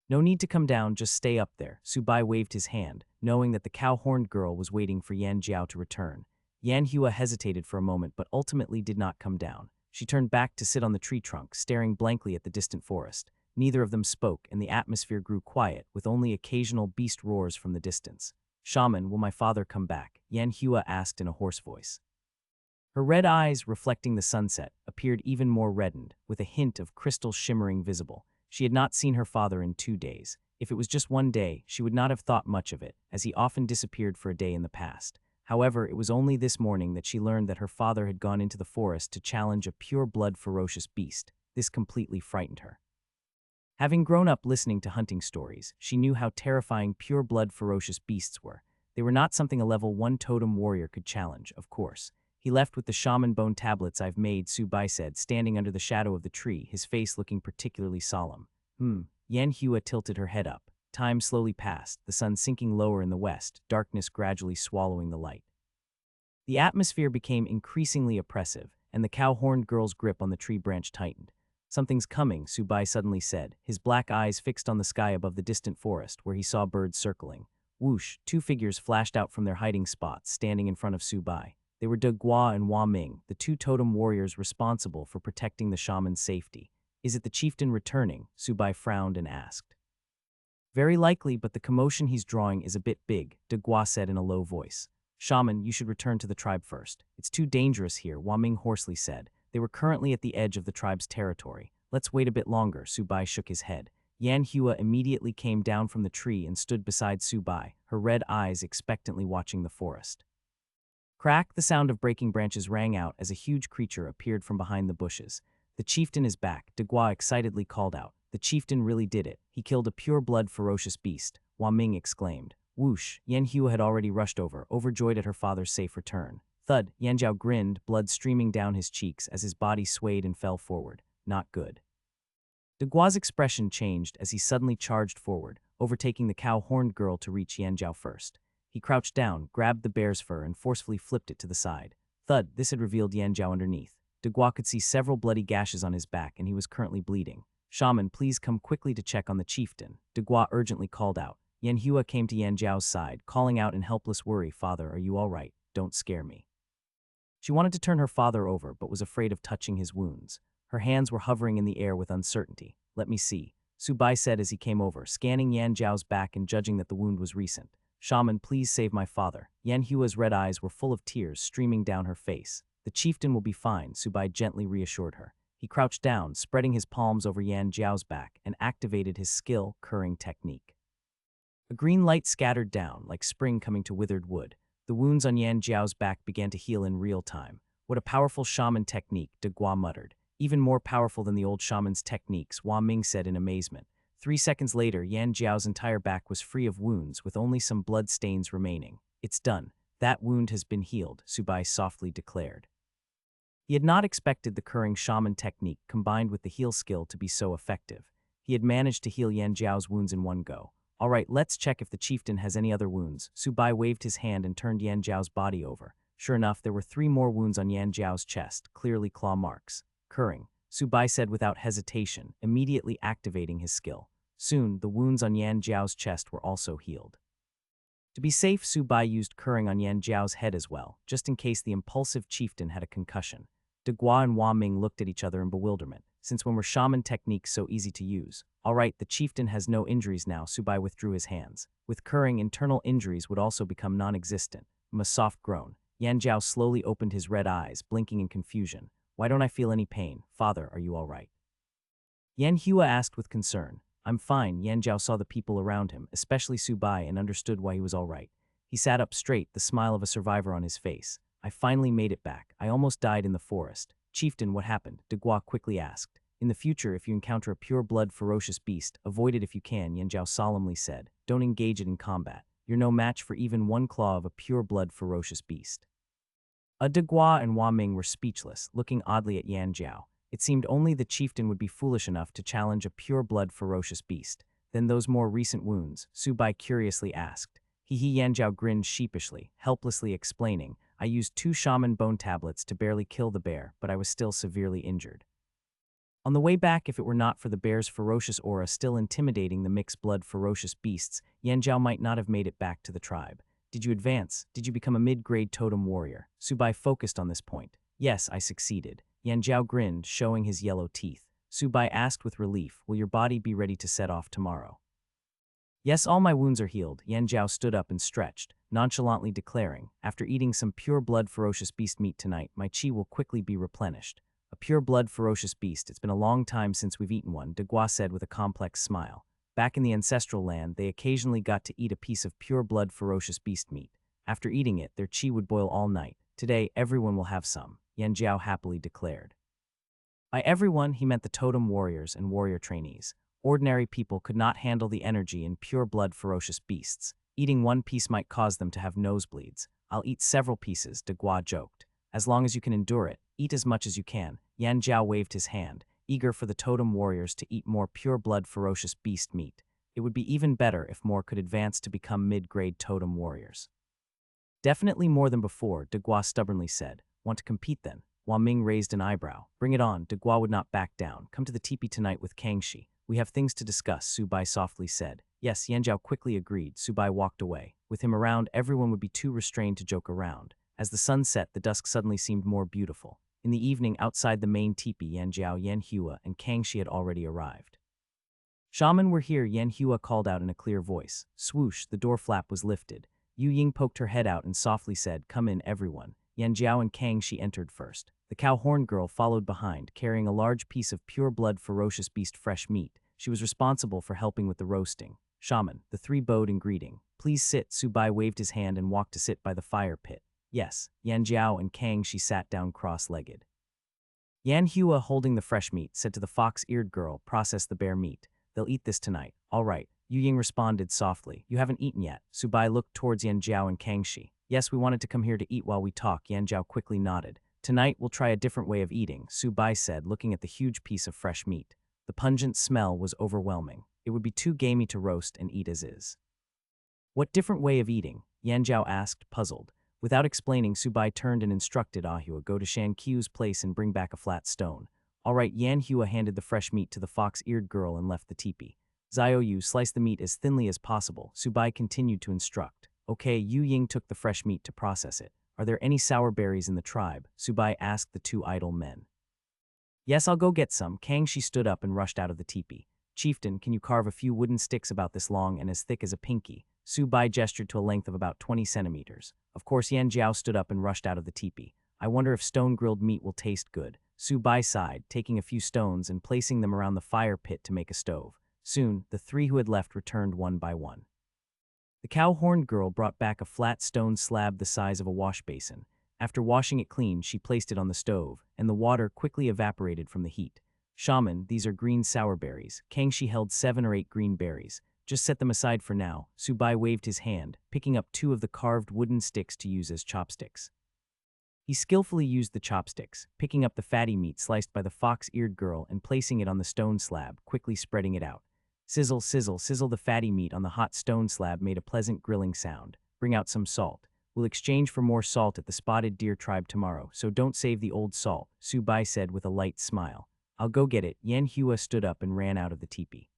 "No need to come down, just stay up there." Subai waved his hand, knowing that the cow-horned girl was waiting for Yan Jiao to return. Yan Hua hesitated for a moment but ultimately did not come down. She turned back to sit on the tree trunk, staring blankly at the distant forest. Neither of them spoke, and the atmosphere grew quiet, with only occasional beast roars from the distance. "Shaman, will my father come back?" Yan Hua asked in a hoarse voice. Her red eyes, reflecting the sunset, appeared even more reddened, with a hint of crystal shimmering visible. She had not seen her father in 2 days. If it was just 1 day, she would not have thought much of it, as he often disappeared for a day in the past. However, it was only this morning that she learned that her father had gone into the forest to challenge a pure-blood ferocious beast. This completely frightened her. Having grown up listening to hunting stories, she knew how terrifying pure-blood ferocious beasts were. They were not something a level 1 totem warrior could challenge, of course. He left with the shaman bone tablets I've made, Subai said, standing under the shadow of the tree, his face looking particularly solemn. Yan Hua tilted her head up. Time slowly passed, the sun sinking lower in the west, darkness gradually swallowing the light. The atmosphere became increasingly oppressive, and the cow-horned girl's grip on the tree branch tightened. Something's coming, Subai suddenly said, his black eyes fixed on the sky above the distant forest where he saw birds circling. Whoosh, two figures flashed out from their hiding spots, standing in front of Subai. They were De Gua and Hua Ming, the two totem warriors responsible for protecting the shaman's safety. Is it the chieftain returning? Subai frowned and asked. Very likely, but the commotion he's drawing is a bit big, De Gua said in a low voice. Shaman, you should return to the tribe first. It's too dangerous here, Hua Ming hoarsely said. They were currently at the edge of the tribe's territory. Let's wait a bit longer, Subai shook his head. Yan Hua immediately came down from the tree and stood beside Subai, her red eyes expectantly watching the forest. Crack, the sound of breaking branches rang out as a huge creature appeared from behind the bushes. The chieftain is back, De Gua excitedly called out. The chieftain really did it. He killed a pure-blood ferocious beast, Hua Ming exclaimed. Whoosh, Yan Hua had already rushed over, overjoyed at her father's safe return. Thud, Yan Zhao grinned, blood streaming down his cheeks as his body swayed and fell forward. Not good. De Gua's expression changed as he suddenly charged forward, overtaking the cow-horned girl to reach Yan Zhao first. He crouched down, grabbed the bear's fur, and forcefully flipped it to the side. Thud, this had revealed Yan Zhao underneath. De Gua could see several bloody gashes on his back, and he was currently bleeding. Shaman, please come quickly to check on the chieftain, De Gua urgently called out. Yan Hua came to Yan Zhao's side, calling out in helpless worry, Father, are you all right? Don't scare me. She wanted to turn her father over, but was afraid of touching his wounds. Her hands were hovering in the air with uncertainty. Let me see, Subai said as he came over, scanning Yan Zhao's back and judging that the wound was recent. Shaman, please save my father. Yan Hua's red eyes were full of tears streaming down her face. The chieftain will be fine, Subai gently reassured her. He crouched down, spreading his palms over Yan Zhao's back, and activated his skill curring technique. A green light scattered down, like spring coming to withered wood. The wounds on Yan Zhao's back began to heal in real time. What a powerful shaman technique, De Gua muttered. Even more powerful than the old shaman's techniques, Hua Ming said in amazement. 3 seconds later, Yan Zhao's entire back was free of wounds, with only some blood stains remaining. It's done. That wound has been healed, Subai softly declared. He had not expected the curring shaman technique combined with the heal skill to be so effective. He had managed to heal Yan Zhao's wounds in one go. All right, let's check if the chieftain has any other wounds. Subai waved his hand and turned Yan Zhao's body over. Sure enough, there were 3 more wounds on Yan Zhao's chest, clearly claw marks. Curring, Subai said without hesitation, immediately activating his skill. Soon, the wounds on Yan Zhao's chest were also healed. To be safe, Subai used curring on Yan Zhao's head as well, just in case the impulsive chieftain had a concussion. De Gua and Hua Ming looked at each other in bewilderment. Since when were shaman techniques so easy to use? All right, the chieftain has no injuries now, Subai withdrew his hands. With curring, internal injuries would also become non-existent. A soft groan. Yan Zhao slowly opened his red eyes, blinking in confusion. Why don't I feel any pain? Father, are you all right? Yan Hua asked with concern. I'm fine. Yan Zhao saw the people around him, especially Subai, and understood why he was all right. He sat up straight, the smile of a survivor on his face. I finally made it back. I almost died in the forest. Chieftain, what happened? De Gua quickly asked. In the future, if you encounter a pure-blood ferocious beast, avoid it if you can, Yan Zhao solemnly said. Don't engage it in combat. You're no match for even one claw of a pure-blood ferocious beast. De Gua and Hua Ming were speechless, looking oddly at Yan Zhao. It seemed only the chieftain would be foolish enough to challenge a pure-blood ferocious beast. Then those more recent wounds, Subai curiously asked. Yan Zhao grinned sheepishly, helplessly explaining, I used 2 shaman bone tablets to barely kill the bear, but I was still severely injured. On the way back, if it were not for the bear's ferocious aura still intimidating the mixed-blood ferocious beasts, Yan Zhao might not have made it back to the tribe. Did you advance? Did you become a mid-grade totem warrior? Subai focused on this point. Yes, I succeeded. Yan Zhao grinned, showing his yellow teeth. Subai asked with relief, will your body be ready to set off tomorrow? Yes, all my wounds are healed. Yan Zhao stood up and stretched, nonchalantly declaring, after eating some pure-blood ferocious beast meat tonight, my chi will quickly be replenished. A pure-blood ferocious beast, it's been a long time since we've eaten one, De Gua said with a complex smile. Back in the ancestral land, they occasionally got to eat a piece of pure-blood ferocious beast meat. After eating it, their chi would boil all night. Today, everyone will have some, Yan Zhao happily declared. By everyone, he meant the totem warriors and warrior trainees. Ordinary people could not handle the energy in pure-blood ferocious beasts. Eating one piece might cause them to have nosebleeds. I'll eat several pieces, De Gua joked. As long as you can endure it, eat as much as you can. Yan Jiao waved his hand, eager for the totem warriors to eat more pure-blood ferocious beast meat. It would be even better if more could advance to become mid-grade totem warriors. Definitely more than before, De Gua stubbornly said. Want to compete then? Hua Ming raised an eyebrow. Bring it on, De Gua would not back down. Come to the teepee tonight with Kangxi. We have things to discuss, Su Bai softly said. Yes, Yan Jiao quickly agreed. Su Bai walked away. With him around, everyone would be too restrained to joke around. As the sun set, the dusk suddenly seemed more beautiful. In the evening, outside the main teepee, Yan Jiao, Yan Hua, and Kangxi had already arrived. Shaman, we're here, Yan Hua called out in a clear voice. Swoosh, the door flap was lifted. Yu Ying poked her head out and softly said, Come in, everyone. Yan Jiao and Kangxi entered first. The cow horn girl followed behind, carrying a large piece of pure-blood ferocious beast fresh meat. She was responsible for helping with the roasting. Shaman, the three bowed in greeting. Please sit, Su Bai waved his hand and walked to sit by the fire pit. Yes, Yan Jiao and Kangxi sat down cross-legged. Yan Hua, holding the fresh meat, said to the fox-eared girl, Process the bear meat. They'll eat this tonight. All right. Yu Ying responded softly. You haven't eaten yet. Su Bai looked towards Yan Jiao and Kangxi. Yes, we wanted to come here to eat while we talk. Yan Jiao quickly nodded. Tonight we'll try a different way of eating, Su Bai said, looking at the huge piece of fresh meat. The pungent smell was overwhelming. It would be too gamey to roast and eat as is. What different way of eating? Yan Jiao asked, puzzled. Without explaining, Su Bai turned and instructed Ahua, go to Shan Qiu's place and bring back a flat stone. All right, Yan Hua handed the fresh meat to the fox-eared girl and left the teepee. Zhao Yu sliced the meat as thinly as possible. Su Bai continued to instruct. Okay, Yu Ying took the fresh meat to process it. Are there any sour berries in the tribe? Su Bai asked the two idle men. Yes, I'll go get some. Kangxi stood up and rushed out of the teepee. Chieftain, can you carve a few wooden sticks about this long and as thick as a pinky? Su Bai gestured to a length of about 20 centimeters. Of course, Yan Jiao stood up and rushed out of the teepee. I wonder if stone-grilled meat will taste good. Su Bai sighed, taking a few stones and placing them around the fire pit to make a stove. Soon, the three who had left returned one by one. The cow-horned girl brought back a flat stone slab the size of a wash basin. After washing it clean, she placed it on the stove, and the water quickly evaporated from the heat. Shaman, these are green sour berries. Kangxi held 7 or 8 green berries. Just set them aside for now. Su Bai waved his hand, picking up 2 of the carved wooden sticks to use as chopsticks. He skillfully used the chopsticks, picking up the fatty meat sliced by the fox-eared girl and placing it on the stone slab, quickly spreading it out. Sizzle, sizzle, sizzle. The fatty meat on the hot stone slab made a pleasant grilling sound. Bring out some salt. We'll exchange for more salt at the Spotted Deer tribe tomorrow, so don't save the old salt, Su Bai said with a light smile. I'll go get it. Yan Hua stood up and ran out of the teepee.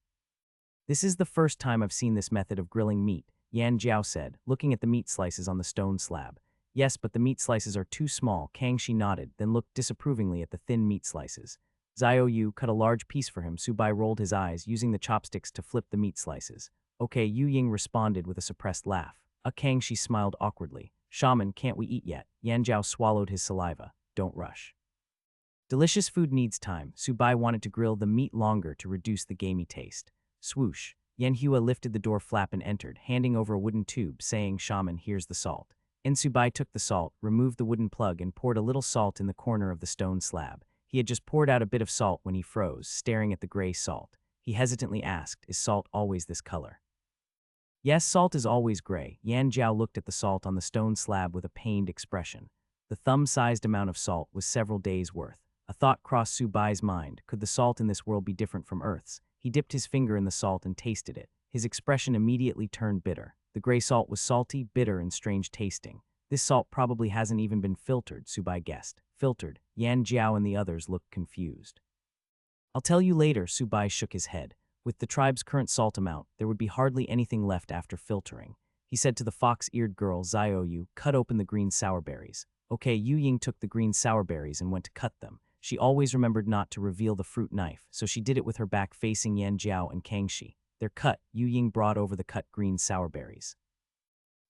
This is the first time I've seen this method of grilling meat, Yan Jiao said, looking at the meat slices on the stone slab. Yes, but the meat slices are too small. Kangxi nodded, then looked disapprovingly at the thin meat slices. Zhao Yu cut a large piece for him. Su Bai rolled his eyes, using the chopsticks to flip the meat slices. Okay, Yu Ying responded with a suppressed laugh. Kangxi smiled awkwardly. Shaman, can't we eat yet? Yan Jiao swallowed his saliva. Don't rush. Delicious food needs time. Su Bai wanted to grill the meat longer to reduce the gamey taste. Swoosh. Yan Hua lifted the door flap and entered, handing over a wooden tube, saying, Shaman, here's the salt. And Su Bai took the salt, removed the wooden plug, and poured a little salt in the corner of the stone slab. He had just poured out a bit of salt when he froze, staring at the gray salt. He hesitantly asked, Is salt always this color? Yes, salt is always gray. Yan Jiao looked at the salt on the stone slab with a pained expression. The thumb-sized amount of salt was several days' worth. A thought crossed Su Bai's mind. Could the salt in this world be different from Earth's? He dipped his finger in the salt and tasted it. His expression immediately turned bitter. The gray salt was salty, bitter, and strange tasting. This salt probably hasn't even been filtered, Su Bai guessed. Filtered. Yan Jiao and the others looked confused. I'll tell you later, Su Bai shook his head. With the tribe's current salt amount, there would be hardly anything left after filtering. He said to the fox-eared girl, Zhao Yu, cut open the green sour berries. Okay, Yu Ying took the green sour berries and went to cut them. She always remembered not to reveal the fruit knife, so she did it with her back facing Yan Jiao and Kangxi. They're cut. Yu Ying brought over the cut green sour berries.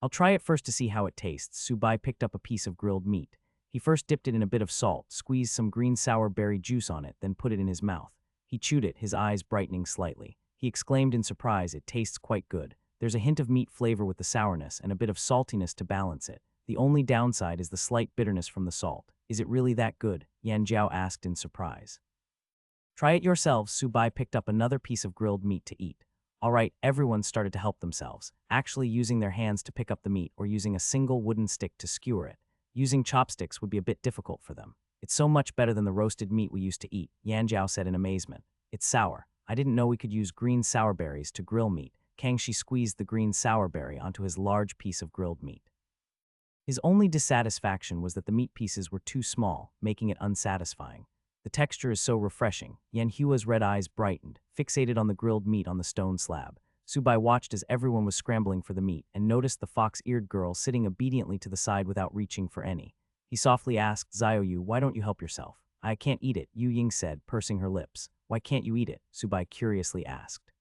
I'll try it first to see how it tastes. Su Bai picked up a piece of grilled meat. He first dipped it in a bit of salt, squeezed some green sour berry juice on it, then put it in his mouth. He chewed it, his eyes brightening slightly. He exclaimed in surprise, it tastes quite good. There's a hint of meat flavor with the sourness and a bit of saltiness to balance it. The only downside is the slight bitterness from the salt. Is it really that good? Yan Jiao asked in surprise. Try it yourselves. Subai picked up another piece of grilled meat to eat. All right, everyone started to help themselves, actually using their hands to pick up the meat or using a single wooden stick to skewer it. Using chopsticks would be a bit difficult for them. It's so much better than the roasted meat we used to eat, Yanjiao said in amazement. It's sour. I didn't know we could use green sour berries to grill meat. Kangxi squeezed the green sour berry onto his large piece of grilled meat. His only dissatisfaction was that the meat pieces were too small, making it unsatisfying. The texture is so refreshing. Yanhua's red eyes brightened, fixated on the grilled meat on the stone slab. Subai watched as everyone was scrambling for the meat and noticed the fox-eared girl sitting obediently to the side without reaching for any. He softly asked Xiaoyu, "Why don't you help yourself?" "I can't eat it," Yu Ying said, pursing her lips. "Why can't you eat it?" Subai curiously asked.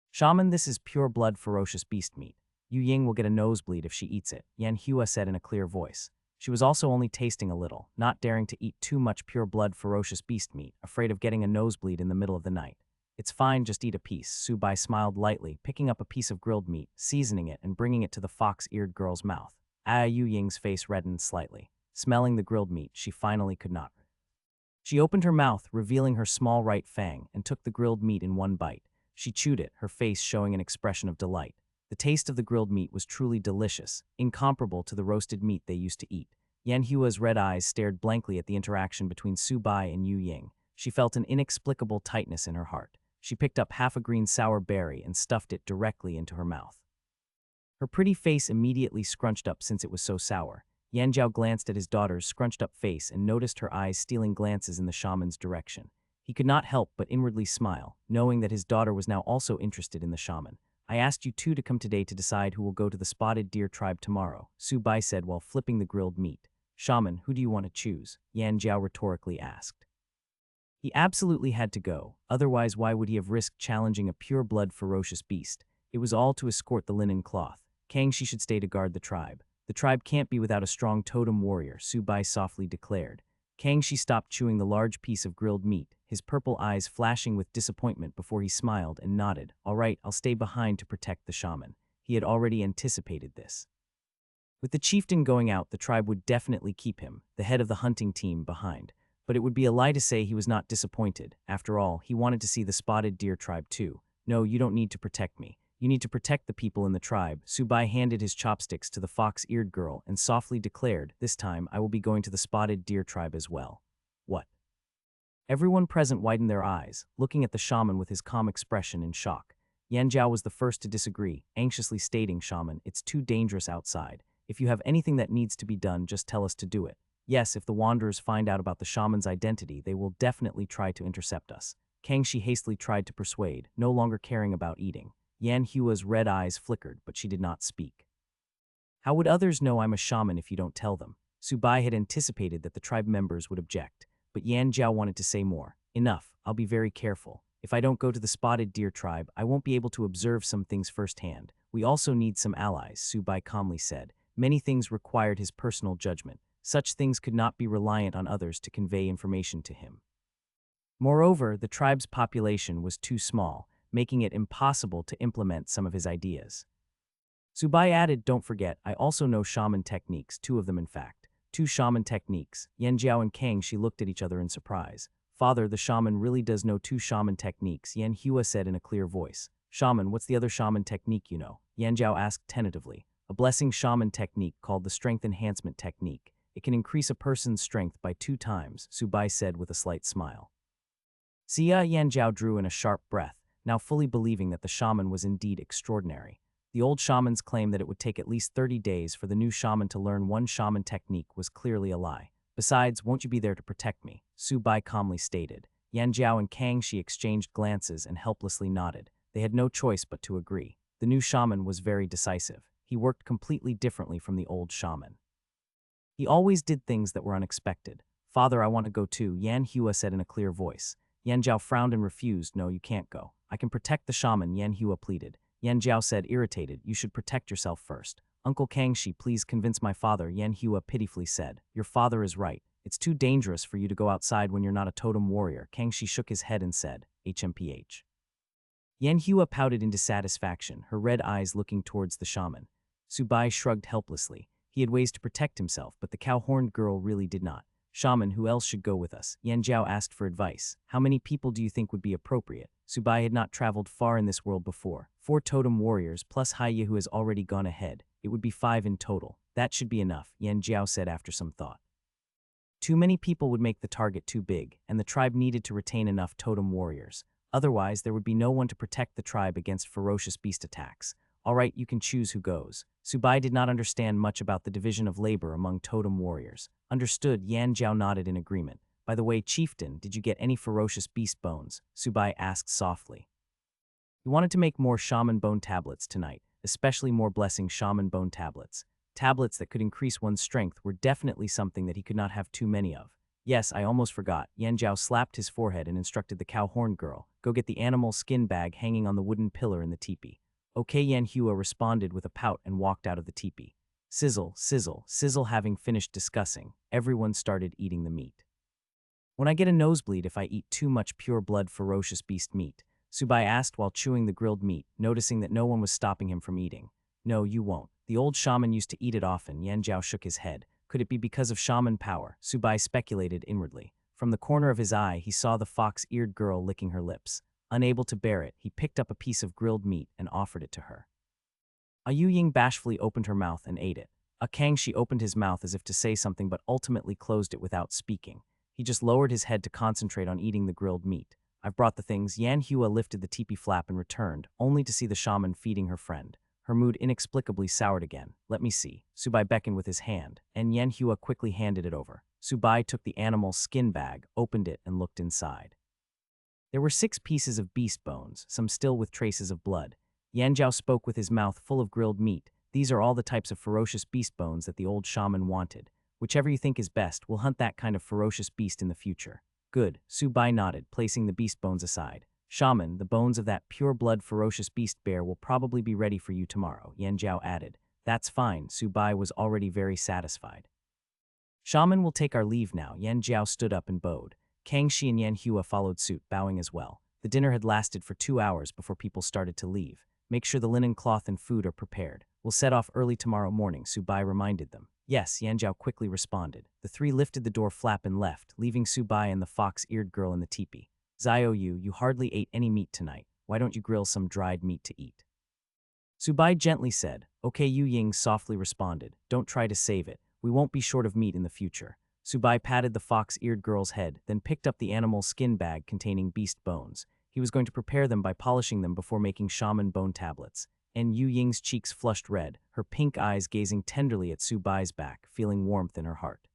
"Shaman, this is pure-blood ferocious beast meat. Yu Ying will get a nosebleed if she eats it," Yan Hua said in a clear voice. She was also only tasting a little, not daring to eat too much pure-blood ferocious beast meat, afraid of getting a nosebleed in the middle of the night. "It's fine, just eat a piece," Subai smiled lightly, picking up a piece of grilled meat, seasoning it, and bringing it to the fox-eared girl's mouth. Yu Ying's face reddened slightly. Smelling the grilled meat, she finally could not. She opened her mouth, revealing her small right fang, and took the grilled meat in one bite. She chewed it, her face showing an expression of delight. The taste of the grilled meat was truly delicious, incomparable to the roasted meat they used to eat. Yanhua's red eyes stared blankly at the interaction between Subai and Yu Ying. She felt an inexplicable tightness in her heart. She picked up half a green sour berry and stuffed it directly into her mouth. Her pretty face immediately scrunched up since it was so sour. Yanjiao glanced at his daughter's scrunched-up face and noticed her eyes stealing glances in the shaman's direction. He could not help but inwardly smile, knowing that his daughter was now also interested in the shaman. "I asked you two to come today to decide who will go to the spotted deer tribe tomorrow," Subai said while flipping the grilled meat. "Shaman, who do you want to choose?" Yanjiao rhetorically asked. He absolutely had to go, otherwise why would he have risked challenging a pure-blood ferocious beast? It was all to escort the linen cloth. Kangxi should stay to guard the tribe. "The tribe can't be without a strong totem warrior," Subai softly declared. Kangxi stopped chewing the large piece of grilled meat, his purple eyes flashing with disappointment before he smiled and nodded. "All right, I'll stay behind to protect the shaman." He had already anticipated this. With the chieftain going out, the tribe would definitely keep him, the head of the hunting team, behind. But it would be a lie to say he was not disappointed. After all, he wanted to see the spotted deer tribe too. "No, you don't need to protect me. You need to protect the people in the tribe." Subai handed his chopsticks to the fox-eared girl and softly declared, "This time I will be going to the spotted deer tribe as well." "What?" Everyone present widened their eyes, looking at the shaman with his calm expression in shock. Yanjiao was the first to disagree, anxiously stating, "Shaman, it's too dangerous outside. If you have anything that needs to be done, just tell us to do it. Yes, if the wanderers find out about the shaman's identity, they will definitely try to intercept us." Kangxi hastily tried to persuade, no longer caring about eating. Yanhua's red eyes flickered, but she did not speak. "How would others know I'm a shaman if you don't tell them?" Subai had anticipated that the tribe members would object, but Yanjiao wanted to say more. "Enough, I'll be very careful. If I don't go to the spotted deer tribe, I won't be able to observe some things firsthand. We also need some allies," Subai calmly said. Many things required his personal judgment. Such things could not be reliant on others to convey information to him. Moreover, the tribe's population was too small, making it impossible to implement some of his ideas. Subai added, "Don't forget, I also know shaman techniques, 2 of them in fact." "2 shaman techniques?" Yanjiao and Kangxi looked at each other in surprise. "Father, the shaman really does know 2 shaman techniques," Yanhua said in a clear voice. "Shaman, what's the other shaman technique you know?" Yanjiao asked tentatively. "A blessing shaman technique called the strength enhancement technique. It can increase a person's strength by 2 times, Subai said with a slight smile. Xia Yanjiao drew in a sharp breath, now fully believing that the shaman was indeed extraordinary. The old shaman's claim that it would take at least 30 days for the new shaman to learn 1 shaman technique was clearly a lie. "Besides, won't you be there to protect me?" Subai calmly stated. Yanjiao and Kangxi exchanged glances and helplessly nodded. They had no choice but to agree. The new shaman was very decisive. He worked completely differently from the old shaman. He always did things that were unexpected. "Father, I want to go too," Yanhua said in a clear voice. Yanjiao frowned and refused. "No, you can't go. I can protect the shaman," Yanhua pleaded. Yanjiao said, irritated, "You should protect yourself first." "Uncle Kangxi, please convince my father," Yanhua pitifully said. "Your father is right. It's too dangerous for you to go outside when you're not a totem warrior." Kangxi shook his head and said, "HMPH." Yanhua pouted in dissatisfaction, her red eyes looking towards the shaman. Subai shrugged helplessly. He had ways to protect himself, but the cow-horned girl really did not. Shaman, who else should go with us? Yan Jiao asked for advice. How many people do you think would be appropriate? Subai had not traveled far in this world before. 4 totem warriors plus Haiya, who has already gone ahead. It would be 5 in total. That should be enough, Yan Jiao said after some thought. Too many people would make the target too big, and the tribe needed to retain enough totem warriors. Otherwise, there would be no one to protect the tribe against ferocious beast attacks. All right, you can choose who goes. Subai did not understand much about the division of labor among totem warriors. Understood, Yan Jiao nodded in agreement. By the way, chieftain, did you get any ferocious beast bones? Subai asked softly. He wanted to make more shaman bone tablets tonight, especially more blessing shaman bone tablets. Tablets that could increase one's strength were definitely something that he could not have too many of. Yes, I almost forgot. Yan Jiao slapped his forehead and instructed the cow horn girl, go get the animal skin bag hanging on the wooden pillar in the teepee. Okay, Yan Hua responded with a pout and walked out of the teepee. Sizzle, sizzle, sizzle. Having finished discussing, everyone started eating the meat. When I get a nosebleed if I eat too much pure blood ferocious beast meat? Subai asked while chewing the grilled meat, noticing that no one was stopping him from eating. No, you won't. The old shaman used to eat it often. Yan Jiao shook his head. Could it be because of shaman power? Subai speculated inwardly. From the corner of his eye, he saw the fox-eared girl licking her lips. Unable to bear it, he picked up a piece of grilled meat and offered it to her. A Yu Ying bashfully opened her mouth and ate it. A Kangxi opened his mouth as if to say something but ultimately closed it without speaking. He just lowered his head to concentrate on eating the grilled meat. I've brought the things. Yan Hua lifted the teepee flap and returned, only to see the shaman feeding her friend. Her mood inexplicably soured again. Let me see. Subai beckoned with his hand, and Yan Hua quickly handed it over. Subai took the animal's skin bag, opened it, and looked inside. There were 6 pieces of beast bones, some still with traces of blood. Yan Jiao spoke with his mouth full of grilled meat. These are all the types of ferocious beast bones that the old shaman wanted. Whichever you think is best, we'll hunt that kind of ferocious beast in the future. Good, Subai nodded, placing the beast bones aside. Shaman, the bones of that pure-blood ferocious beast bear will probably be ready for you tomorrow, Yan Jiao added. That's fine, Subai was already very satisfied. Shaman will take our leave now. Yan Jiao stood up and bowed. Kangxi and Yan Hua followed suit, bowing as well. The dinner had lasted for 2 hours before people started to leave. Make sure the linen cloth and food are prepared. We'll set off early tomorrow morning, Subai reminded them. Yes, Yan Jiao quickly responded. The 3 lifted the door flap and left, leaving Subai and the fox-eared girl in the teepee. Zio Yu, you hardly ate any meat tonight. Why don't you grill some dried meat to eat? Subai gently said. Okay, Yu Ying softly responded. Don't try to save it. We won't be short of meat in the future. Subai patted the fox-eared girl's head, then picked up the animal's skin bag containing beast bones. He was going to prepare them by polishing them before making shaman bone tablets. And Yu Ying's cheeks flushed red, her pink eyes gazing tenderly at Subai's back, feeling warmth in her heart.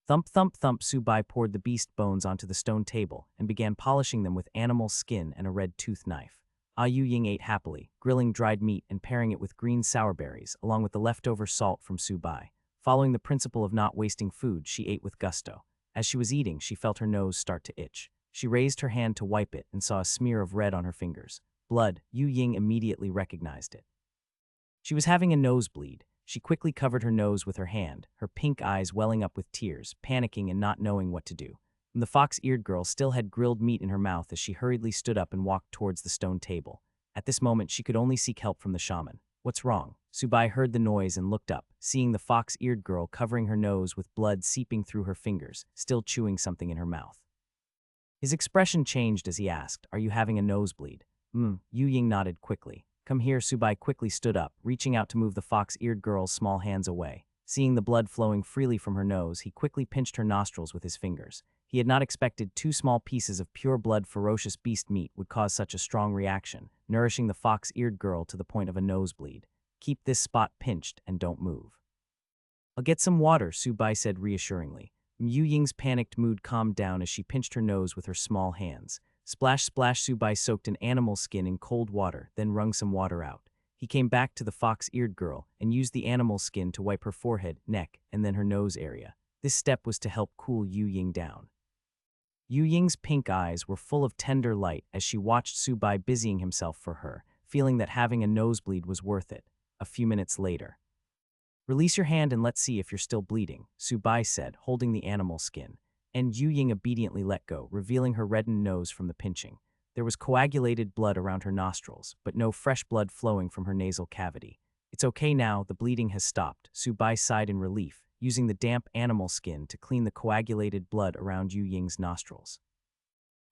Thump, thump, thump. Subai poured the beast bones onto the stone table and began polishing them with animal skin and a red tooth knife. Yu Ying ate happily, grilling dried meat and pairing it with green sourberries, along with the leftover salt from Subai. Following the principle of not wasting food, she ate with gusto. As she was eating, she felt her nose start to itch. She raised her hand to wipe it and saw a smear of red on her fingers. Blood. Yu Ying immediately recognized it. She was having a nosebleed. She quickly covered her nose with her hand, her pink eyes welling up with tears, panicking and not knowing what to do. The fox-eared girl still had grilled meat in her mouth as she hurriedly stood up and walked towards the stone table. At this moment, she could only seek help from the shaman. What's wrong? Subai heard the noise and looked up, seeing the fox-eared girl covering her nose with blood seeping through her fingers, still chewing something in her mouth. His expression changed as he asked, Are you having a nosebleed? Yu Ying nodded quickly. Come here. Subai quickly stood up, reaching out to move the fox-eared girl's small hands away. Seeing the blood flowing freely from her nose, he quickly pinched her nostrils with his fingers. He had not expected 2 small pieces of pure-blood ferocious beast meat would cause such a strong reaction, nourishing the fox-eared girl to the point of a nosebleed. Keep this spot pinched and don't move. I'll get some water, Subai said reassuringly. Yu Ying's panicked mood calmed down as she pinched her nose with her small hands. Splash, splash. Subai soaked an animal skin in cold water, then wrung some water out. He came back to the fox-eared girl and used the animal skin to wipe her forehead, neck, and then her nose area. This step was to help cool Yu Ying down. Yu Ying's pink eyes were full of tender light as she watched Subai busying himself for her, feeling that having a nosebleed was worth it. A few minutes later. Release your hand and let's see if you're still bleeding, Subai said, holding the animal skin. And Yu Ying obediently let go, revealing her reddened nose from the pinching. There was coagulated blood around her nostrils, but no fresh blood flowing from her nasal cavity. It's okay now, the bleeding has stopped, Subai sighed in relief, using the damp animal skin to clean the coagulated blood around Yu Ying's nostrils.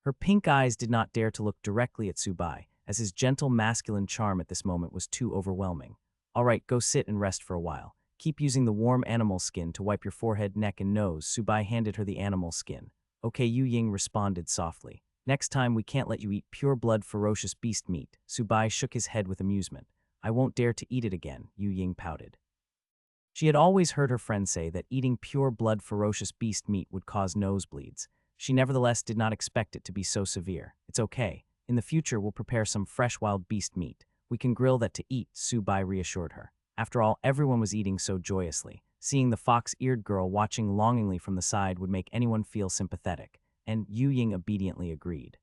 Her pink eyes did not dare to look directly at Subai, as his gentle masculine charm at this moment was too overwhelming. All right, go sit and rest for a while. Keep using the warm animal skin to wipe your forehead, neck, and nose. Subai handed her the animal skin. Okay, Yu Ying responded softly. Next time we can't let you eat pure blood ferocious beast meat. Subai shook his head with amusement. I won't dare to eat it again, Yu Ying pouted. She had always heard her friend say that eating pure blood ferocious beast meat would cause nosebleeds. She nevertheless did not expect it to be so severe. It's okay. In the future, we'll prepare some fresh wild beast meat. We can grill that to eat, Subai reassured her. After all, everyone was eating so joyously. Seeing the fox-eared girl watching longingly from the side would make anyone feel sympathetic, and Yu Ying obediently agreed.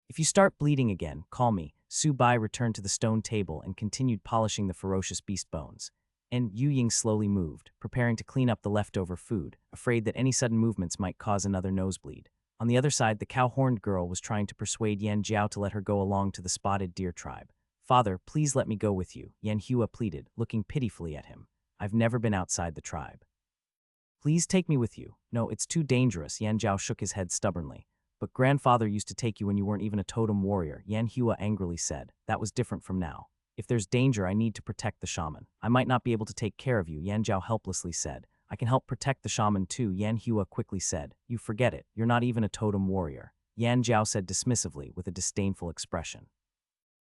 If you start bleeding again, call me. Subai returned to the stone table and continued polishing the ferocious beast bones. And Yu Ying slowly moved, preparing to clean up the leftover food, afraid that any sudden movements might cause another nosebleed. On the other side, the cow-horned girl was trying to persuade Yan Jiao to let her go along to the spotted deer tribe. Father, please let me go with you, Yan Hua pleaded, looking pitifully at him. I've never been outside the tribe. Please take me with you. No, it's too dangerous, Yan Jiao shook his head stubbornly. But grandfather used to take you when you weren't even a totem warrior, Yan Hua angrily said. That was different from now. If there's danger, I need to protect the shaman. I might not be able to take care of you, Yan Jiao helplessly said. I can help protect the shaman too, Yan Hua quickly said. You forget it, you're not even a totem warrior, Yan Jiao said dismissively with a disdainful expression.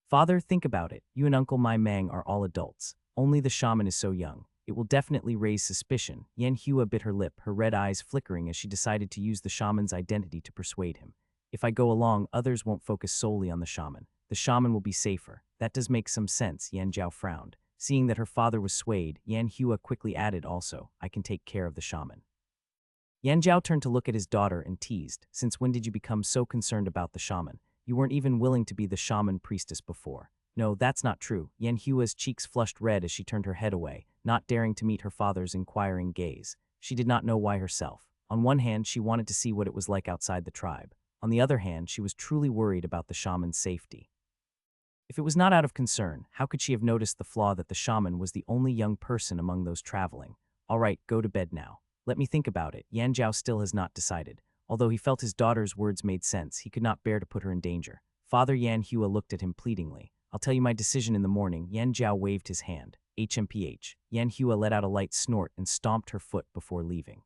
Father, think about it. You and Uncle Mai Mang are all adults. Only the shaman is so young. It will definitely raise suspicion. Yan Hua bit her lip, her red eyes flickering as she decided to use the shaman's identity to persuade him. If I go along, others won't focus solely on the shaman. The shaman will be safer. That does make some sense, Yan Jiao frowned. Seeing that her father was swayed, Yan Hua quickly added also, I can take care of the shaman. Yan Jiao turned to look at his daughter and teased, since when did you become so concerned about the shaman? You weren't even willing to be the shaman priestess before. No, that's not true. Yan Hua's cheeks flushed red as she turned her head away, not daring to meet her father's inquiring gaze. She did not know why herself. On one hand, she wanted to see what it was like outside the tribe. On the other hand, she was truly worried about the shaman's safety. If it was not out of concern, how could she have noticed the flaw that the shaman was the only young person among those traveling? All right, go to bed now. Let me think about it. Yan Jiao still has not decided. Although he felt his daughter's words made sense, he could not bear to put her in danger. Father Yan Hua looked at him pleadingly. I'll tell you my decision in the morning. Yan Jiao waved his hand. HMPH. Yan Hua let out a light snort and stomped her foot before leaving.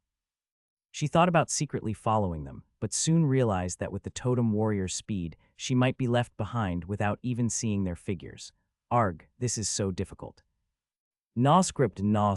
She thought about secretly following them, but soon realized that with the totem warrior's speed, she might be left behind without even seeing their figures. Arg, this is so difficult. Na script na